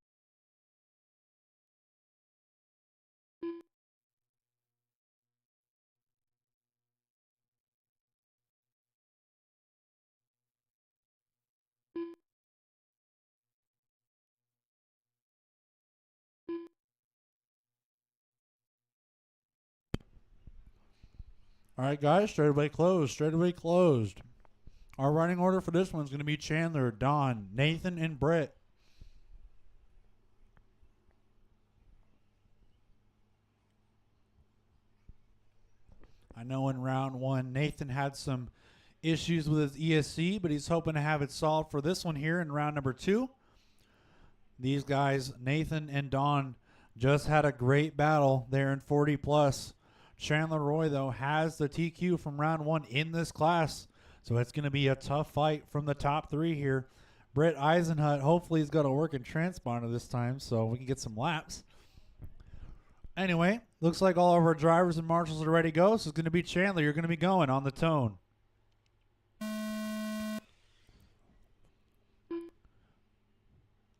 All right, guys, straightaway closed. Straightaway closed. Our running order for this one's going to be Chandler, Don, Nathan, and Brett. I know in round 1, Nathan had some issues with his ESC, but he's hoping to have it solved for this one here in round number 2. These guys, Nathan and Don, just had a great battle there in 40 plus. Chandler Roy, though, has the TQ from round 1 in this class. So it's going to be a tough fight from the top 3 here. Brett Eisenhut, hopefully he's got a working transponder this time so we can get some laps. Anyway, looks like all of our drivers and marshals are ready to go. So it's going to be Chandler. You're going to be going on the tone.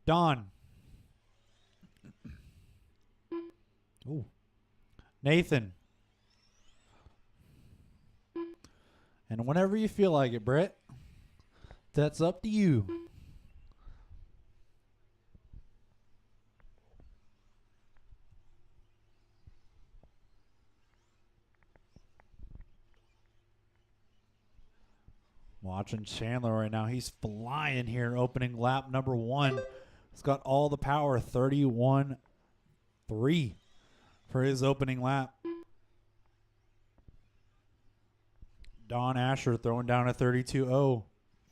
Don. Ooh. Nathan. And whenever you feel like it, Brett, that's up to you. Watching Chandler right now. He's flying here opening lap number 1. He's got all the power, 31.3 for his opening lap. Don Asher throwing down a 32.0.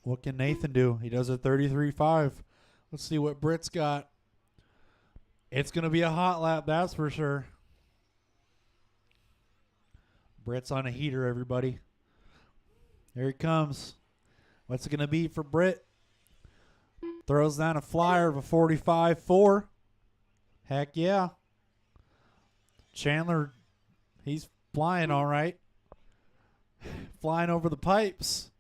What can Nathan do? He does a 33.5. Let's see what Britt's got. It's going to be a hot lap, that's for sure. Britt's on a heater, everybody. Here he comes. What's it going to be for Britt? Throws down a flyer of a 45.4. Heck yeah. Chandler, he's flying all right. Flying over the pipes.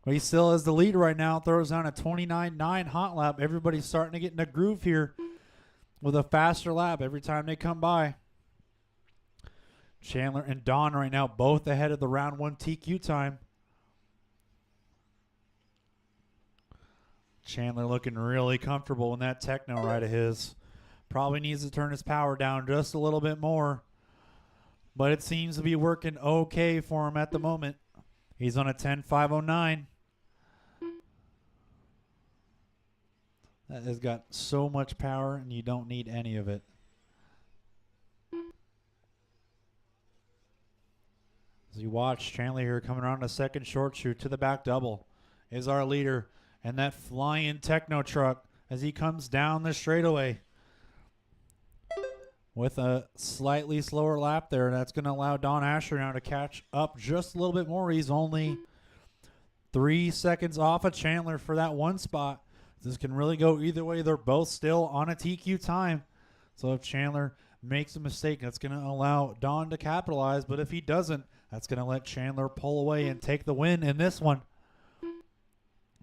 But he still has the lead right now. Throws down a 29.9 hot lap. Everybody's starting to get in a groove here with a faster lap every time they come by. Chandler and Don right now both ahead of the round 1 TQ time. Chandler looking really comfortable in that techno ride of his. Probably needs to turn his power down just a little bit more. But it seems to be working okay for him at the moment. He's on a 10.509. That has got so much power, and you don't need any of it. As you watch, Chandler here coming around a second short shoot to the back double is our leader. And that flying techno truck as he comes down the straightaway with a slightly slower lap there. That's going to allow Don Asher now to catch up just a little bit more. He's only 3 seconds off of Chandler for that 1 spot. This can really go either way. They're both still on a TQ time. So if Chandler makes a mistake, that's going to allow Don to capitalize. But if he doesn't, that's going to let Chandler pull away and take the win in this one.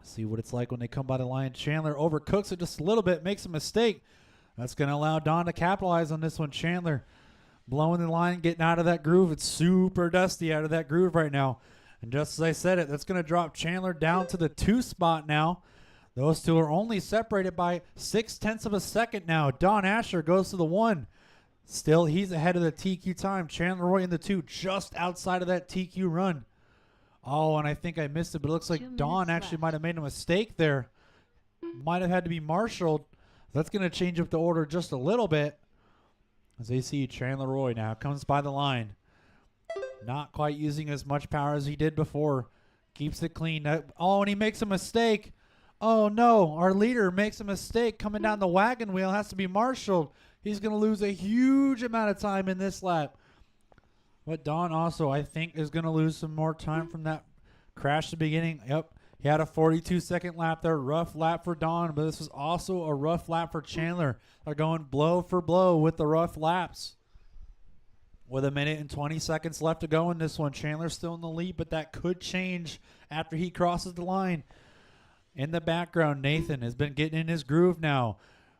See what it's like when they come by the line. Chandler overcooks it just a little bit, makes a mistake. That's going to allow Don to capitalize on this one. Chandler blowing the line, getting out of that groove. It's super dusty out of that groove right now. And just as I said it, that's going to drop Chandler down to the 2 spot now. Those two are only separated by 0.6 of a second now. Don Asher goes to the 1. Still, he's ahead of the TQ time. Chandler Roy in the 2, just outside of that TQ run. Oh, and I think I missed it, but it looks like Don actually might have made a mistake there. Might have had to be marshaled. That's going to change up the order just a little bit. As they see Chandler Roy now comes by the line. Not quite using as much power as he did before. Keeps it clean. Oh, and he makes a mistake. Oh, no. Our leader makes a mistake coming down the wagon wheel. Has to be marshaled. He's going to lose a huge amount of time in this lap. But Don also, I think, is going to lose some more time from that crash at the beginning. Yep. He had a 42-second lap there. Rough lap for Don, but this was also a rough lap for Chandler. They're going blow for blow with the rough laps. With 1 minute and 20 seconds left to go in this one. Chandler's still in the lead, but that could change after he crosses the line. In the background, Nathan has been getting in his groove now.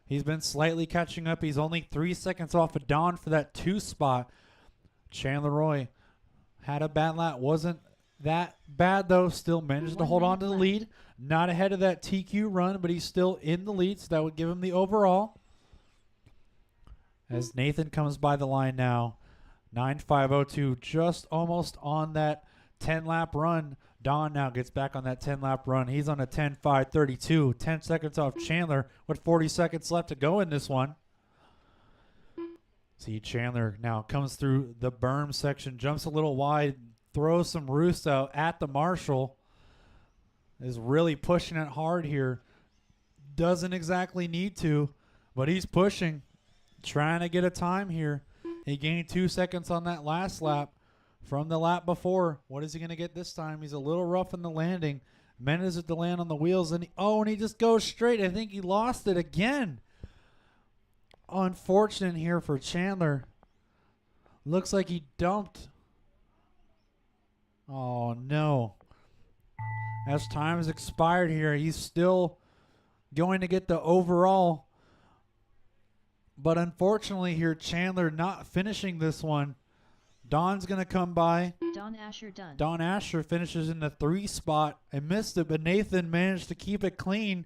He's been slightly catching up. He's only 3 seconds off of Don for that 2 spot. Chandler Roy had a bad lap. Wasn't that bad, though. Still managed to hold on to the lead. Not ahead of that TQ run, but he's still in the lead, so that would give him the overall. As Nathan comes by the line now. 9.502, just almost on that 10-lap run. Don now gets back on that 10-lap run. He's on a 10.532, 10 seconds off Chandler with 40 seconds left to go in this one. See, Chandler now comes through the berm section, jumps a little wide, throws some roost out at the marshal. Is really pushing it hard here. Doesn't exactly need to, but he's pushing, trying to get a time here. He gained 2 seconds on that last lap from the lap before. What is he going to get this time? He's a little rough in the landing. Manages to land on the wheels, and he just goes straight. I think he lost it again. Unfortunate here for Chandler. Looks like he dumped. Oh, no. As time has expired here, he's still going to get the overall. But unfortunately here, Chandler not finishing this one. Don's going to come by. Don Asher done. Don Asher finishes in the 3 spot. I missed it, but Nathan managed to keep it clean.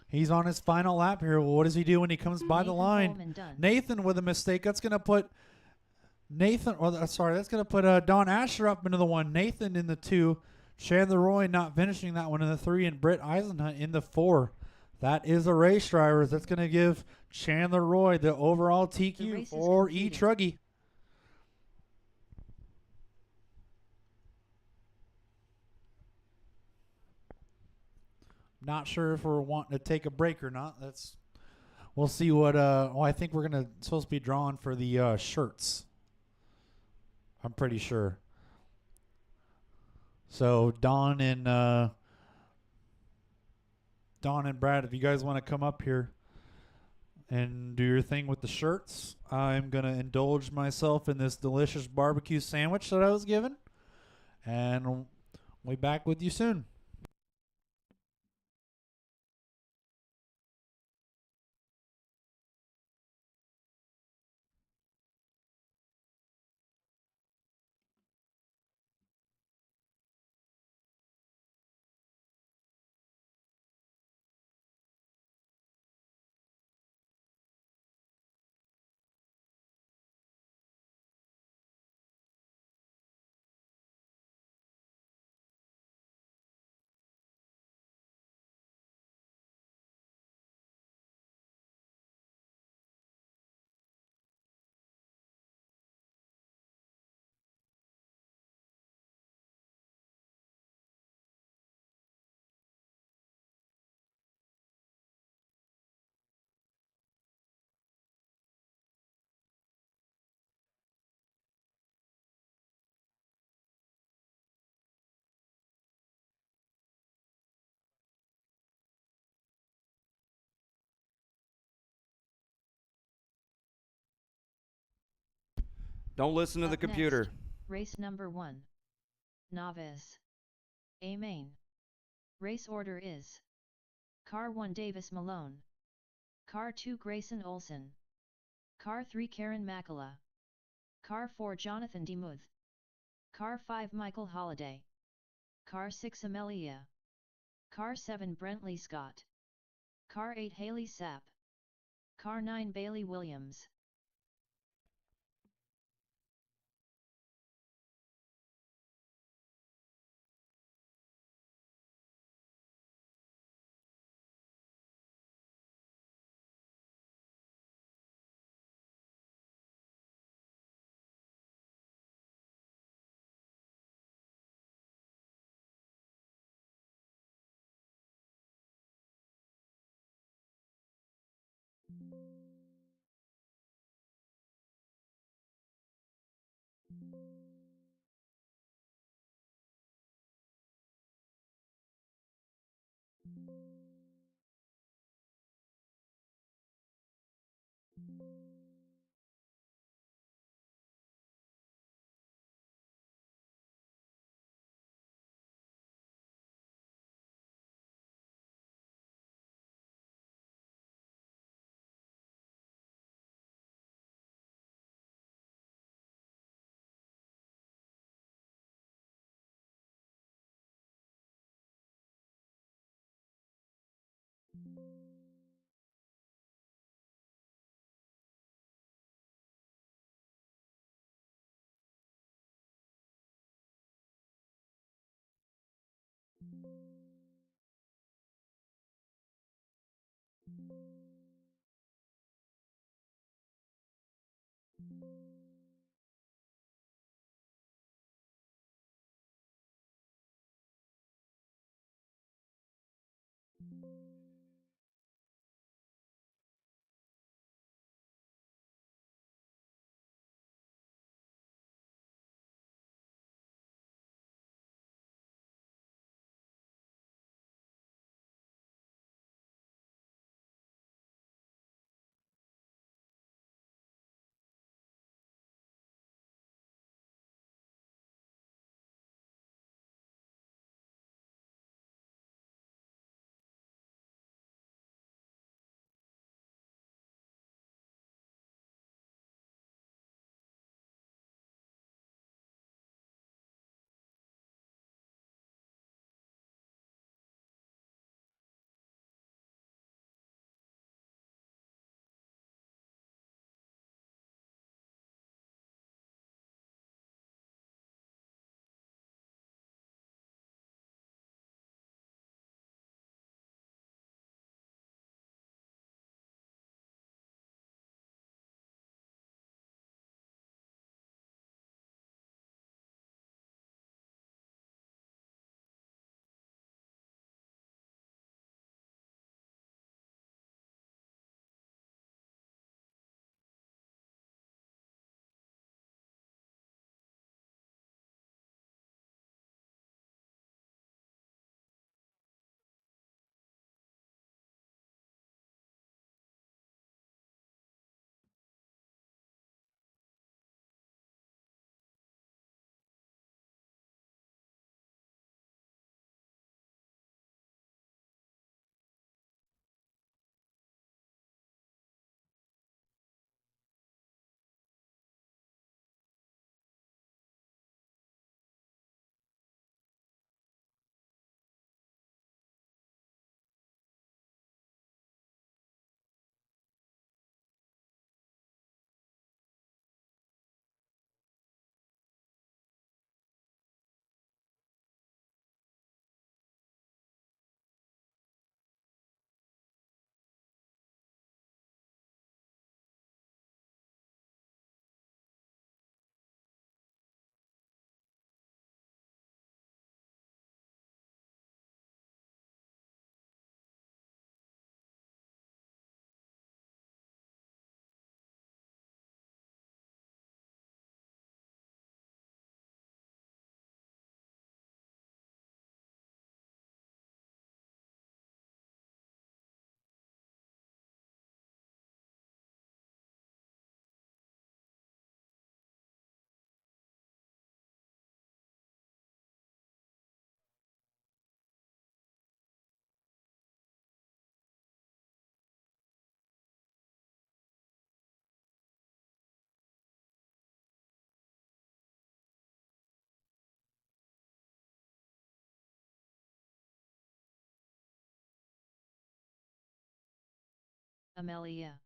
He's on his final lap here. Well, what does he do when he comes by the line? Nathan with a mistake. That's going to put Don Asher up into the 1. Nathan in the 2. Chandler Roy not finishing that one in the 3, and Britt Eisenhunt in the 4. That is a race, drivers. That's going to give Chandler Roy the overall The TQ race is for completed. E-Truggy. Not sure if we're wanting to take a break or not. We'll see what. I think we're gonna supposed to be drawing for the shirts. I'm pretty sure. So Don and Brad, if you guys want to come up here and do your thing with the shirts, I'm gonna indulge myself in this delicious barbecue sandwich that I was given, and we'll be back with you soon. Don't listen to the Up computer. next, race number 1. Novice. A main. Race order is: Car 1 Davis Malone, Car 2 Grayson Olson, Car 3 Karen Makala, Car 4 Jonathan Demuth, Car 5 Michael Holliday, Car 6 Amelia, Car 7 Brentley Scott, Car 8 Haley Sapp, Car 9 Bailey Williams. Amelia.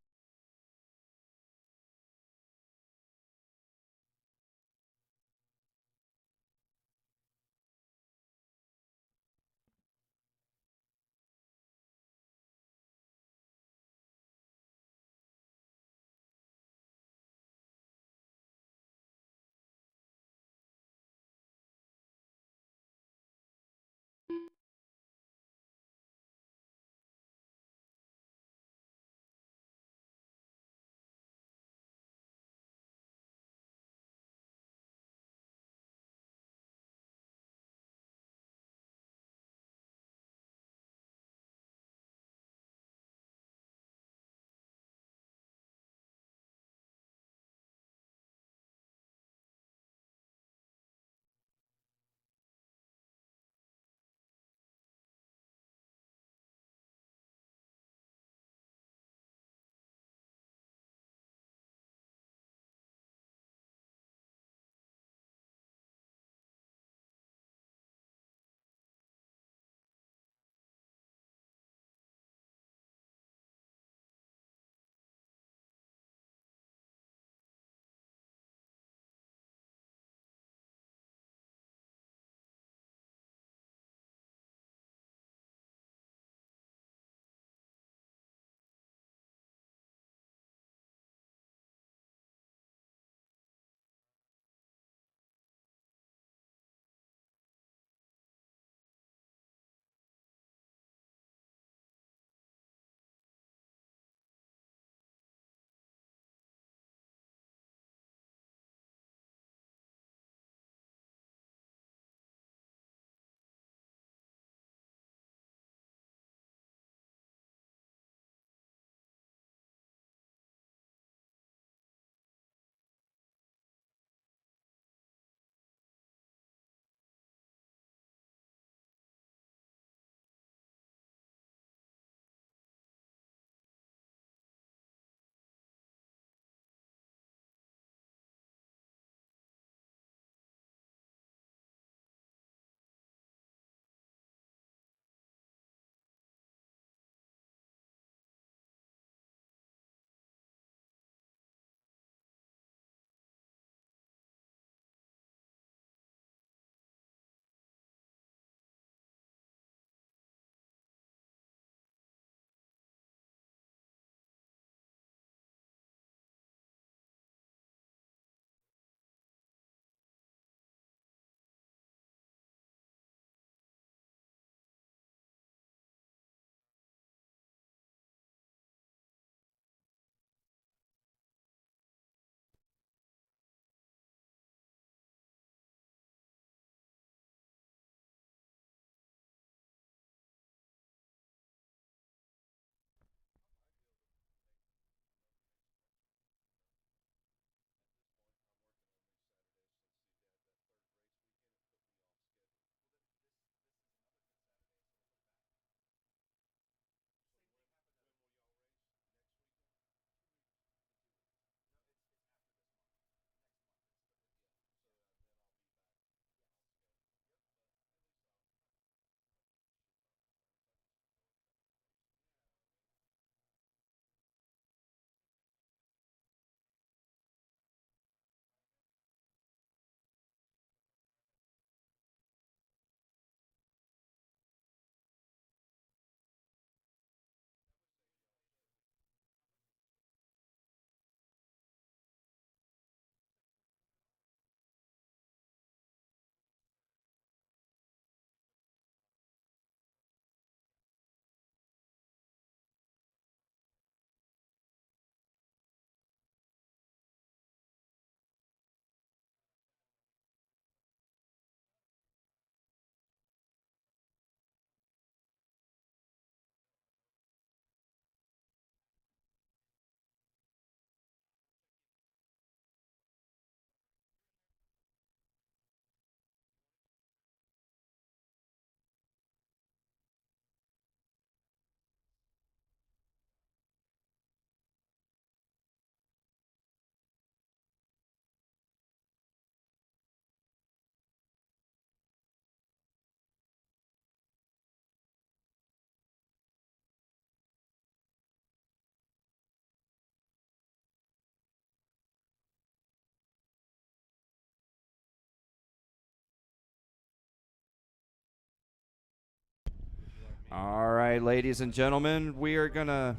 All right, ladies and gentlemen, we're gonna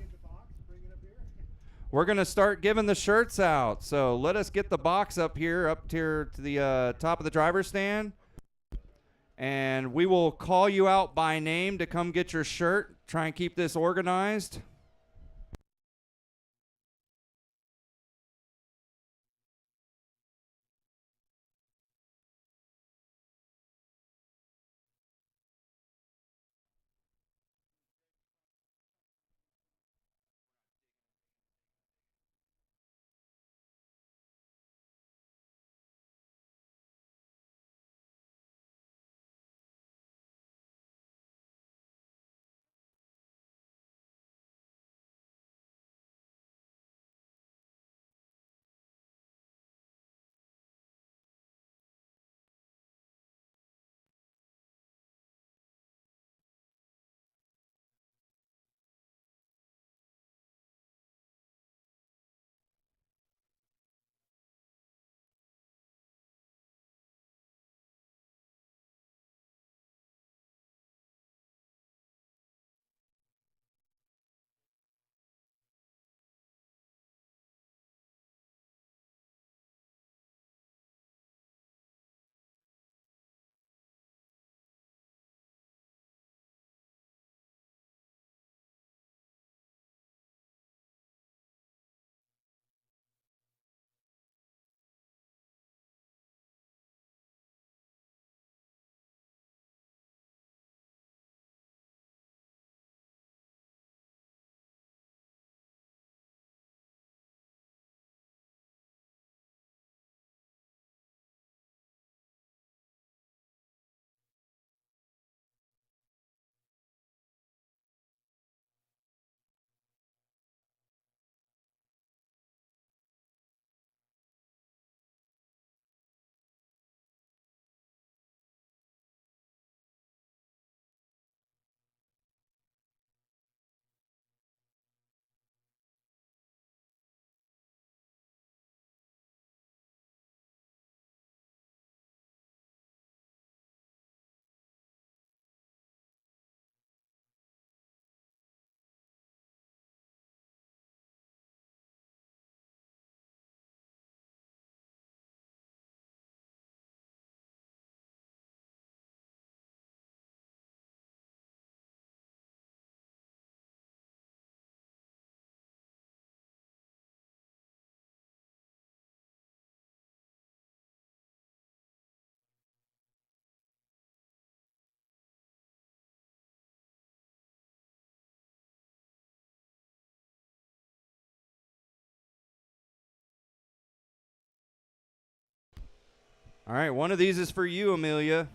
start giving the shirts out. So let us get the box up here to the top of the driver's stand, and we will call you out by name to come get your shirt. Try and keep this organized. All right, one of these is for you, Amelia.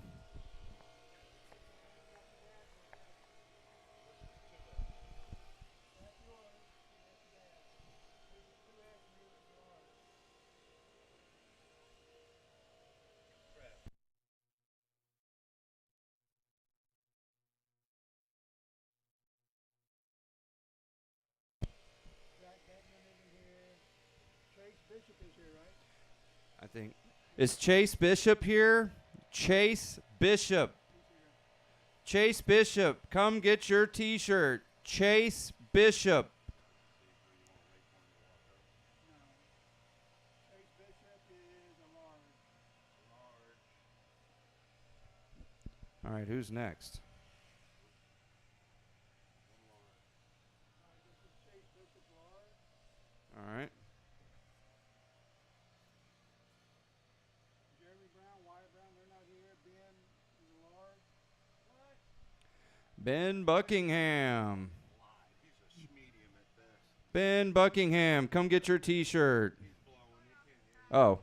I think. Is Chase Bishop here? Chase Bishop. Chase Bishop, come get your T-shirt. Chase Bishop. All right, who's next? All right. Ben Buckingham. Ben Buckingham, come get your T-shirt. Oh,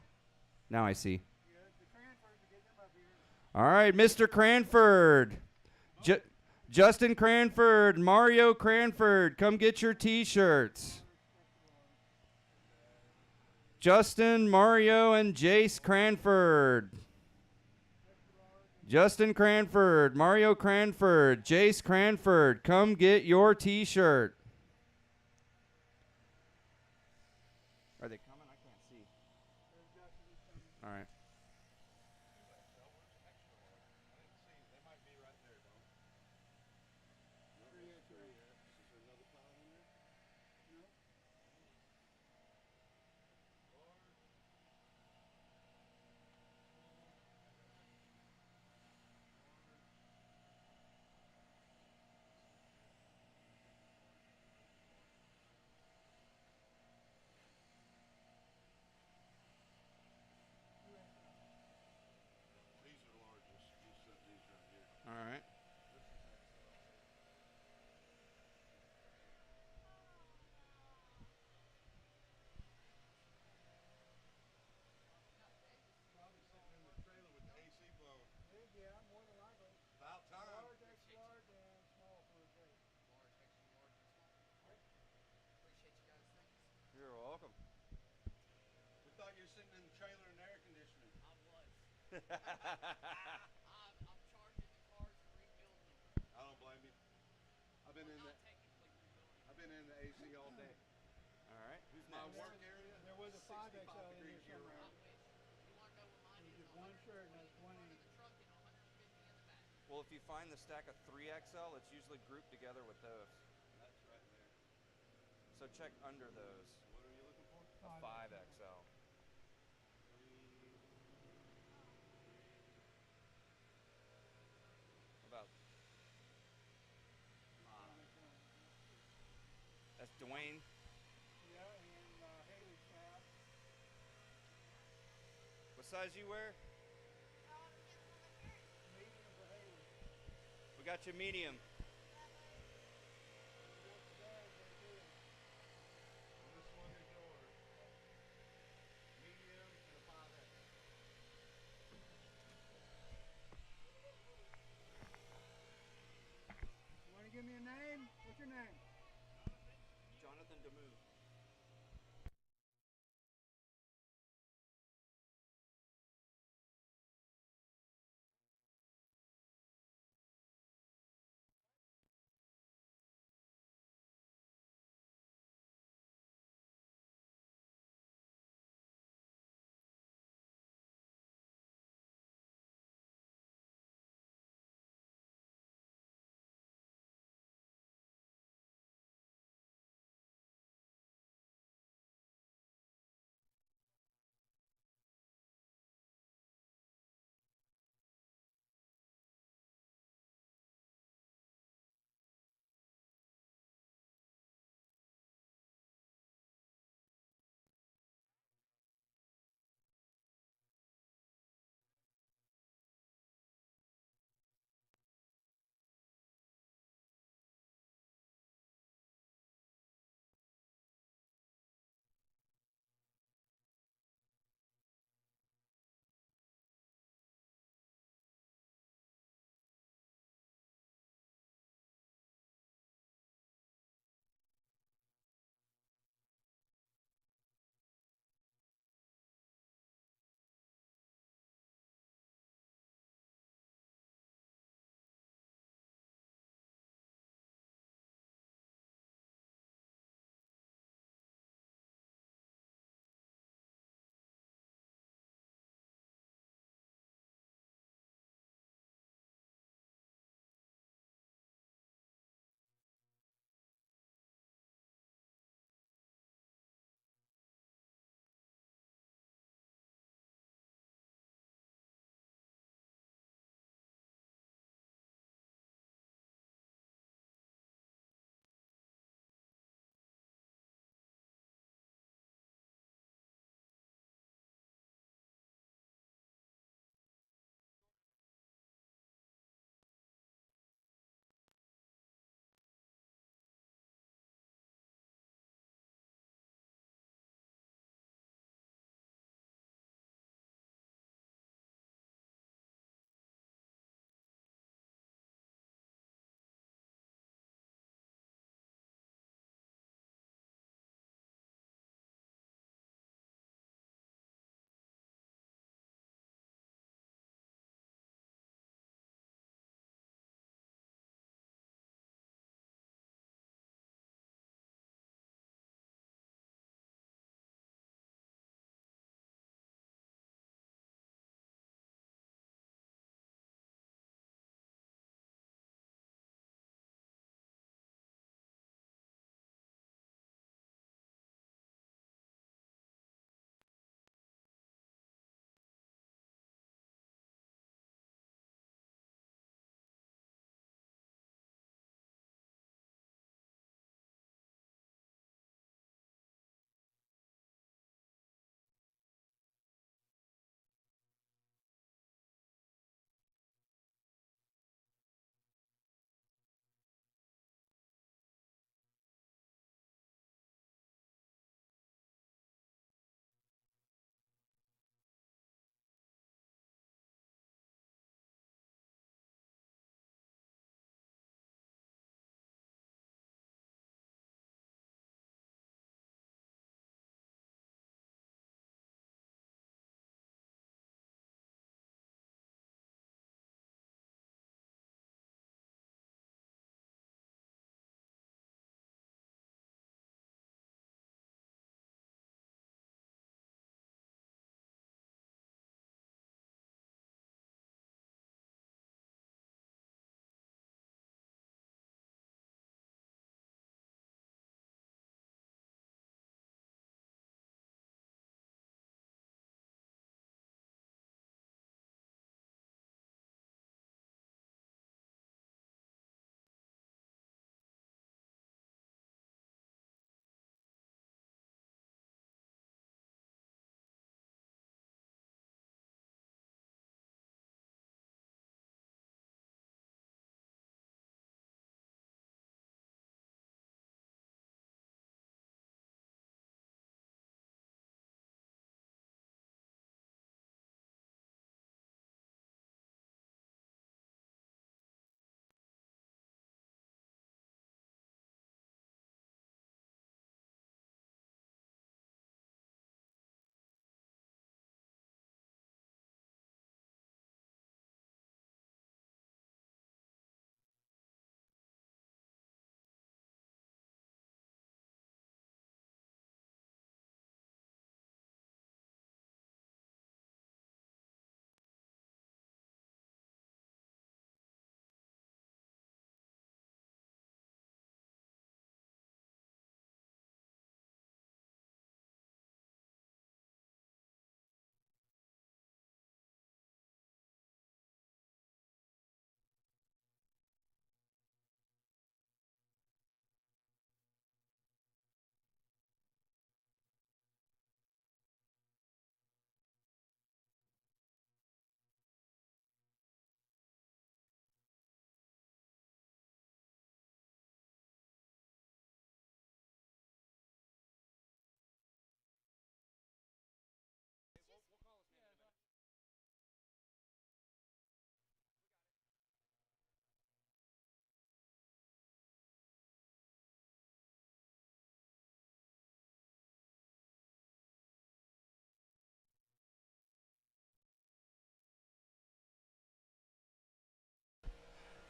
now I see. All right, Mr. Cranford. Justin Cranford, Mario Cranford, come get your T-shirts. Justin, Mario, and Jace Cranford. Justin Cranford, Mario Cranford, Jace Cranford, come get your T-shirt. Are they coming? I can't see. All right. I don't blame you. I've been in the AC all day. All right. Who's My next? work area. There was a 5XL 65 in here degrees year somewhere. round. There's just one shirt and that's 180. Well, if you find the stack of 3XL, it's usually grouped together with those. That's right there. So check under those. What are you looking for? A 5XL. About that's Dwayne. Yeah, and Haley's tab. What size you wear? Medium for Haley. We got you medium. This one is yours. Medium and a 5X. You want to give me a name? What's your name? Jonathan Demuth.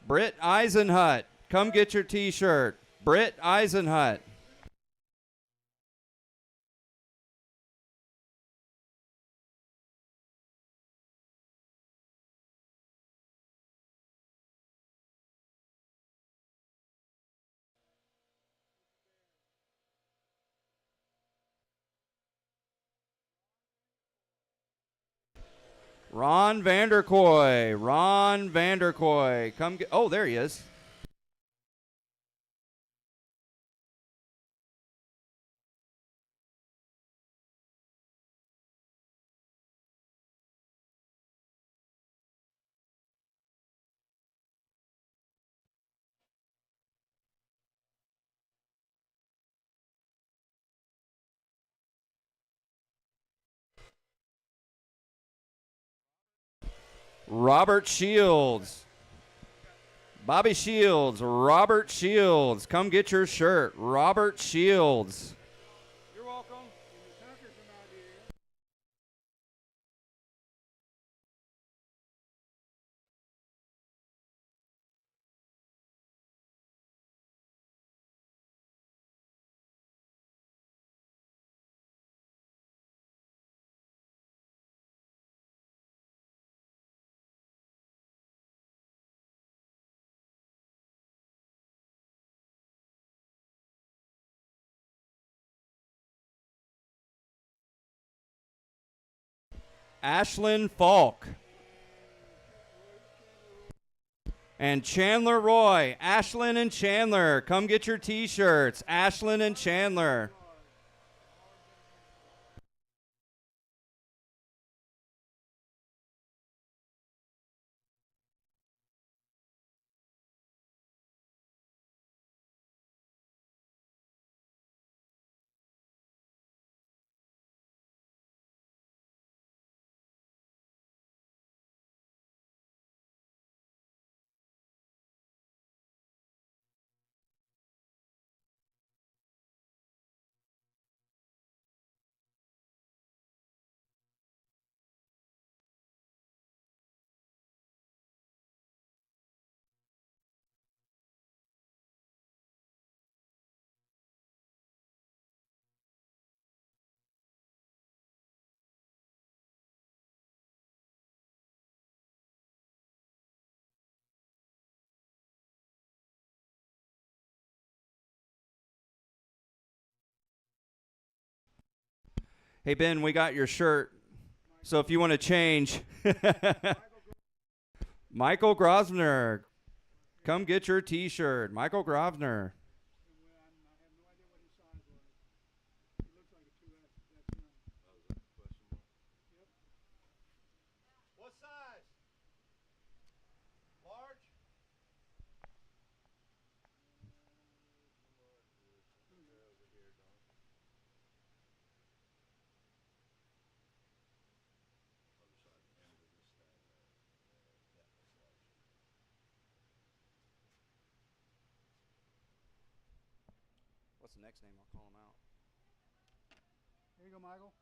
Britt Eisenhut, come get your T-shirt. Britt Eisenhut. Ron Vanderkoy. Ron Vanderkoy. Come get. Oh, there he is. Robert Shields. Bobby Shields. Robert Shields. Come get your shirt. Robert Shields. You're welcome. Ashlyn Falk. And Chandler Roy. Ashlyn and Chandler. Come get your T-shirts. Ashlyn and Chandler. Hey, Ben, we got your shirt. So if you want to change. Michael Grosvenor. Come get your T-shirt. Michael Grosvenor. What size? Large? What's the next name? I'll call him out. There you go, Michael.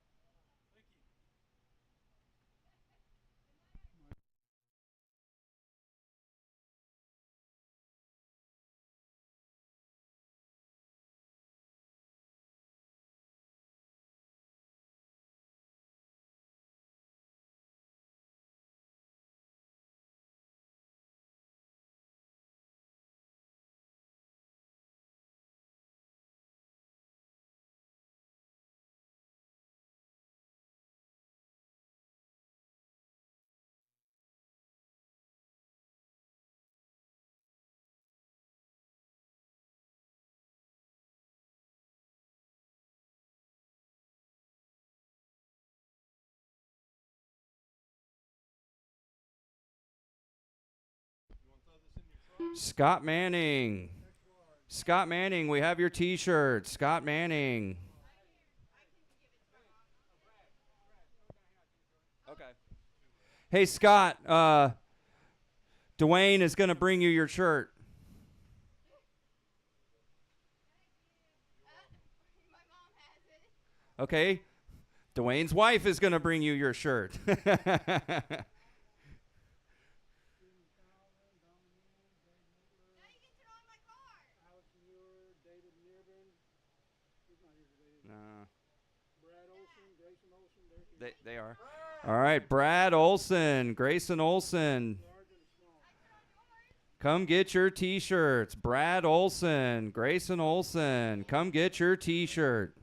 Scott Manning. Scott Manning, we have your T-shirt. Scott Manning. Okay. Hey, Scott, Dwayne is going to bring you your shirt. Okay. Dwayne's wife is going to bring you your shirt. They are. All right, Brad Olson, Grayson Olson. Come get your T-shirts. Brad Olson, Grayson Olson. Come get your T-shirt.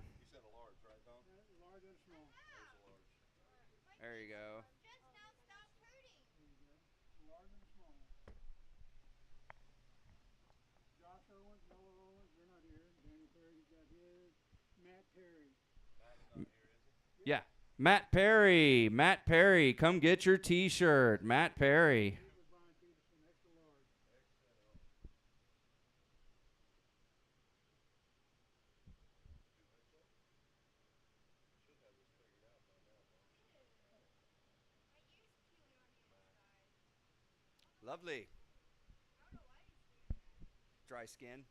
There you go. Yeah. Matt Perry. Matt Perry. Come get your T-shirt. Matt Perry. Lovely. Dry skin.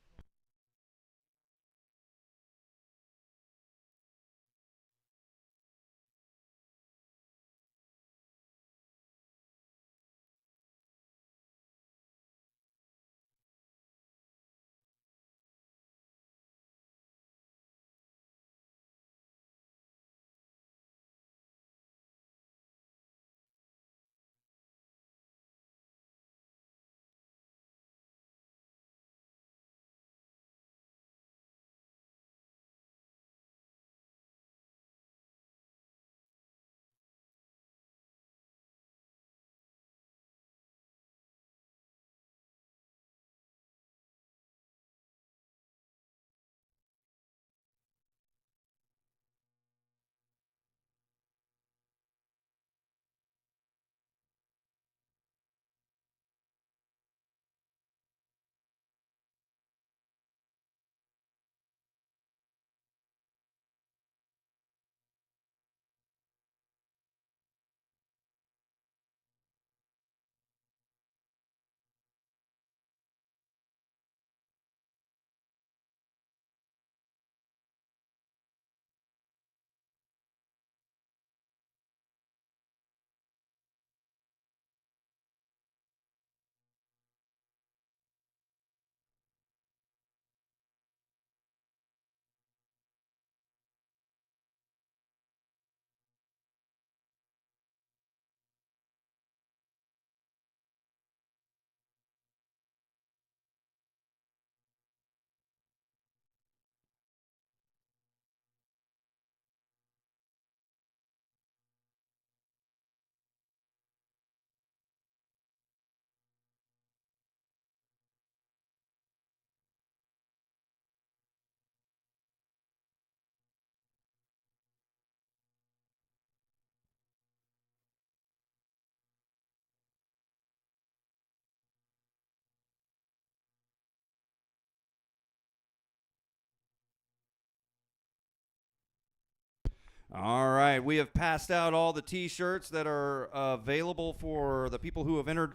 All right, we have passed out all the T-shirts that are available for the people who have entered.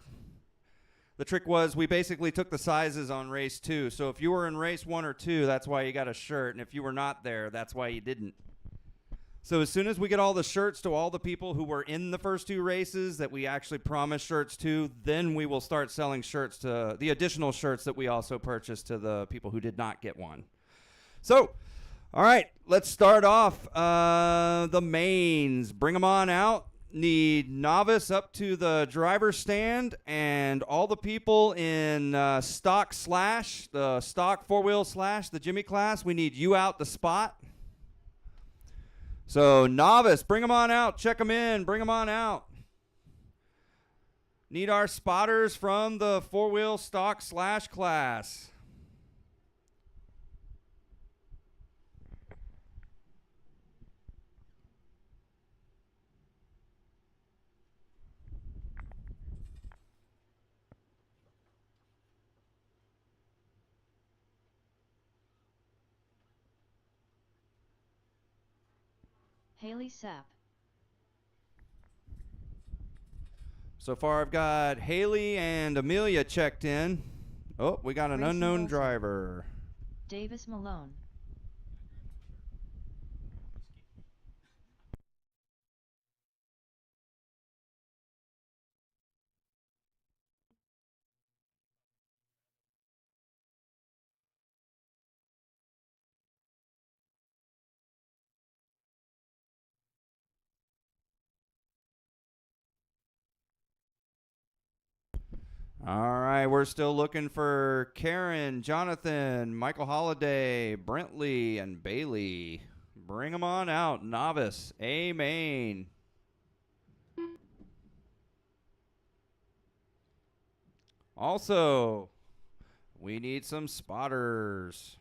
The trick was we basically took the sizes on race 2. So if you were in race 1 or 2, that's why you got a shirt. And if you were not there, that's why you didn't. So as soon as we get all the shirts to all the people who were in the first 2 races that we actually promised shirts to, then we will start selling shirts to the additional shirts that we also purchased to the people who did not get one. So, all right, let's start off the mains. Bring them on out. Need novice up to the driver's stand, and all the people in stock slash, the stock 4-wheel slash, the Jimmy class, we need you out the spot. So novice, bring them on out. Check them in. Bring them on out. Need our spotters from the 4-wheel stock slash class. Haley Sapp. So far, I've got Haley and Amelia checked in. Oh, we got an Gracie unknown Wilson. driver. Davis Malone. All right, we're still looking for Karen, Jonathan, Michael Holiday, Brentley, and Bailey. Bring them on out, novice, A main. Also, we need some spotters.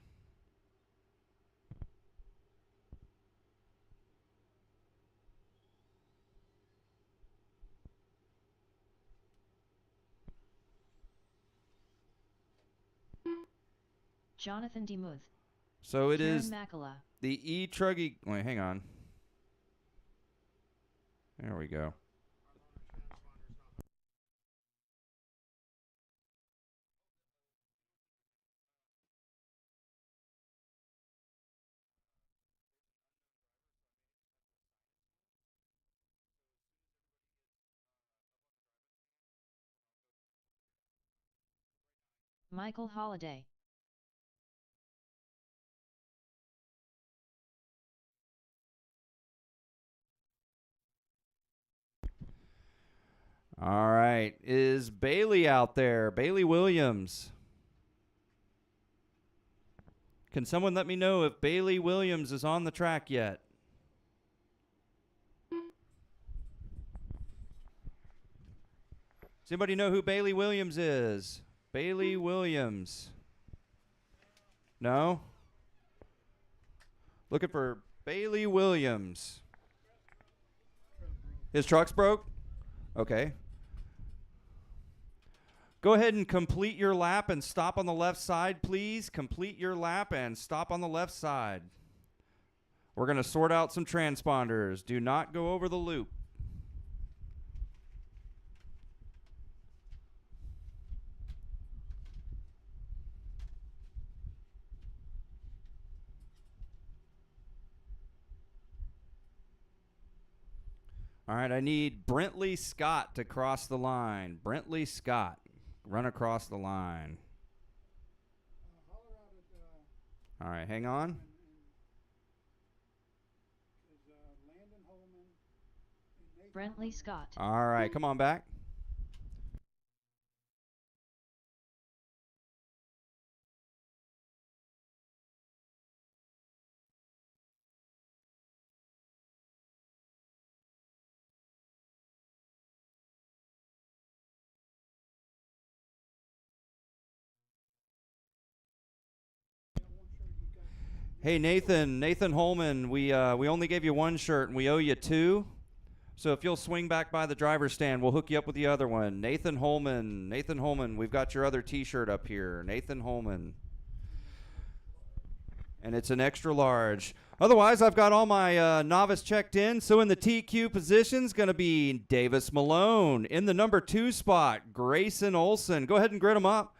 Jonathan Demuth. So it Karen is Makala. the E-Truggy. Wait, hang on. There we go. Michael Holiday. All right. Is Bailey out there? Bailey Williams. Can someone let me know if Bailey Williams is on the track yet? Does anybody know who Bailey Williams is? Bailey Williams. No? Looking for Bailey Williams. His truck's broke? Okay. Go ahead and complete your lap and stop on the left side, please. Complete your lap and stop on the left side. We're going to sort out some transponders. Do not go over the loop. All right, I need Brentley Scott to cross the line. Brentley Scott, run across the line. All right, hang on. Brentley Scott. All right, come on back. Hey Nathan Holman, we only gave you one shirt and we owe you two. So if you'll swing back by the driver's stand, we'll hook you up with the other one. Nathan Holman, we've got your other T-shirt up here. Nathan Holman. And it's an extra large. Otherwise, I've got all my novice checked in. So in the TQ position's going to be Davis Malone. In the number 2 spot, Grayson Olson. Go ahead and grid them up.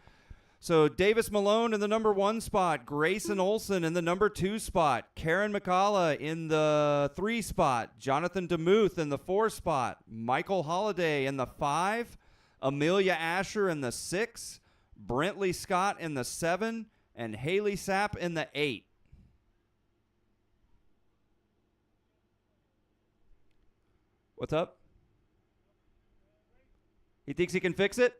So Davis Malone in the number 1 spot, Grayson Olson in the number 2 spot, Karen McCalla in the 3 spot, Jonathan Demuth in the 4 spot, Michael Holiday in the 5, Amelia Asher in the 6, Brentley Scott in the 7, and Haley Sapp in the 8. What's up? He thinks he can fix it?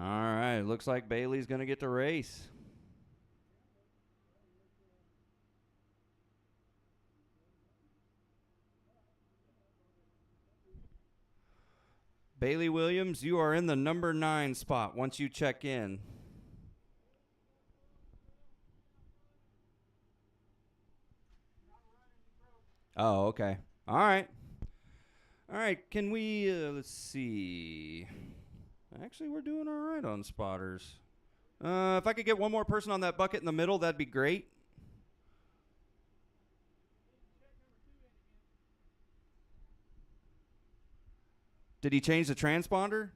All right, looks like Bailey's going to get to race. Bailey Williams, you are in the number 9 spot once you check in. Oh, okay. All right. All right, can we, let's see. Actually, we're doing all right on spotters. If I could get one more person on that bucket in the middle, that'd be great. Did he change the transponder?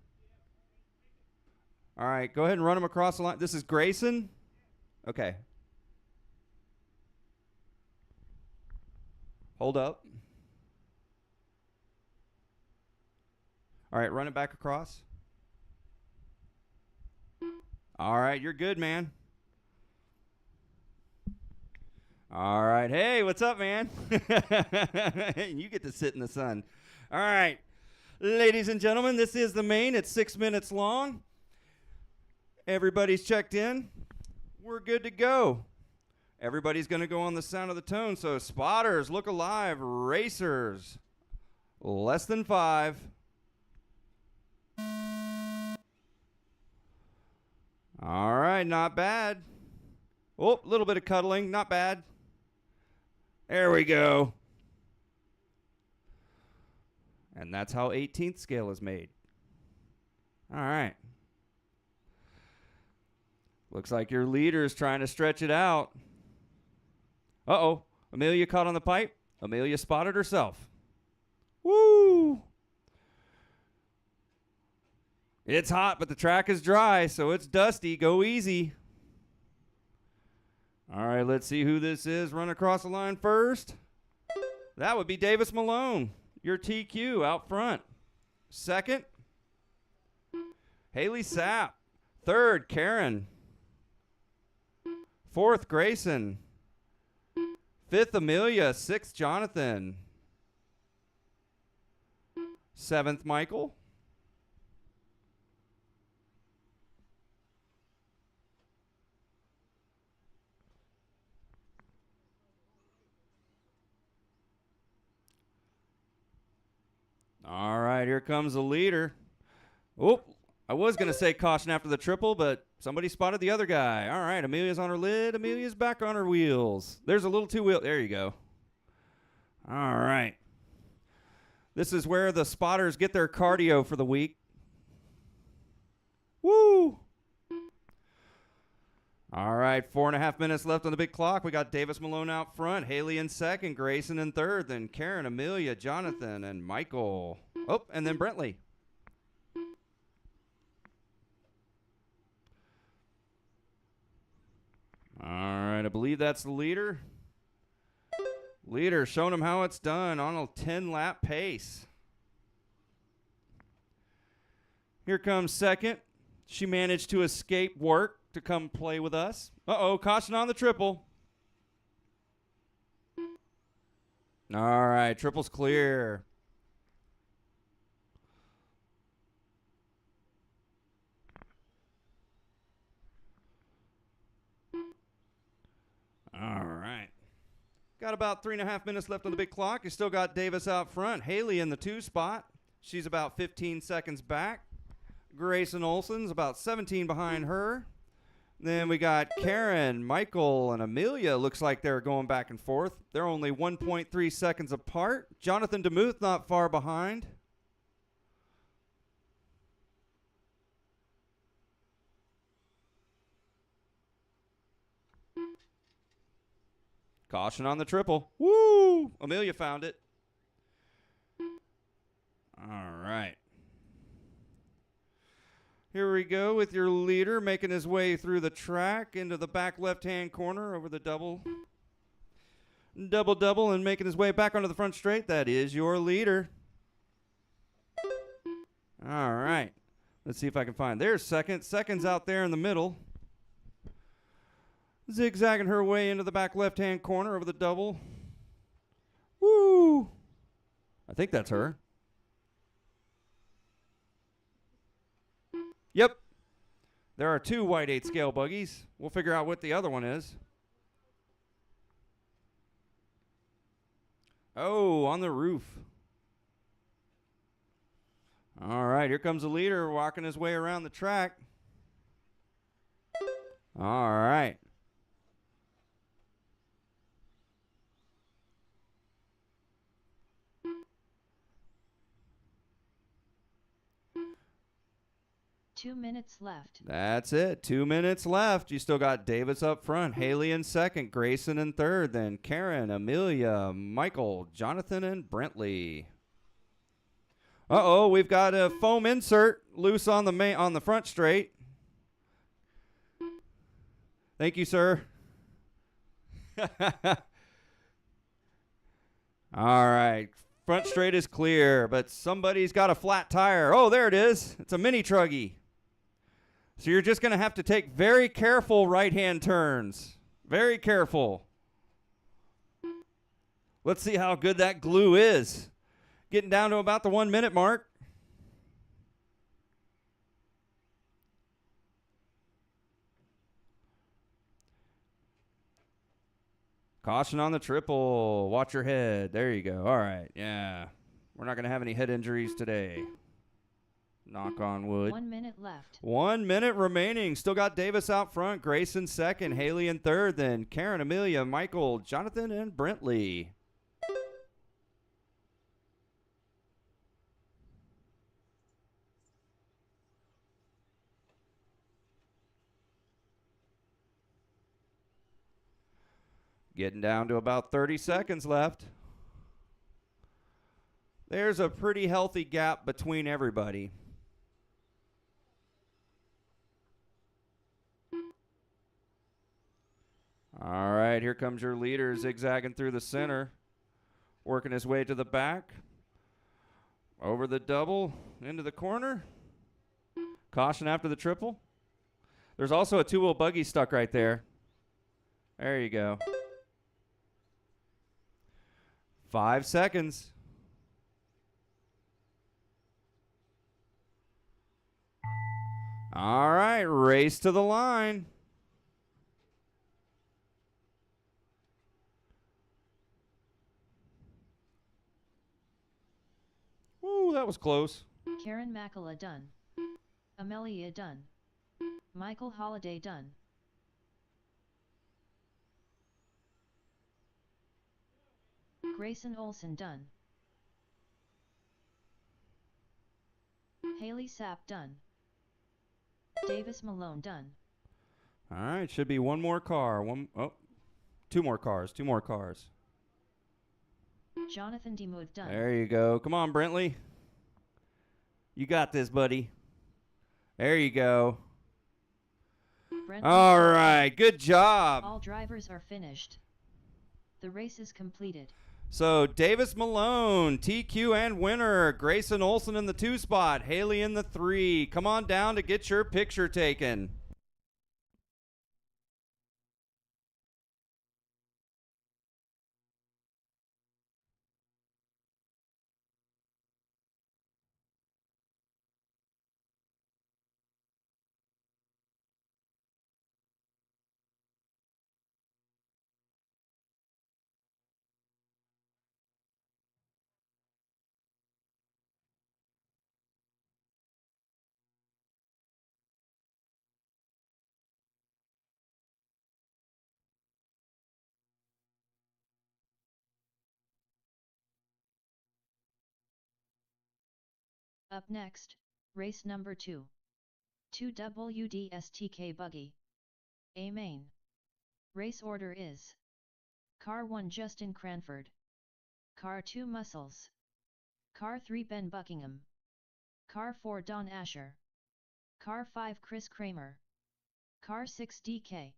All right, go ahead and run him across the line. This is Grayson? Okay. Hold up. All right, run it back across. All right, you're good, man. All right. Hey, what's up, man? You get to sit in the sun. All right. Ladies and gentlemen, this is the main. It's 6 minutes long. Everybody's checked in. We're good to go. Everybody's going to go on the sound of the tone. So spotters, look alive. Racers, less than 5. All right, not bad. Oh, a little bit of cuddling, not bad. There we go. And that's how 18th scale is made. All right. Looks like your leader's trying to stretch it out. Uh-oh. Amelia caught on the pipe. Amelia spotted herself. Woo! It's hot, but the track is dry, so it's dusty. Go easy. All right, let's see who this is. Run across the line first. That would be Davis Malone, your TQ out front. Second, Haley Sapp. Third, Karen. Fourth, Grayson. Fifth, Amelia. Sixth, Jonathan. Seventh, Michael. All right, here comes the leader. Oh, I was going to say caution after the triple, but somebody spotted the other guy. All right, Amelia's on her lid. Amelia's back on her wheels. There's a little two-wheel. There you go. All right. This is where the spotters get their cardio for the week. Woo! All right, 4.5 minutes left on the big clock. We got Davis Malone out front, Haley in second, Grayson in third, then Karen, Amelia, Jonathan, and Michael. Oh, and then Brentley. All right, I believe that's the leader. Leader showing them how it's done on a 10-lap pace. Here comes second. She managed to escape work to come play with us. Uh-oh, caution on the triple. All right, triple's clear. All right. Got about 3.5 minutes left on the big clock. You still got Davis out front. Haley in the 2 spot. She's about 15 seconds back. Grayson Olson's about 17 behind her. Then we got Karen, Michael, and Amelia. Looks like they're going back and forth. They're only 1.3 seconds apart. Jonathan DeMuth not far behind. Caution on the triple. Woo! Amelia found it. All right. Here we go with your leader making his way through the track into the back left-hand corner over the double, and making his way back onto the front straight. That is your leader. All right. Let's see if I can find. There's second. Second's out there in the middle. Zigzagging her way into the back left-hand corner over the double. Woo! I think that's her. Yep. There are 2 white 8 scale buggies. We'll figure out what the other one is. Oh, on the roof. All right, here comes the leader walking his way around the track. All right. Two minutes left. That's it. 2 minutes left. You still got Davis up front, Haley in second, Grayson in third, then Karen, Amelia, Michael, Jonathan, and Brentley. Uh-oh, we've got a foam insert loose on the front straight. Thank you, sir. All right. Front straight is clear, but somebody's got a flat tire. Oh, there it is. It's a mini truggy. So you're just going to have to take very careful right-hand turns. Very careful. Let's see how good that glue is. Getting down to about the 1 minute mark. Caution on the triple. Watch your head. There you go. All right. Yeah. We're not going to have any head injuries today. Knock on wood. 1 minute left. 1 minute remaining. Still got Davis out front. Grayson second. Haley in third. Then Karen, Amelia, Michael, Jonathan, and Brentley. Getting down to about 30 seconds left. There's a pretty healthy gap between everybody. All right, here comes your leader zigzagging through the center, working his way to the back, over the double, into the corner. Caution after the triple. There's also a two-wheel buggy stuck right there. There you go. 5 seconds. All right, race to the line. Ooh, that was close. Karen Makala done. Amelia done. Michael Holiday done. Grayson Olson done. Haley Sapp done. Davis Malone done. All right, should be one more car. Two more cars. Jonathan Demuth done. There you go. Come on, Brentley. You got this, buddy. There you go. Brent All Malone. right, good job. All drivers are finished. The race is completed. So Davis Malone, TQ and winner. Grayson Olson in the 2 spot. Haley in the 3. Come on down to get your picture taken. Up next, race number 2. 2 WDSTK buggy. A main. Race order is: Car 1 Justin Cranford. Car 2 Muscles. Car 3 Ben Buckingham. Car 4 Don Asher. Car 5 Chris Kramer. Car 6 DK.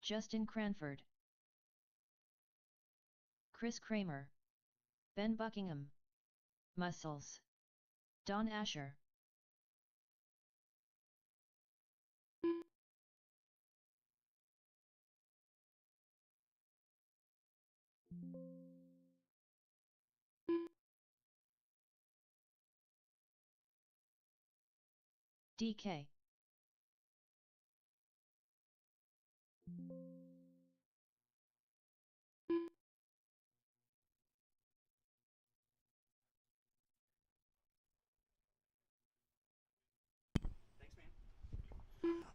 Justin Cranford, Chris Kramer, Ben Buckingham, Muscles, Don Asher. DK.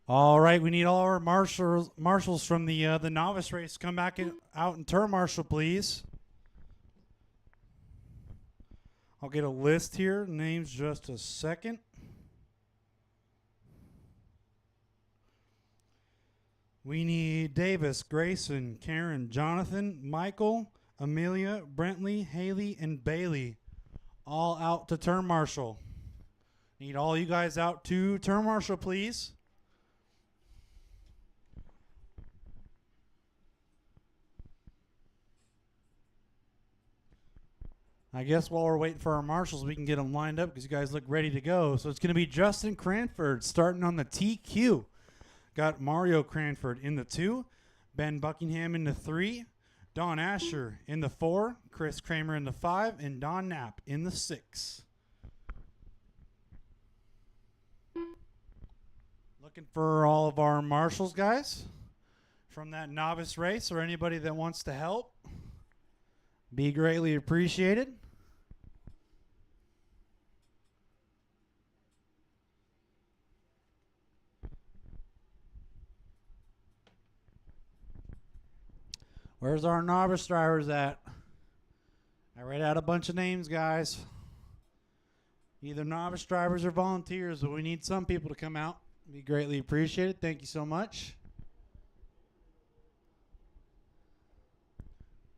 All right, we need all our marshals from the novice race to come back out and turn marshal, please. I'll get a list here. Names just a second. We need Davis, Grayson, Karen, Jonathan, Michael, Amelia, Brentley, Haley, and Bailey. All out to turn marshal. Need all you guys out to turn marshal, please. I guess while we're waiting for our marshals, we can get them lined up because you guys look ready to go. So it's going to be Justin Cranford starting on the TQ. Got Mario Cranford in the 2, Ben Buckingham in the 3, Don Asher in the 4, Chris Kramer in the 5, and Don Knapp in the 6. Looking for all of our marshals, guys, from that novice race, or anybody that wants to help. Be greatly appreciated. Where's our novice drivers at? I read out a bunch of names, guys. Either novice drivers or volunteers, but we need some people to come out. Be greatly appreciated. Thank you so much.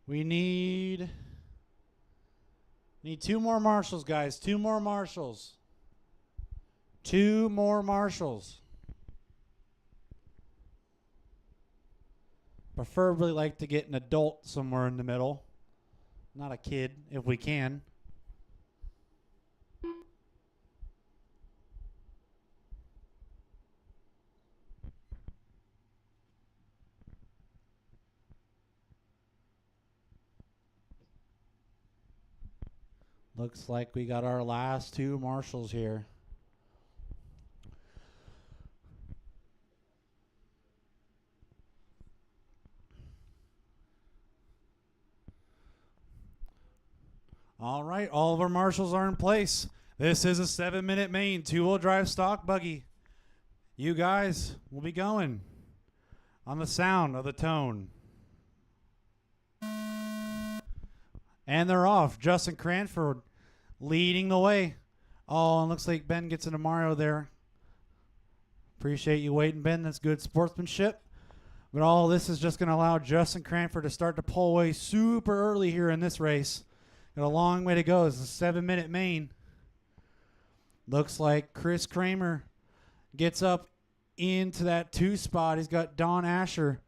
We need 2 more marshals, guys. 2 more marshals. 2 more marshals. Preferably like to get an adult somewhere in the middle. Not a kid, if we can. Looks like we got our last 2 marshals here. All right, all of our marshals are in place. This is a 7-minute main 2-wheel drive stock buggy. You guys will be going on the sound of the tone. And they're off. Justin Cranford leading the way. Oh, and looks like Ben gets into Mario there. Appreciate you waiting, Ben. That's good sportsmanship. But all this is just going to allow Justin Cranford to start to pull away super early here in this race. Got a long way to go. It's a 7-minute main. Looks like Chris Kramer gets up into that 2 spot. He's got Don Asher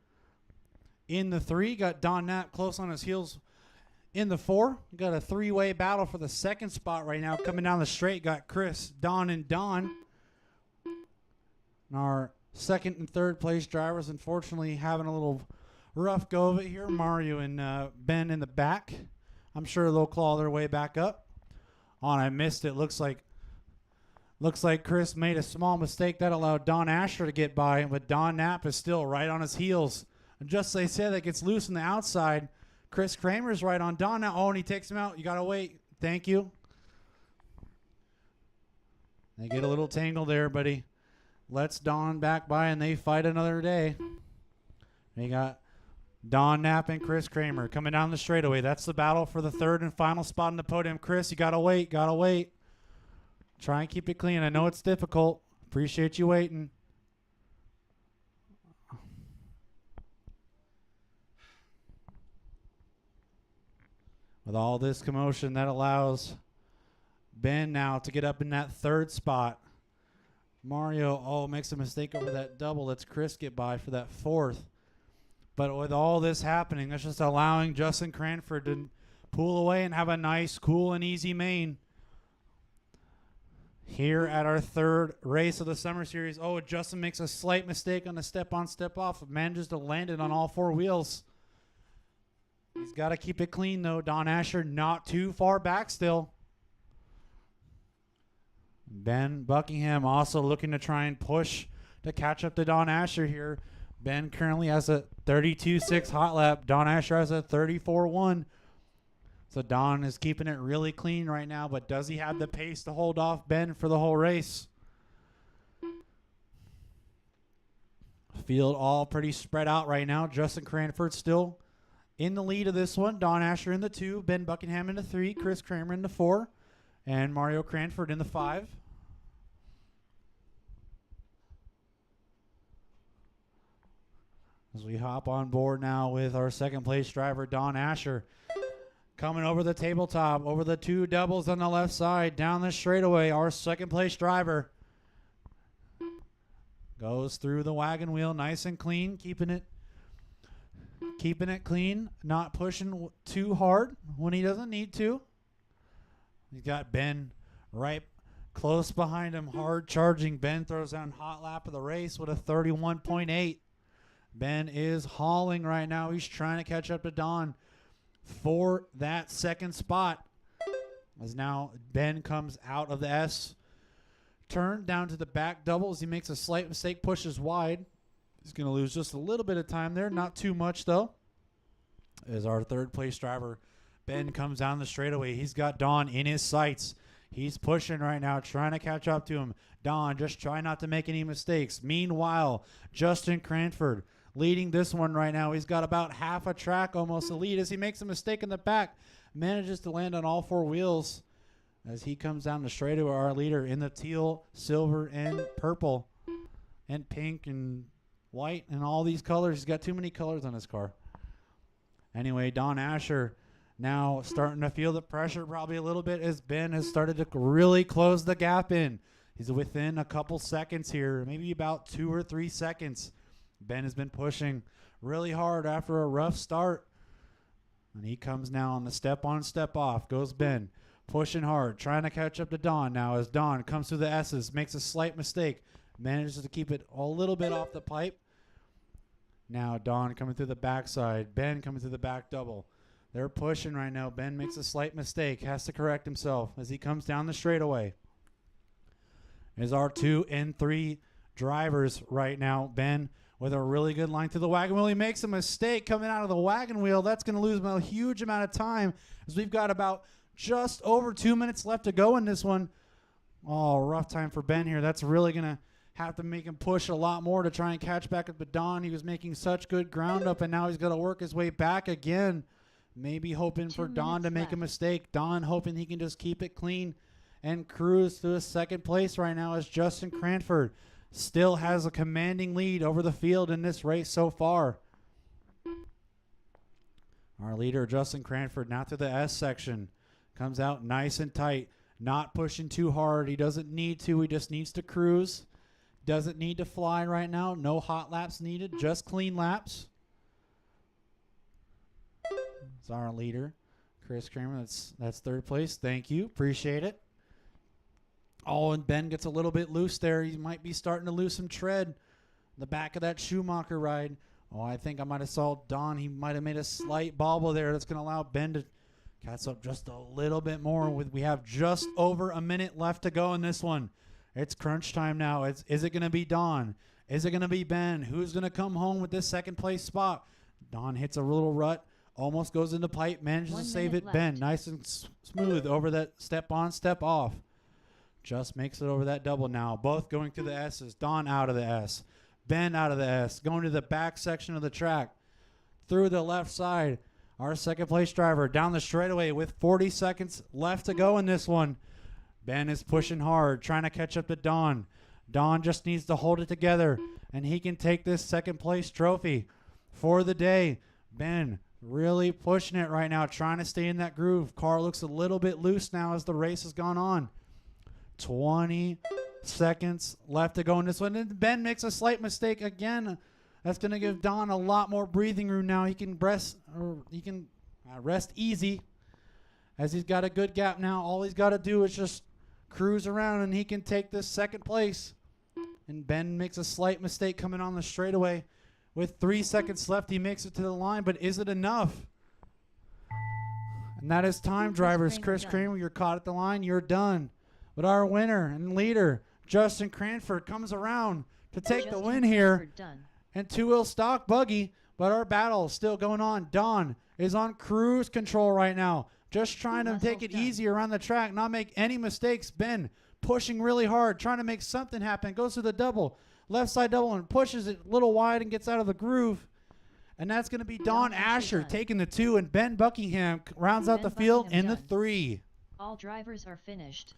in the 3. Got Don Knapp close on his heels in the 4. Got a 3-way battle for the 2nd spot right now. Coming down the straight, got Chris, Don, and Don. And our 2nd and 3rd place drivers, unfortunately, having a little rough go of it here. Mario and Ben in the back. I'm sure they'll claw their way back up. Oh, and I missed it. Looks like Chris made a small mistake that allowed Don Asher to get by, but Don Knapp is still right on his heels. And just as they said, that gets loose on the outside. Chris Kramer's right on Don now. Oh, and he takes him out. You got to wait. Thank you. They get a little tangle there, but he lets Don back by, and they fight another day. They got Don Knapp and Chris Kramer coming down the straightaway. That's the battle for the 3rd and final spot on the podium. Chris, you got to wait. Got to wait. Try and keep it clean. I know it's difficult. Appreciate you waiting. With all this commotion, that allows Ben now to get up in that 3rd spot. Mario, makes a mistake over that double. Lets Chris get by for that 4th. But with all this happening, that's just allowing Justin Cranford to pull away and have a nice, cool, and easy main. Here at our third race of the Summer Series. Oh, Justin makes a slight mistake on the step-on, step-off. Manages to land it on all four wheels. He's got to keep it clean, though. Don Asher not too far back still. Ben Buckingham also looking to try and push to catch up to Don Asher here. Ben currently has a 32.6 hot lap. Don Asher has a 34.1. So Don is keeping it really clean right now, but does he have the pace to hold off Ben for the whole race? Field all pretty spread out right now. Justin Cranford still in the lead of this one. Don Asher in the 2, Ben Buckingham in the 3, Chris Kramer in the 4, and Mario Cranford in the 5. As we hop on board now with our second place driver, Don Asher. Coming over the tabletop, over the 2 doubles on the left side, down the straightaway, our second place driver. Goes through the wagon wheel nice and clean, keeping it clean, not pushing too hard when he doesn't need to. He's got Ben right close behind him, hard charging. Ben throws down hot lap of the race with a 31.8. Ben is hauling right now. He's trying to catch up to Don for that second spot. As now Ben comes out of the S turn down to the back doubles. He makes a slight mistake, pushes wide. He's going to lose just a little bit of time there. Not too much, though. As our third place driver, Ben, comes down the straightaway. He's got Don in his sights. He's pushing right now, trying to catch up to him. Don, just try not to make any mistakes. Meanwhile, Justin Cranford leading this one right now. He's got about half a track almost to lead as he makes a mistake in the back. Manages to land on all 4 wheels as he comes down the straightaway, our leader in the teal, silver, and purple, and pink, and white, and all these colors. He's got too many colors on his car. Anyway, Don Asher now starting to feel the pressure probably a little bit as Ben has started to really close the gap in. He's within a couple seconds here, maybe about 2 or 3 seconds. Ben has been pushing really hard after a rough start. And he comes now on the step on, step off. Goes Ben, pushing hard, trying to catch up to Don now as Don comes through the S's, makes a slight mistake, manages to keep it a little bit off the pipe. Now Don coming through the backside, Ben coming through the back double. They're pushing right now. Ben makes a slight mistake, has to correct himself as he comes down the straightaway. Is our 2 and 3 drivers right now. Ben with a really good line through the wagon wheel. He makes a mistake coming out of the wagon wheel. That's going to lose him a huge amount of time as we've got about just over 2 minutes left to go in this one. Oh, rough time for Ben here. That's really going to have to make him push a lot more to try and catch back up to Don. He was making such good ground up, and now he's got to work his way back again. Maybe hoping for Don to make a mistake. Don hoping he can just keep it clean and cruise to a second place right now as Justin Cranford still has a commanding lead over the field in this race so far. Our leader, Justin Cranford, now through the S section. Comes out nice and tight, not pushing too hard. He doesn't need to. He just needs to cruise. Doesn't need to fly right now. No hot laps needed, just clean laps. It's our leader, Chris Kramer. That's third place. Thank you. Appreciate it. Oh, and Ben gets a little bit loose there. He might be starting to lose some tread. The back of that Schumacher ride. Oh, I think I might have saw Don. He might have made a slight bobble there. That's going to allow Ben to catch up just a little bit more. We have just over a minute left to go in this one. It's crunch time now. Is it going to be Don? Is it going to be Ben? Who's going to come home with this second place spot? Don hits a little rut. Almost goes into pipe. Manages to save it. Left. Ben, nice and smooth over that step on, step off. Just makes it over that double now. Both going through the S's. Don out of the S. Ben out of the S. Going to the back section of the track. Through the left side. Our second place driver down the straightaway with 40 seconds left to go in this one. Ben is pushing hard, trying to catch up to Don. Don just needs to hold it together, and he can take this second place trophy for the day. Ben really pushing it right now, trying to stay in that groove. Car looks a little bit loose now as the race has gone on. 20 seconds left to go in this one. And Ben makes a slight mistake again That's going to give Don a lot more breathing room now. He can rest easy as he's got a good gap now. All he's got to do is just cruise around and he can take this second place. And Ben makes a slight mistake coming on the straightaway. With 3 seconds left, he makes it to the line, but is it enough? And that is time, drivers. Chris Kramer, you're caught at the line. You're done. But our winner and leader, Justin Cranford, comes around to take the win here. And two-wheel stock buggy, but our battle is still going on. Don is on cruise control right now, just trying to take it easy around the track, not make any mistakes. Ben pushing really hard, trying to make something happen. Goes to the double, left side double, and pushes it a little wide and gets out of the groove. And that's going to be Don Asher taking the 2, and Ben Buckingham rounds out the field in the 3. All drivers are finished.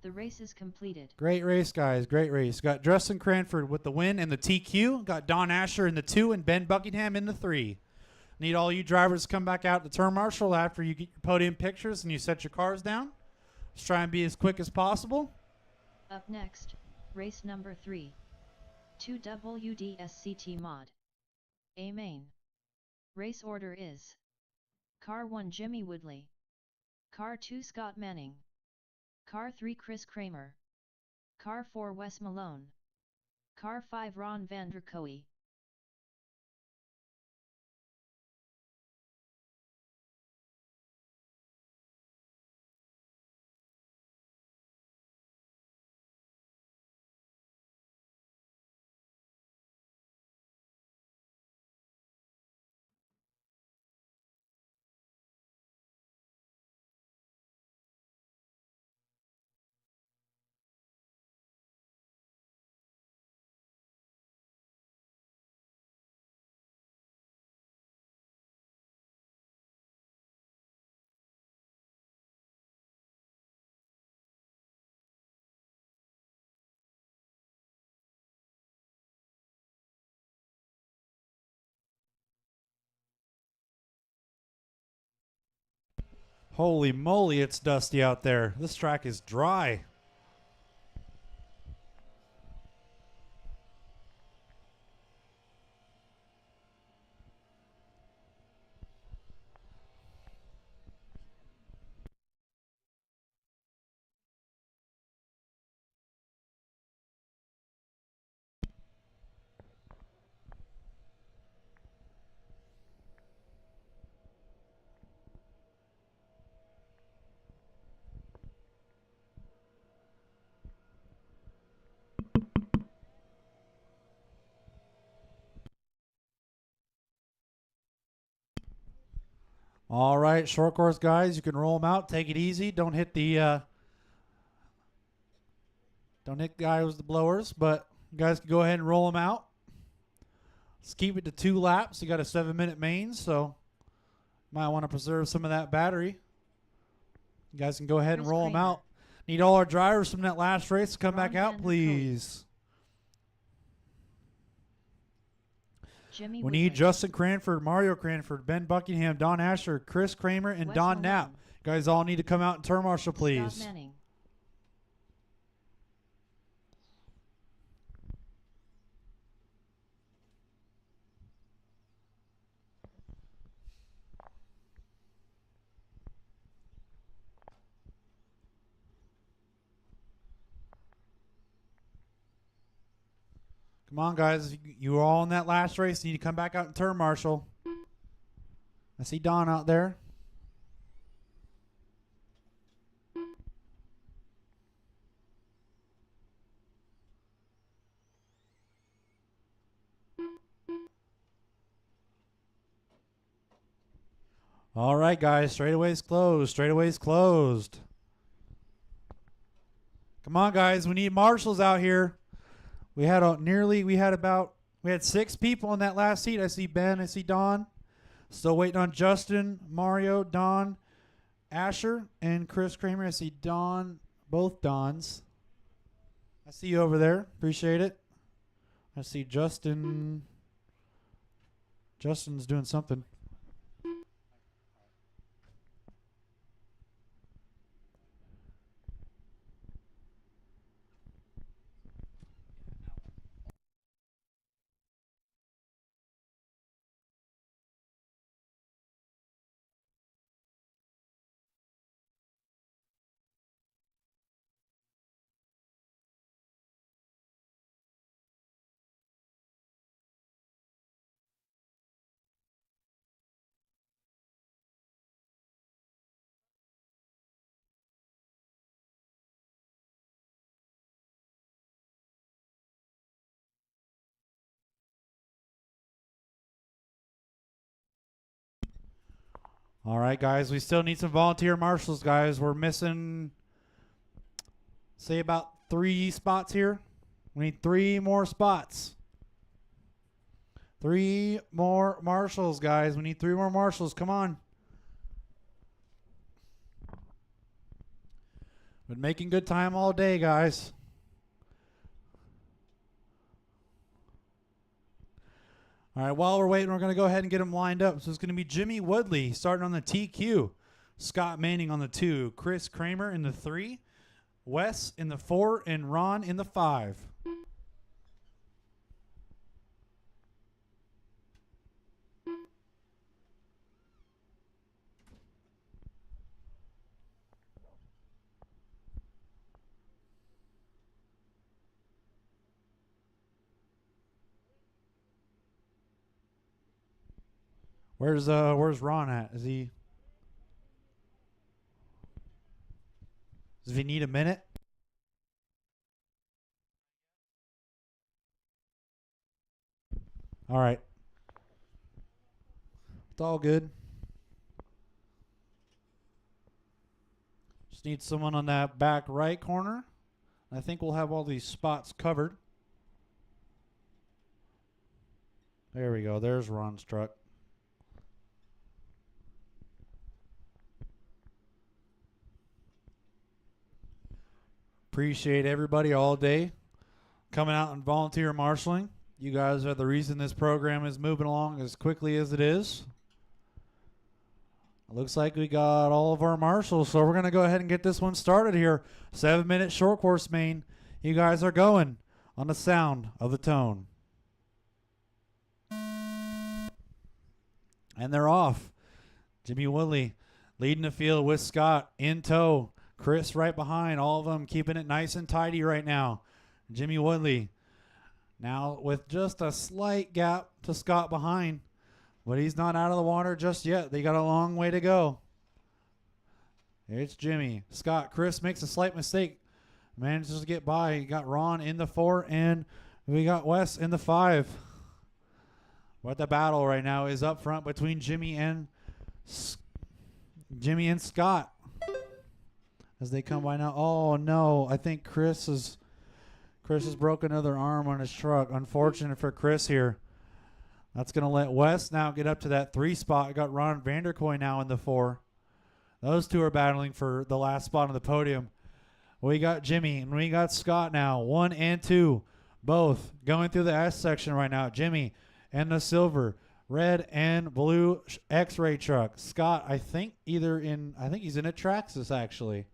The race is completed. Great race, guys. Great race. Got Justin Cranford with the win and the TQ. Got Don Asher in the 2 and Ben Buckingham in the 3. Need all you drivers to come back out to turn marshal after you get your podium pictures and you set your cars down. Let's try and be as quick as possible. Up next, race number 3. 2 WDSCT mod. A main. Race order is: Car 1 Jimmy Woodley, Car 2 Scott Manning, Car 3 Chris Kramer, Car 4 Wes Malone, Car 5 Ron Vanderkoe. Holy moly, it's dusty out there. This track is dry. All right, short course guys, you can roll them out. Take it easy. Don't hit the guy with the blowers, but you guys can go ahead and roll them out. Let's keep it to 2 laps. You got a 7-minute main, so might want to preserve some of that battery. You guys can go ahead and roll them out. Need all our drivers from that last race to come back out, please. We need Justin Cranford, Mario Cranford, Ben Buckingham, Don Asher, Chris Kramer, and Don Knapp. You guys all need to come out and turn marshal, please. Come on, guys. You were all in that last race. You need to come back out and turn marshal. I see Don out there. All right, guys. Straightaway's closed. Straightaway's closed. Come on, guys. We need marshals out here. We had 6 people in that last seat. I see Ben. I see Don. Still waiting on Justin, Mario, Don, Asher, and Chris Kramer. I see Don, both Dons. I see you over there. Appreciate it. I see Justin. Justin's doing something. All right, guys. We still need some volunteer marshals, guys. We're missing, say, about 3 spots here. We need 3 more spots. 3 more marshals, guys. We need 3 more marshals. Come on. Been making good time all day, guys. All right, while we're waiting, we're going to go ahead and get them lined up. So it's going to be Jimmy Woodley starting on the TQ, Scott Manning on the 2, Chris Kramer in the 3, Wes in the 4, and Ron in the 5. Where's Ron at? Does he need a minute? All right. It's all good. Just need someone on that back right corner. I think we'll have all these spots covered. There we go. There's Ron's truck. Appreciate everybody all day coming out and volunteer marshaling. You guys are the reason this program is moving along as quickly as it is. Looks like we got all of our marshals, so we're going to go ahead and get this one started here. 7-minute short course main. You guys are going on the sound of the tone. And they're off. Jimmy Woodley leading the field with Scott in tow. Chris right behind, all of them keeping it nice and tidy right now. Jimmy Woodley now with just a slight gap to Scott behind, but he's not out of the water just yet. They got a long way to go. It's Jimmy. Scott, Chris makes a slight mistake. Manages to get by. He got Ron in the 4, and we got Wes in the 5. But the battle right now is up front between Jimmy and Scott. As they come by now. Oh no, I think Chris has broken another arm on his truck. Unfortunate for Chris here. That's going to let Wes now get up to that 3 spot. We got Ron Vanderkoy now in the 4. Those two are battling for the last spot on the podium. We got Jimmy and we got Scott now. 1 and 2. Both going through the S section right now. Jimmy and the silver, red and blue X-ray truck. Scott, I think he's in a Traxxas actually.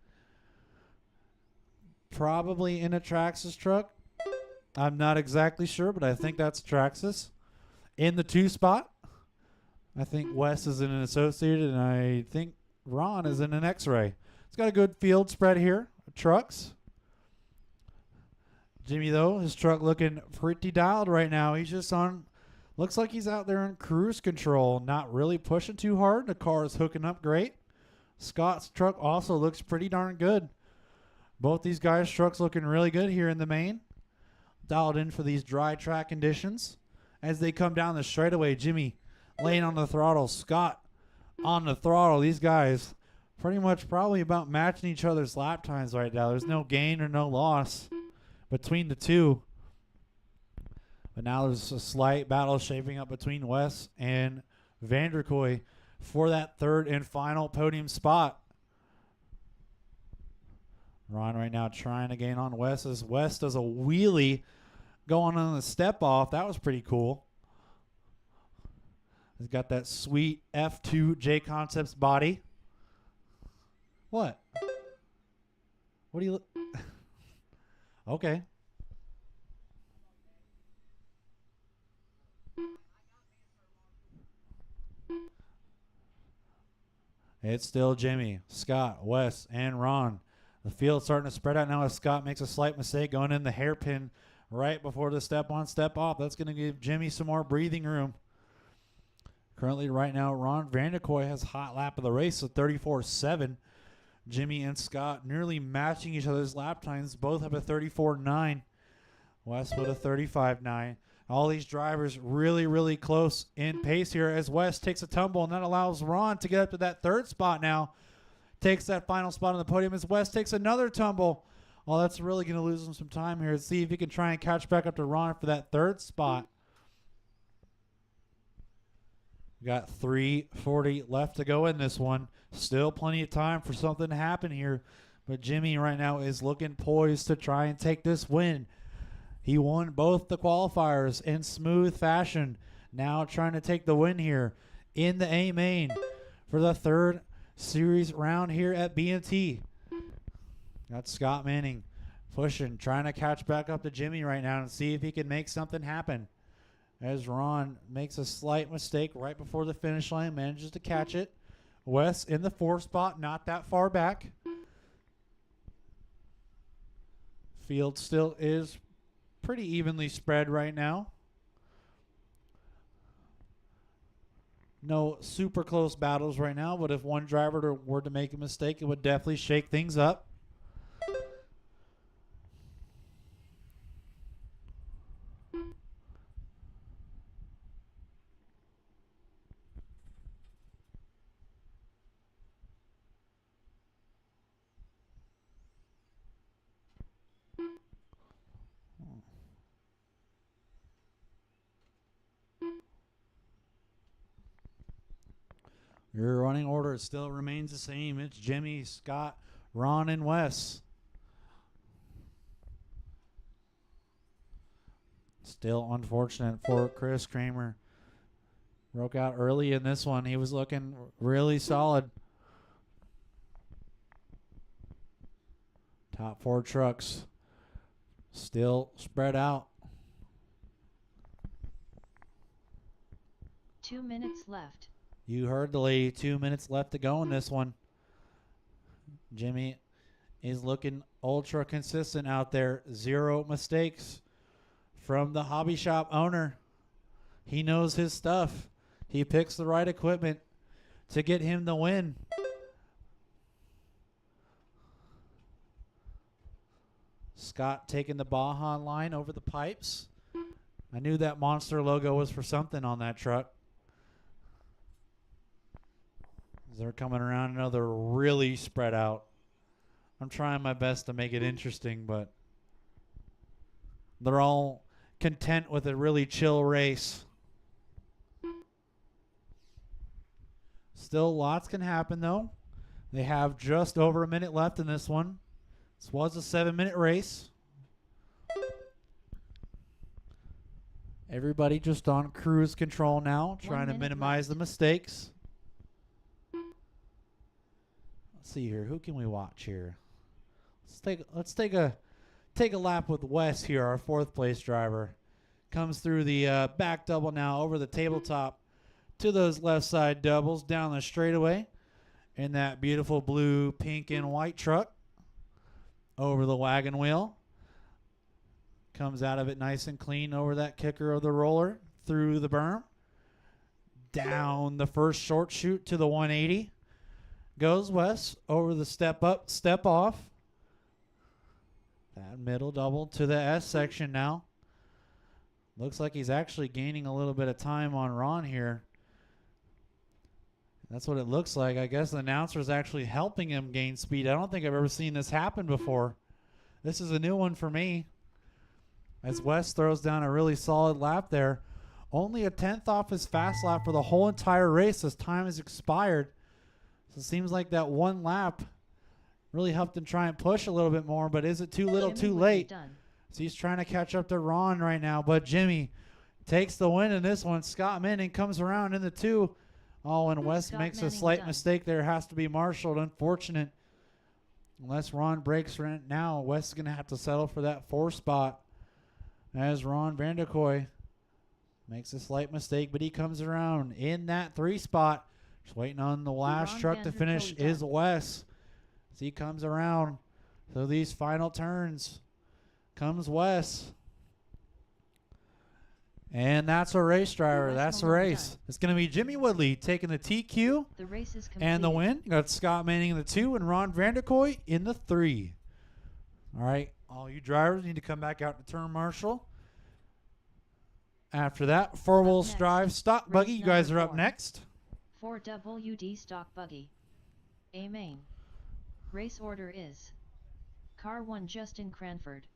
Probably in a Traxxas truck. I'm not exactly sure, but I think that's Traxxas. In the 2 spot, I think Wes is in an Associated, and I think Ron is in an X-Ray. It's got a good field spread here. Trucks. Jimmy, though, his truck looking pretty dialed right now. He's just on, looks like he's out there in cruise control, not really pushing too hard. The car is hooking up great. Scott's truck also looks pretty darn good. Both these guys' trucks looking really good here in the main. Dialed in for these dry track conditions. As they come down the straightaway, Jimmy laying on the throttle. Scott on the throttle. These guys pretty much probably about matching each other's lap times right now. There's no gain or no loss between the two. But now there's a slight battle shaping up between Wes and Vanderkoy for that 3rd and final podium spot. Ron right now trying to gain on Wes as Wes does a wheelie going on the step off. That was pretty cool. He's got that sweet F2 J Concepts body. What? What do you look? Okay. It's still Jimmy, Scott, Wes, and Ron. The field's starting to spread out now as Scott makes a slight mistake going in the hairpin right before the step on, step off. That's going to give Jimmy some more breathing room. Currently right now, Ron Vanderkoy has hot lap of the race at 34.7. Jimmy and Scott nearly matching each other's lap times. Both have a 34.9. Wes with a 35.9. All these drivers really, really close in pace here as West takes a tumble, and that allows Ron to get up to that third spot now. Takes that final spot on the podium as West takes another tumble. Oh, that's really going to lose him some time here. Let's see if he can try and catch back up to Ron for that third spot. We got 3:40 left to go in this one. Still plenty of time for something to happen here. But Jimmy right now is looking poised to try and take this win. He won both the qualifiers in smooth fashion. Now trying to take the win here in the A main for the third series round here at BMT. Got Scott Manning pushing, trying to catch back up to Jimmy right now and see if he can make something happen. As Ron makes a slight mistake right before the finish line, manages to catch it. Wes in the 4th spot, not that far back. Field still is pretty evenly spread right now. No super close battles right now, but if one driver were to make a mistake, it would definitely shake things up. Your running order still remains the same. It's Jimmy, Scott, Ron, and Wes. Still unfortunate for Chris Kramer. Broke out early in this one. He was looking really solid. Top 4 trucks still spread out. 2 minutes left. You heard the lady. 2 minutes left to go in this one. Jimmy is looking ultra consistent out there. 0 mistakes from the hobby shop owner. He knows his stuff. He picks the right equipment to get him the win. Scott taking the Baja line over the pipes. I knew that monster logo was for something on that truck. They're coming around. I know they're really spread out. I'm trying my best to make it interesting, but they're all content with a really chill race. Still lots can happen, though. They have just over a minute left in this one. This was a 7-minute race. Everybody just on cruise control now, trying to minimize the mistakes. Let's see here. Who can we watch here? Let's take a lap with Wes here, our 4th place driver. Comes through the back double now over the tabletop to those left side doubles down the straightaway in that beautiful blue, pink, and white truck over the wagon wheel. Comes out of it nice and clean over that kicker of the roller through the berm. Down the first short chute to the 180. Goes Wes over the step up, step off. That middle double to the S section now. Looks like he's actually gaining a little bit of time on Ron here. That's what it looks like. I guess the announcer is actually helping him gain speed. I don't think I've ever seen this happen before. This is a new one for me. As Wes throws down a really solid lap there. Only a 10th off his fast lap for the whole entire race as time has expired. So it seems like that one lap really helped him try and push a little bit more, but is it too little, too late? So he's trying to catch up to Ron right now, but Jimmy takes the win in this one. Scott Manning comes around in the 2. Oh, and Wes makes a slight mistake there. Has to be marshaled. Unfortunate. Unless Ron breaks right now, Wes is going to have to settle for that 4 spot as Ron Vanderkoy makes a slight mistake, but he comes around in that 3 spot. Just waiting on the last truck to finish is Wes. As he comes around. So these final turns comes Wes. And that's a race driver. That's a race. It's going to be Jimmy Woodley taking the TQ The race is completed. and the win. You got Scott Manning in the 2 and Ron Vanderkoy in the 3. All right, all you drivers need to come back out to turn marshal. After that, four-wheel Next, drive stock race buggy. You guys are number up 4. next. 4WD stock buggy. A main. Race order is Car 1 Justin Cranford.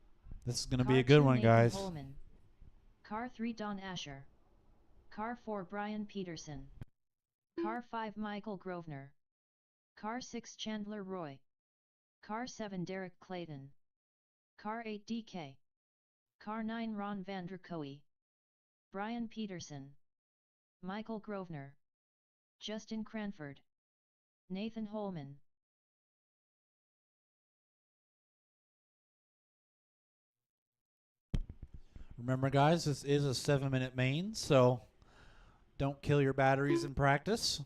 This is going to Car be a good 2 one, Nathan guys. Holman. Car 3 Don Asher. Car 4 Brian Peterson. Car 5 Michael Grosvenor. Car 6 Chandler Roy. Car 7 Derek Clayton. Car 8 DK. Car 9 Ron Vanderkoe. Brian Peterson. Michael Grosvenor. Justin Cranford. Nathan Holman. Remember, guys, this is a 7-minute main, so don't kill your batteries in practice.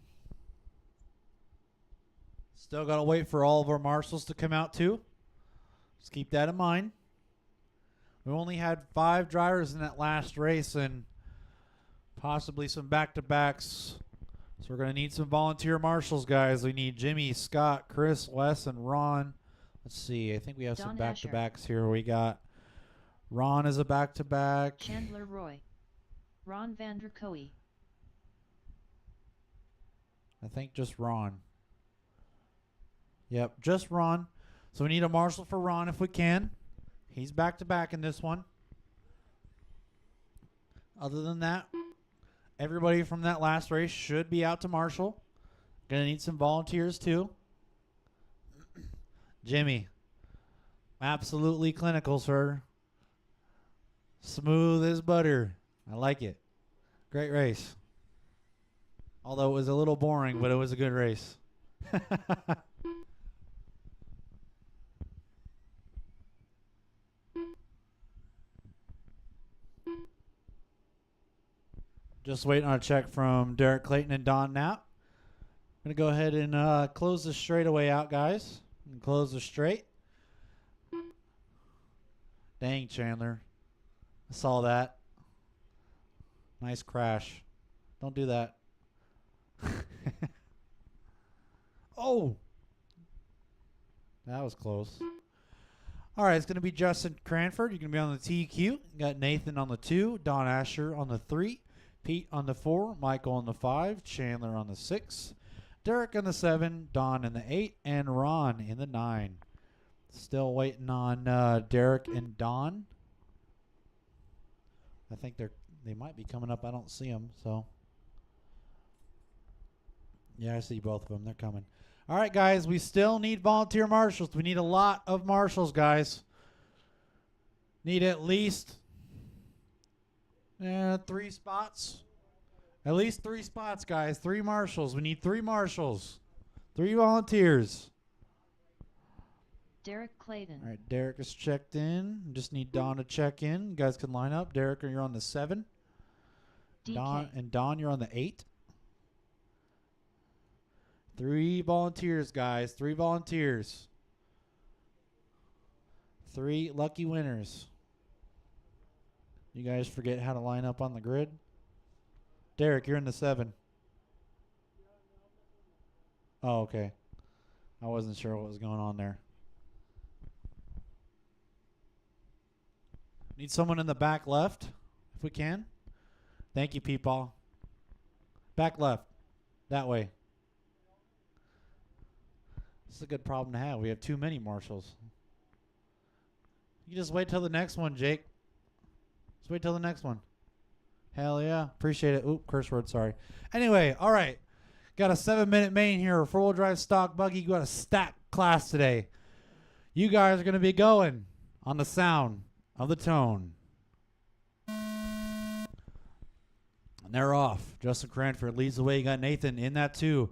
Still got to wait for all of our marshals to come out, too. Just keep that in mind. We only had 5 drivers in that last race and possibly some back-to-backs. So we're going to need some volunteer marshals, guys. We need Jimmy, Scott, Chris, Wes, and Ron. Let's see. I think we have Don some Asher. back-to-backs here. We got Ron is a back-to-back. Chandler Roy. Ron Vanderkoe. I think just Ron. Yep, just Ron. So we need a marshal for Ron if we can. He's back-to-back in this one. Other than that, everybody from that last race should be out to marshal. Gonna need some volunteers too. Jimmy, absolutely clinical, sir. Smooth as butter. I like it. Great race. Although it was a little boring, but it was a good race. Just waiting on a check from Derek Clayton and Don Knapp. I'm going to go ahead and close the straightaway out, guys. And close the straight. Dang, Chandler. I saw that. Nice crash. Don't do that. Oh! That was close. All right, it's going to be Justin Cranford. You're going to be on the TQ. You got Nathan on the 2, Don Asher on the 3, Pete on the 4, Michael on the 5, Chandler on the 6, Derek on the 7, Don in the 8, and Ron in the 9. Still waiting on Derek and Don. I think they might be coming up. I don't see them, so. Yeah, I see both of them. They're coming. All right, guys, we still need volunteer marshals. We need a lot of marshals, guys. Need at least 3 spots. At least 3 spots, guys. 3 marshals. We need 3 marshals. 3 volunteers. Derek Clayton. All right, Derek is checked in. Just need Don to check in. You guys can line up. Derek, you're on the 7. DK. Don, you're on the 8. 3 volunteers, guys. 3 volunteers. 3 lucky winners. You guys forget how to line up on the grid? Derek, you're in the 7. Oh, okay. I wasn't sure what was going on there. Need someone in the back left, if we can. Thank you, people. Back left. That way. This is a good problem to have. We have too many marshals. You just wait till the next one, Jake. Just wait till the next one. Hell yeah. Appreciate it. Oop, curse word, sorry. Anyway, all right. Got a 7-minute main here. 4-wheel drive stock buggy. Got a stack class today. You guys are going to be going on the sound of the tone. And they're off. Justin Cranford leads the way. You got Nathan in that 2.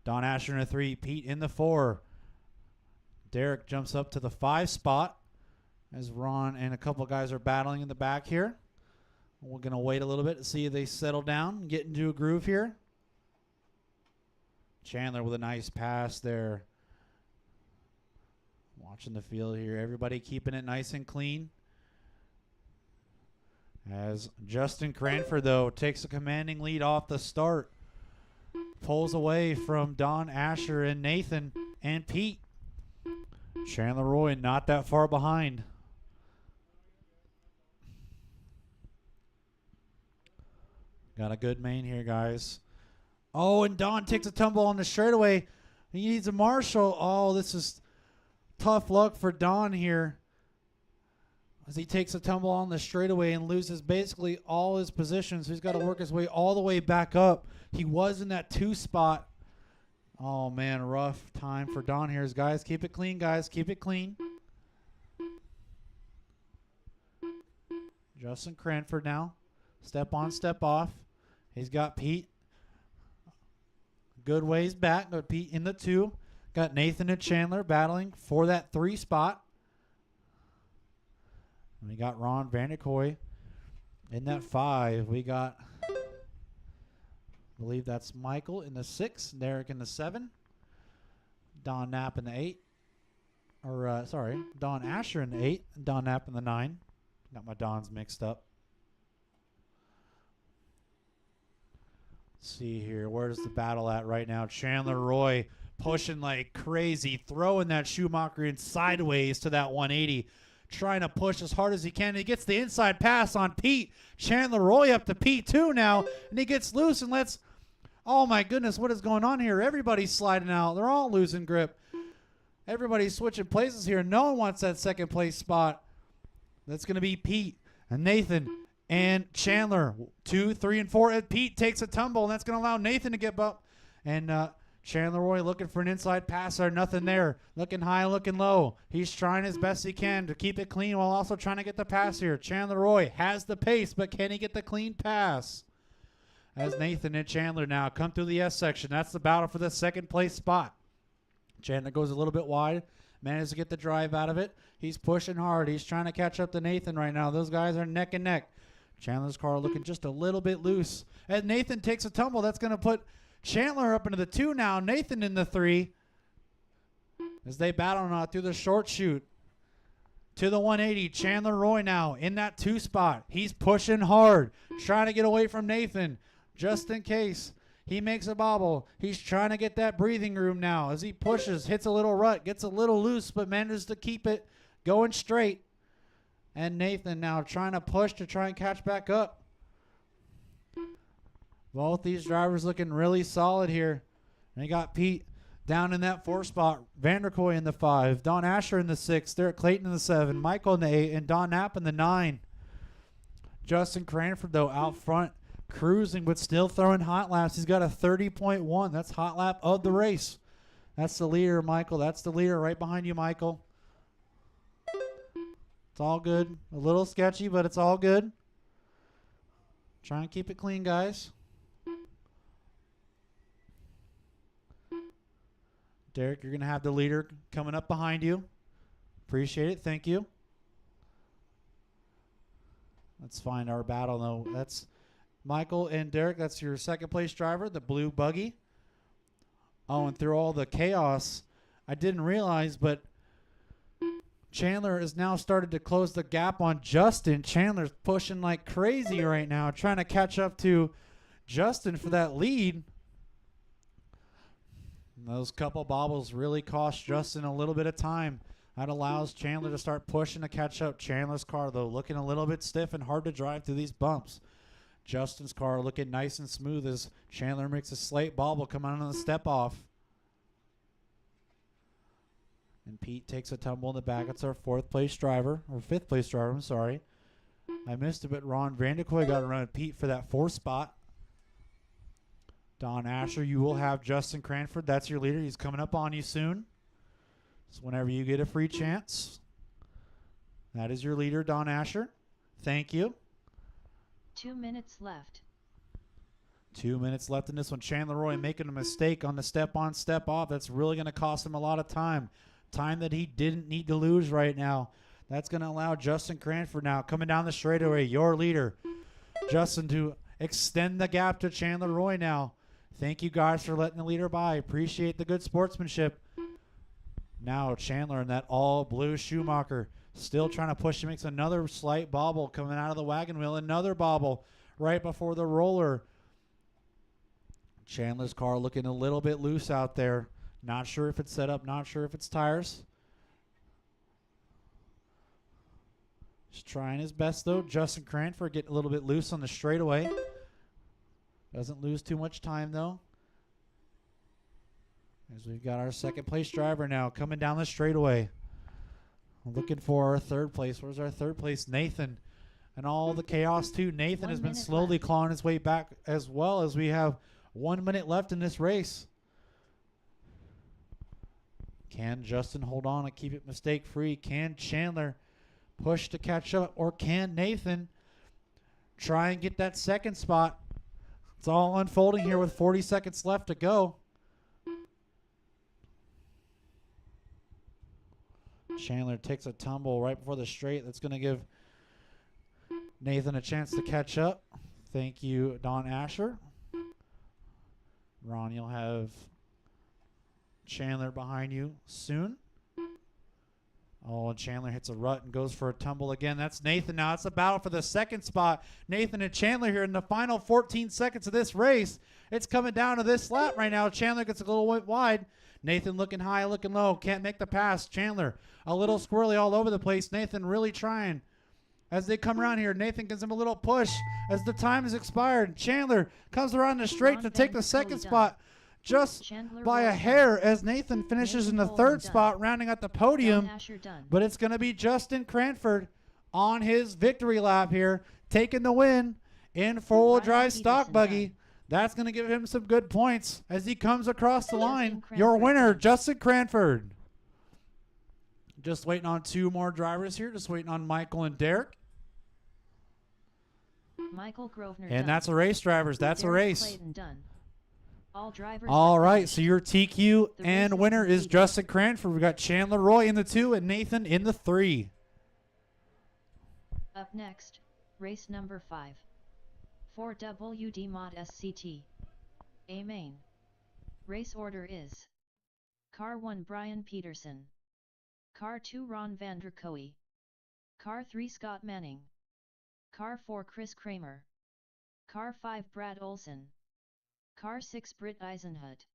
Don Asher in a 3. Pete in the 4. Derek jumps up to the 5 spot as Ron and a couple guys are battling in the back here. We're going to wait a little bit to see if they settle down and get into a groove here. Chandler with a nice pass there. Watching the field here. Everybody keeping it nice and clean. As Justin Cranford, though, takes a commanding lead off the start. Pulls away from Don Asher and Nathan and Pete. Chandler Roy not that far behind. Got a good main here, guys. Oh, and Don takes a tumble on the straightaway. He needs a marshal. Oh, this is tough luck for Don here, as he takes a tumble on the straightaway and loses basically all his positions. He's got to work his way all the way back up. He was in that 2 spot. Oh, man, rough time for Don here. Guys, keep it clean, guys. Keep it clean. Justin Cranford now. Step on, step off. He's got Pete good ways back. Got Pete in the 2. Got Nathan and Chandler battling for that 3 spot. We got Ron Vanderkoy in that 5. We got, I believe that's Michael in the 6, Derek in the 7, Don Knapp in the 8. Don Asher in the 8, and Don Knapp in the 9. Got my Dons mixed up. Let's see here. Where's the battle at right now? Chandler Roy pushing like crazy, throwing that Schumacher in sideways to that 180. Trying to push as hard as he can. He gets the inside pass on Pete. Chandler Roy up to P2 now, and he gets loose and lets, oh my goodness, what is going on here? Everybody's sliding out. They're all losing grip. Everybody's switching places here. No one wants that second place spot. That's going to be Pete and Nathan and Chandler. 2, 3, and 4. And Pete takes a tumble, and that's going to allow Nathan to get up. And Chandler Roy looking for an inside passer. Nothing there. Looking high, looking low. He's trying his best he can to keep it clean while also trying to get the pass here. Chandler Roy has the pace, but can he get the clean pass? As Nathan and Chandler now come through the S section. That's the battle for the second place spot. Chandler goes a little bit wide. Manages to get the drive out of it. He's pushing hard. He's trying to catch up to Nathan right now. Those guys are neck and neck. Chandler's car looking just a little bit loose. And Nathan takes a tumble. That's going to put Chandler up into the 2 now. Nathan in the 3. As they battle now through the short chute. To the 180. Chandler Roy now in that 2 spot. He's pushing hard. Trying to get away from Nathan. Just in case. He makes a bobble. He's trying to get that breathing room now as he pushes, hits a little rut, gets a little loose, but manages to keep it going straight. And Nathan now trying to push to try and catch back up. Both these drivers looking really solid here. And you got Pete down in that 4 spot. Vanderkoy in the 5. Don Asher in the 6. Derek Clayton in the 7. Michael in the 8. And Don Knapp in the 9. Justin Cranford, though, out front. Cruising, but still throwing hot laps. He's got a 30.1. That's hot lap of the race. That's the leader, Michael. That's the leader right behind you, Michael. It's all good. A little sketchy, but it's all good. Try and keep it clean, guys. Derek, you're going to have the leader coming up behind you. Appreciate it. Thank you. Let's find our battle, though. That's Michael and Derek. That's your second place driver, the blue buggy. Oh, and through all the chaos, I didn't realize, but Chandler has now started to close the gap on Justin. Chandler's pushing like crazy right now, trying to catch up to Justin for that lead. And those couple bobbles really cost Justin a little bit of time. That allows Chandler to start pushing to catch up. Chandler's car, though, looking a little bit stiff and hard to drive through these bumps. Justin's car looking nice and smooth as Chandler makes a slight bobble come out on the step off. And Pete takes a tumble in the back. It's our 4th place driver, or 5th place driver, I'm sorry. I missed it, but Ron Vanderkoy got around Pete for that 4th spot. Don Asher, you will have Justin Cranford. That's your leader. He's coming up on you soon. So whenever you get a free chance. That is your leader, Don Asher. Thank you. 2 minutes left. 2 minutes left in this one. Chandler Roy making a mistake on the step on, step off. That's really going to cost him a lot of time. Time that he didn't need to lose right now. That's going to allow Justin Cranford now coming down the straightaway, your leader. Justin to extend the gap to Chandler Roy now. Thank you guys for letting the leader by. Appreciate the good sportsmanship. Now Chandler in that all blue Schumacher. Still trying to push. He makes another slight bobble coming out of the wagon wheel. Another bobble right before the roller. Chandler's car looking a little bit loose out there. Not sure if it's set up. Not sure if it's tires. Just trying his best, though. Justin Cranford getting a little bit loose on the straightaway. Doesn't lose too much time, though. As we've got our second place driver now coming down the straightaway. Looking for our third place. Where's our third place? Nathan. And all the chaos, too. Nathan 1 has been minute slowly left. clawing his way back as well, as we have 1 minute left in this race. Can Justin hold on and keep it mistake-free? Can Chandler push to catch up? Or can Nathan try and get that second spot? It's all unfolding here with 40 seconds left to go. Chandler takes a tumble right before the straight. That's going to give Nathan a chance to catch up. Thank you, Don Asher. Ron, you'll have Chandler behind you soon. Oh, and Chandler hits a rut and goes for a tumble again. That's Nathan now. It's a battle for the second spot. Nathan and Chandler here in the final 14 seconds of this race. It's coming down to this lap right now. Chandler gets a little bit wide. Nathan looking high, looking low. Can't make the pass. Chandler a little squirrely all over the place. Nathan really trying. As they come around here, Nathan gives him a little push as the time has expired. Chandler comes around the straight to take the second spot just Chandler by a well hair done. as Nathan finishes in the Nathan third Poland done. spot, rounding out the podium. Don Asher done. But it's going to be Justin Cranford on his victory lap here, taking the win in four-wheel Ryan drive stock Peterson buggy. done. That's going to give him some good points as he comes across the Justin line. Cranford Your winner, done. Justin Cranford. Just waiting on two more drivers here. Just waiting on Michael and Derek. Michael Grosvenor And done. that's a race, drivers. That's a Derek race. Clayton done. All drivers All are right, finished. so your TQ The and race is winner is completed. Justin Cranford. We've got Chandler Roy in the 2 and Nathan in the 3. Up next, race number 5. For WD Mod SCT. A main. Race order is Car 1 Brian Peterson. Car 2 Ron Vanderkooi. Car 3 Scott Manning. Car 4 Chris Kramer. Car 5 Brad Olson. Car 6 Britt Eisenhut.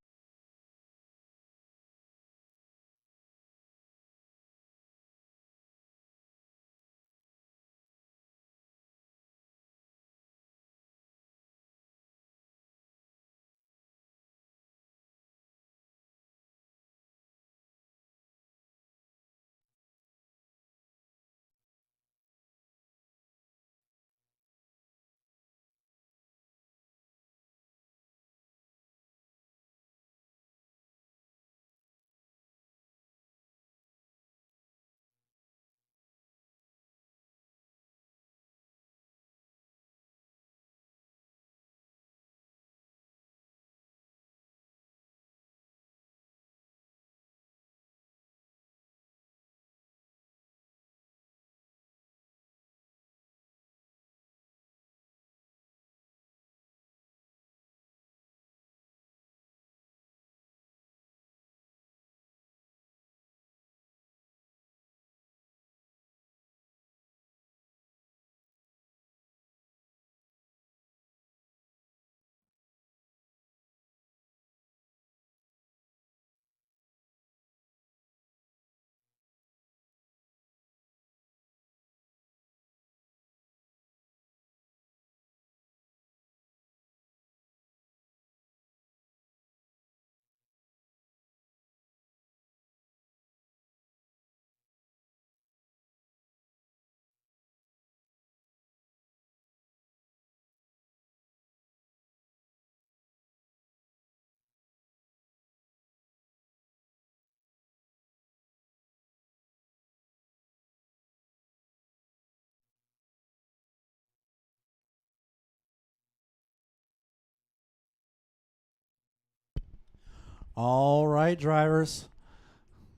All right, drivers.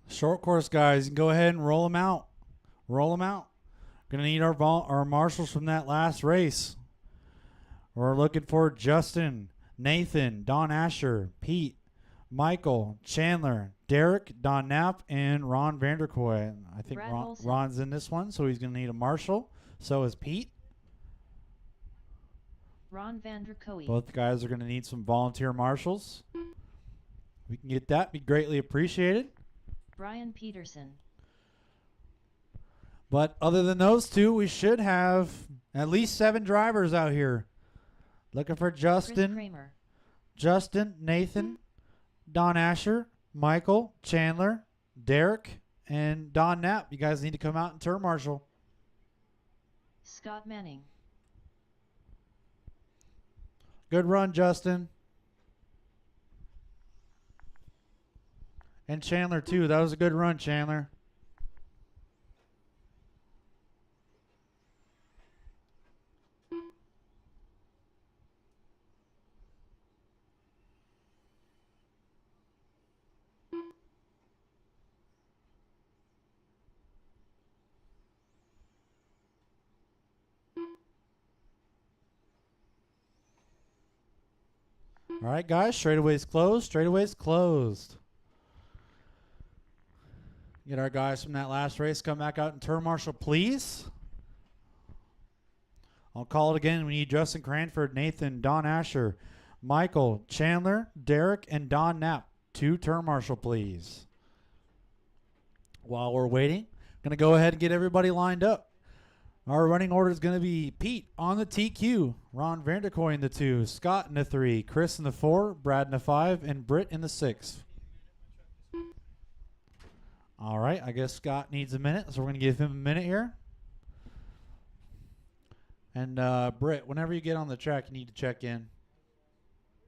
Short course guys, you can go ahead and roll them out. Roll them out. Going to need our marshals from that last race. We're looking for Justin, Nathan, Don Asher, Pete, Michael, Chandler, Derek, Don Knapp, and Ron Vanderkooi. I think Brad Olson. Ron's in this one, so he's going to need a marshal. So is Pete. Ron Vanderkooi. Both guys are going to need some volunteer marshals. We can get that. Be greatly appreciated. Brian Peterson. But other than those two, we should have at least 7 drivers out here. Looking for Chris Justin, Kramer. Justin, Nathan, Don Asher, Michael, Chandler, Derek, and Don Knapp. You guys need to come out and turn marshal. Scott Manning. Good run, Justin. And Chandler, too. That was a good run, Chandler. All right, guys. Straightaway's closed. Straightaway's closed. Get our guys from that last race come back out and turn marshal, please. I'll call it again. We need Justin Cranford, Nathan, Don Asher, Michael, Chandler, Derek, and Don Knapp. 2 turn marshal, please. While we're waiting, I'm going to go ahead and get everybody lined up. Our running order is going to be Pete on the TQ, Ron Vanderkoy in the 2, Scott in the 3, Chris in the 4, Brad in the 5, and Britt in the 6. All right, I guess Scott needs a minute, so we're going to give him a minute here. And Britt, whenever you get on the track, you need to check in.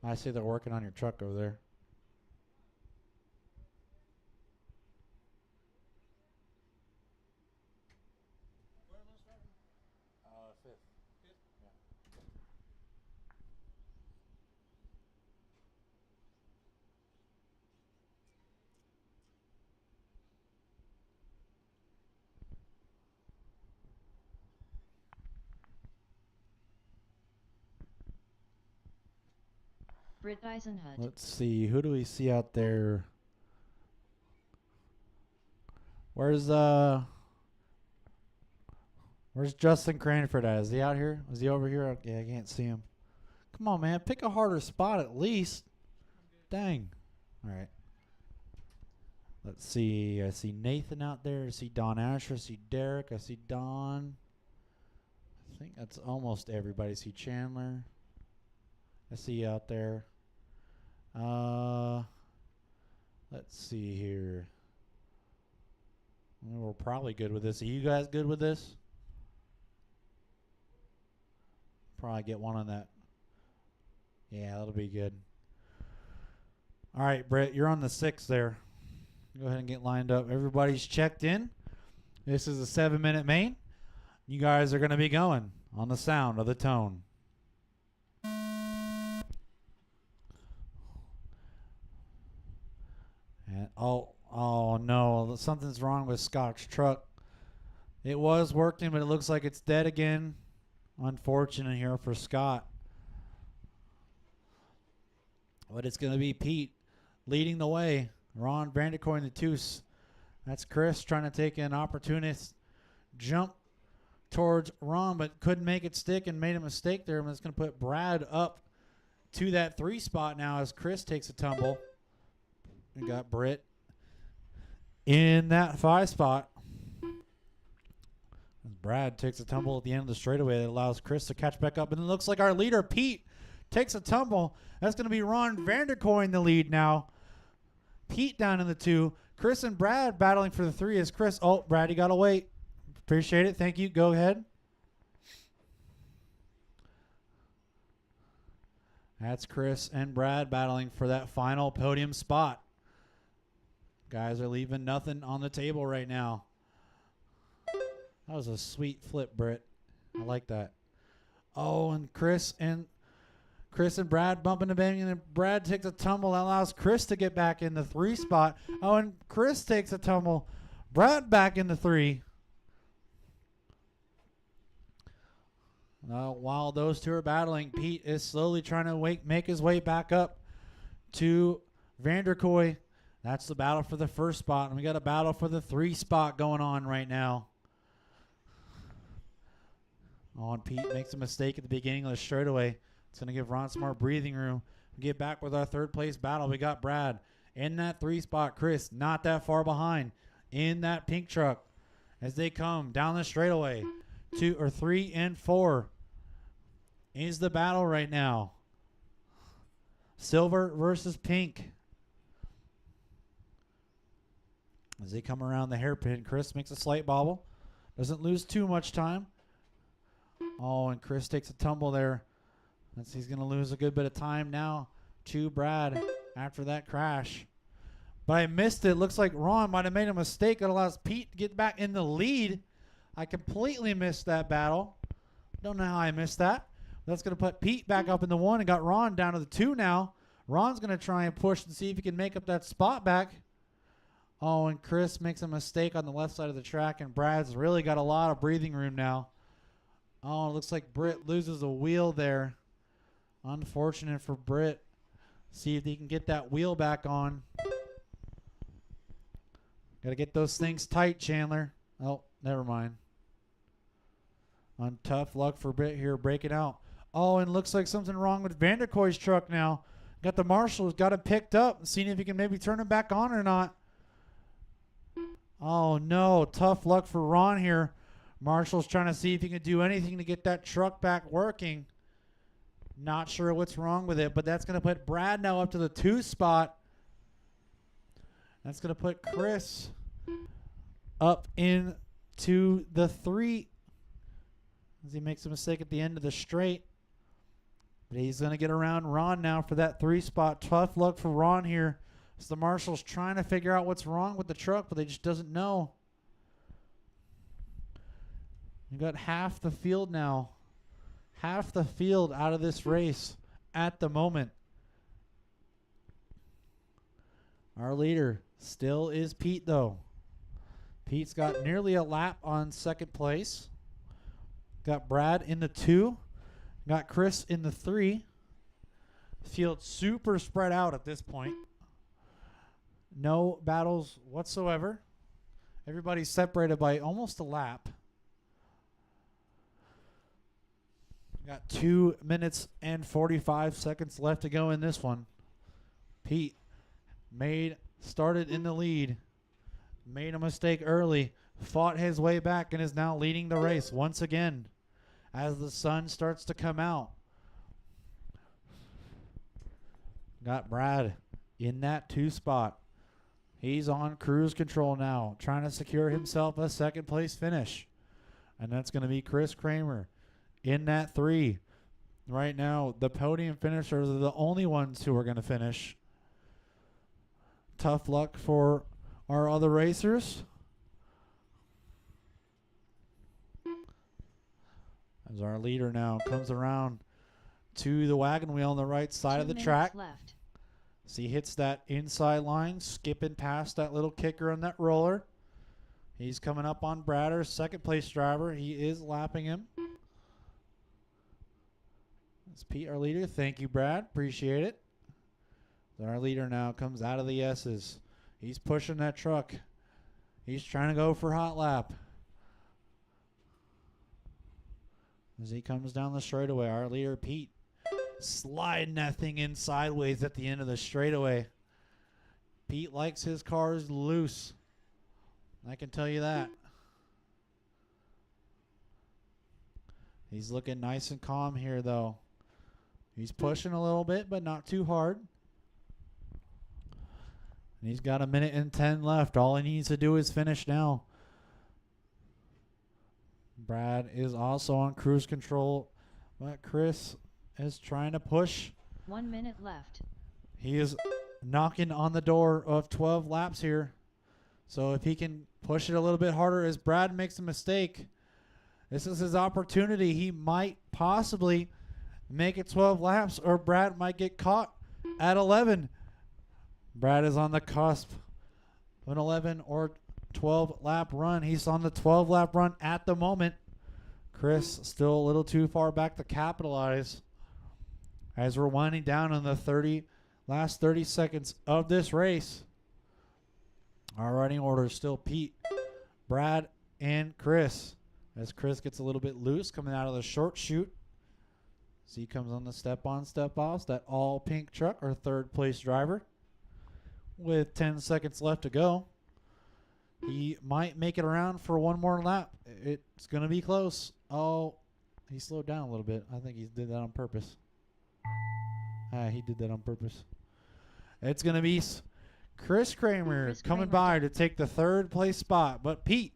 I see they're working on your truck over there. Britt Eisenhut. Let's see. Who do we see out there? Where's Justin Cranford at? Is he out here? Is he over here? Yeah, I can't see him. Come on, man. Pick a harder spot at least. Dang. All right. Let's see. I see Nathan out there. I see Don Asher. I see Derek. I see Don. I think that's almost everybody. I see Chandler. I see you out there. Let's see here. We're probably good with this. Are you guys good with this? Probably get one on that. Yeah, that'll be good. All right, Brett, you're on the 6 there. Go ahead and get lined up. Everybody's checked in. This is a 7-minute main. You guys are going to be going on the sound of the tone. And oh no, something's wrong with Scott's truck. It was working, but it looks like it's dead again. Unfortunate here for Scott. But it's going to be Pete leading the way. Ron Vanderkoy in the 2. That's Chris trying to take an opportunist jump towards Ron, but couldn't make it stick and made a mistake there. And it's going to put Brad up to that 3 spot now as Chris takes a tumble. We got Britt in that 5 spot. As Brad takes a tumble at the end of the straightaway that allows Chris to catch back up. And it looks like our leader, Pete, takes a tumble. That's going to be Ron Vanderkoy in the lead now. Pete down in the 2. Chris and Brad battling for the 3 as Chris. Oh, Brad, you got to wait. Appreciate it. Thank you. Go ahead. That's Chris and Brad battling for that final podium spot. Guys are leaving nothing on the table right now. That was a sweet flip, Britt. I like that. Oh, and Chris and Brad bumping and banging, and Brad takes a tumble. That allows Chris to get back in the 3 spot. Oh, and Chris takes a tumble. Brad back in the 3. While those 2 are battling, Pete is slowly trying to make his way back up to Vanderkoy. That's the battle for the 1st spot, and we got a battle for the 3 spot going on right now. Oh, and Pete makes a mistake at the beginning of the straightaway. It's going to give Ron some more breathing room. We get back with our 3rd place battle. We got Brad in that 3 spot. Chris not that far behind in that pink truck as they come down the straightaway. 2 or 3 and 4. is the battle right now. Silver versus pink. As they come around the hairpin, Chris makes a slight bobble. Doesn't lose too much time. Oh, and Chris takes a tumble there. He's going to lose a good bit of time now to Brad after that crash. But I missed it. Looks like Ron might have made a mistake that allows Pete to get back in the lead. I completely missed that battle. Don't know how I missed that. That's going to put Pete back up in the 1 and got Ron down to the 2 now. Ron's going to try and push and see if he can make up that spot back. Oh, and Chris makes a mistake on the left side of the track, and Brad's really got a lot of breathing room now. Oh, it looks like Britt loses a wheel there. Unfortunate for Britt. See if he can get that wheel back on. Got to get those things tight, Chandler. Oh, never mind. On tough luck for Britt here, breaking out. Oh, and looks like something wrong with Vanderkoy's truck now. Got the marshals, got it picked up, seeing if he can maybe turn it back on or not. Oh, no. Tough luck for Ron here. Marshall's trying to see if he can do anything to get that truck back working. Not sure what's wrong with it, but that's going to put Brad now up to the 2 spot. That's going to put Chris up into the 3 as he makes a mistake at the end of the straight. But he's going to get around Ron now for that 3 spot. Tough luck for Ron here. So the marshal's trying to figure out what's wrong with the truck, but they just doesn't know. You got half the field now. Half the field out of this race at the moment. Our leader still is Pete, though. Pete's got nearly a lap on second place. Got Brad in the 2. Got Chris in the 3. Field super spread out at this point. No battles whatsoever. Everybody's separated by almost a lap. Got 2 minutes and 45 seconds left to go in this one. Pete started in the lead. Made a mistake early. Fought his way back and is now leading the race once again as the sun starts to come out. Got Brad in that 2 spot. He's on cruise control now, trying to secure himself a second place finish. And that's going to be Chris Kramer in that 3. Right now, the podium finishers are the only ones who are going to finish. Tough luck for our other racers. As our leader now comes around to the wagon wheel on the right side 2 of the minutes track. left. As he hits that inside line, skipping past that little kicker on that roller. He's coming up on Brad, our second place driver. He is lapping him. That's Pete, our leader. Thank you, Brad. Appreciate it. Our leader now comes out of the S's. He's pushing that truck. He's trying to go for hot lap. As he comes down the straightaway, our leader, Pete, sliding that thing in sideways at the end of the straightaway. Pete likes his cars loose. I can tell you that. He's looking nice and calm here, though. He's pushing a little bit, but not too hard. And he's got 1 minute and 10 left. All he needs to do is finish now. Brad is also on cruise control, but Chris is trying to push. 1 minute left. He is knocking on the door of 12 laps here. So if he can push it a little bit harder as Brad makes a mistake, this is his opportunity. He might possibly make it 12 laps, or Brad might get caught at 11. Brad is on the cusp of an 11 or 12 lap run. He's on the 12 lap run at the moment. Chris still a little too far back to capitalize as we're winding down on the last 30 seconds of this race. Our running order is still Pete, Brad, and Chris. As Chris gets a little bit loose coming out of the short chute. As he comes on the step-on, step-off. That all-pink truck, our third place driver. With 10 seconds left to go. He might make it around for one more lap. It's going to be close. Oh, He slowed down a little bit. I think he did that on purpose. He did that on purpose. It's going to be Chris Kramer Chris coming Kramer by done. to take the third place spot. But Pete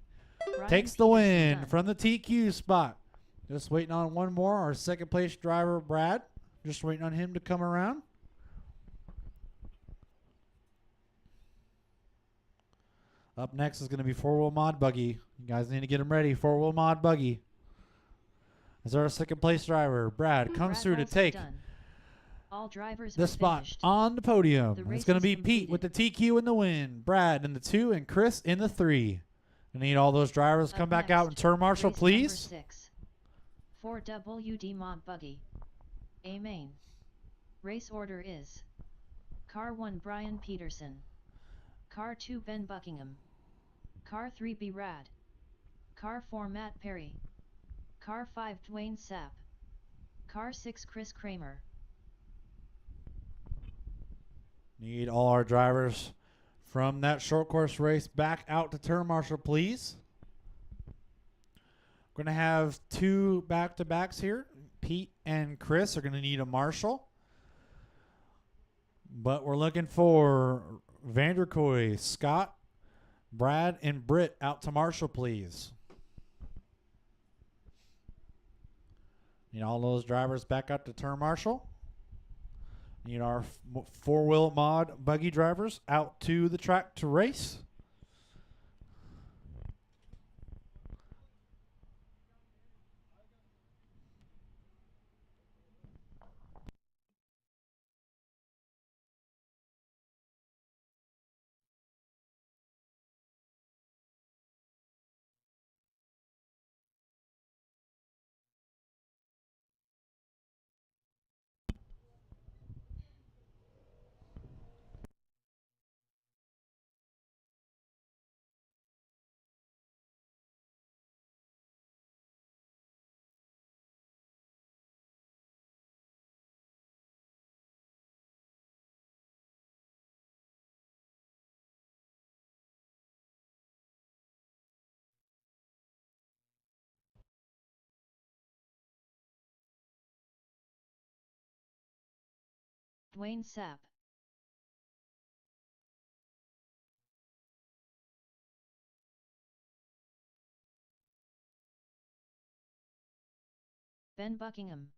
Brian takes the Peterson win done. from the TQ spot. Just waiting on one more. Our second place driver, Brad. Just waiting on him to come around. Up next is going to be four-wheel mod buggy. You guys need to get him ready. Four-wheel mod buggy. As our second place driver, Brad, comes Brad through to also take done. All drivers the are spot finished. on the podium. The It's race going to is be Pete with the completed. TQ in the win, Brad in the 2, and Chris in the 3. I need all those drivers to Up come back out and next, turn marshal, race please. Number 6. 4WD Mod Buggy. A main. Race order is: Car 1 Brian Peterson. Car 2 Ben Buckingham. Car 3 B Rad. Car 4 Matt Perry. Car 5 Dwayne Sapp. Car 6 Chris Kramer. Need all our drivers from that short course race back out to turn marshal, please. We're going to have 2 back-to-backs here. Pete and Chris are going to need a marshal. But we're looking for Vanderkoy, Scott, Brad, and Britt out to marshal, please. Need all those drivers back out to turn marshal. Need our four-wheel mod buggy drivers out to the track to race. Dwayne Sapp. Ben Buckingham.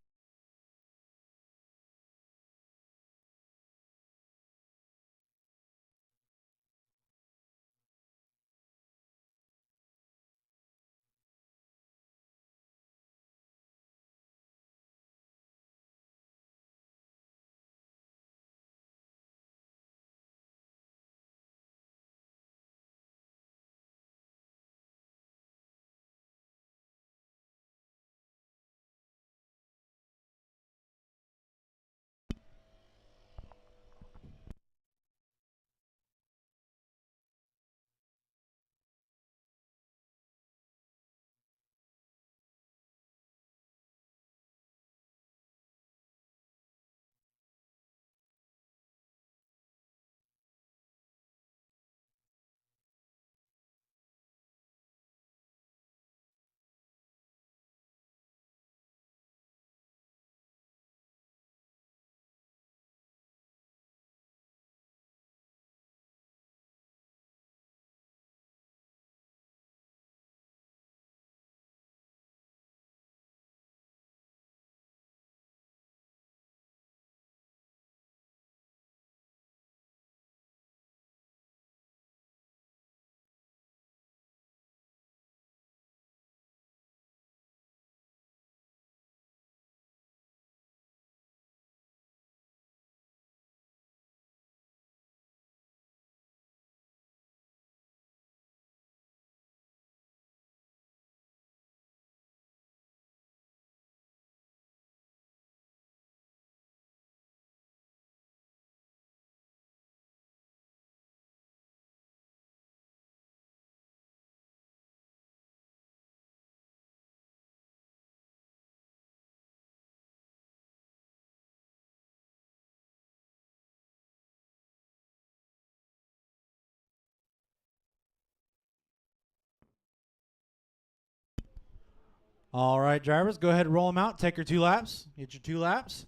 All right, drivers, go ahead and roll them out. Take your 2 laps. Get your 2 laps.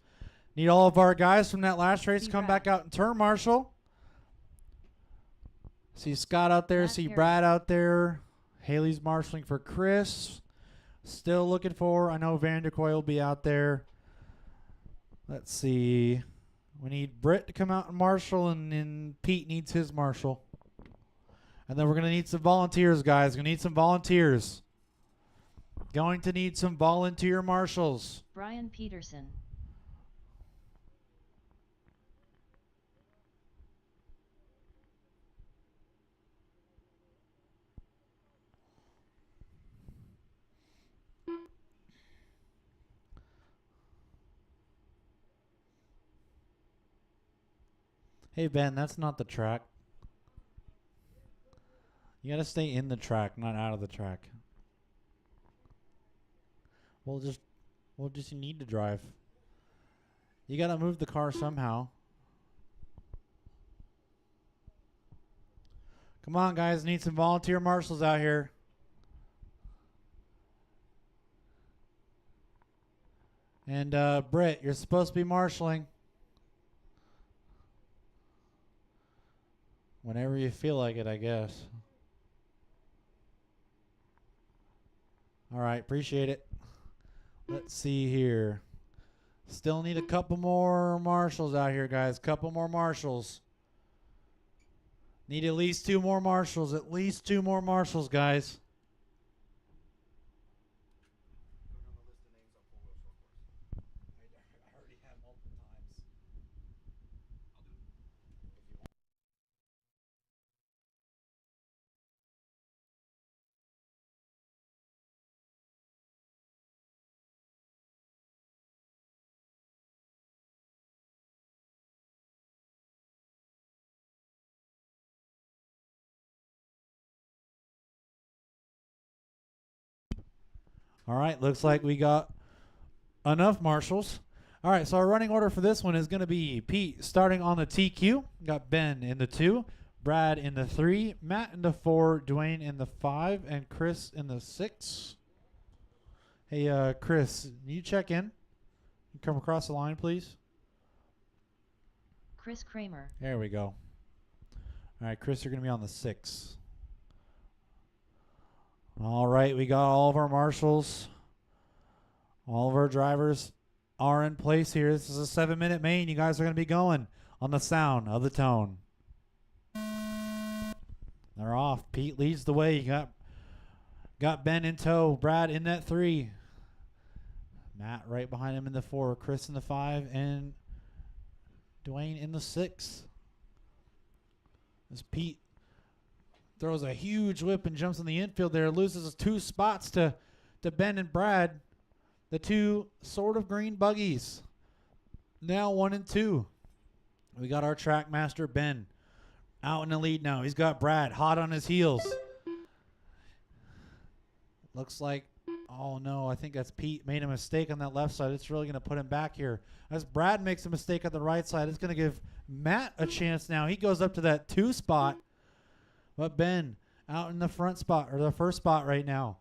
Need all of our guys from that last race to come back out and turn marshal. See Scott out there. Matt See Perry. Brad out there. Haley's marshaling for Chris. Still looking for, I know Vanderkoy will be out there. Let's see. We need Britt to come out and marshal, and then Pete needs his marshal. And then we're going to need some volunteers, guys. Going to need some volunteers. Going to need some volunteer marshals. Brian Peterson. Hey, Ben, that's not the track. You got to stay in the track, not out of the track. We'll just need to drive. You got to move the car somehow. Come on, guys. Need some volunteer marshals out here. And Britt, you're supposed to be marshaling. Whenever you feel like it, I guess. All right, appreciate it. Let's see here. Still need a couple more marshals out here, guys. Couple more marshals. Need at least 2 more marshals. At least 2 more marshals, guys. All right, looks like we got enough marshals. All right, so our running order for this one is going to be Pete starting on the TQ. Got Ben in the 2, Brad in the 3, Matt in the 4, Dwayne in the 5, and Chris in the 6. Hey, Chris, can you check in? You come across the line, please. Chris Kramer. There we go. All right, Chris, you're going to be on the 6. All right, we got all of our marshals. All of our drivers are in place here. This is a 7-minute main. You guys are going to be going on the sound of the tone. They're off. Pete leads the way. You got Ben in tow. Brad in that 3. Matt right behind him in the 4. Chris in the 5. And Dwayne in the 6. As Pete throws a huge whip and jumps in the infield there. Loses 2 spots to Ben and Brad. The 2 sort of green buggies. Now 1 and 2. We got our track master, Ben, out in the lead now. He's got Brad hot on his heels. Looks like, oh no, I think that's Pete made a mistake on that left side. It's really going to put him back here. As Brad makes a mistake on the right side, it's going to give Matt a chance now. He goes up to that 2 spot. But Ben out in the front spot, or the first spot right now.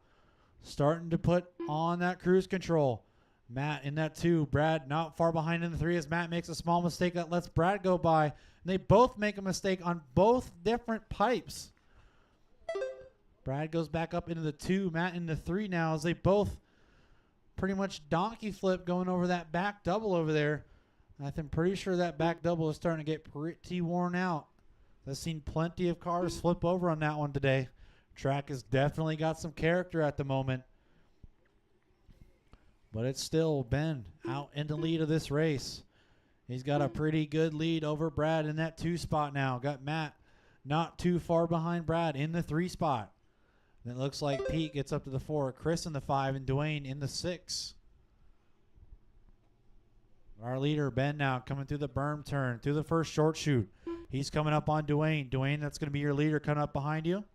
Starting to put on that cruise control. Matt in that 2. Brad not far behind in the 3 as Matt makes a small mistake that lets Brad go by. And they both make a mistake on both different pipes. Brad goes back up into the 2. Matt in the 3 now as they both pretty much donkey flip going over that back double over there. I'm pretty sure that back double is starting to get pretty worn out. I've seen plenty of cars flip over on that one today. Track has definitely got some character at the moment. But it's still Ben out in the lead of this race. He's got a pretty good lead over Brad in that 2 spot now. Got Matt not too far behind Brad in the 3 spot. Then it looks like Pete gets up to the 4. Chris in the 5 and Dwayne in the 6. Our leader, Ben, now coming through the berm turn, through the first short chute. He's coming up on Dwayne. Dwayne, that's going to be your leader coming up behind you.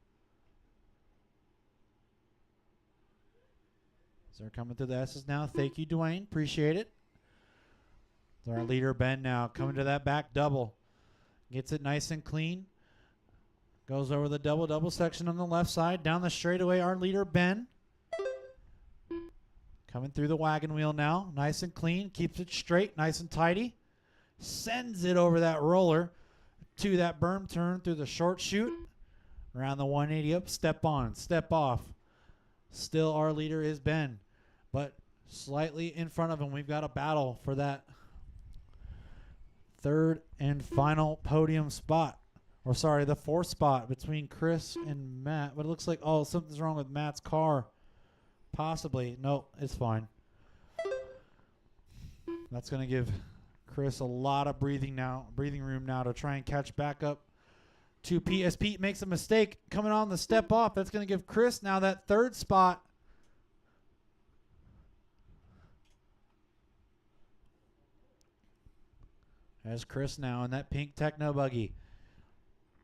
So they're coming through the S's now. Thank you, Dwayne. Appreciate it. So our leader, Ben, now coming to that back double. Gets it nice and clean. Goes over the double section on the left side. Down the straightaway, our leader, Ben. Coming through the wagon wheel now. Nice and clean. Keeps it straight. Nice and tidy. Sends it over that roller to that berm turn through the short chute. Around the 180 up. Step on. Step off. Still our leader is Ben. But slightly in front of him. We've got a battle for that third and final podium spot. Or sorry, the fourth spot between Chris and Matt. But it looks like, oh, something's wrong with Matt's car. Possibly. No, it's fine. That's going to give Chris a lot of breathing room now to try and catch back up to Pete. As Pete makes a mistake coming on the step off, that's going to give Chris now that third spot. As Chris now in that pink techno buggy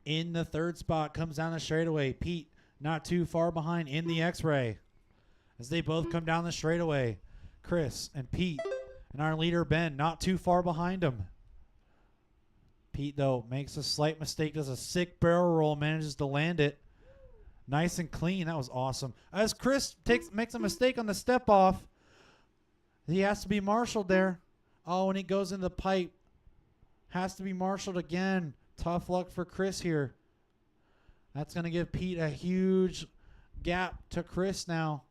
in the third spot, comes down the straightaway. Pete not too far behind in the X-Ray as they both come down the straightaway. Chris and Pete and our leader Ben not too far behind him. Pete though makes a slight mistake, does a sick barrel roll, manages to land it nice and clean. That was awesome. As Chris makes a mistake on the step off, he has to be marshaled there. Oh, and he goes in the pipe. Has to be marshaled again. Tough luck for Chris here. That's going to give Pete a huge gap to Chris now.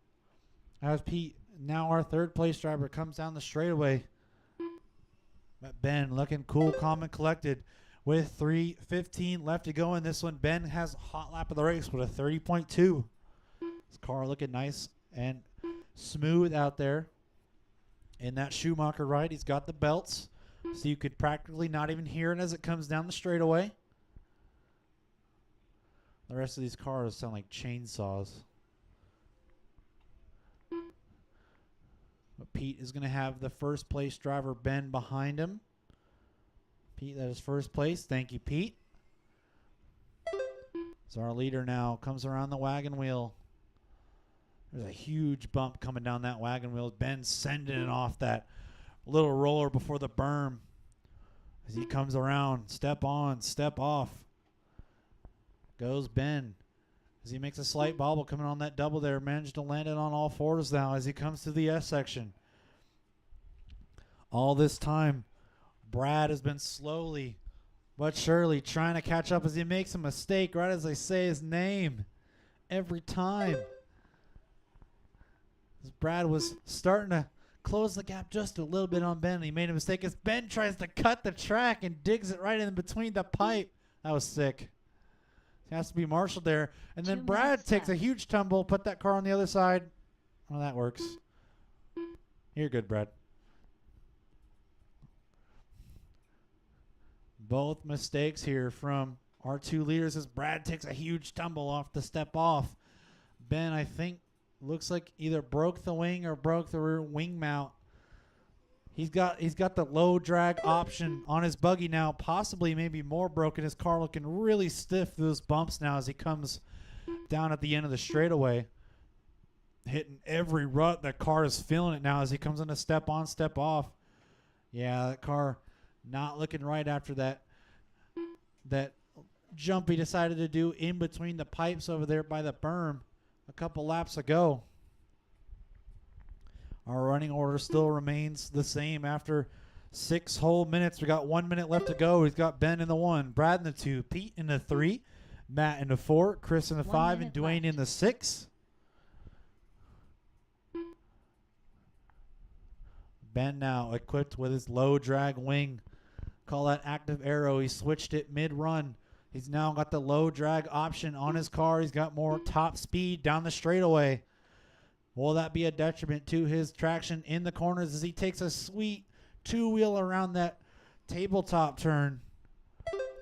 As Pete, now our third place driver, comes down the straightaway. But Ben looking cool, calm, and collected with 3:15 left to go in this one. Ben has a hot lap of the race with a 30.2. His car looking nice and smooth out there. In that Schumacher ride, he's got the belts. So you could practically not even hear it as it comes down the straightaway. The rest of these cars sound like chainsaws. But Pete is going to have the first place driver, Ben, behind him. Pete, that is first place. Thank you, Pete. So our leader now comes around the wagon wheel. There's a huge bump coming down that wagon wheel. Ben sending it off that little roller before the berm. As he comes around, step on, step off. Goes Ben. As he makes a slight bobble coming on that double there. Managed to land it on all fours now as he comes to the S section. All this time, Brad has been slowly but surely trying to catch up as he makes a mistake right as I say his name. Every time. As Brad was starting to close the gap just a little bit on Ben, and he made a mistake as Ben tries to cut the track and digs it right in between the pipe. That was sick. He has to be marshaled there. And then 2 Brad minutes takes a left. huge tumble, put that car on the other side. Oh, that works. You're good, Brad. Both mistakes here from our two leaders as Brad takes a huge tumble off the step off. Ben, I think, looks like either broke the wing or broke the rear wing mount. He's got the low drag option on his buggy now, possibly maybe more broken. His car looking really stiff through those bumps now as he comes down at the end of the straightaway. Hitting every rut. That car is feeling it now as he comes in a step on, step off. Yeah, that car not looking right after that jump he decided to do in between the pipes over there by the berm a couple laps ago. Our running order still remains the same after 6 whole minutes. We got 1 minute left to go. We've got Ben in the 1, Brad in the 2, Pete in the 3, Matt in the 4, Chris in the 1 5, and minute Dwayne in left. the 6. Ben now equipped with his low drag wing. Call that active arrow. He switched it mid-run. He's now got the low drag option on his car. He's got more top speed down the straightaway. Will that be a detriment to his traction in the corners as he takes a sweet 2-wheel around that tabletop turn?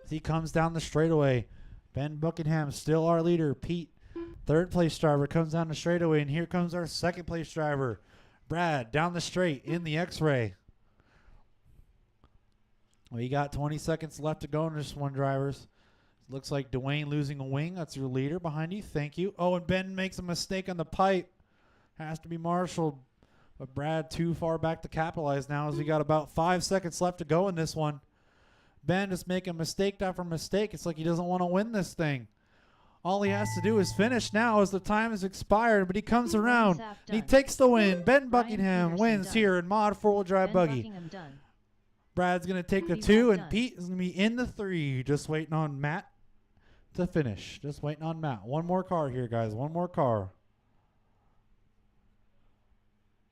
As he comes down the straightaway. Ben Buckingham still our leader. Pete, third place driver, comes down the straightaway. And here comes our second place driver, Brad, down the straight in the X-Ray. We got 20 seconds left to go in this one, drivers. Looks like Dwayne losing a wing. That's your leader behind you. Thank you. Oh, and Ben makes a mistake on the pipe. Has to be marshaled. But Brad too far back to capitalize now as we got about 5 seconds left to go in this one. Ben just making mistake after mistake. It's like he doesn't want to win this thing. All he has to do is finish now as the time has expired, but he comes Ryan around. Sapp And he done. takes the win. Ben Ryan Buckingham Peterson wins done. here in Mod 4-wheel drive Ben buggy. Buckingham done. Brad's going to take the B-Rod 2, and done. Pete is going to be in the 3. Just waiting on Matt to finish. Just waiting on Matt. One more car here, guys. One more car.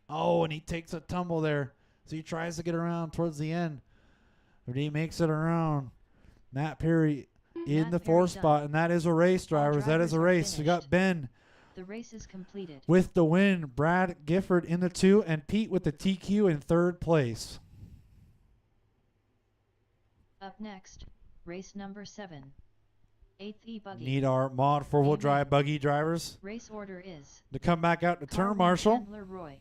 Oh, and he takes a tumble there. So he tries to get around towards the end. But he makes it around. Matt Perry in Matt the Perry 4th done. spot. And that is a race, All drivers. That is a drivers are race. We got finished. Ben The race is completed. with the win. Brad Gifford in the 2. And Pete with the TQ in 3rd place. Up next, race number 7. 8th E-Buggy. Need our Mod 4-wheel Amen. drive buggy drivers Race order is to come back out to Car turn 1 marshal. Chandler Roy.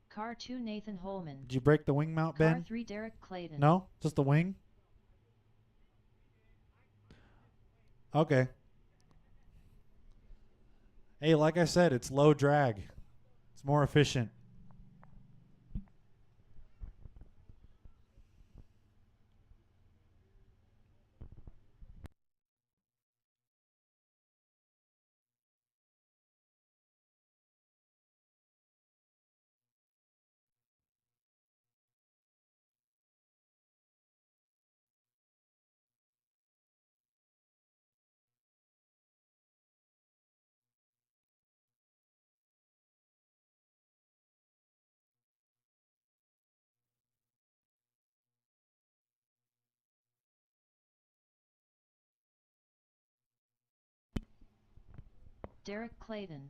Car 2 Nathan Holman. Did you break the wing mount, Car Ben? 3 Derek Clayton. No? Just the wing? Okay. Hey, like I said, it's low drag. It's more efficient. Derek Clayton.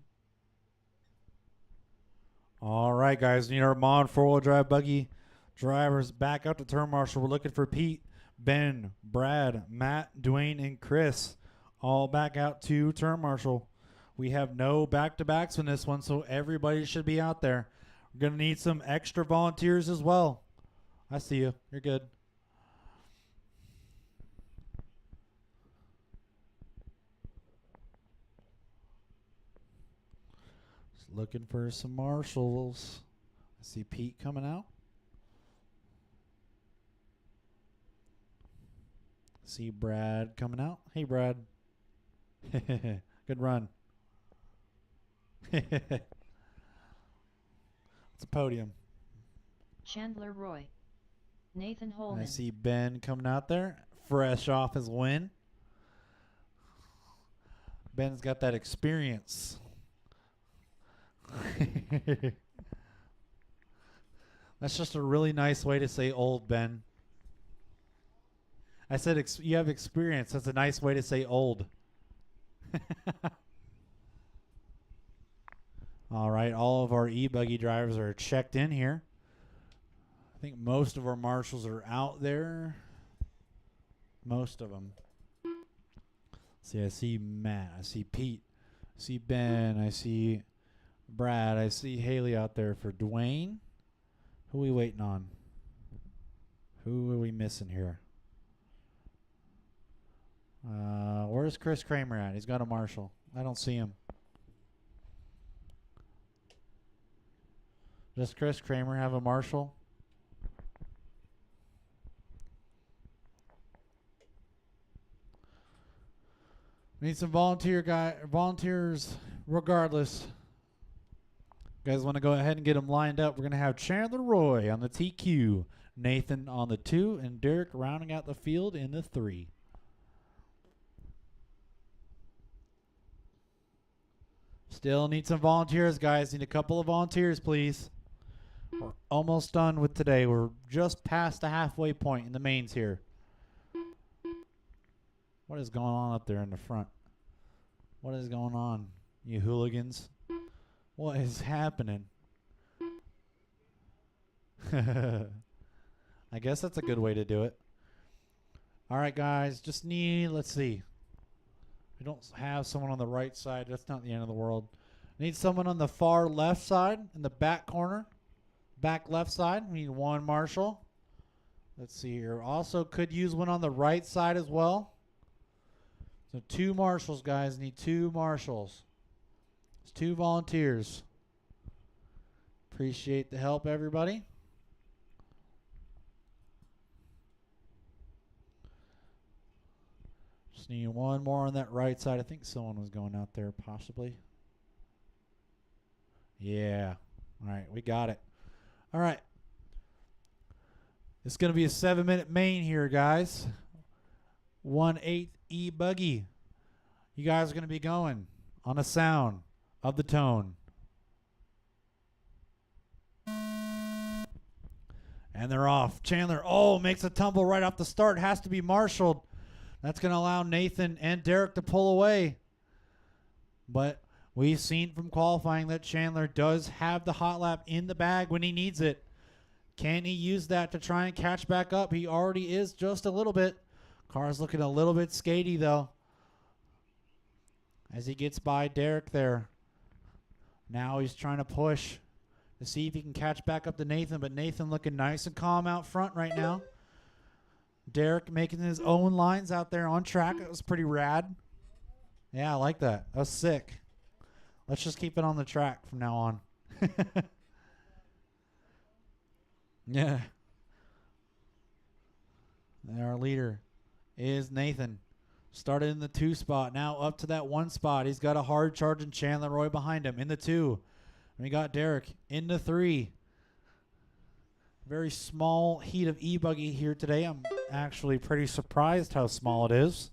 All right, guys. Need our Mod 4-wheel drive buggy drivers back out to turn marshal. We're looking for Pete, Ben, Brad, Matt, Dwayne, and Chris. All back out to turn marshal. We have no back-to-backs in this one, so everybody should be out there. We're going to need some extra volunteers as well. I see you. You're good. Just looking for some marshals. I see Pete coming out. See Brad coming out. Hey, Brad. Good run. It's a podium. Chandler Roy. Nathan Holman. I see Ben coming out there, fresh off his win. Ben's got that experience. That's just a really nice way to say old, Ben. I said you have experience. That's a nice way to say old. All right, all of our e-buggy drivers are checked in here. I think most of our marshals are out there. Most of them. See, I see Matt. I see Pete. I see Ben. I see Brad. I see Haley out there for Dwayne. Who are we waiting on? Who are we missing here? Where's Chris Kramer at? He's got a marshal. I don't see him. Does Chris Kramer have a marshal? We need some volunteers regardless. You guys want to go ahead and get them lined up? We're going to have Chandler Roy on the TQ, Nathan on the 2, and Derek rounding out the field in the 3. Still need some volunteers, guys. Need a couple of volunteers, please. We're almost done with today. We're just past the halfway point in the mains here. What is going on up there in the front? What is going on, you hooligans? What is happening? I guess that's a good way to do it. All right, guys. Just need, let's see. We don't have someone on the right side. That's not the end of the world. Need someone on the far left side in the back corner. Back left side. We need one marshal. Let's see here. Also could use one on the right side as well. So 2 marshals, guys. Need 2 marshals. It's 2 volunteers. Appreciate the help, everybody. Just Just need one more on that right side. I think someone was going out there possibly. Yeah. All right, we got it. All right. It's going to be a 7-minute main here, guys. 1/8 E buggy. You guys are going to be going on a sound of the tone. And they're off. Chandler, makes a tumble right off the start. Has to be marshaled. That's going to allow Nathan and Derek to pull away. But we've seen from qualifying that Chandler does have the hot lap in the bag when he needs it. Can he use that to try and catch back up? He already is just a little bit. Car's looking a little bit skatey, though, as he gets by Derek there. Now he's trying to push to see if he can catch back up to Nathan, but Nathan looking nice and calm out front right now. Derek making his own lines out there on track. That was pretty rad. Yeah, I like that. That was sick. Let's just keep it on the track from now on. Yeah. And our leader is Nathan. Started in the 2 spot. Now up to that 1 spot. He's got a hard charging Chandler Roy behind him in the 2. And we got Derek in the 3. Very small heat of E-Buggy here today. I'm actually pretty surprised how small it is.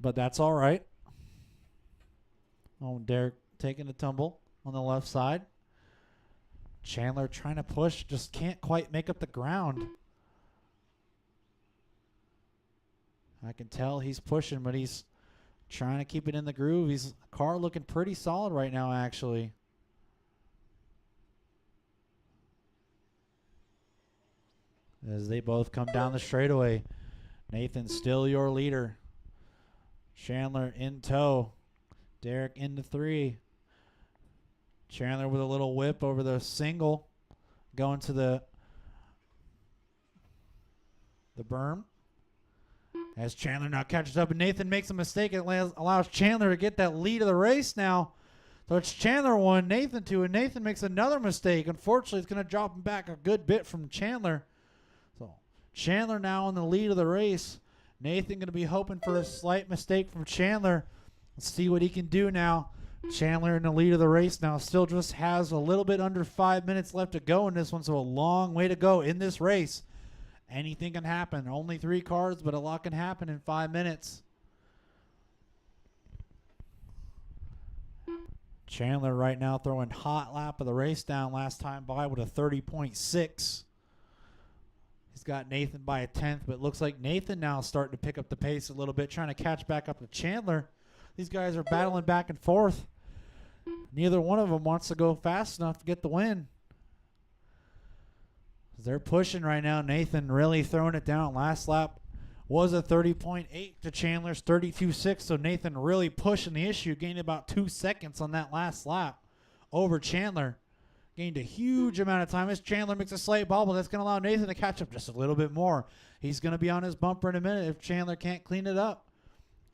But that's all right. Oh, Derek taking a tumble on the left side. Chandler trying to push, just can't quite make up the ground. I can tell he's pushing, but he's trying to keep it in the groove. His car looking pretty solid right now, actually. As they both come down the straightaway. Nathan still your leader. Chandler in tow. Derek into 3. Chandler with a little whip over the single. Going to the berm. As Chandler now catches up and Nathan makes a mistake, it allows Chandler to get that lead of the race now. So it's Chandler 1, Nathan 2, and Nathan makes another mistake. Unfortunately, it's going to drop him back a good bit from Chandler. So Chandler now in the lead of the race. Nathan going to be hoping for a slight mistake from Chandler. Let's see what he can do now. Chandler in the lead of the race now. Still just has a little bit under 5 minutes left to go in this one, so a long way to go in this race. Anything can happen. Only 3 cars, but a lot can happen in 5 minutes. Chandler right now throwing hot lap of the race down last time by with a 30.6. He's got Nathan by a 10th, but it looks like Nathan now starting to pick up the pace a little bit, trying to catch back up to Chandler. These guys are battling back and forth. Neither one of them wants to go fast enough to get the win. They're pushing right now. Nathan really throwing it down. Last lap was a 30.8 to Chandler's 32.6. So Nathan really pushing the issue. Gained about 2 seconds on that last lap over Chandler. Gained a huge amount of time as Chandler makes a slight bobble. That's going to allow Nathan to catch up just a little bit more. He's going to be on his bumper in a minute if Chandler can't clean it up.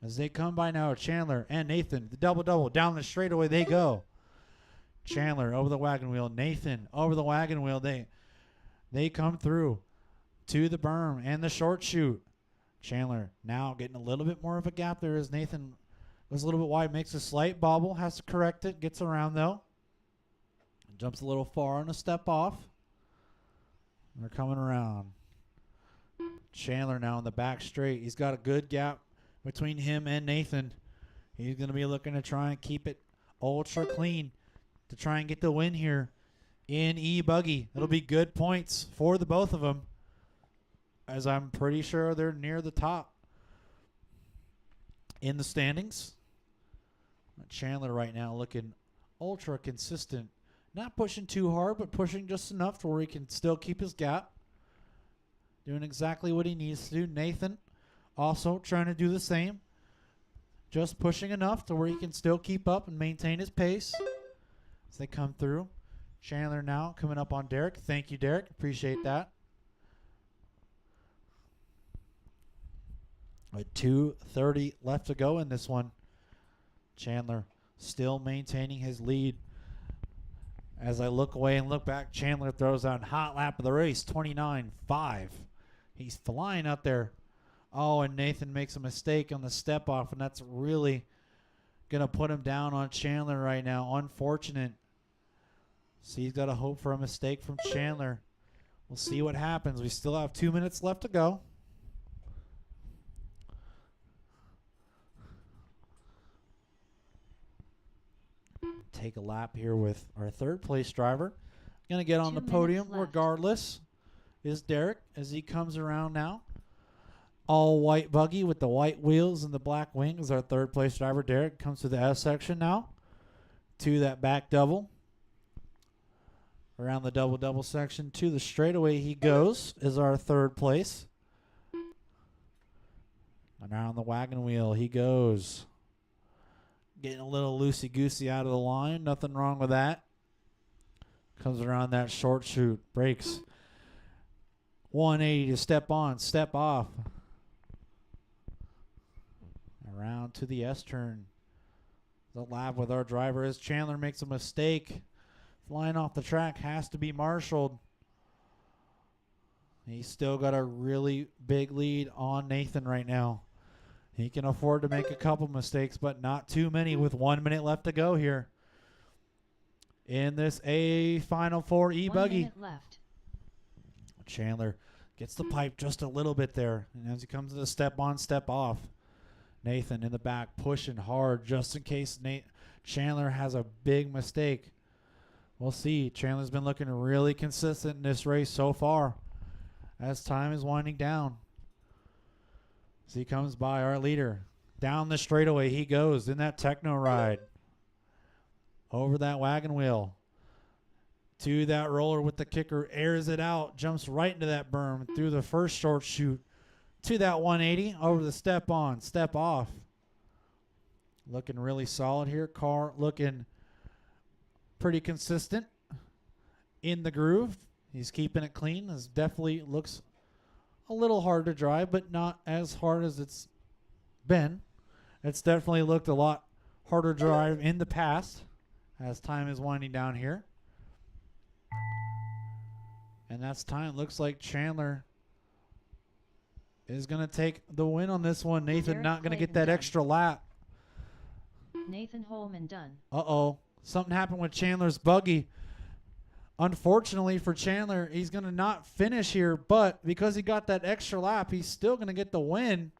As they come by now, Chandler and Nathan, the double-double. Down the straightaway they go. Chandler over the wagon wheel. Nathan over the wagon wheel. They come through to the berm and the short chute. Chandler now getting a little bit more of a gap there as Nathan was a little bit wide. Makes a slight bobble. Has to correct it. Gets around though. Jumps a little far on a step off. They're coming around. Chandler now in the back straight. He's got a good gap between him and Nathan. He's going to be looking to try and keep it ultra clean to try and get the win here in E-Buggy. It'll be good points for the both of them, as I'm pretty sure they're near the top in the standings. Chandler right now looking ultra consistent. Not pushing too hard, but pushing just enough to where he can still keep his gap. Doing exactly what he needs to do. Nathan also trying to do the same. Just pushing enough to where he can still keep up and maintain his pace as they come through. Chandler now coming up on Derek. Thank you, Derek. Appreciate that. With 2:30 left to go in this one. Chandler still maintaining his lead. As I look away and look back, Chandler throws out hot lap of the race, 29.5. He's flying out there Oh, and Nathan makes a mistake on the step off, and that's really going to put him down on Chandler right now. Unfortunate. So he's got to hope for a mistake from Chandler. We'll see what happens. We still have 2 minutes left to go. Take a lap here with our third place driver. Going to get on 2 the minutes podium left. regardless is Derek as he comes around now. All white buggy with the white wheels and the black wings. Our third place driver, Derek, comes to the S section now. To that back double. Around the double section to the straightaway he goes is our third place. And around the wagon wheel he goes. Getting a little loosey-goosey out of the line. Nothing wrong with that. Comes around that short chute. Brakes. 180 to step on, step off. Around to the S turn. The lap with our driver as Chandler makes a mistake. Flying off the track has to be marshaled. He's still got a really big lead on Nathan right now. He can afford to make a couple mistakes, but not too many with 1 minute left to go here. In this A Final Four 1 E-Buggy. minute left. Chandler gets the pipe just a little bit there. And as he comes to the step on, step off. Nathan in the back pushing hard just in case Chandler has a big mistake. We'll see. Chandler's been looking really consistent in this race so far as time is winding down. As he comes by our leader. Down the straightaway he goes in that techno ride. Over that wagon wheel. To that roller with the kicker. Airs it out. Jumps right into that berm. Through the first short chute. To that 180. Over the step on. Step off. Looking really solid here. Car looking pretty consistent in the groove. He's keeping it clean. This definitely looks a little hard to drive, but not as hard as it's been. It's definitely looked a lot harder to drive in the past as time is winding down here. And that's time. Looks like Chandler is going to take the win on this one. Nathan Derek not going to get Clayton that done. extra lap. Nathan Holman done. Uh-oh. Something happened with Chandler's buggy. Unfortunately for Chandler, he's going to not finish here, but because he got that extra lap, he's still going to get the win.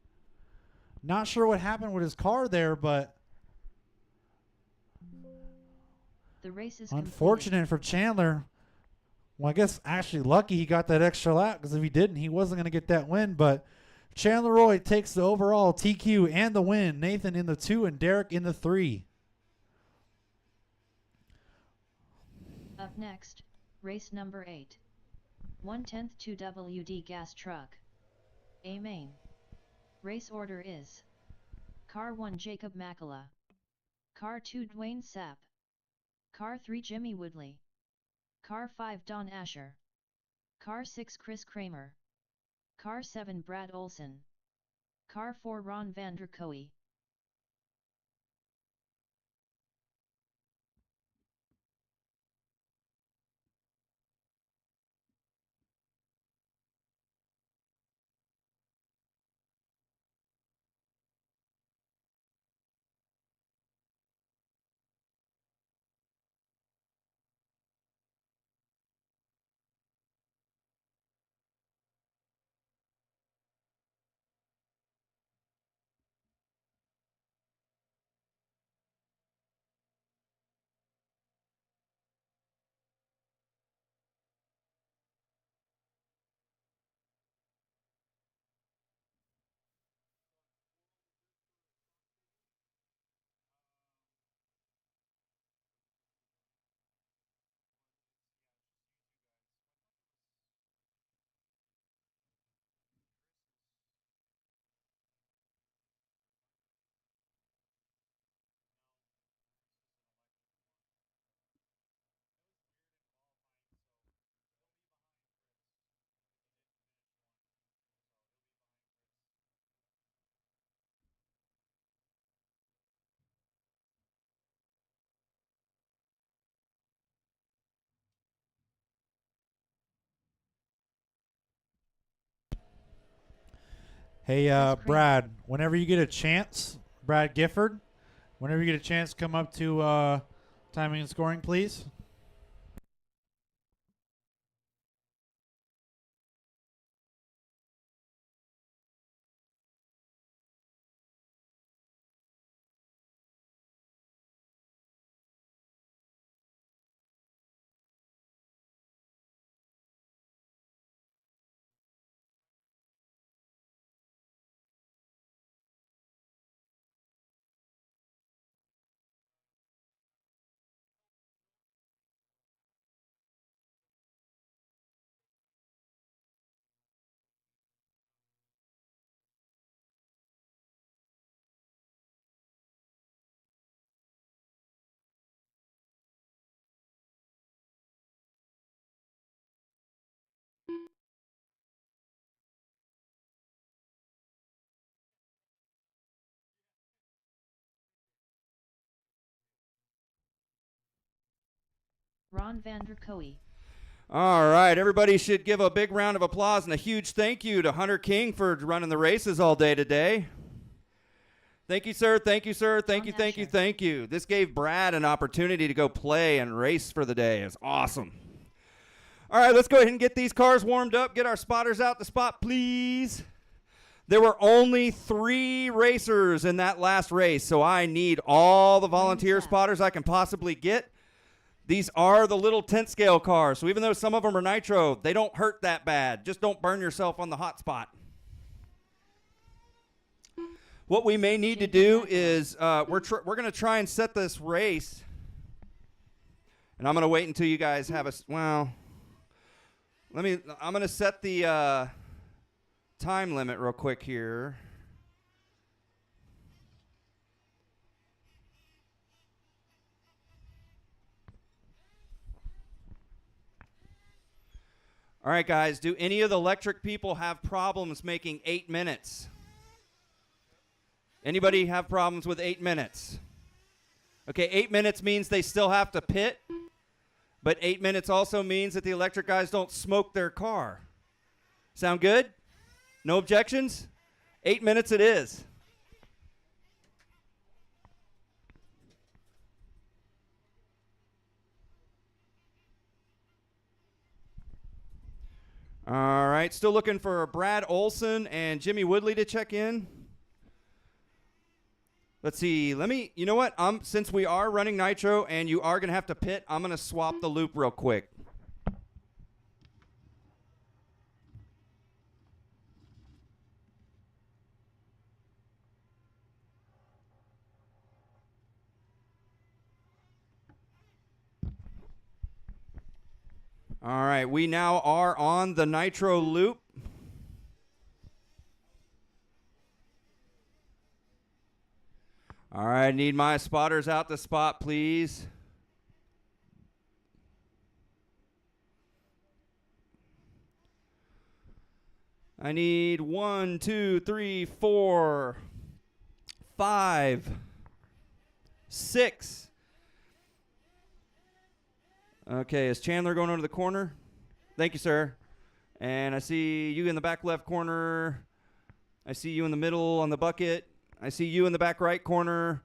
Not sure what happened with his car there, but The race is unfortunate for Chandler. Well, I guess actually lucky he got that extra lap, because if he didn't, he wasn't going to get that win. But Chandler Roy takes the overall TQ and the win. Nathan in the 2 and Derek in the 3. Up next, race number 8. 1/10 2WD gas truck. A main. Race order is Car 1 Jacob Makala. Car 2 Dwayne Sapp. Car 3 Jimmy Woodley. Car 5 Don Asher. Car 6 Chris Kramer. Car 7 Brad Olson. Car 4 Ron Vander Koe. Hey, Chris Kramer. Brad, whenever you get a chance, Brad Gifford, whenever you get a chance, come up to timing and scoring, please. Ron Vanderkoe. All right, everybody should give a big round of applause and a huge thank you to Hunter King for running the races all day today. Thank you, sir. Thank you, sir. Thank you, thank you, thank you. This gave Brad an opportunity to go play and race for the day. It's awesome. All right, let's go ahead and get these cars warmed up. Get our spotters out the spot, please. There were only 3 racers in that last race, so I need all the volunteer spotters I can possibly get. These are the little tent scale cars, so even though some of them are nitro, they don't hurt that bad. Just don't burn yourself on the hot spot. What we may need to do is we're going to try and set this race, and I'm going to wait until you guys have I'm going to set the time limit real quick here. All right, guys, do any of the electric people have problems making 8 minutes? Anybody have problems with 8 minutes? Okay, 8 minutes means they still have to pit, but 8 minutes also means that the electric guys don't smoke their car. Sound good? No objections? 8 minutes it is. All right, still looking for Brad Olson and Jimmy Woodley to check in. Let's see. You know what? Since we are running nitro and you are going to have to pit, I'm going to swap the loop real quick. All right, we now are on the nitro loop. All right, need my spotters out the spot, please. I need 1, 2, 3, 4, 5, 6. Okay, is Chandler going over the corner? Thank you, sir. And I see you in the back left corner. I see you in the middle on the bucket. I see you in the back right corner.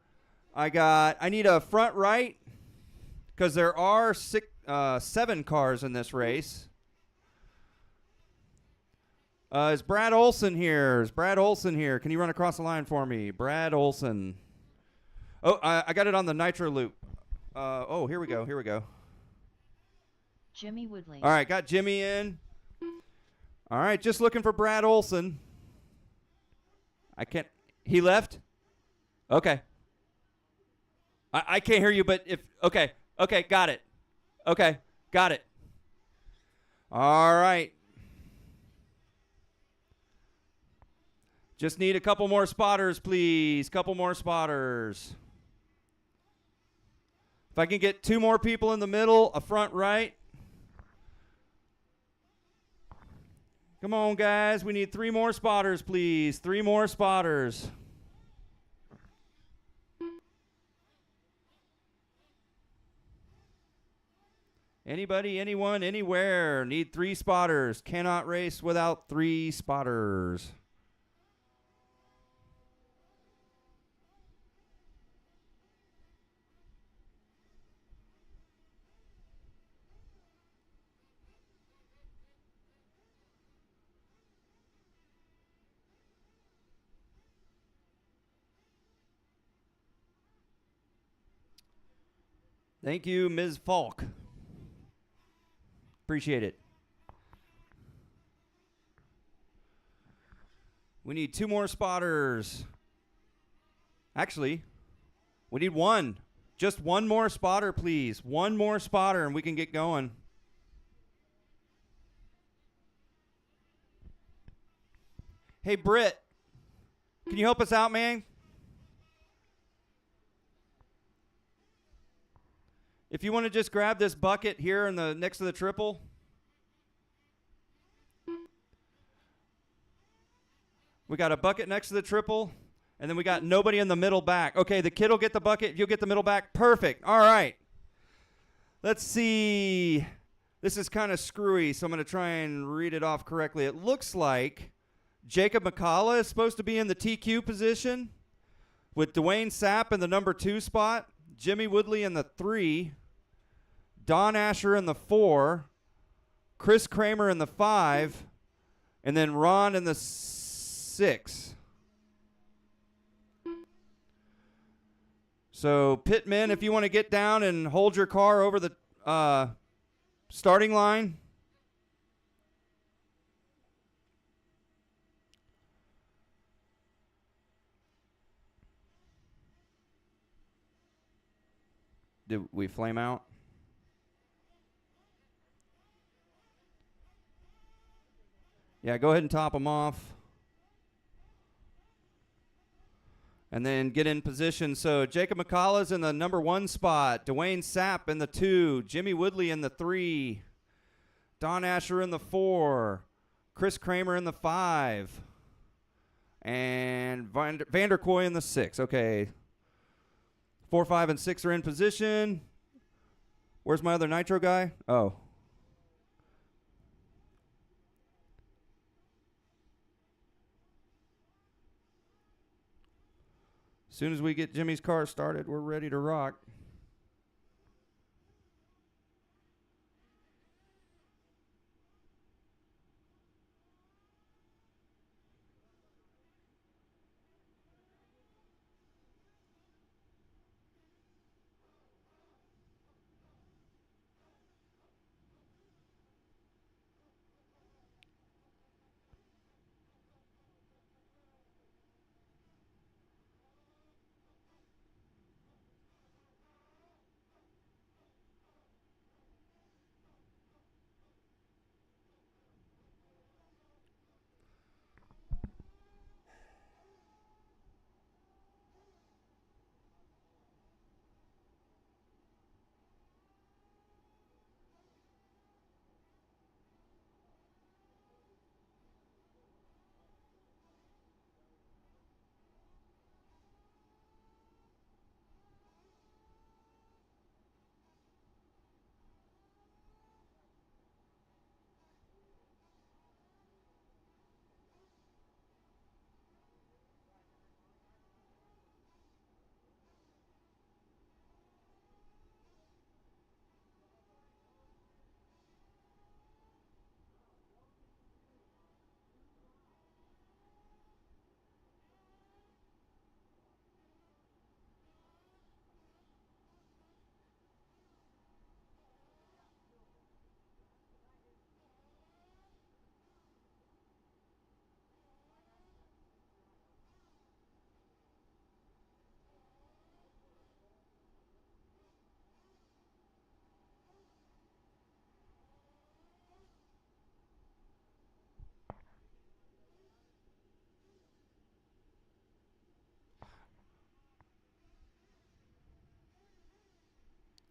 I need a front right because there are 7 cars in this race. Is Brad Olson here? Can you run across the line for me? Brad Olson. Oh, I got it on the nitro loop. Here we go. Jimmy Woodley. All right, got Jimmy in. All right, just looking for Brad Olson. He left? Okay. I can't hear you, but okay, got it. Okay, got it. All right. Just need a couple more spotters, please. Couple more spotters. If I can get 2 more people in the middle, a front right. Come on, guys. We need 3 more spotters, please. 3 more spotters. Anybody, anyone, anywhere. Need 3 spotters. Cannot race without 3 spotters. Thank you, Ms. Falk. Appreciate it. We need 2 more spotters. Actually, we need 1. Just 1 more spotter, please. 1 more spotter, and we can get going. Hey, Britt, can you help us out, man? If you want to just grab this bucket here in the next to the triple. We got a bucket next to the triple, and then we got nobody in the middle back. Okay, the kid will get the bucket. You'll get the middle back. Perfect. All right. Let's see. This is kind of screwy, so I'm going to try and read it off correctly. It looks like Jacob McCullough is supposed to be in the TQ position with Dwayne Sapp in the number 2 spot, Jimmy Woodley in the 3, Don Asher in the 4, Chris Kramer in the 5, and then Ron in the 6. So, pitmen, if you want to get down and hold your car over the starting line. Did we flame out? Yeah, go ahead and top them off. And then get in position. So Jacob McCullough's in the number 1 spot. Dwayne Sapp in the 2. Jimmy Woodley in the 3. Don Asher in the 4. Chris Kramer in the 5. And Vanderkoy in the 6. Okay. 4, 5, and 6 are in position. Where's my other nitro guy? Oh. As soon as we get Jimmy's car started, we're ready to rock.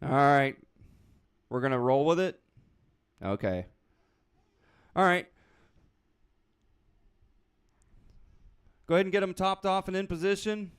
All right. We're going to roll with it? Okay. All right. Go ahead and get them topped off and in position.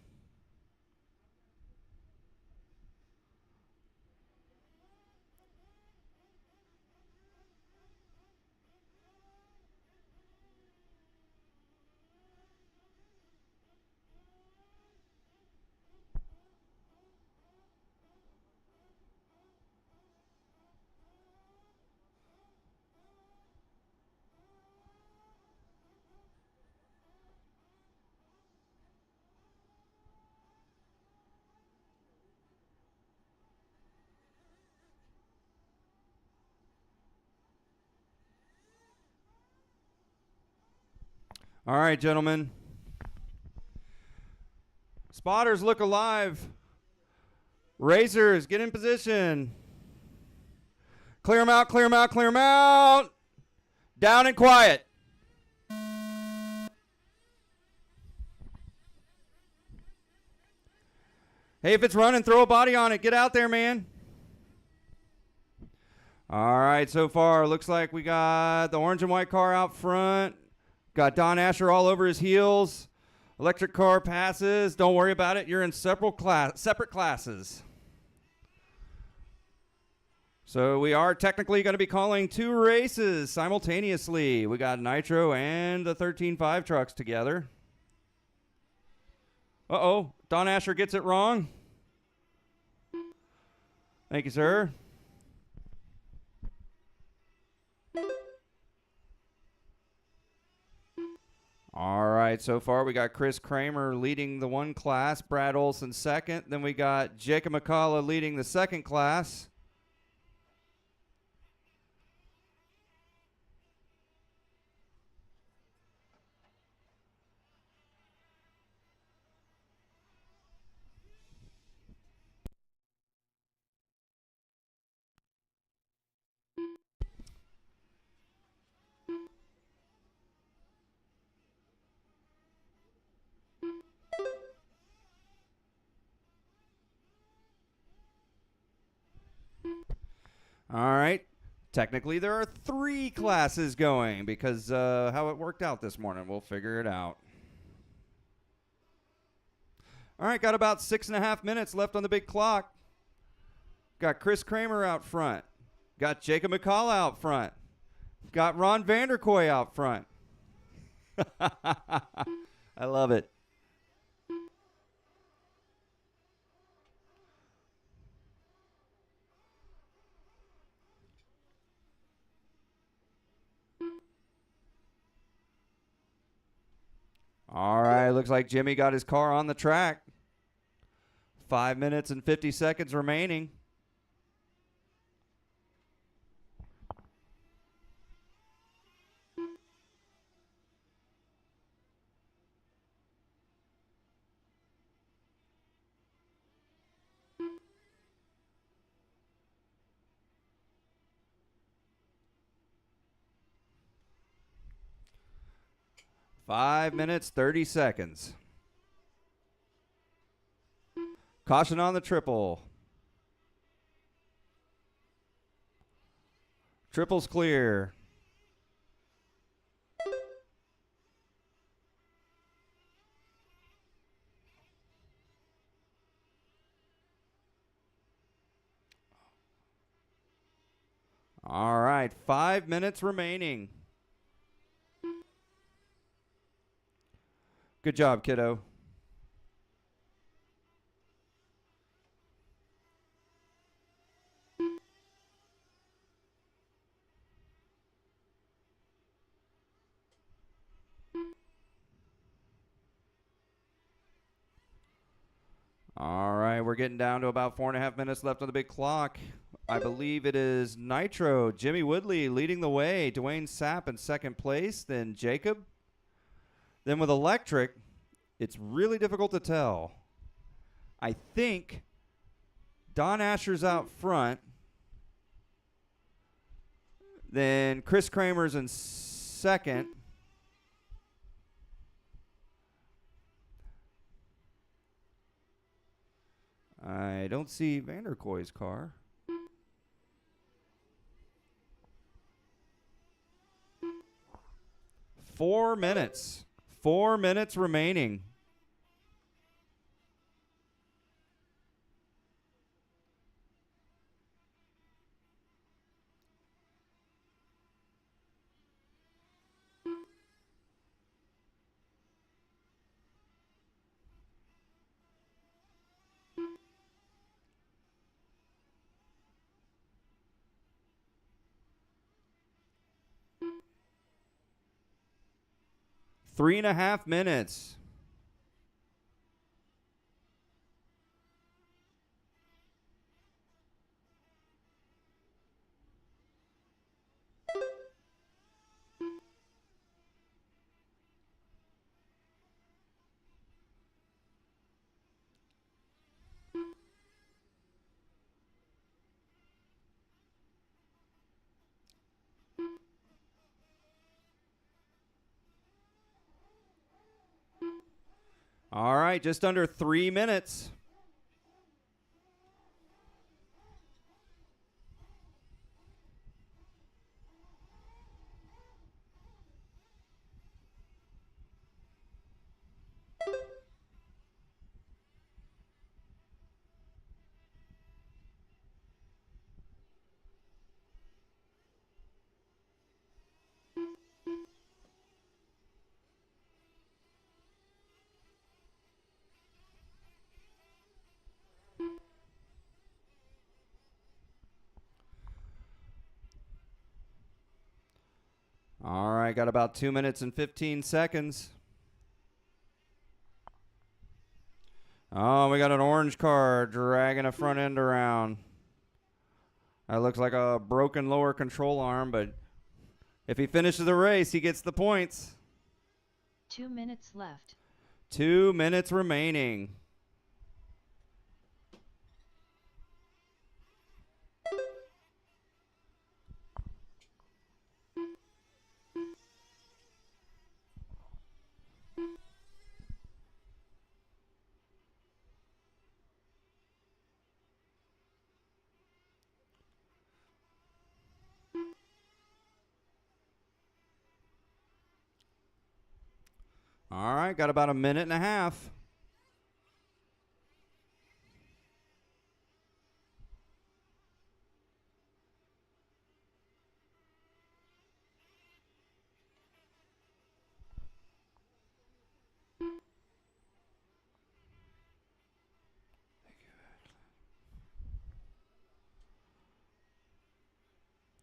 All right, gentlemen. Spotters, look alive. Racers, get in position. Clear them out, clear them out, clear them out. Down and quiet. Hey, if it's running, throw a body on it. Get out there, man. All right, so far, looks like we got the orange and white car out front. Got Don Asher all over his heels. Electric car passes. Don't worry about it. You're in separate classes. So we are technically going to be calling 2 races simultaneously. We got Nitro and the 13.5 trucks together. Uh-oh. Don Asher gets it wrong. Thank you, sir. All right, so far we got Chris Kramer leading the one class, Brad Olson second. Then we got Jacob McCullough leading the second class. All right. Technically, there are 3 classes going because how it worked out this morning. We'll figure it out. All right, got about 6.5 minutes left on the big clock. Got Chris Kramer out front. Got Jacob McCall out front. Got Ron Vanderkoy out front. I love it. All right, looks like Jimmy got his car on the track. 5 minutes and 50 seconds remaining. Five minutes, 30 seconds. Caution on the triple. Triple's clear. All right, 5 minutes remaining. Good job, kiddo. All right, we're getting down to about 4.5 minutes left on the big clock. I believe it is Nitro, Jimmy Woodley leading the way, Dwayne Sapp in second place, then Jacob. Then with electric, it's really difficult to tell. I think Don Asher's out front. Then Chris Kramer's in second. I don't see Vanderkoy's car. Four minutes. 4 minutes remaining. Three and a half minutes. All right, just under 3 minutes. All right, got about 2 minutes and 15 seconds. Oh, we got an orange car dragging a front end around. That looks like a broken lower control arm, but if he finishes the race, he gets the points. 2 minutes left. 2 minutes remaining. All right, got about a minute and a half.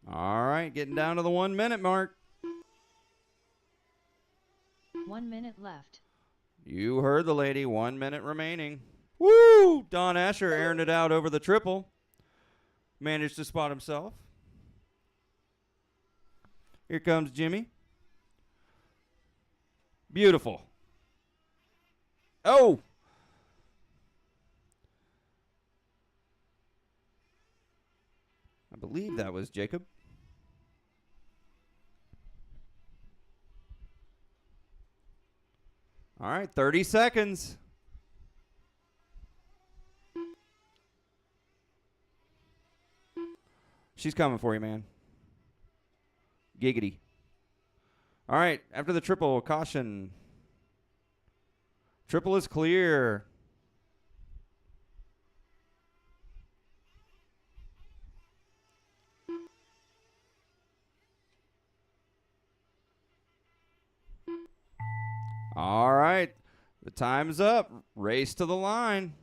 All right, getting down to the 1 minute mark. 1 minute left. You heard the lady, 1 minute remaining. Woo! Don Asher airing it out over the triple. Managed to spot himself. Here comes Jimmy. Beautiful. Oh! I believe that was Jacob. All right, 30 seconds. She's coming for you, man. Giggity. All right, after the triple, caution. Triple is clear. All right, the time's up. Race to the line.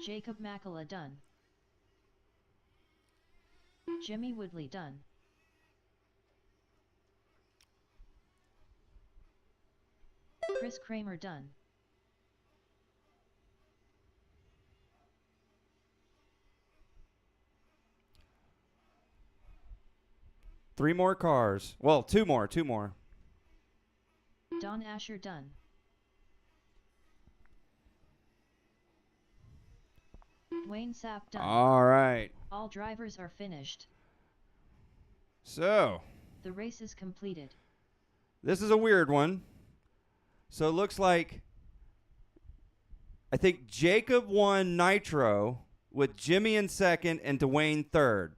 Jacob Makala done. Jimmy Woodley done. Chris Kramer done. Three more cars. Well, two more. Don Asher done. Dwayne Sapp done. All right. All drivers are finished. So, The race is completed. this is a weird one. So it looks like, I think Jacob won Nitro with Jimmy in second and Dwayne third.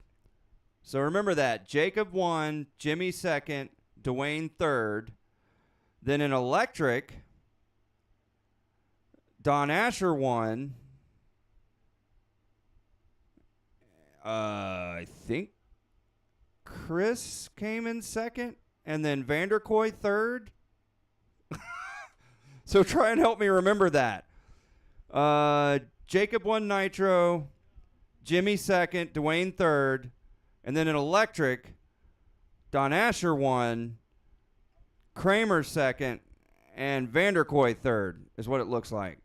So remember that. Jacob won, Jimmy second, Dwayne third. Then in electric, Don Asher won. I think Chris came in second, and then Vanderkoy third. So try and help me remember that. Jacob won Nitro, Jimmy second, Dwayne third, and then in electric, Don Asher won, Kramer second, and Vanderkoy third is what it looks like.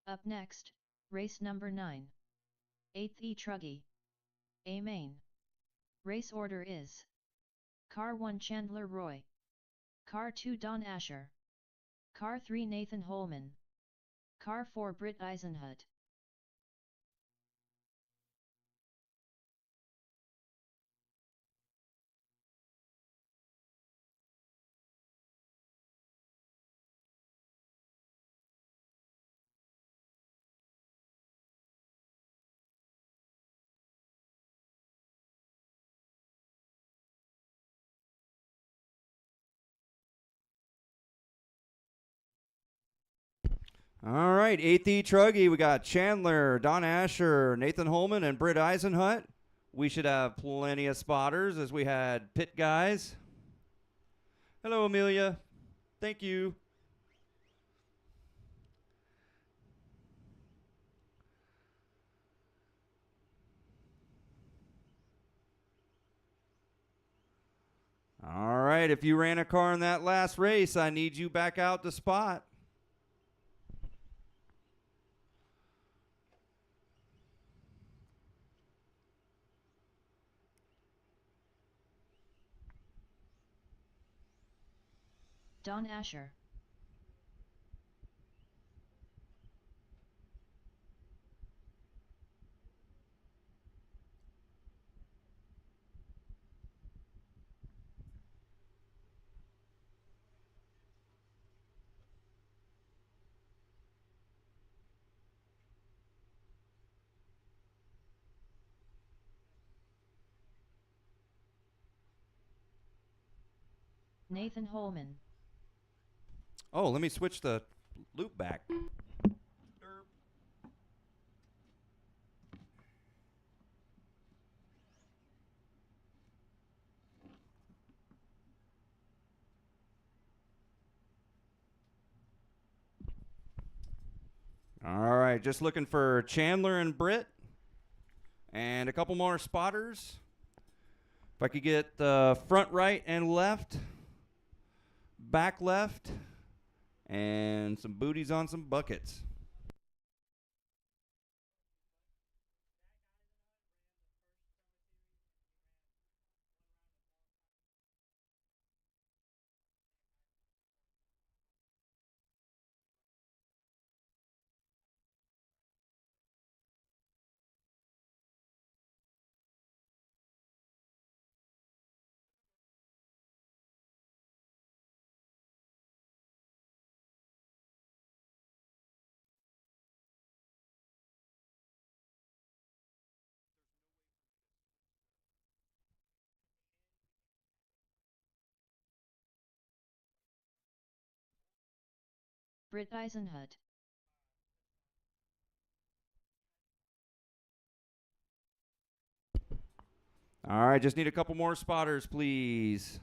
Up next, race number 9. 8th E Truggy. A main. Race order is Car 1 Chandler Roy. Car 2 Don Asher. Car 3 Nathan Holman. Car 4 Britt Eisenhut. All right, 8th E Truggy. We got Chandler, Don Asher, Nathan Holman, and Britt Eisenhut. We should have plenty of spotters as we had pit guys. Hello, Amelia. Thank you. All right, if you ran a car in that last race, I need you back out to spot. Don Asher. Nathan Holman. Oh, let me switch the loop back. All right, just looking for Chandler and Britt and a couple more spotters. If I could get the front right and left, back left, and some booties on some buckets. Britt Eisenhut. All right, just need a couple more spotters, please.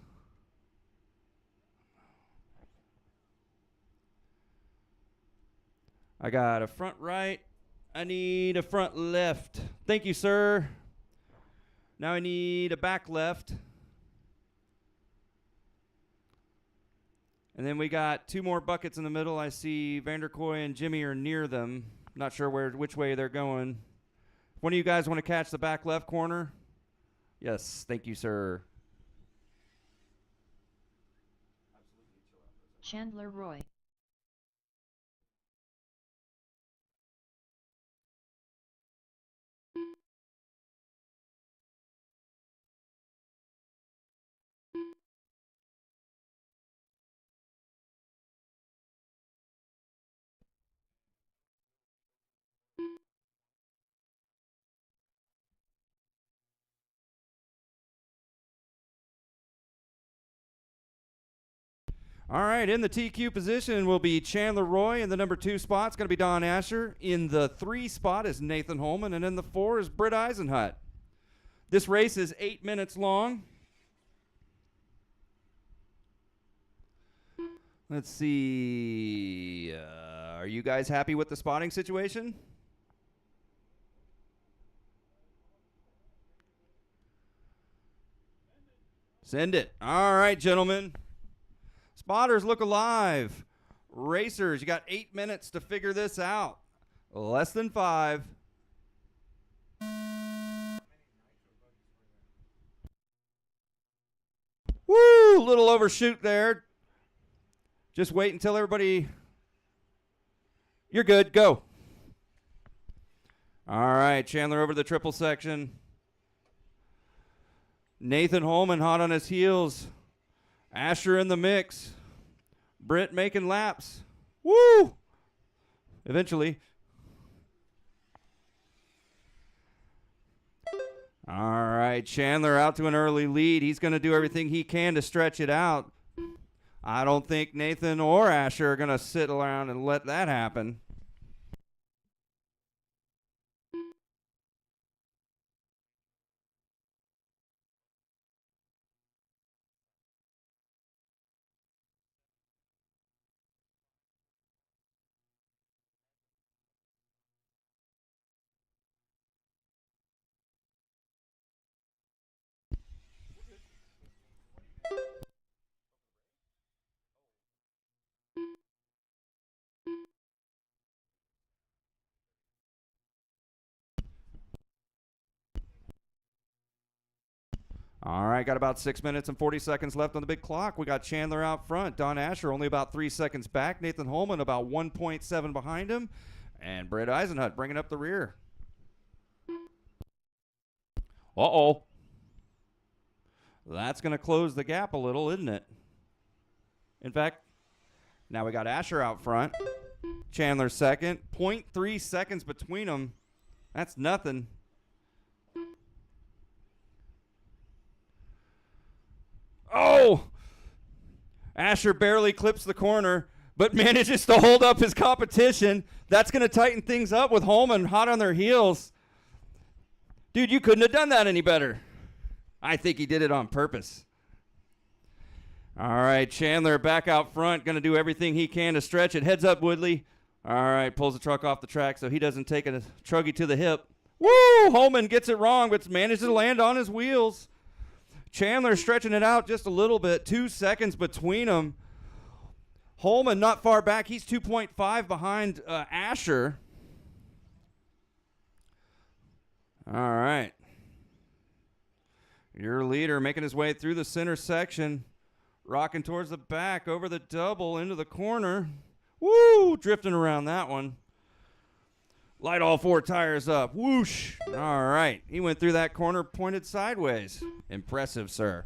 I got a front right. I need a front left. Thank you, sir. Now I need a back left. And then we got two more buckets in the middle. I see Vanderkoy and Jimmy are near them. Not sure which way they're going. If one of you guys want to catch the back left corner? Yes, thank you, sir. Chandler Roy. All right, in the TQ position will be Chandler Roy. In the number 2 spot is going to be Don Asher. In the 3 spot is Nathan Holman. And in the 4 is Britt Eisenhut. This race is 8 minutes long. Let's see. Are you guys happy with the spotting situation? Send it. All right, gentlemen. Spotters, look alive. Racers, you got 8 minutes to figure this out. Less than 5. Woo! Little overshoot there. Just wait until everybody. You're good. Go. All right, Chandler over the triple section. Nathan Holman hot on his heels. Asher in the mix. Britt making laps. Woo! Eventually. All right, Chandler out to an early lead. He's going to do everything he can to stretch it out. I don't think Nathan or Asher are going to sit around and let that happen. All right, got about 6 minutes and 40 seconds left on the big clock. We got Chandler out front. Don Asher only about 3 seconds back. Nathan Holman about 1.7 behind him. And Brett Eisenhut bringing up the rear. Uh-oh. That's going to close the gap a little, isn't it? In fact, now we got Asher out front. Chandler second. 0.3 seconds between them. That's nothing. Oh! Asher barely clips the corner, but manages to hold up his competition. That's going to tighten things up with Holman hot on their heels. Dude, you couldn't have done that any better. I think he did it on purpose. All right, Chandler back out front, going to do everything he can to stretch it. Heads up, Woodley. All right, pulls the truck off the track so he doesn't take a truggy to the hip. Woo! Holman gets it wrong, but manages to land on his wheels. Chandler stretching it out just a little bit. 2 seconds between them. Holman not far back. He's 2.5 behind Asher. All right. Your leader making his way through the center section. Rocking towards the back, over the double, into the corner. Woo! Drifting around that one. Light all 4 tires up. Whoosh. All right. He went through that corner, pointed sideways. Impressive, sir.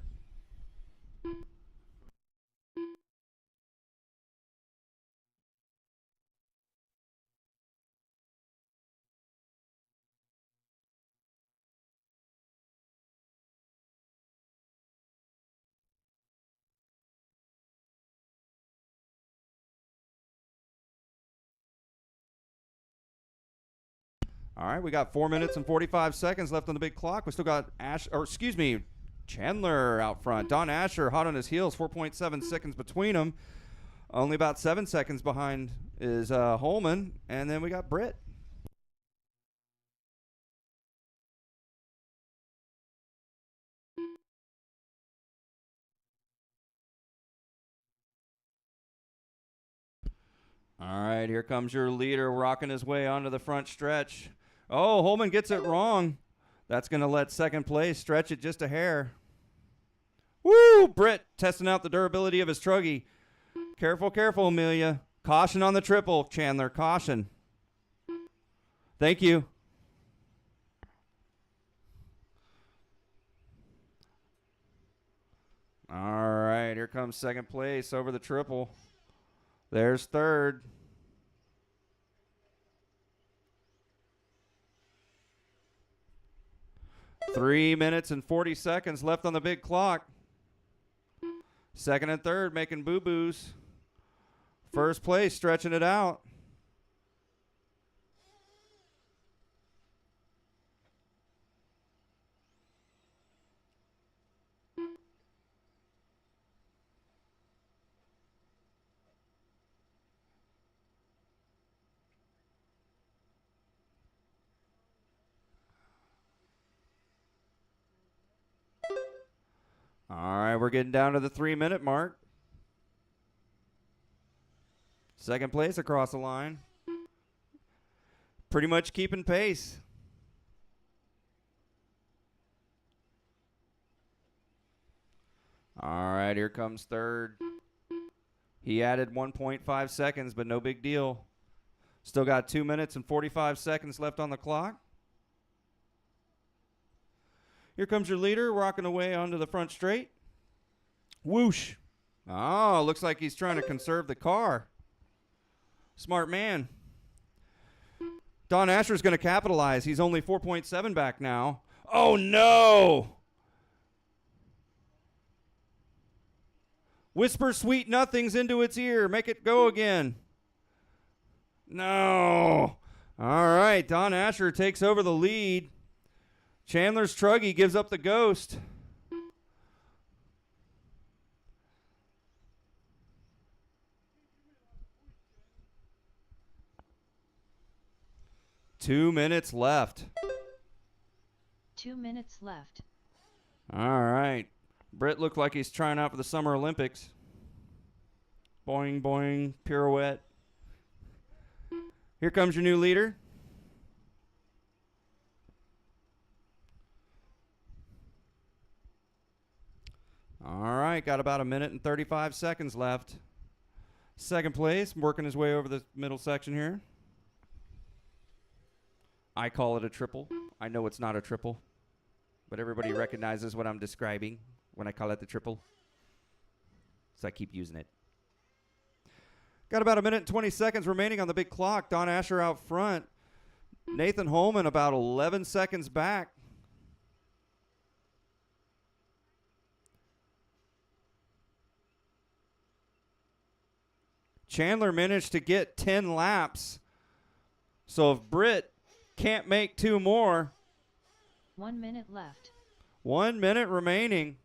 All right, we got 4 minutes and 45 seconds left on the big clock. We still got Chandler out front. Don Asher hot on his heels, 4.7 seconds between them. Only about 7 seconds behind is Holman, and then we got Britt. All right, here comes your leader rocking his way onto the front stretch. Oh, Holman gets it wrong. That's going to let second place stretch it just a hair. Woo! Britt testing out the durability of his truggy. Careful, careful, Amelia. Caution on the triple, Chandler. Caution. Thank you. All right, here comes second place over the triple. There's third. Three minutes and 40 seconds left on the big clock. Second and third making boo-boos. First place stretching it out. All right, we're getting down to the 3-minute mark. Second place across the line. pretty much keeping pace. All right, here comes third. He added 1.5 seconds, but no big deal. Still got 2 minutes and 45 seconds left on the clock. Here comes your leader, rocking away onto the front straight. Whoosh. Oh, looks like he's trying to conserve the car. Smart man. Don Asher's going to capitalize. He's only 4.7 back now. Oh, no. Whisper sweet nothings into its ear. Make it go again. No. All right, Don Asher takes over the lead. Chandler's Truggy gives up the ghost. Two minutes left. 2 minutes left. All right. Britt looked like he's trying out for the Summer Olympics. Boing, boing, pirouette. Here comes your new leader. All right, got about 1 minute and 35 seconds left. Second place, working his way over the middle section here. I call it a triple. I know it's not a triple, but everybody recognizes what I'm describing when I call it the triple. So I keep using it. Got about 1 minute and 20 seconds remaining on the big clock. Don Asher out front. Nathan Holman about 11 seconds back. Chandler managed to get 10 laps. So if Britt can't make 2 more. 1 minute left. 1 minute remaining.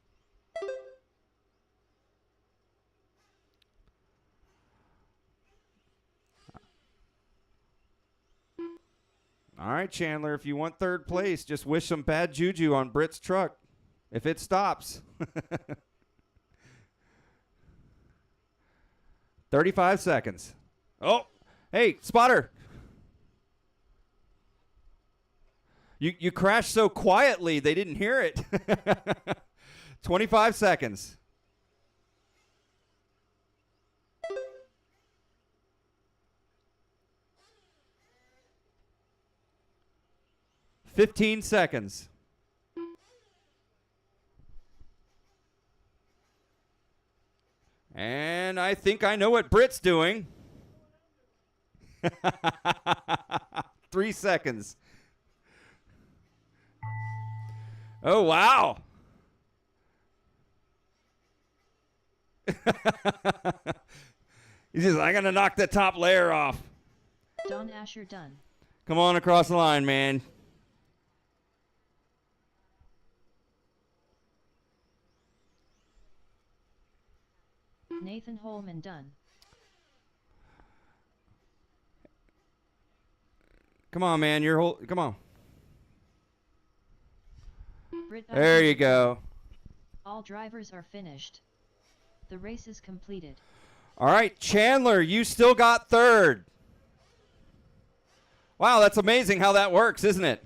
All right, Chandler, if you want third place, just wish some bad juju on Britt's truck if it stops. 35 seconds. Oh, hey, spotter. You crashed so quietly, they didn't hear it. 25 seconds. $15 seconds. And I think I know what Britt's doing. 3 seconds. Oh, wow. He says, I'm going to knock the top layer off. Don Asher done. Come on across the line, man. Nathan Holman done. Come on, man. Come on. Britt There you go. All drivers are finished. The race is completed. All right, Chandler, you still got third. Wow, that's amazing how that works, isn't it?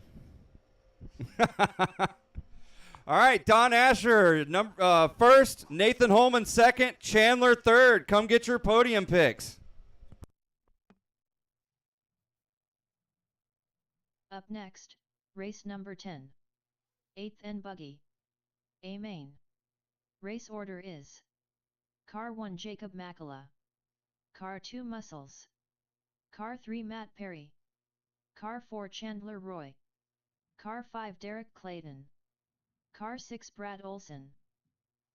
All right, Don Asher, first, Nathan Holman second, Chandler third. Come get your podium picks. Up next, race number 10. 8th and buggy. A main. Race order is: Car 1 Jacob Makala, Car 2 Muscles, Car 3 Matt Perry, Car 4 Chandler Roy, Car 5 Derek Clayton, Car 6 Brad Olson,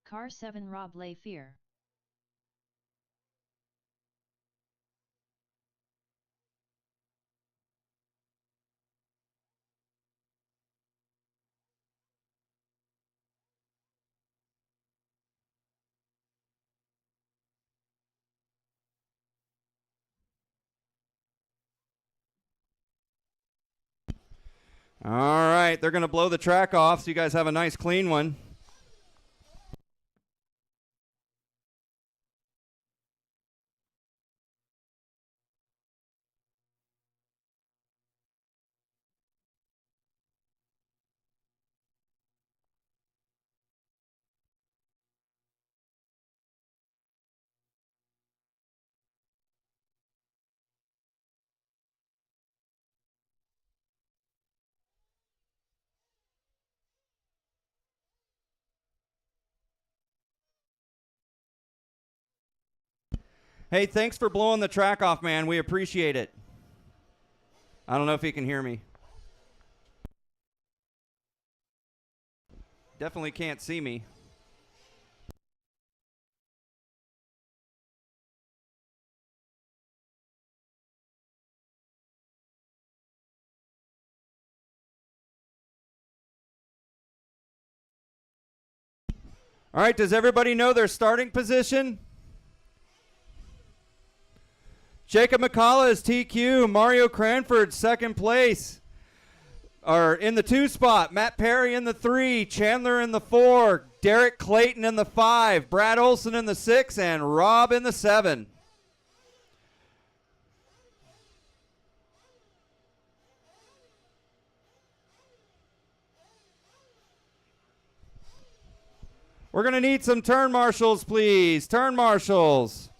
Car 7 Rob Layfier. All right, they're going to blow the track off so you guys have a nice clean one. Hey, thanks for blowing the track off, man. We appreciate it. I don't know if you can hear me. Definitely can't see me. All right, does everybody know their starting position? Jacob McCullough is TQ. Mario Cranford, second place. Or in the 2 spot. Matt Perry in the 3. Chandler in the 4. Derek Clayton in the 5. Brad Olson in the 6. And Rob in the 7. We're going to need some turn marshals, please. Turn marshals.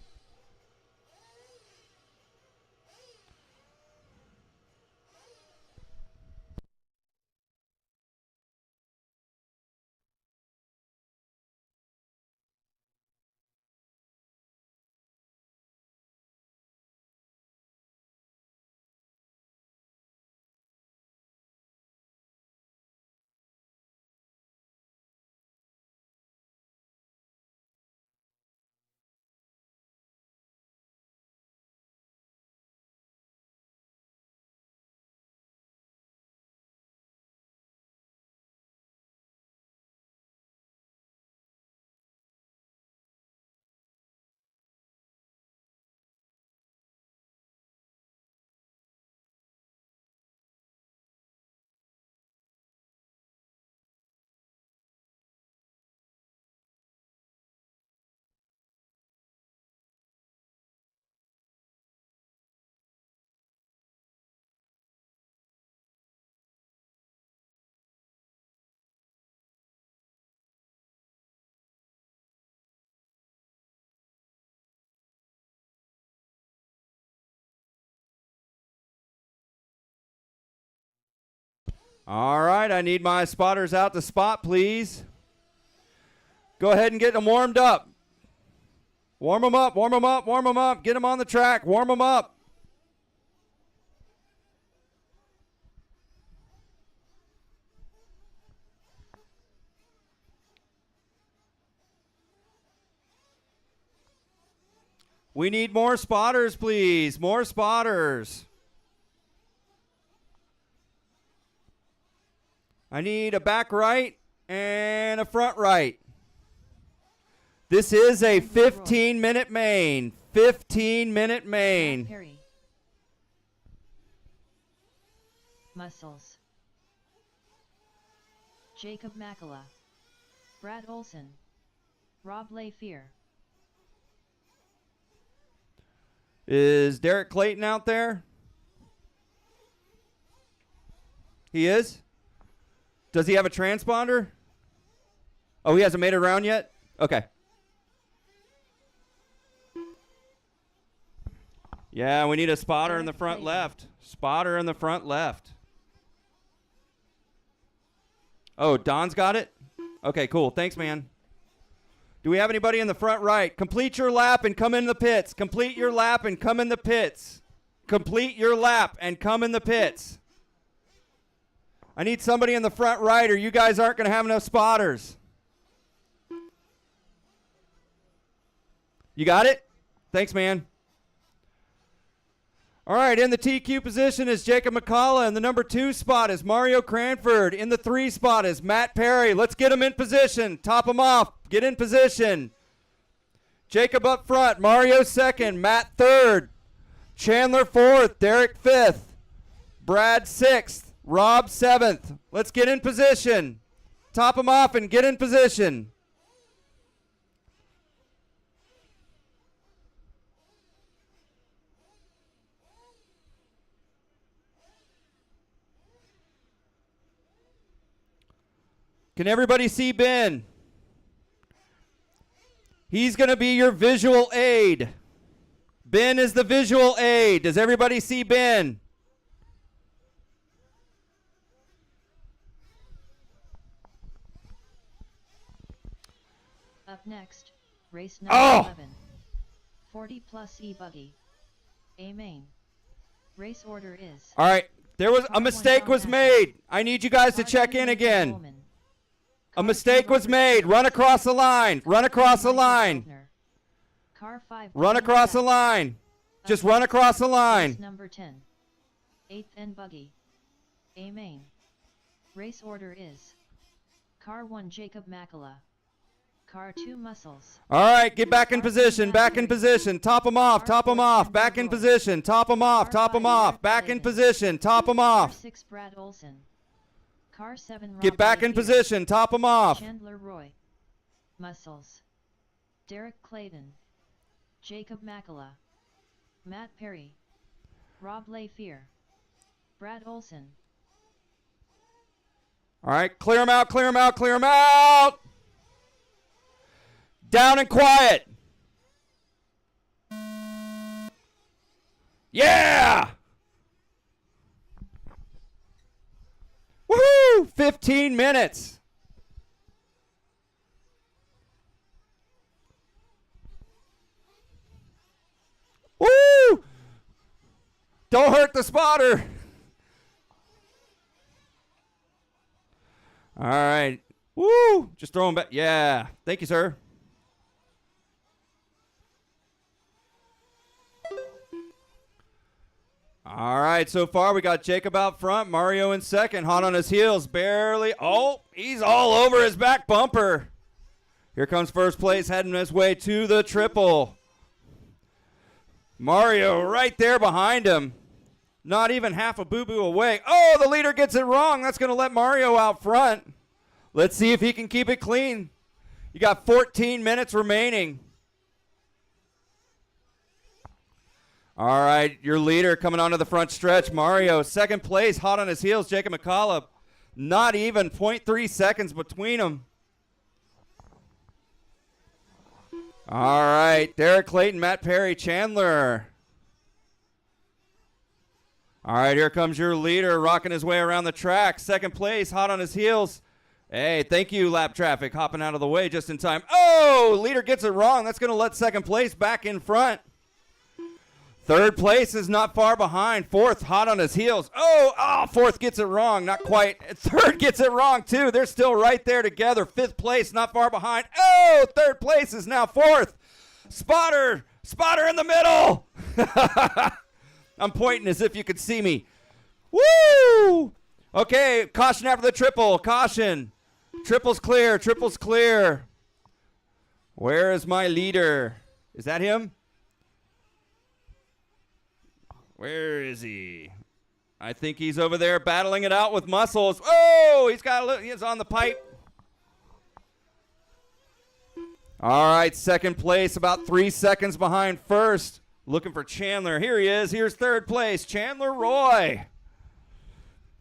All right, I need my spotters out to spot, please. Go ahead and get them warmed up. Warm them up, warm them up, warm them up. Get them on the track, warm them up. We need more spotters, please. More spotters. I need a back right and a front right. This is a 15-minute main. 15-minute main. Matt Perry. Muscles. Jacob McCullough. Brad Olson. Rob Layfier. Is Derek Clayton out there? He is? Does he have a transponder? Oh, he hasn't made it around yet? Okay. Yeah, we need a spotter in the front left. Spotter in the front left. Oh, Don's got it? Okay, cool. Thanks, man. Do we have anybody in the front right? Complete your lap and come in the pits. Complete your lap and come in the pits. Complete your lap and come in the pits. I need somebody in the front right or you guys aren't going to have enough spotters. You got it? Thanks, man. All right, in the TQ position is Jacob McCullough. In the number 2 spot is Mario Cranford. In the 3 spot is Matt Perry. Let's get them in position. Top them off. Get in position. Jacob up front. Mario 2nd. Matt 3rd. Chandler 4th. Derek 5th. Brad 6th. Rob 7th. Let's get in position. Top them off and get in position. Can everybody see Ben? He's going to be your visual aid. Ben is the visual aid. Does everybody see Ben? Up next, race number 11. 40 plus E-Buggy. A main. Race order is. All right. There was Car a one mistake Tom was Atkins. made. I need you guys to Car check two in Nathan again. Bowman. A Car mistake two was Robert made. Smith. Run across the line. Run across the Michael line. Faulkner. Car 5 Run Dylan across the Sachs. line. Just Again. run across the Race line. number 10. 8th and Buggy. A main. Race order is. Car 1 Jacob Makala. Car 2 Muscles. All right, get back in position. Back in position. Top them off. Top them off. Back in position. Top them off. Top them off. Back in position. Top them Car off. 6 Brad Olson. Car 7 Get Rob back in Layfield. position. Top them off. Chandler Roy. Muscles. Derek Clayton. Jacob Makala. Matt Perry. Rob Layfield. Brad Olson. All right, clear them out. Clear them out. Clear them out. Down and quiet. Yeah! Woohoo! 15 minutes. Woo! Don't hurt the spotter. All right. Woo! Just throw him back. Yeah. Thank you, sir. All right, so far we got Jacob out front, Mario in second, hot on his heels, barely. Oh, he's all over his back bumper. Here comes first place, heading his way to the triple. Mario right there behind him. Not even half a boo-boo away. Oh, the leader gets it wrong. That's going to let Mario out front. Let's see if he can keep it clean. You got 14 minutes remaining. All right, your leader coming onto the front stretch, Mario. Second place, hot on his heels, Jacob McCullough. Not even 0.3 seconds between them. All right, Derek Clayton, Matt Perry, Chandler. All right, here comes your leader, rocking his way around the track. Second place, hot on his heels. Hey, thank you, lap traffic, hopping out of the way just in time. Oh, leader gets it wrong. That's going to let second place back in front. Third place is not far behind. Fourth, hot on his heels. Oh, fourth gets it wrong. Not quite. Third gets it wrong, too. They're still right there together. Fifth place, not far behind. Oh, third place is now fourth. Spotter in the middle. I'm pointing as if you could see me. Woo! Okay, caution after the triple. Caution. Triple's clear. Triple's clear. Where is my leader? Is that him? Where is he? I think he's over there battling it out with Muscles. Oh, he's on the pipe. All right, second place, about 3 seconds behind first. Looking for Chandler. Here he is. Here's third place, Chandler Roy.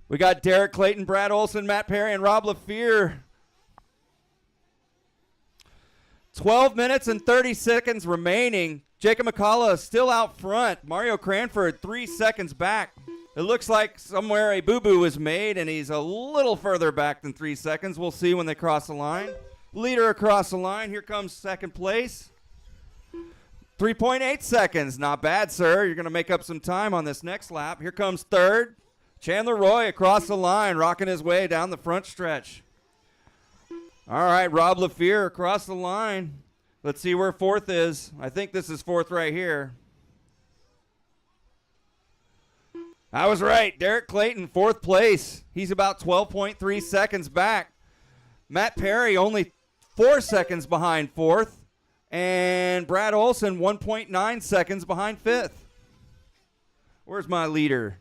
We got Derek Clayton, Brad Olson, Matt Perry, and Rob LaFear. 12 minutes and 30 seconds remaining. Jacob McCullough still out front. Mario Cranford 3 seconds back. It looks like somewhere a boo-boo was made, and he's a little further back than 3 seconds. We'll see when they cross the line. Leader across the line. Here comes second place. 3.8 seconds. Not bad, sir. You're going to make up some time on this next lap. Here comes third. Chandler Roy across the line, rocking his way down the front stretch. All right, Rob LaFear across the line. Let's see where fourth is. I think this is fourth right here. I was right. Derek Clayton, fourth place. He's about 12.3 seconds back. Matt Perry only 4 seconds behind fourth. And Brad Olson 1.9 seconds behind fifth. Where's my leader?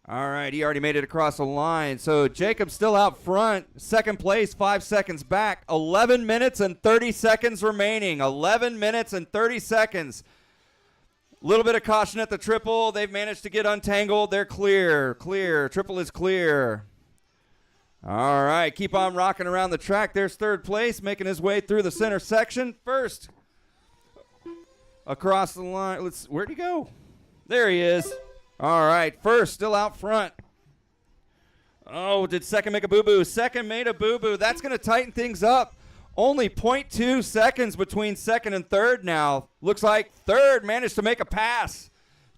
All right, he already made it across the line. So Jacob's still out front. Second place, 5 seconds back. 11 minutes and 30 seconds remaining. 11 minutes and 30 seconds. A little bit of caution at the triple. They've managed to get untangled. They're clear. Clear. Triple is clear. All right, keep on rocking around the track. There's third place, making his way through the center section. First, across the line. Where'd he go? There he is. All right, first, still out front. Oh, did second make a boo-boo? Second made a boo-boo. That's going to tighten things up. Only 0.2 seconds between second and third now. Looks like third managed to make a pass.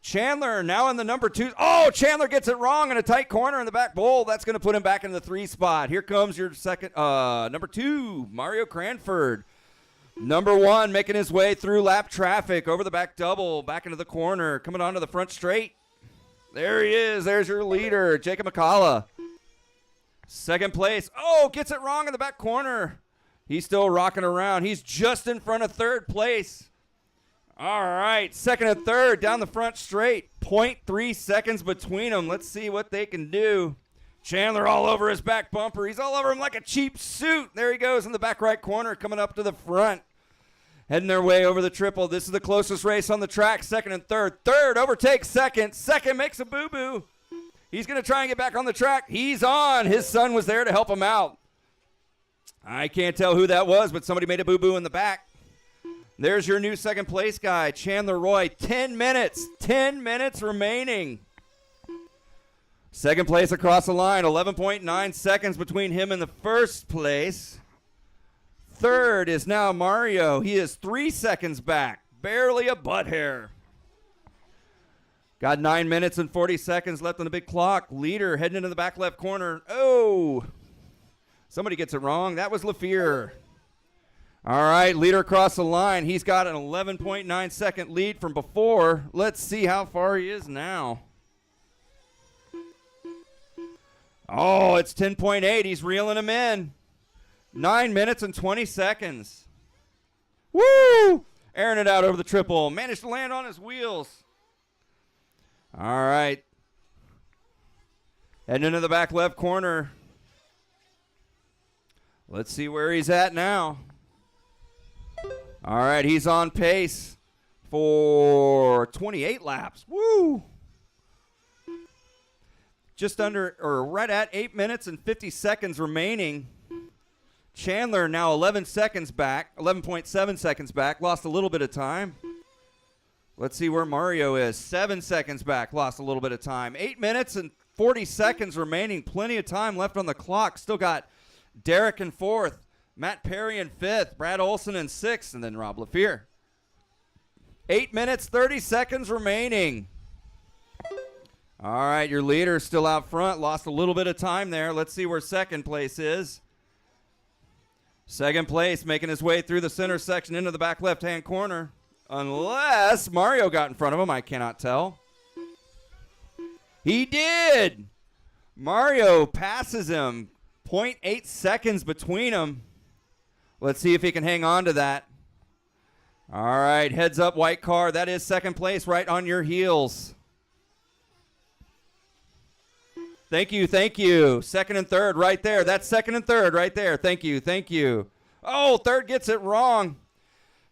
Chandler now in the number 2. Oh, Chandler gets it wrong in a tight corner in the back bowl. That's going to put him back in the 3 spot. Here comes your number 2, Mario Cranford. Number 1 making his way through lap traffic over the back double, back into the corner, coming onto the front straight. There he is. There's your leader, Jacob McCullough. Second place. Oh, gets it wrong in the back corner. He's still rocking around. He's just in front of third place. All right, second and third down the front straight. 0.3 seconds between them. Let's see what they can do. Chandler all over his back bumper. He's all over him like a cheap suit. There he goes in the back right corner, coming up to the front. Heading their way over the triple. This is the closest race on the track, second and third. Third overtakes second. Second makes a boo-boo. He's going to try and get back on the track. He's on. His son was there to help him out. I can't tell who that was, but somebody made a boo-boo in the back. There's your new second place guy, Chandler Roy. 10 minutes. 10 minutes remaining. Second place across the line. 11.9 seconds between him and the first place. Third is now Mario. He is 3 seconds back. Barely a butt hair. Got 9 minutes and 40 seconds left on the big clock. Leader heading into the back left corner. Oh, somebody gets it wrong. That was LaFear. All right, leader across the line. He's got an 11.9 second lead from before. Let's see how far he is now. Oh, it's 10.8. He's reeling him in. 9 minutes and 20 seconds. Woo! Airing it out over the triple. Managed to land on his wheels. All right. Heading into the back left corner. Let's see where he's at now. All right, he's on pace for 28 laps. Woo! Just under, or right at 8 minutes and 50 seconds remaining. Chandler now 11 seconds back, 11.7 seconds back, lost a little bit of time. Let's see where Mario is. 7 seconds back, lost a little bit of time. 8 minutes and 40 seconds remaining. Plenty of time left on the clock. Still got Derek in 4th, Matt Perry in 5th, Brad Olson in 6th, and then Rob LaFear. 8 minutes, 30 seconds remaining. All right, your leader is still out front. Lost a little bit of time there. Let's see where second place is. Second place making his way through the center section into the back left-hand corner. Unless Mario got in front of him, I cannot tell. He did. Mario passes him. 0.8 seconds between them. Let's see if he can hang on to that. All right, heads up, white car. That is second place right on your heels. Thank you, thank you. Second and third right there. That's second and third right there. Thank you, thank you. Oh, third gets it wrong.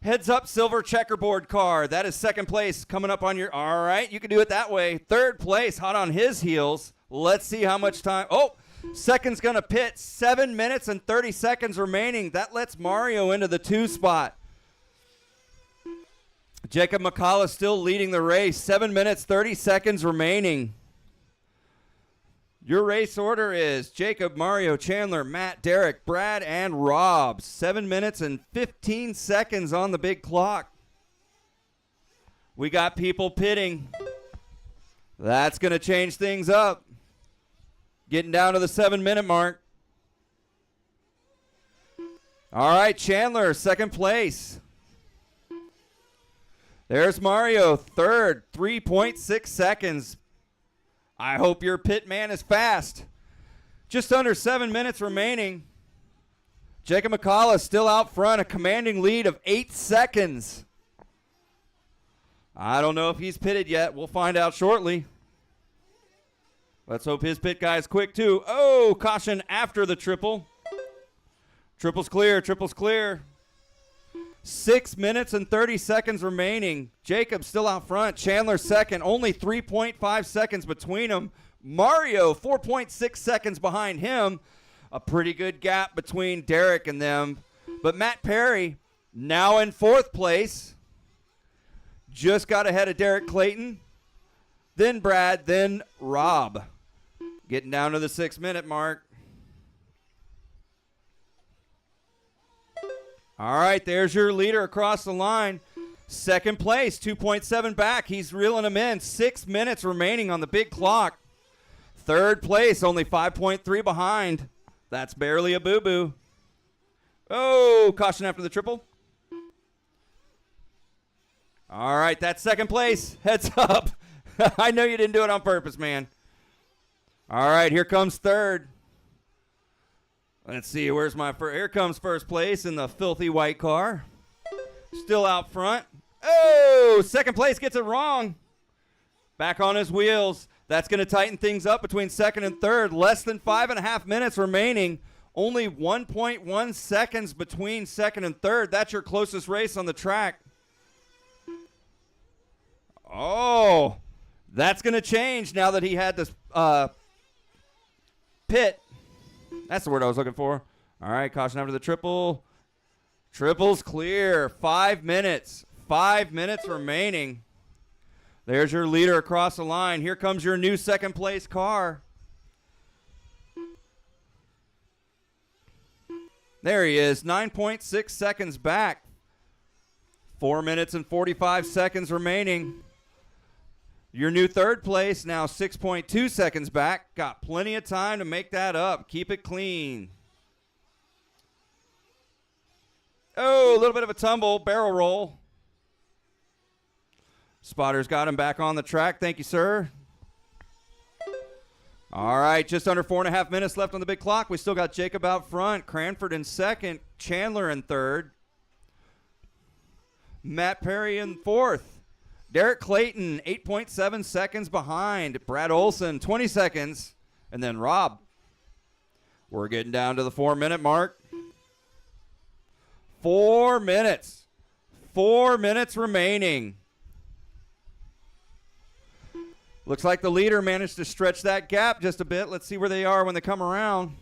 Heads up, silver checkerboard car. That is second place coming up on your... All right, you can do it that way. Third place, hot on his heels. Let's see how much time... Oh, second's going to pit. 7 minutes and 30 seconds remaining. That lets Mario into the 2 spot. Jacob McCullough still leading the race. 7 minutes, 30 seconds remaining. Your race order is Jacob, Mario, Chandler, Matt, Derek, Brad, and Rob. 7 minutes and 15 seconds on the big clock. We got people pitting. That's going to change things up. Getting down to the 7-minute mark. All right, Chandler, second place. There's Mario, third, 3.6 seconds. I hope your pit man is fast. Just under 7 minutes remaining. Jacob McCullough still out front, a commanding lead of 8 seconds. I don't know if he's pitted yet. We'll find out shortly. Let's hope his pit guy is quick too. Oh, caution after the triple. Triple's clear, triple's clear. 6 minutes and 30 seconds remaining. Jacob still out front. Chandler second. Only 3.5 seconds between them. Mario 4.6 seconds behind him. A pretty good gap between Derek and them. But Matt Perry now in 4th place. Just got ahead of Derek Clayton. Then Brad. Then Rob. Getting down to the 6-minute mark. All right, there's your leader across the line. Second place, 2.7 back. He's reeling him in. 6 minutes remaining on the big clock. Third place, only 5.3 behind. That's barely a boo-boo. Oh, caution after the triple. All right, that's second place. Heads up. I know you didn't do it on purpose, man. All right, here comes third. Let's see, where's my first? Here comes first place in the filthy white car. Still out front. Oh, second place gets it wrong. Back on his wheels. That's going to tighten things up between second and third. Less than 5.5 minutes remaining. Only 1.1 seconds between second and third. That's your closest race on the track. Oh, that's going to change now that he had this pit. That's the word I was looking for. All right, caution after the triple. Triple's clear. 5 minutes. 5 minutes remaining. There's your leader across the line. Here comes your new second place car. There he is, 9.6 seconds back. 4 minutes and 45 seconds remaining. Your new third place, now 6.2 seconds back. Got plenty of time to make that up. Keep it clean. Oh, a little bit of a tumble, barrel roll. Spotter's got him back on the track. Thank you, sir. All right, just under 4.5 minutes left on the big clock. We still got Jacob out front, Cranford in second, Chandler in third, Matt Perry in fourth. Derek Clayton, 8.7 seconds behind. Brad Olson, 20 seconds. And then Rob. We're getting down to the 4-minute mark. 4 minutes. 4 minutes remaining. Looks like the leader managed to stretch that gap just a bit. Let's see where they are when they come around.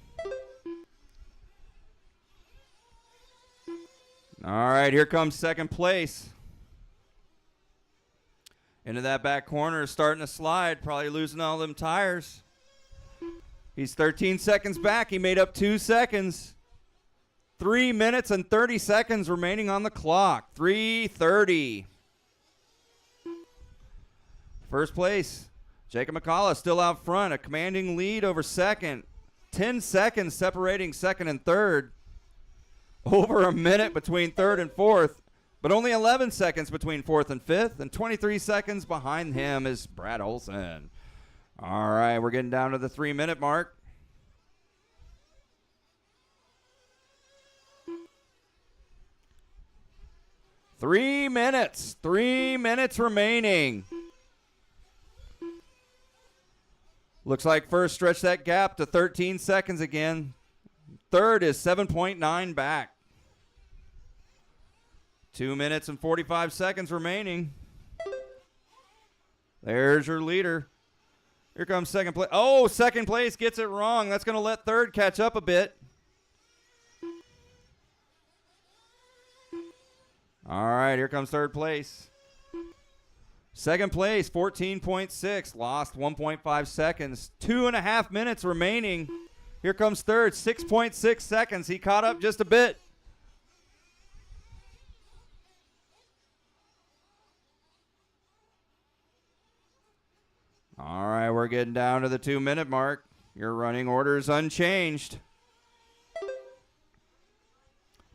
All right, here comes second place. Into that back corner, starting to slide, probably losing all them tires. He's 13 seconds back. He made up 2 seconds. 3 minutes and 30 seconds remaining on the clock. 3:30. First place, Jacob McCullough still out front, a commanding lead over second. 10 seconds separating second and third. Over a minute between third and fourth. But only 11 seconds between fourth and fifth, and 23 seconds behind him is Brad Olson. All right, we're getting down to the 3-minute mark. Three minutes remaining. Looks like first stretch that gap to 13 seconds again. Third is 7.9 back. 2 minutes and 45 seconds remaining. There's your leader. Here comes second place. Oh, second place gets it wrong. That's going to let third catch up a bit. All right, here comes third place. Second place, 14.6. Lost 1.5 seconds. 2.5 minutes remaining. Here comes third, 6.6 seconds. He caught up just a bit. All right, we're getting down to the 2-minute mark. Your running order is unchanged.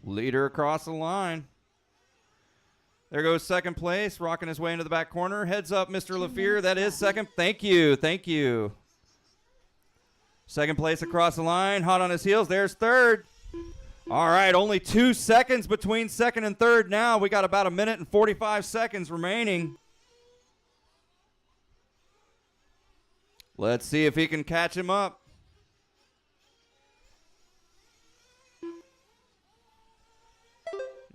Leader across the line. There goes second place, rocking his way into the back corner. Heads up, Mr. LaFear. That is second. Thank you. Second place across the line, hot on his heels. There's third. All right, only 2 seconds between second and third now. We got about 1 minute and 45 seconds remaining. Let's see if he can catch him up.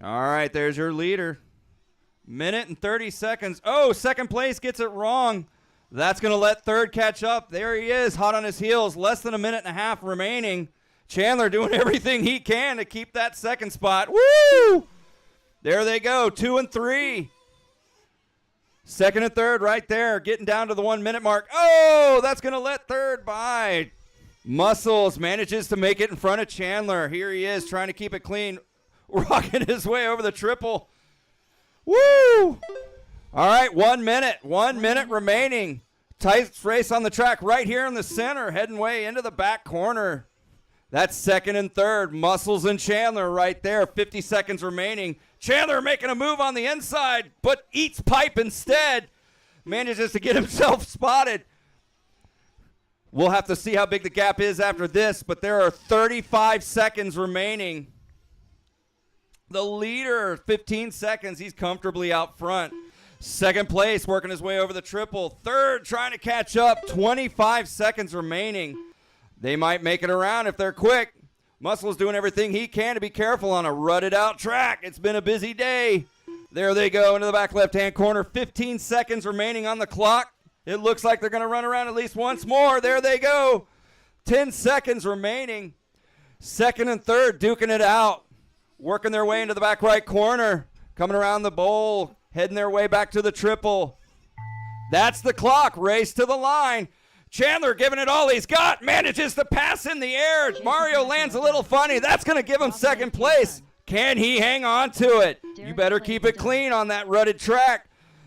All right, there's your leader. Minute and 30 seconds. Oh, second place gets it wrong. That's going to let third catch up. There he is, hot on his heels. Less than 1.5 minutes remaining. Chandler doing everything he can to keep that second spot. Woo! There they go, 2 and 3. Second and third right there, getting down to the 1 minute mark. Oh, that's going to let third by. Muscles manages to make it in front of Chandler. Here he is trying to keep it clean. rocking his way over the triple. Woo! All right, 1 minute. 1 minute remaining. Tight race on the track right here in the center, heading way into the back corner. That's second and third. Muscles and Chandler right there. 50 seconds remaining. Chandler making a move on the inside, but eats pipe instead. Manages to get himself spotted. We'll have to see how big the gap is after this, but there are 35 seconds remaining. The leader, 15 seconds. He's comfortably out front. Second place, working his way over the triple. Third, trying to catch up. 25 seconds remaining. They might make it around if they're quick. Muscle's doing everything he can to be careful on a rutted out track. It's been a busy day. There they go into the back left-hand corner. 15 seconds remaining on the clock. It looks like they're going to run around at least once more. There they go. 10 seconds remaining. Second and third duking it out. Working their way into the back right corner. Coming around the bowl. Heading their way back to the triple. That's the clock. Race to the line. Chandler giving it all he's got. Manages to pass in the air. Mario lands a little funny. That's going to give him second place. Can he hang on to it? You better keep it clean on that rutted track.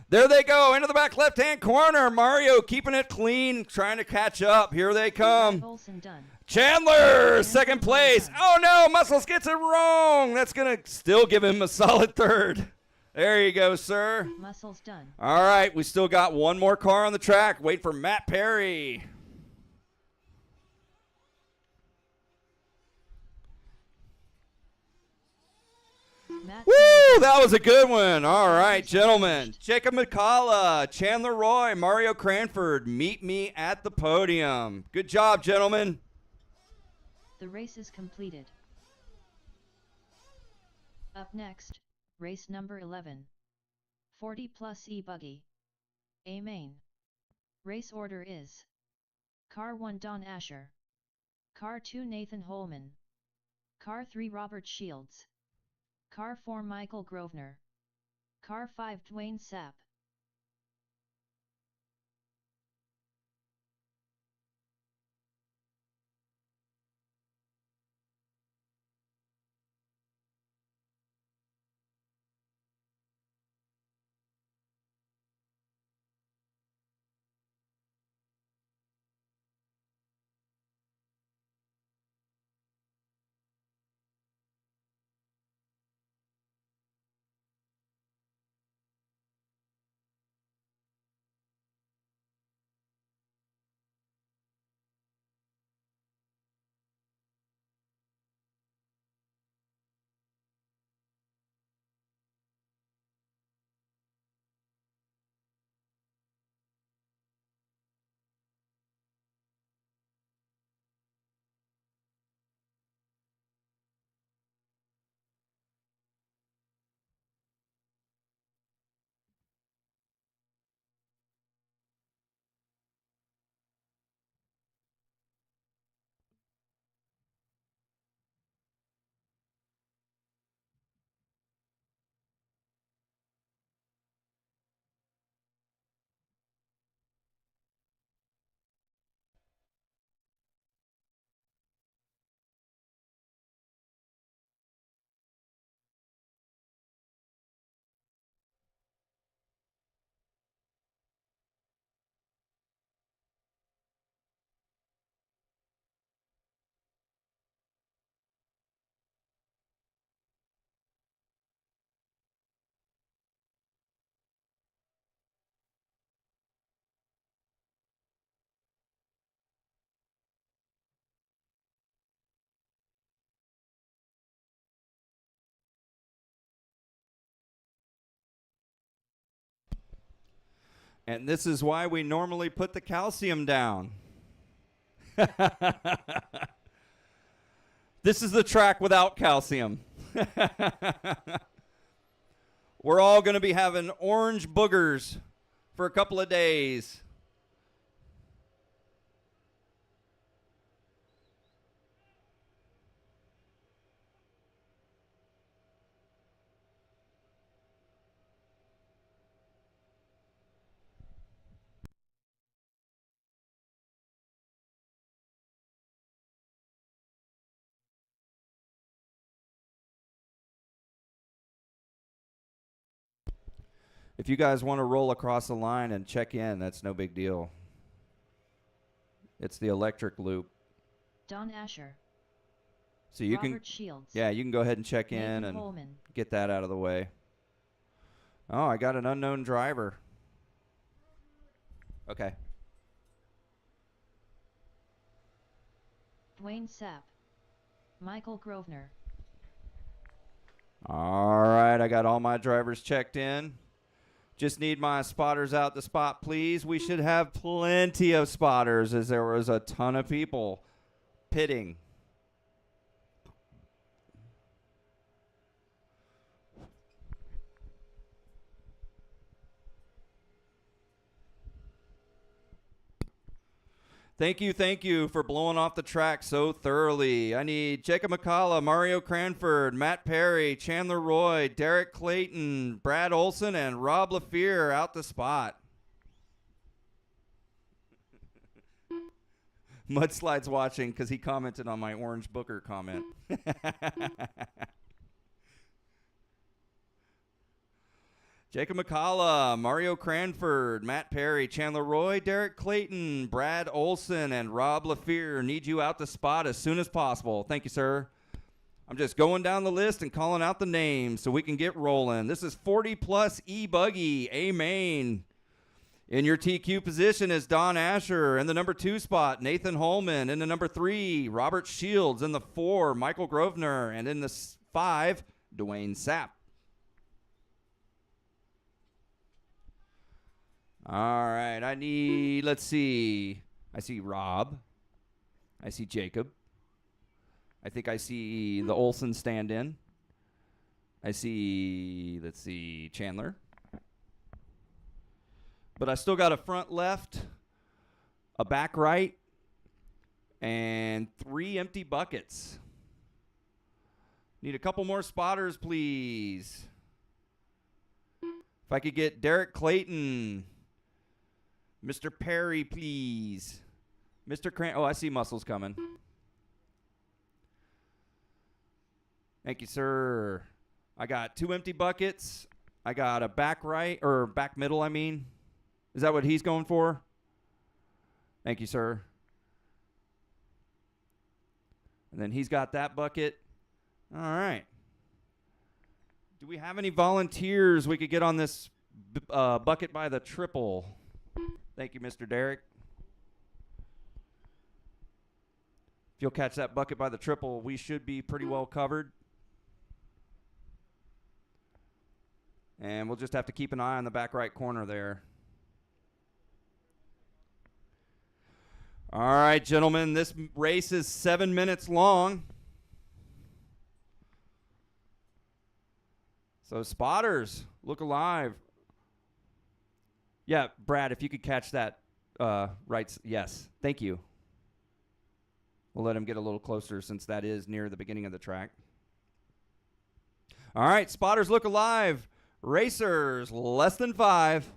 There they go. Into the back left-hand corner. Mario keeping it clean. Trying to catch up. Here they come. Chandler, second place. Oh, no. Muscles gets it wrong. That's going to still give him a solid third. There you go, sir. Muscles done. All right, we still got one more car on the track. Wait for Matt Perry. Woo, that was a good one. All right, gentlemen. Jacob McCullough, Chandler Roy, Mario Cranford, meet me at the podium. Good job, gentlemen. The race is completed. Up next, race number 11. 40 plus E-Buggy. A main. Race order is: Car 1 Don Asher. Car 2 Nathan Holman. Car 3 Robert Shields. Car 4 Michael Grosvenor. Car 5 Dwayne Sapp. And this is why we normally put the calcium down. This is the track without calcium. We're all going to be having orange boogers for a couple of days. If you guys want to roll across the line and check in, that's no big deal. It's the electric loop. Don Asher. So you Robert can, Shields. yeah, you can go ahead and check in Nathan and Holman. get that out of the way. Oh, I got an unknown driver. Okay. Dwayne Sapp. Michael Grosvenor. All right, I got all my drivers checked in. Just need my spotters out the spot, please. We should have plenty of spotters as there was a ton of people pitting. Thank you for blowing off the track so thoroughly. I need Jacob McCullough, Mario Cranford, Matt Perry, Chandler Roy, Derek Clayton, Brad Olson, and Rob LaFear out the spot. Mudslide's watching because he commented on my Orange Booker comment. Jacob McCullough, Mario Cranford, Matt Perry, Chandler Roy, Derek Clayton, Brad Olson, and Rob LaFear need you out the spot as soon as possible. Thank you, sir. I'm just going down the list and calling out the names so we can get rolling. This is 40-plus E-Buggy, A-Main. In your TQ position is Don Asher. In the number 2 spot, Nathan Holman. In the number 3, Robert Shields. In the 4, Michael Grosvenor. And in the 5, Dwayne Sapp. All right, let's see. I see Rob. I see Jacob. I think I see the Olsen stand-in. I see, let's see, Chandler. But I still got a front left, a back right, and 3 empty buckets. Need a couple more spotters, please. If I could get Derek Clayton. Mr. Perry, please. Mr. Oh, I see muscles coming. Thank you, sir. I got 2 empty buckets. I got a back right, or back middle, I mean. Is that what he's going for? Thank you, sir. And then he's got that bucket. All right. Do we have any volunteers we could get on this bucket by the triple? Thank you, Mr. Derek. If you'll catch that bucket by the triple, we should be pretty well covered. And we'll just have to keep an eye on the back right corner there. All right, gentlemen, this race is 7 minutes long. So spotters, look alive. Yeah, Brad, if you could catch that right. Yes, thank you. We'll let him get a little closer since that is near the beginning of the track. All right, spotters, look alive. Racers, less than 5.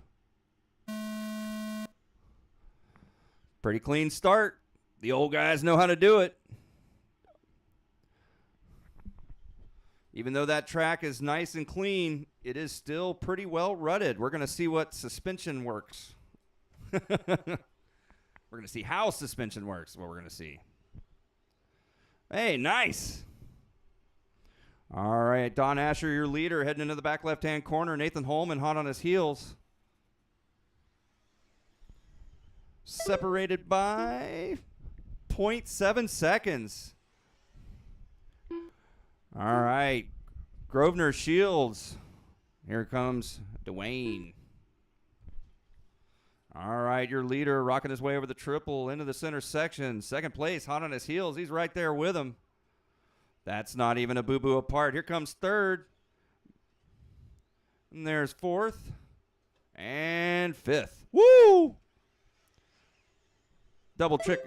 Pretty clean start. The old guys know how to do it. Even though that track is nice and clean, it is still pretty well rutted. We're going to see what suspension works. We're going to see how suspension works, what we're going to see. Hey, nice. All right, Don Asher, your leader, heading into the back left-hand corner. Nathan Holman hot on his heels. Separated by 0.7 seconds. All right, Grosvenor Shields. Here comes Dwayne. All right, your leader rocking his way over the triple into the center section. Second place, hot on his heels. He's right there with him. That's not even a boo-boo apart. Here comes third. And there's 4th. And 5th. Woo! Double trick,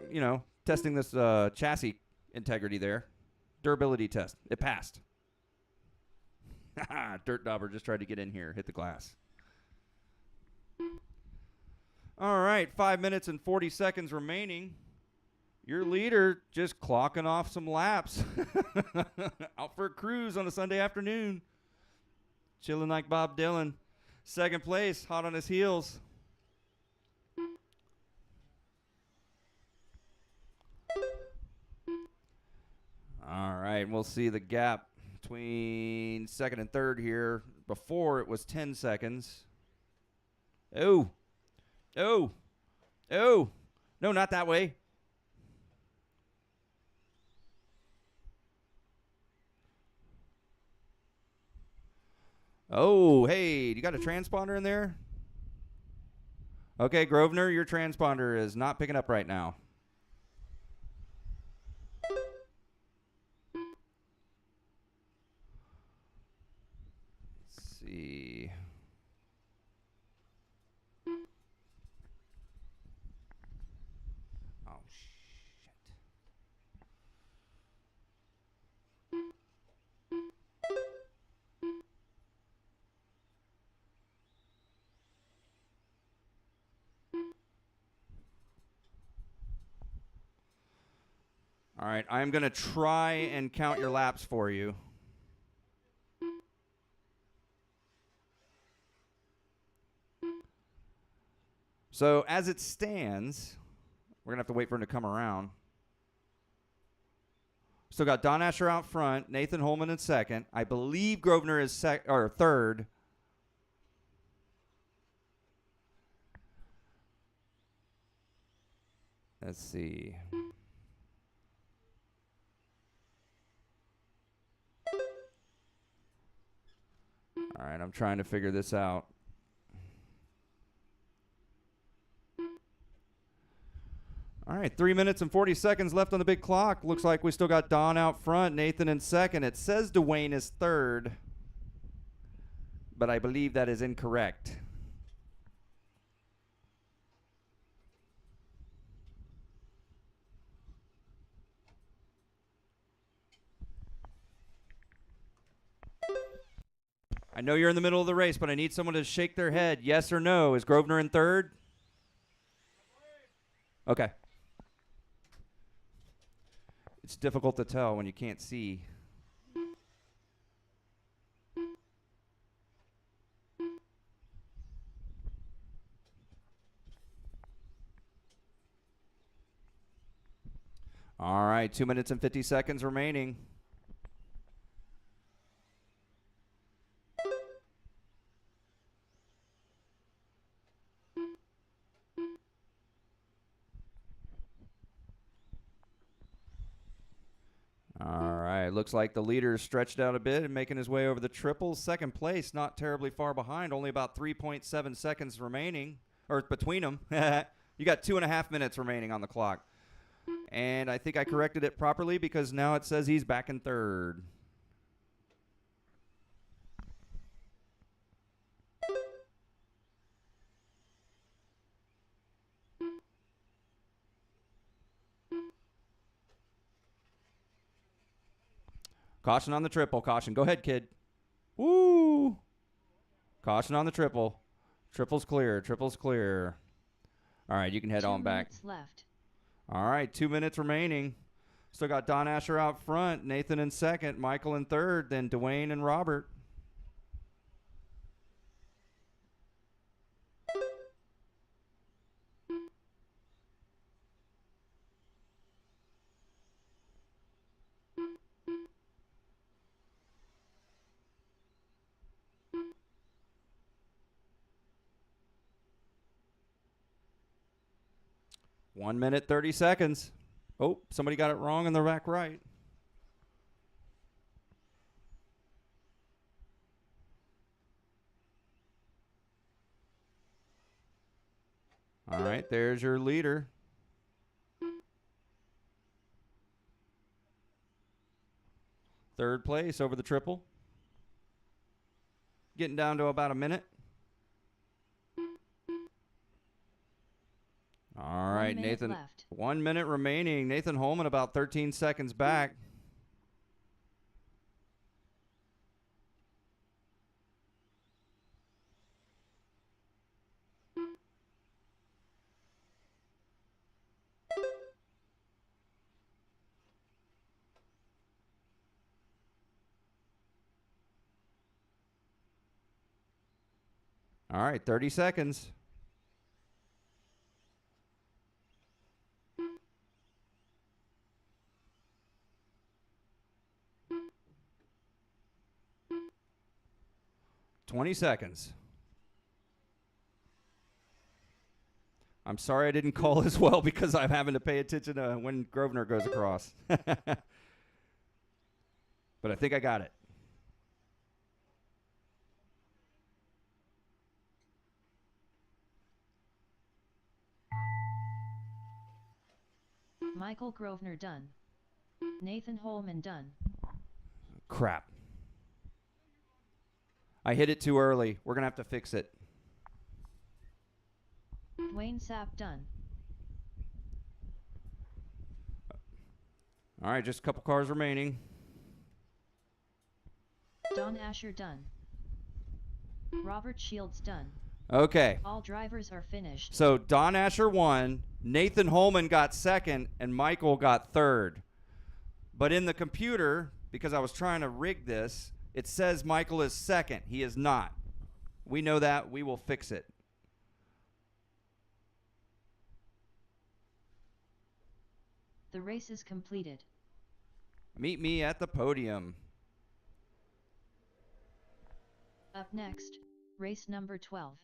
testing this chassis integrity there. Durability test. It passed. Dirt Dauber just tried to get in here. Hit the glass. All right, 5 minutes and 40 seconds remaining. Your leader just clocking off some laps. Out for a cruise on a Sunday afternoon. Chilling like Bob Dylan. Second place, hot on his heels. All right, we'll see the gap between second and third here. Before it was 10 seconds. Oh. Oh. Oh. No, not that way. Oh, hey, you got a transponder in there? Okay, Grosvenor, your transponder is not picking up right now. Let's see. Oh, shit. All right, I'm going to try and count your laps for you. So as it stands, we're going to have to wait for him to come around. Still got Don Asher out front, Nathan Holman in second. I believe Grosvenor is third. Let's see. All right, I'm trying to figure this out. All right, 3 minutes and 40 seconds left on the big clock. Looks like we still got Don out front, Nathan in second. It says Dwayne is third, but I believe that is incorrect. I know you're in the middle of the race, but I need someone to shake their head. Yes or no? Is Grosvenor in third? Okay. It's difficult to tell when you can't see. All right, 2 minutes and 50 seconds remaining. All right, looks like the leader is stretched out a bit and making his way over the triples. Second place, not terribly far behind, only about 3.7 seconds remaining, or between them. You got 2.5 minutes remaining on the clock. And I think I corrected it properly because now it says he's back in third. Caution on the triple. Caution. Go ahead, kid. Woo! Caution on the triple. Triple's clear. Triple's clear. All right, you can head on back. 2 minutes left. All right, 2 minutes remaining. Still got Don Asher out front, Nathan in second, Michael in third, then Dwayne and Robert. One minute, 30 seconds. Oh, somebody got it wrong in the back right. All right, there's your leader. Third place over the triple. Getting down to about a minute. All right, 1 minute Nathan. left. 1 minute remaining. Nathan Holman about 13 seconds back. All right, 30 seconds. $20 seconds. I'm sorry I didn't call as well because I'm having to pay attention to when Grosvenor goes across. But I think I got it. Michael Grosvenor done. Nathan Holman done. Crap. I hit it too early. We're going to have to fix it. Dwayne Sapp done. All right, just a couple cars remaining. Don Asher done. Robert Shields done. Okay. All drivers are finished. So Don Asher won, Nathan Holman got second, and Michael got third. But in the computer, because I was trying to rig this, it says Michael is second. He is not. We know that. We will fix it. The race is completed. Meet me at the podium. Up next, race number 12.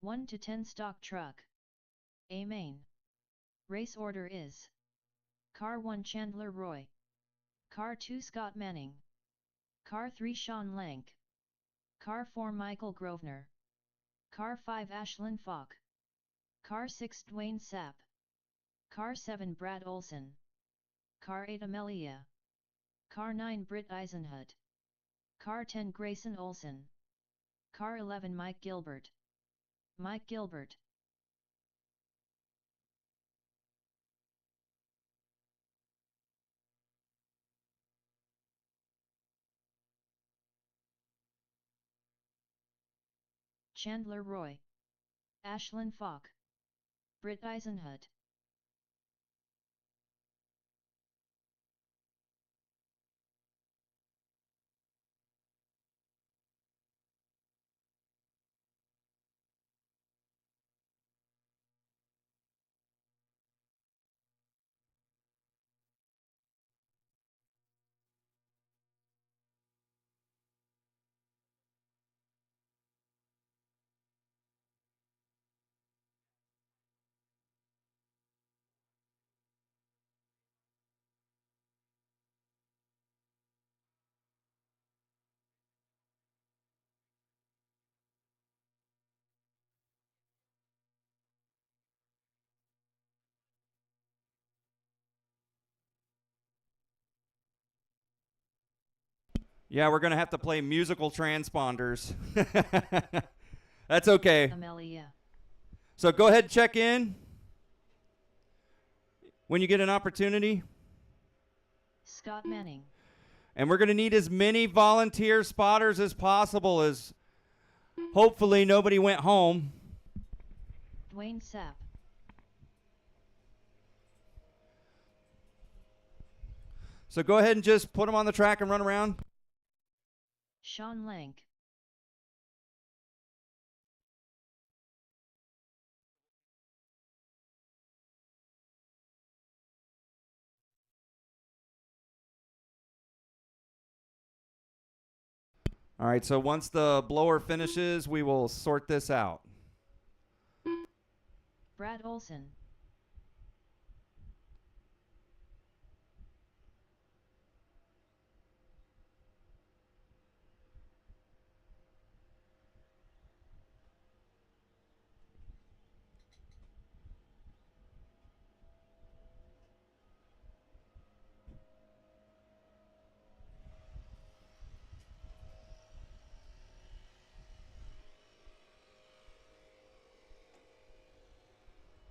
1 to 10 stock truck. A main. Race order is: Car 1 Chandler Roy. Car 2 Scott Manning. Car 3 Sean Lank. Car 4 Michael Grosvenor. Car 5 Ashlyn Falk. Car 6 Dwayne Sapp. Car 7 Brad Olson. Car 8 Amelia. Car 9 Britt Eisenhut. Car 10 Grayson Olson. Car 11 Mike Gilbert. Mike Gilbert. Chandler Roy. Ashlyn Falk. Britt Eisenhut. Yeah, we're going to have to play musical transponders. That's okay. Amelia. So go ahead and check in when you get an opportunity. Scott Manning. And we're going to need as many volunteer spotters as possible, as hopefully nobody went home. Dwayne Sapp. So go ahead and just put them on the track and run around. Sean Lank. All right, so once the blower finishes, we will sort this out. Brad Olson.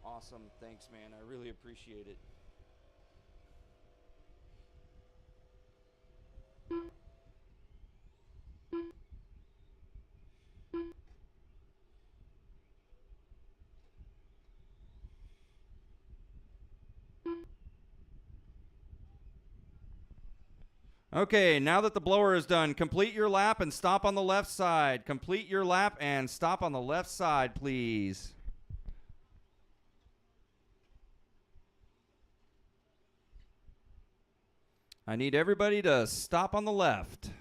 Awesome. Thanks, man. I really appreciate it. Okay, now that the blower is done, complete your lap and stop on the left side. Complete your lap and stop on the left side, please. I need everybody to stop on the left.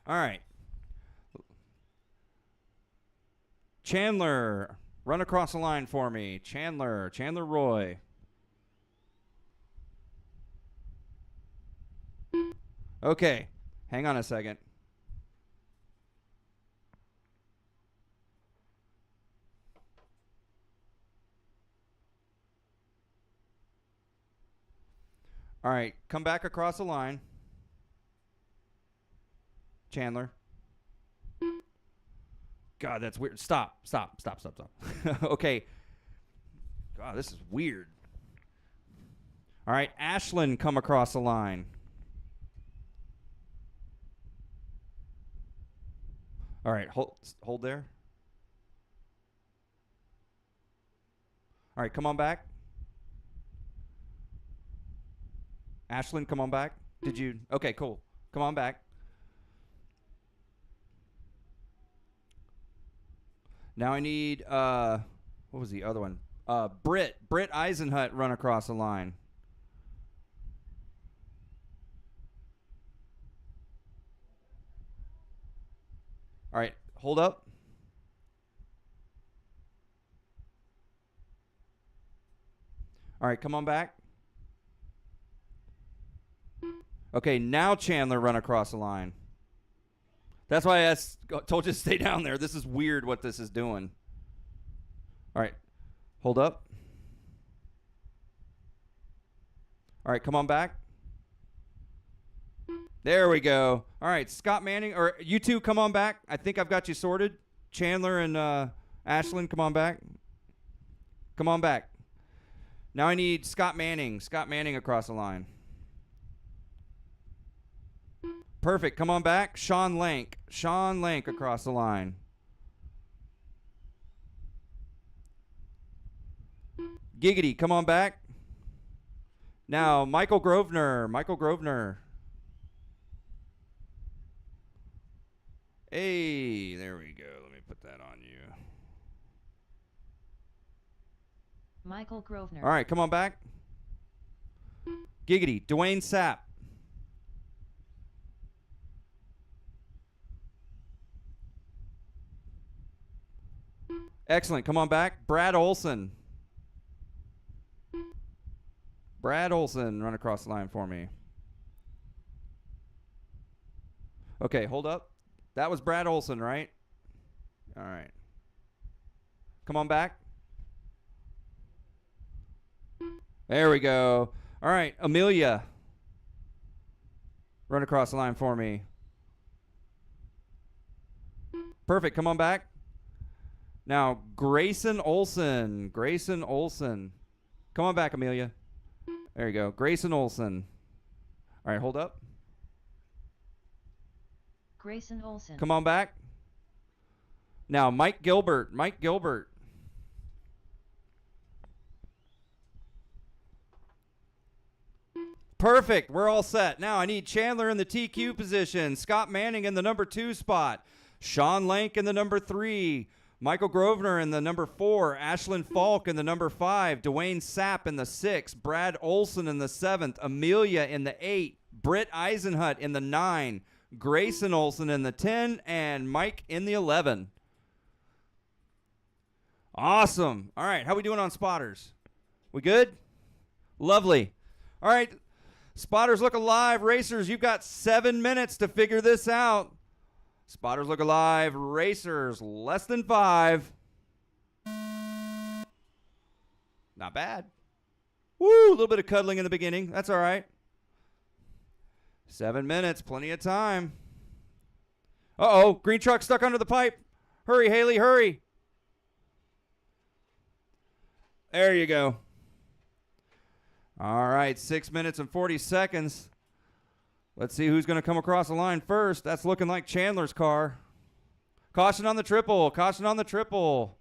All right. Chandler, run across the line for me. Chandler Roy. Okay, hang on a second. All right, come back across the line. Chandler. God, that's weird. Stop. Okay. God, this is weird. All right, Ashlyn, come across the line. All right, hold there. All right, come on back. Ashlyn, come on back. Did you? Okay, cool. Come on back. Now I need, what was the other one? Britt Eisenhut, run across the line. All right, hold up. All right, come on back. Okay, now Chandler, run across the line. That's why I told you to stay down there. This is weird what this is doing. All right, hold up. All right, come on back. There we go. All right, Scott Manning, or you two come on back. I think I've got you sorted. Chandler and Ashlyn, come on back. Come on back. Now I need Scott Manning. Scott Manning across the line. Perfect. Come on back. Sean Lank. Sean Lank across the line. Giggity, come on back. Now, Michael Grosvenor. Michael Grosvenor. Hey, there we go. Let me put that on you. Michael Grosvenor. All right, come on back. Giggity, Dwayne Sapp. Excellent. Come on back. Brad Olson. Brad Olson, run across the line for me. Okay, hold up. That was Brad Olson, right? All right. Come on back. There we go. All right, Amelia. Run across the line for me. Perfect. Come on back. Now, Grayson Olson. Grayson Olson. Come on back, Amelia. There you go. Grayson Olson. All right, hold up. Grayson Olson. Come on back. Now, Mike Gilbert. Mike Gilbert. Perfect. We're all set. Now, I need Chandler in the TQ position. Scott Manning in the number 2 spot. Sean Lank in the number 3. Michael Grosvenor in the number 4, Ashlyn Falk in the number 5, Dwayne Sapp in the 6, Brad Olson in the 7th, Amelia in the 8, Britt Eisenhut in the 9, Grayson Olson in the 10, and Mike in the 11. Awesome. All right, how we doing on spotters? We good? Lovely. All right, spotters look alive. Racers, you've got 7 minutes to figure this out. Spotters look alive. Racers, less than 5. Not bad. Woo, a little bit of cuddling in the beginning. That's all right. 7 minutes, plenty of time. Uh-oh, green truck stuck under the pipe. Hurry, Haley, hurry. There you go. All right, 6 minutes and 40 seconds. Let's see who's going to come across the line first. That's looking like Chandler's car. Caution on the triple. Caution on the triple.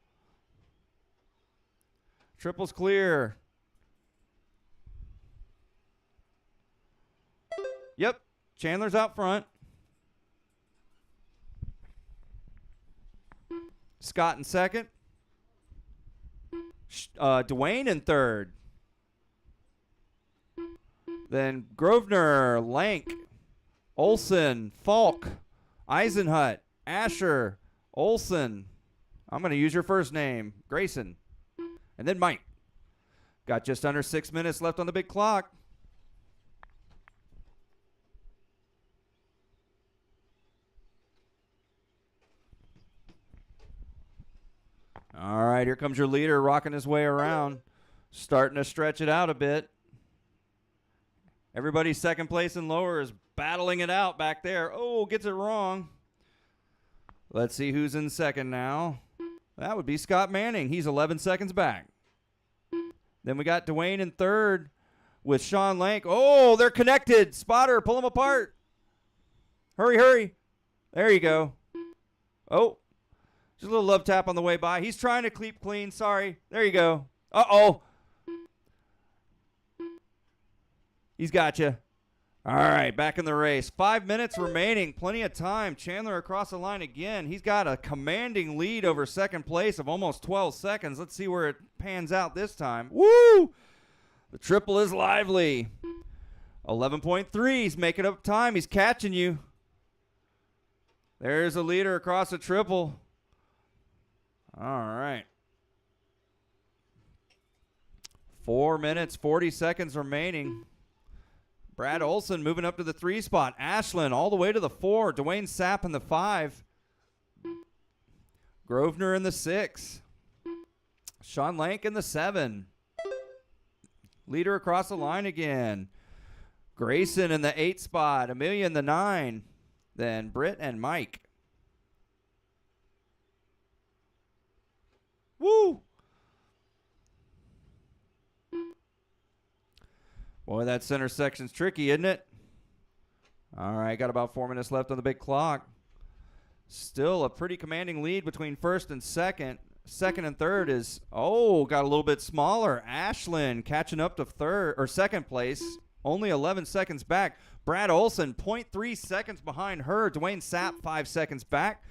Triple's clear. Yep, Chandler's out front. Scott in second. Dwayne in third. Then Grosvenor, Lank, Olson, Falk, Eisenhut, Asher, Olson. I'm going to use your first name, Grayson. And then Mike. Got just under 6 minutes left on the big clock. All right, here comes your leader rocking his way around, starting to stretch it out a bit. Everybody second place and lower is battling it out back there. Oh, gets it wrong. Let's see who's in second now. That would be Scott Manning. He's 11 seconds back. Then we got Dwayne in third with Sean Lank. Oh, they're connected. Spotter, pull them apart. Hurry, hurry. There you go. Oh, just a little love tap on the way by. He's trying to keep clean. Sorry. There you go. Uh-oh. He's got you. All right, back in the race. 5 minutes remaining. Plenty of time. Chandler across the line again. He's got a commanding lead over second place of almost 12 seconds. Let's see where it pans out this time. Woo! The triple is lively. 11.3. He's making up time. He's catching you. There's a leader across the triple. All right. 4 minutes, 40 seconds remaining. Brad Olson moving up to the 3 spot. Ashland all the way to the 4. Dwayne Sapp in the 5. Grosvenor in the 6. Sean Lank in the 7. Leader across the line again. Grayson in the 8 spot. Amelia in the 9. Then Britt and Mike. Woo! Boy, that center section's tricky, isn't it? All right, got about 4 minutes left on the big clock. Still a pretty commanding lead between first and second. Second and third is, got a little bit smaller. Ashland catching up to third or second place, only 11 seconds back. Brad Olson, 0.3 seconds behind her. Dwayne Sapp, 5 seconds back.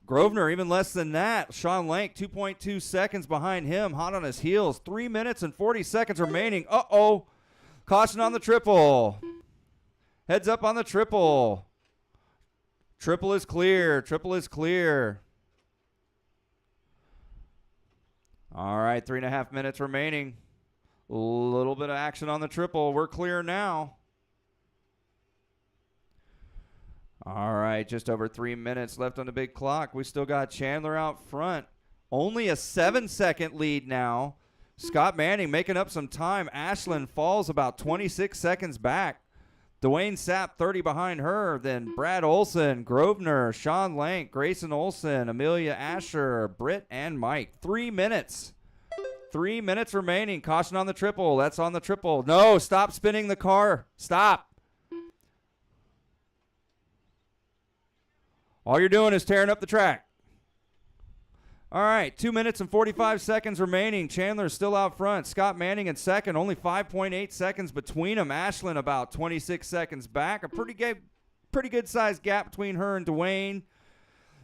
Grosvenor, even less than that. Sean Lank, 2.2 seconds behind him, hot on his heels. 3 minutes and 40 seconds remaining. Uh-oh. Caution on the triple. Heads up on the triple. Triple is clear. Triple is clear. All right, 3.5 minutes remaining. A little bit of action on the triple. We're clear now. All right, just over 3 minutes left on the big clock. We still got Chandler out front. Only a 7-second lead now. Scott Manning making up some time. Ashland falls about 26 seconds back. Dwayne Sapp 30 behind her. Then Brad Olson, Grosvenor, Sean Lank, Grayson Olson, Amelia Asher, Britt, and Mike. 3 minutes. 3 minutes remaining. Caution on the triple. That's on the triple. No, stop spinning the car. Stop. All you're doing is tearing up the track. All right, 2 minutes and 45 seconds remaining. Chandler's still out front. Scott Manning in second, only 5.8 seconds between them. Ashland about 26 seconds back. A pretty good sized gap between her and Dwayne.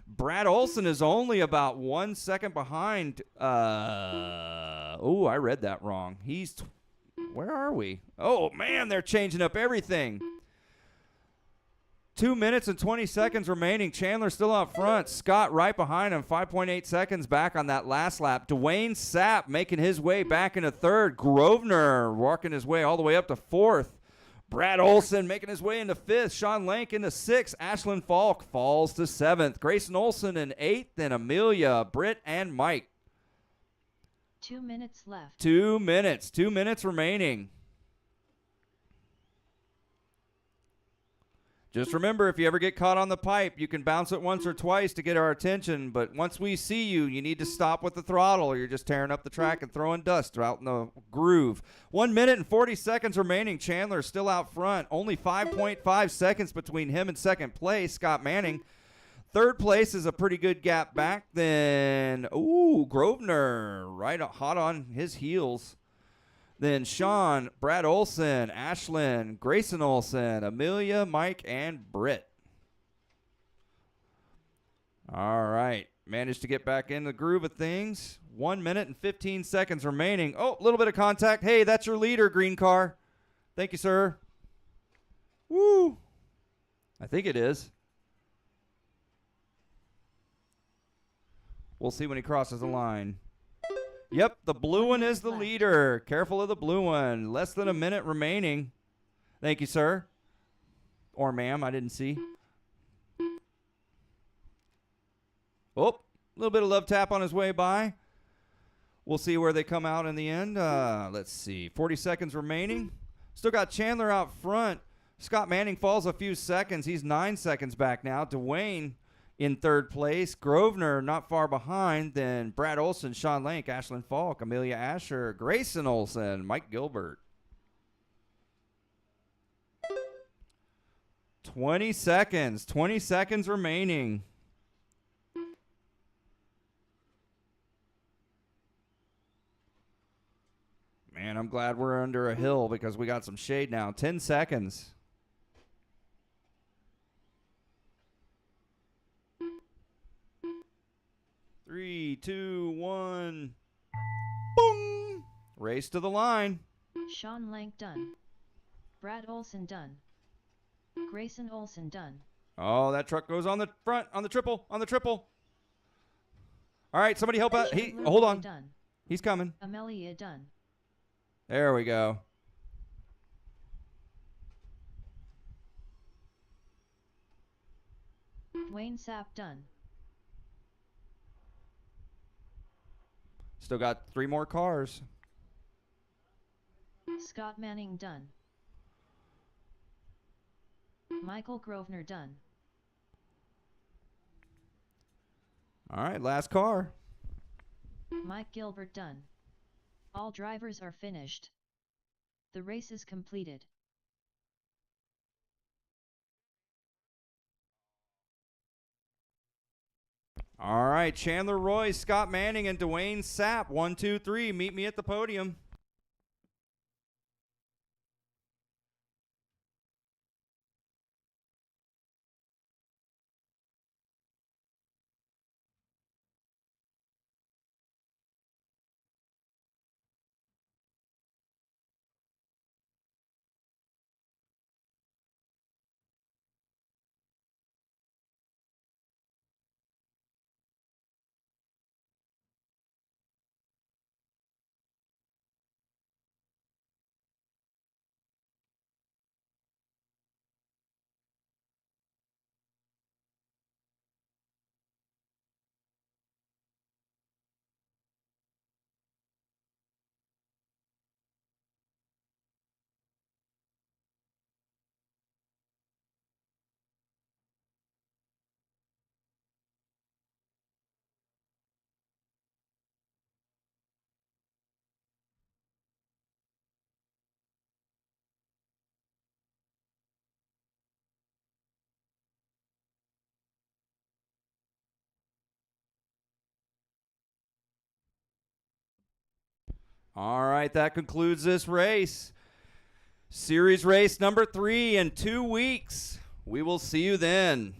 Brad Olson is only about 1 second behind. I read that wrong. Where are we? Oh, man, they're changing up everything. 2 minutes and 20 seconds remaining. Chandler still out front. Scott right behind him, 5.8 seconds back on that last lap. Dwayne Sapp making his way back into third. Grosvenor working his way all the way up to fourth. Brad Olson making his way into fifth. Sean Lank into sixth. Ashland Falk falls to seventh. Grayson Olson in eighth. Then Amelia, Britt, and Mike. 2 minutes left. 2 minutes. 2 minutes remaining. Just remember, if you ever get caught on the pipe, you can bounce it once or twice to get our attention, but once we see you, you need to stop with the throttle or you're just tearing up the track and throwing dust out in the groove. 1 minute and 40 seconds remaining. Chandler still out front. Only 5.5 seconds between him and second place, Scott Manning. Third place is a pretty good gap back. Then, Grosvenor right hot on his heels. Then Sean, Brad Olson, Ashlyn, Grayson Olson, Amelia, Mike, and Britt. All right. Managed to get back in the groove of things. 1 minute and 15 seconds remaining. Oh, a little bit of contact. Hey, that's your leader, green car. Thank you, sir. Woo. I think it is. We'll see when he crosses the line. Yep, the blue one is the leader. Careful of the blue one. Less than a minute remaining. Thank you, sir. Or ma'am, I didn't see. Oh, a little bit of love tap on his way by. We'll see where they come out in the end. Let's see. 40 seconds remaining. Still got Chandler out front. Scott Manning falls a few seconds. He's 9 seconds back now. Dwayne in third place. Grosvenor not far behind. Then Brad Olson, Sean Lank, Ashlyn Falk, Amelia Asher, Grayson Olson, Mike Gilbert. 20 seconds. 20 seconds remaining. Man, I'm glad we're under a hill because we got some shade now. 10 seconds. Three, two, one. Boom! Race to the line. Sean Lank done. Brad Olson done. Grayson Olson done. Oh, that truck goes on the front, on the triple. All right, somebody help out. Hold on. Done. He's coming. Amelia done. There we go. Dwayne Sapp done. Still got 3 more cars. Scott Manning done. Michael Grosvenor done. All right, last car. Mike Gilbert done. All drivers are finished. The race is completed. All right, Chandler Royce, Scott Manning, and Dwayne Sapp. 1, 2, 3. Meet me at the podium. All right, that concludes this race. Series race number 3 in 2 weeks. We will see you then.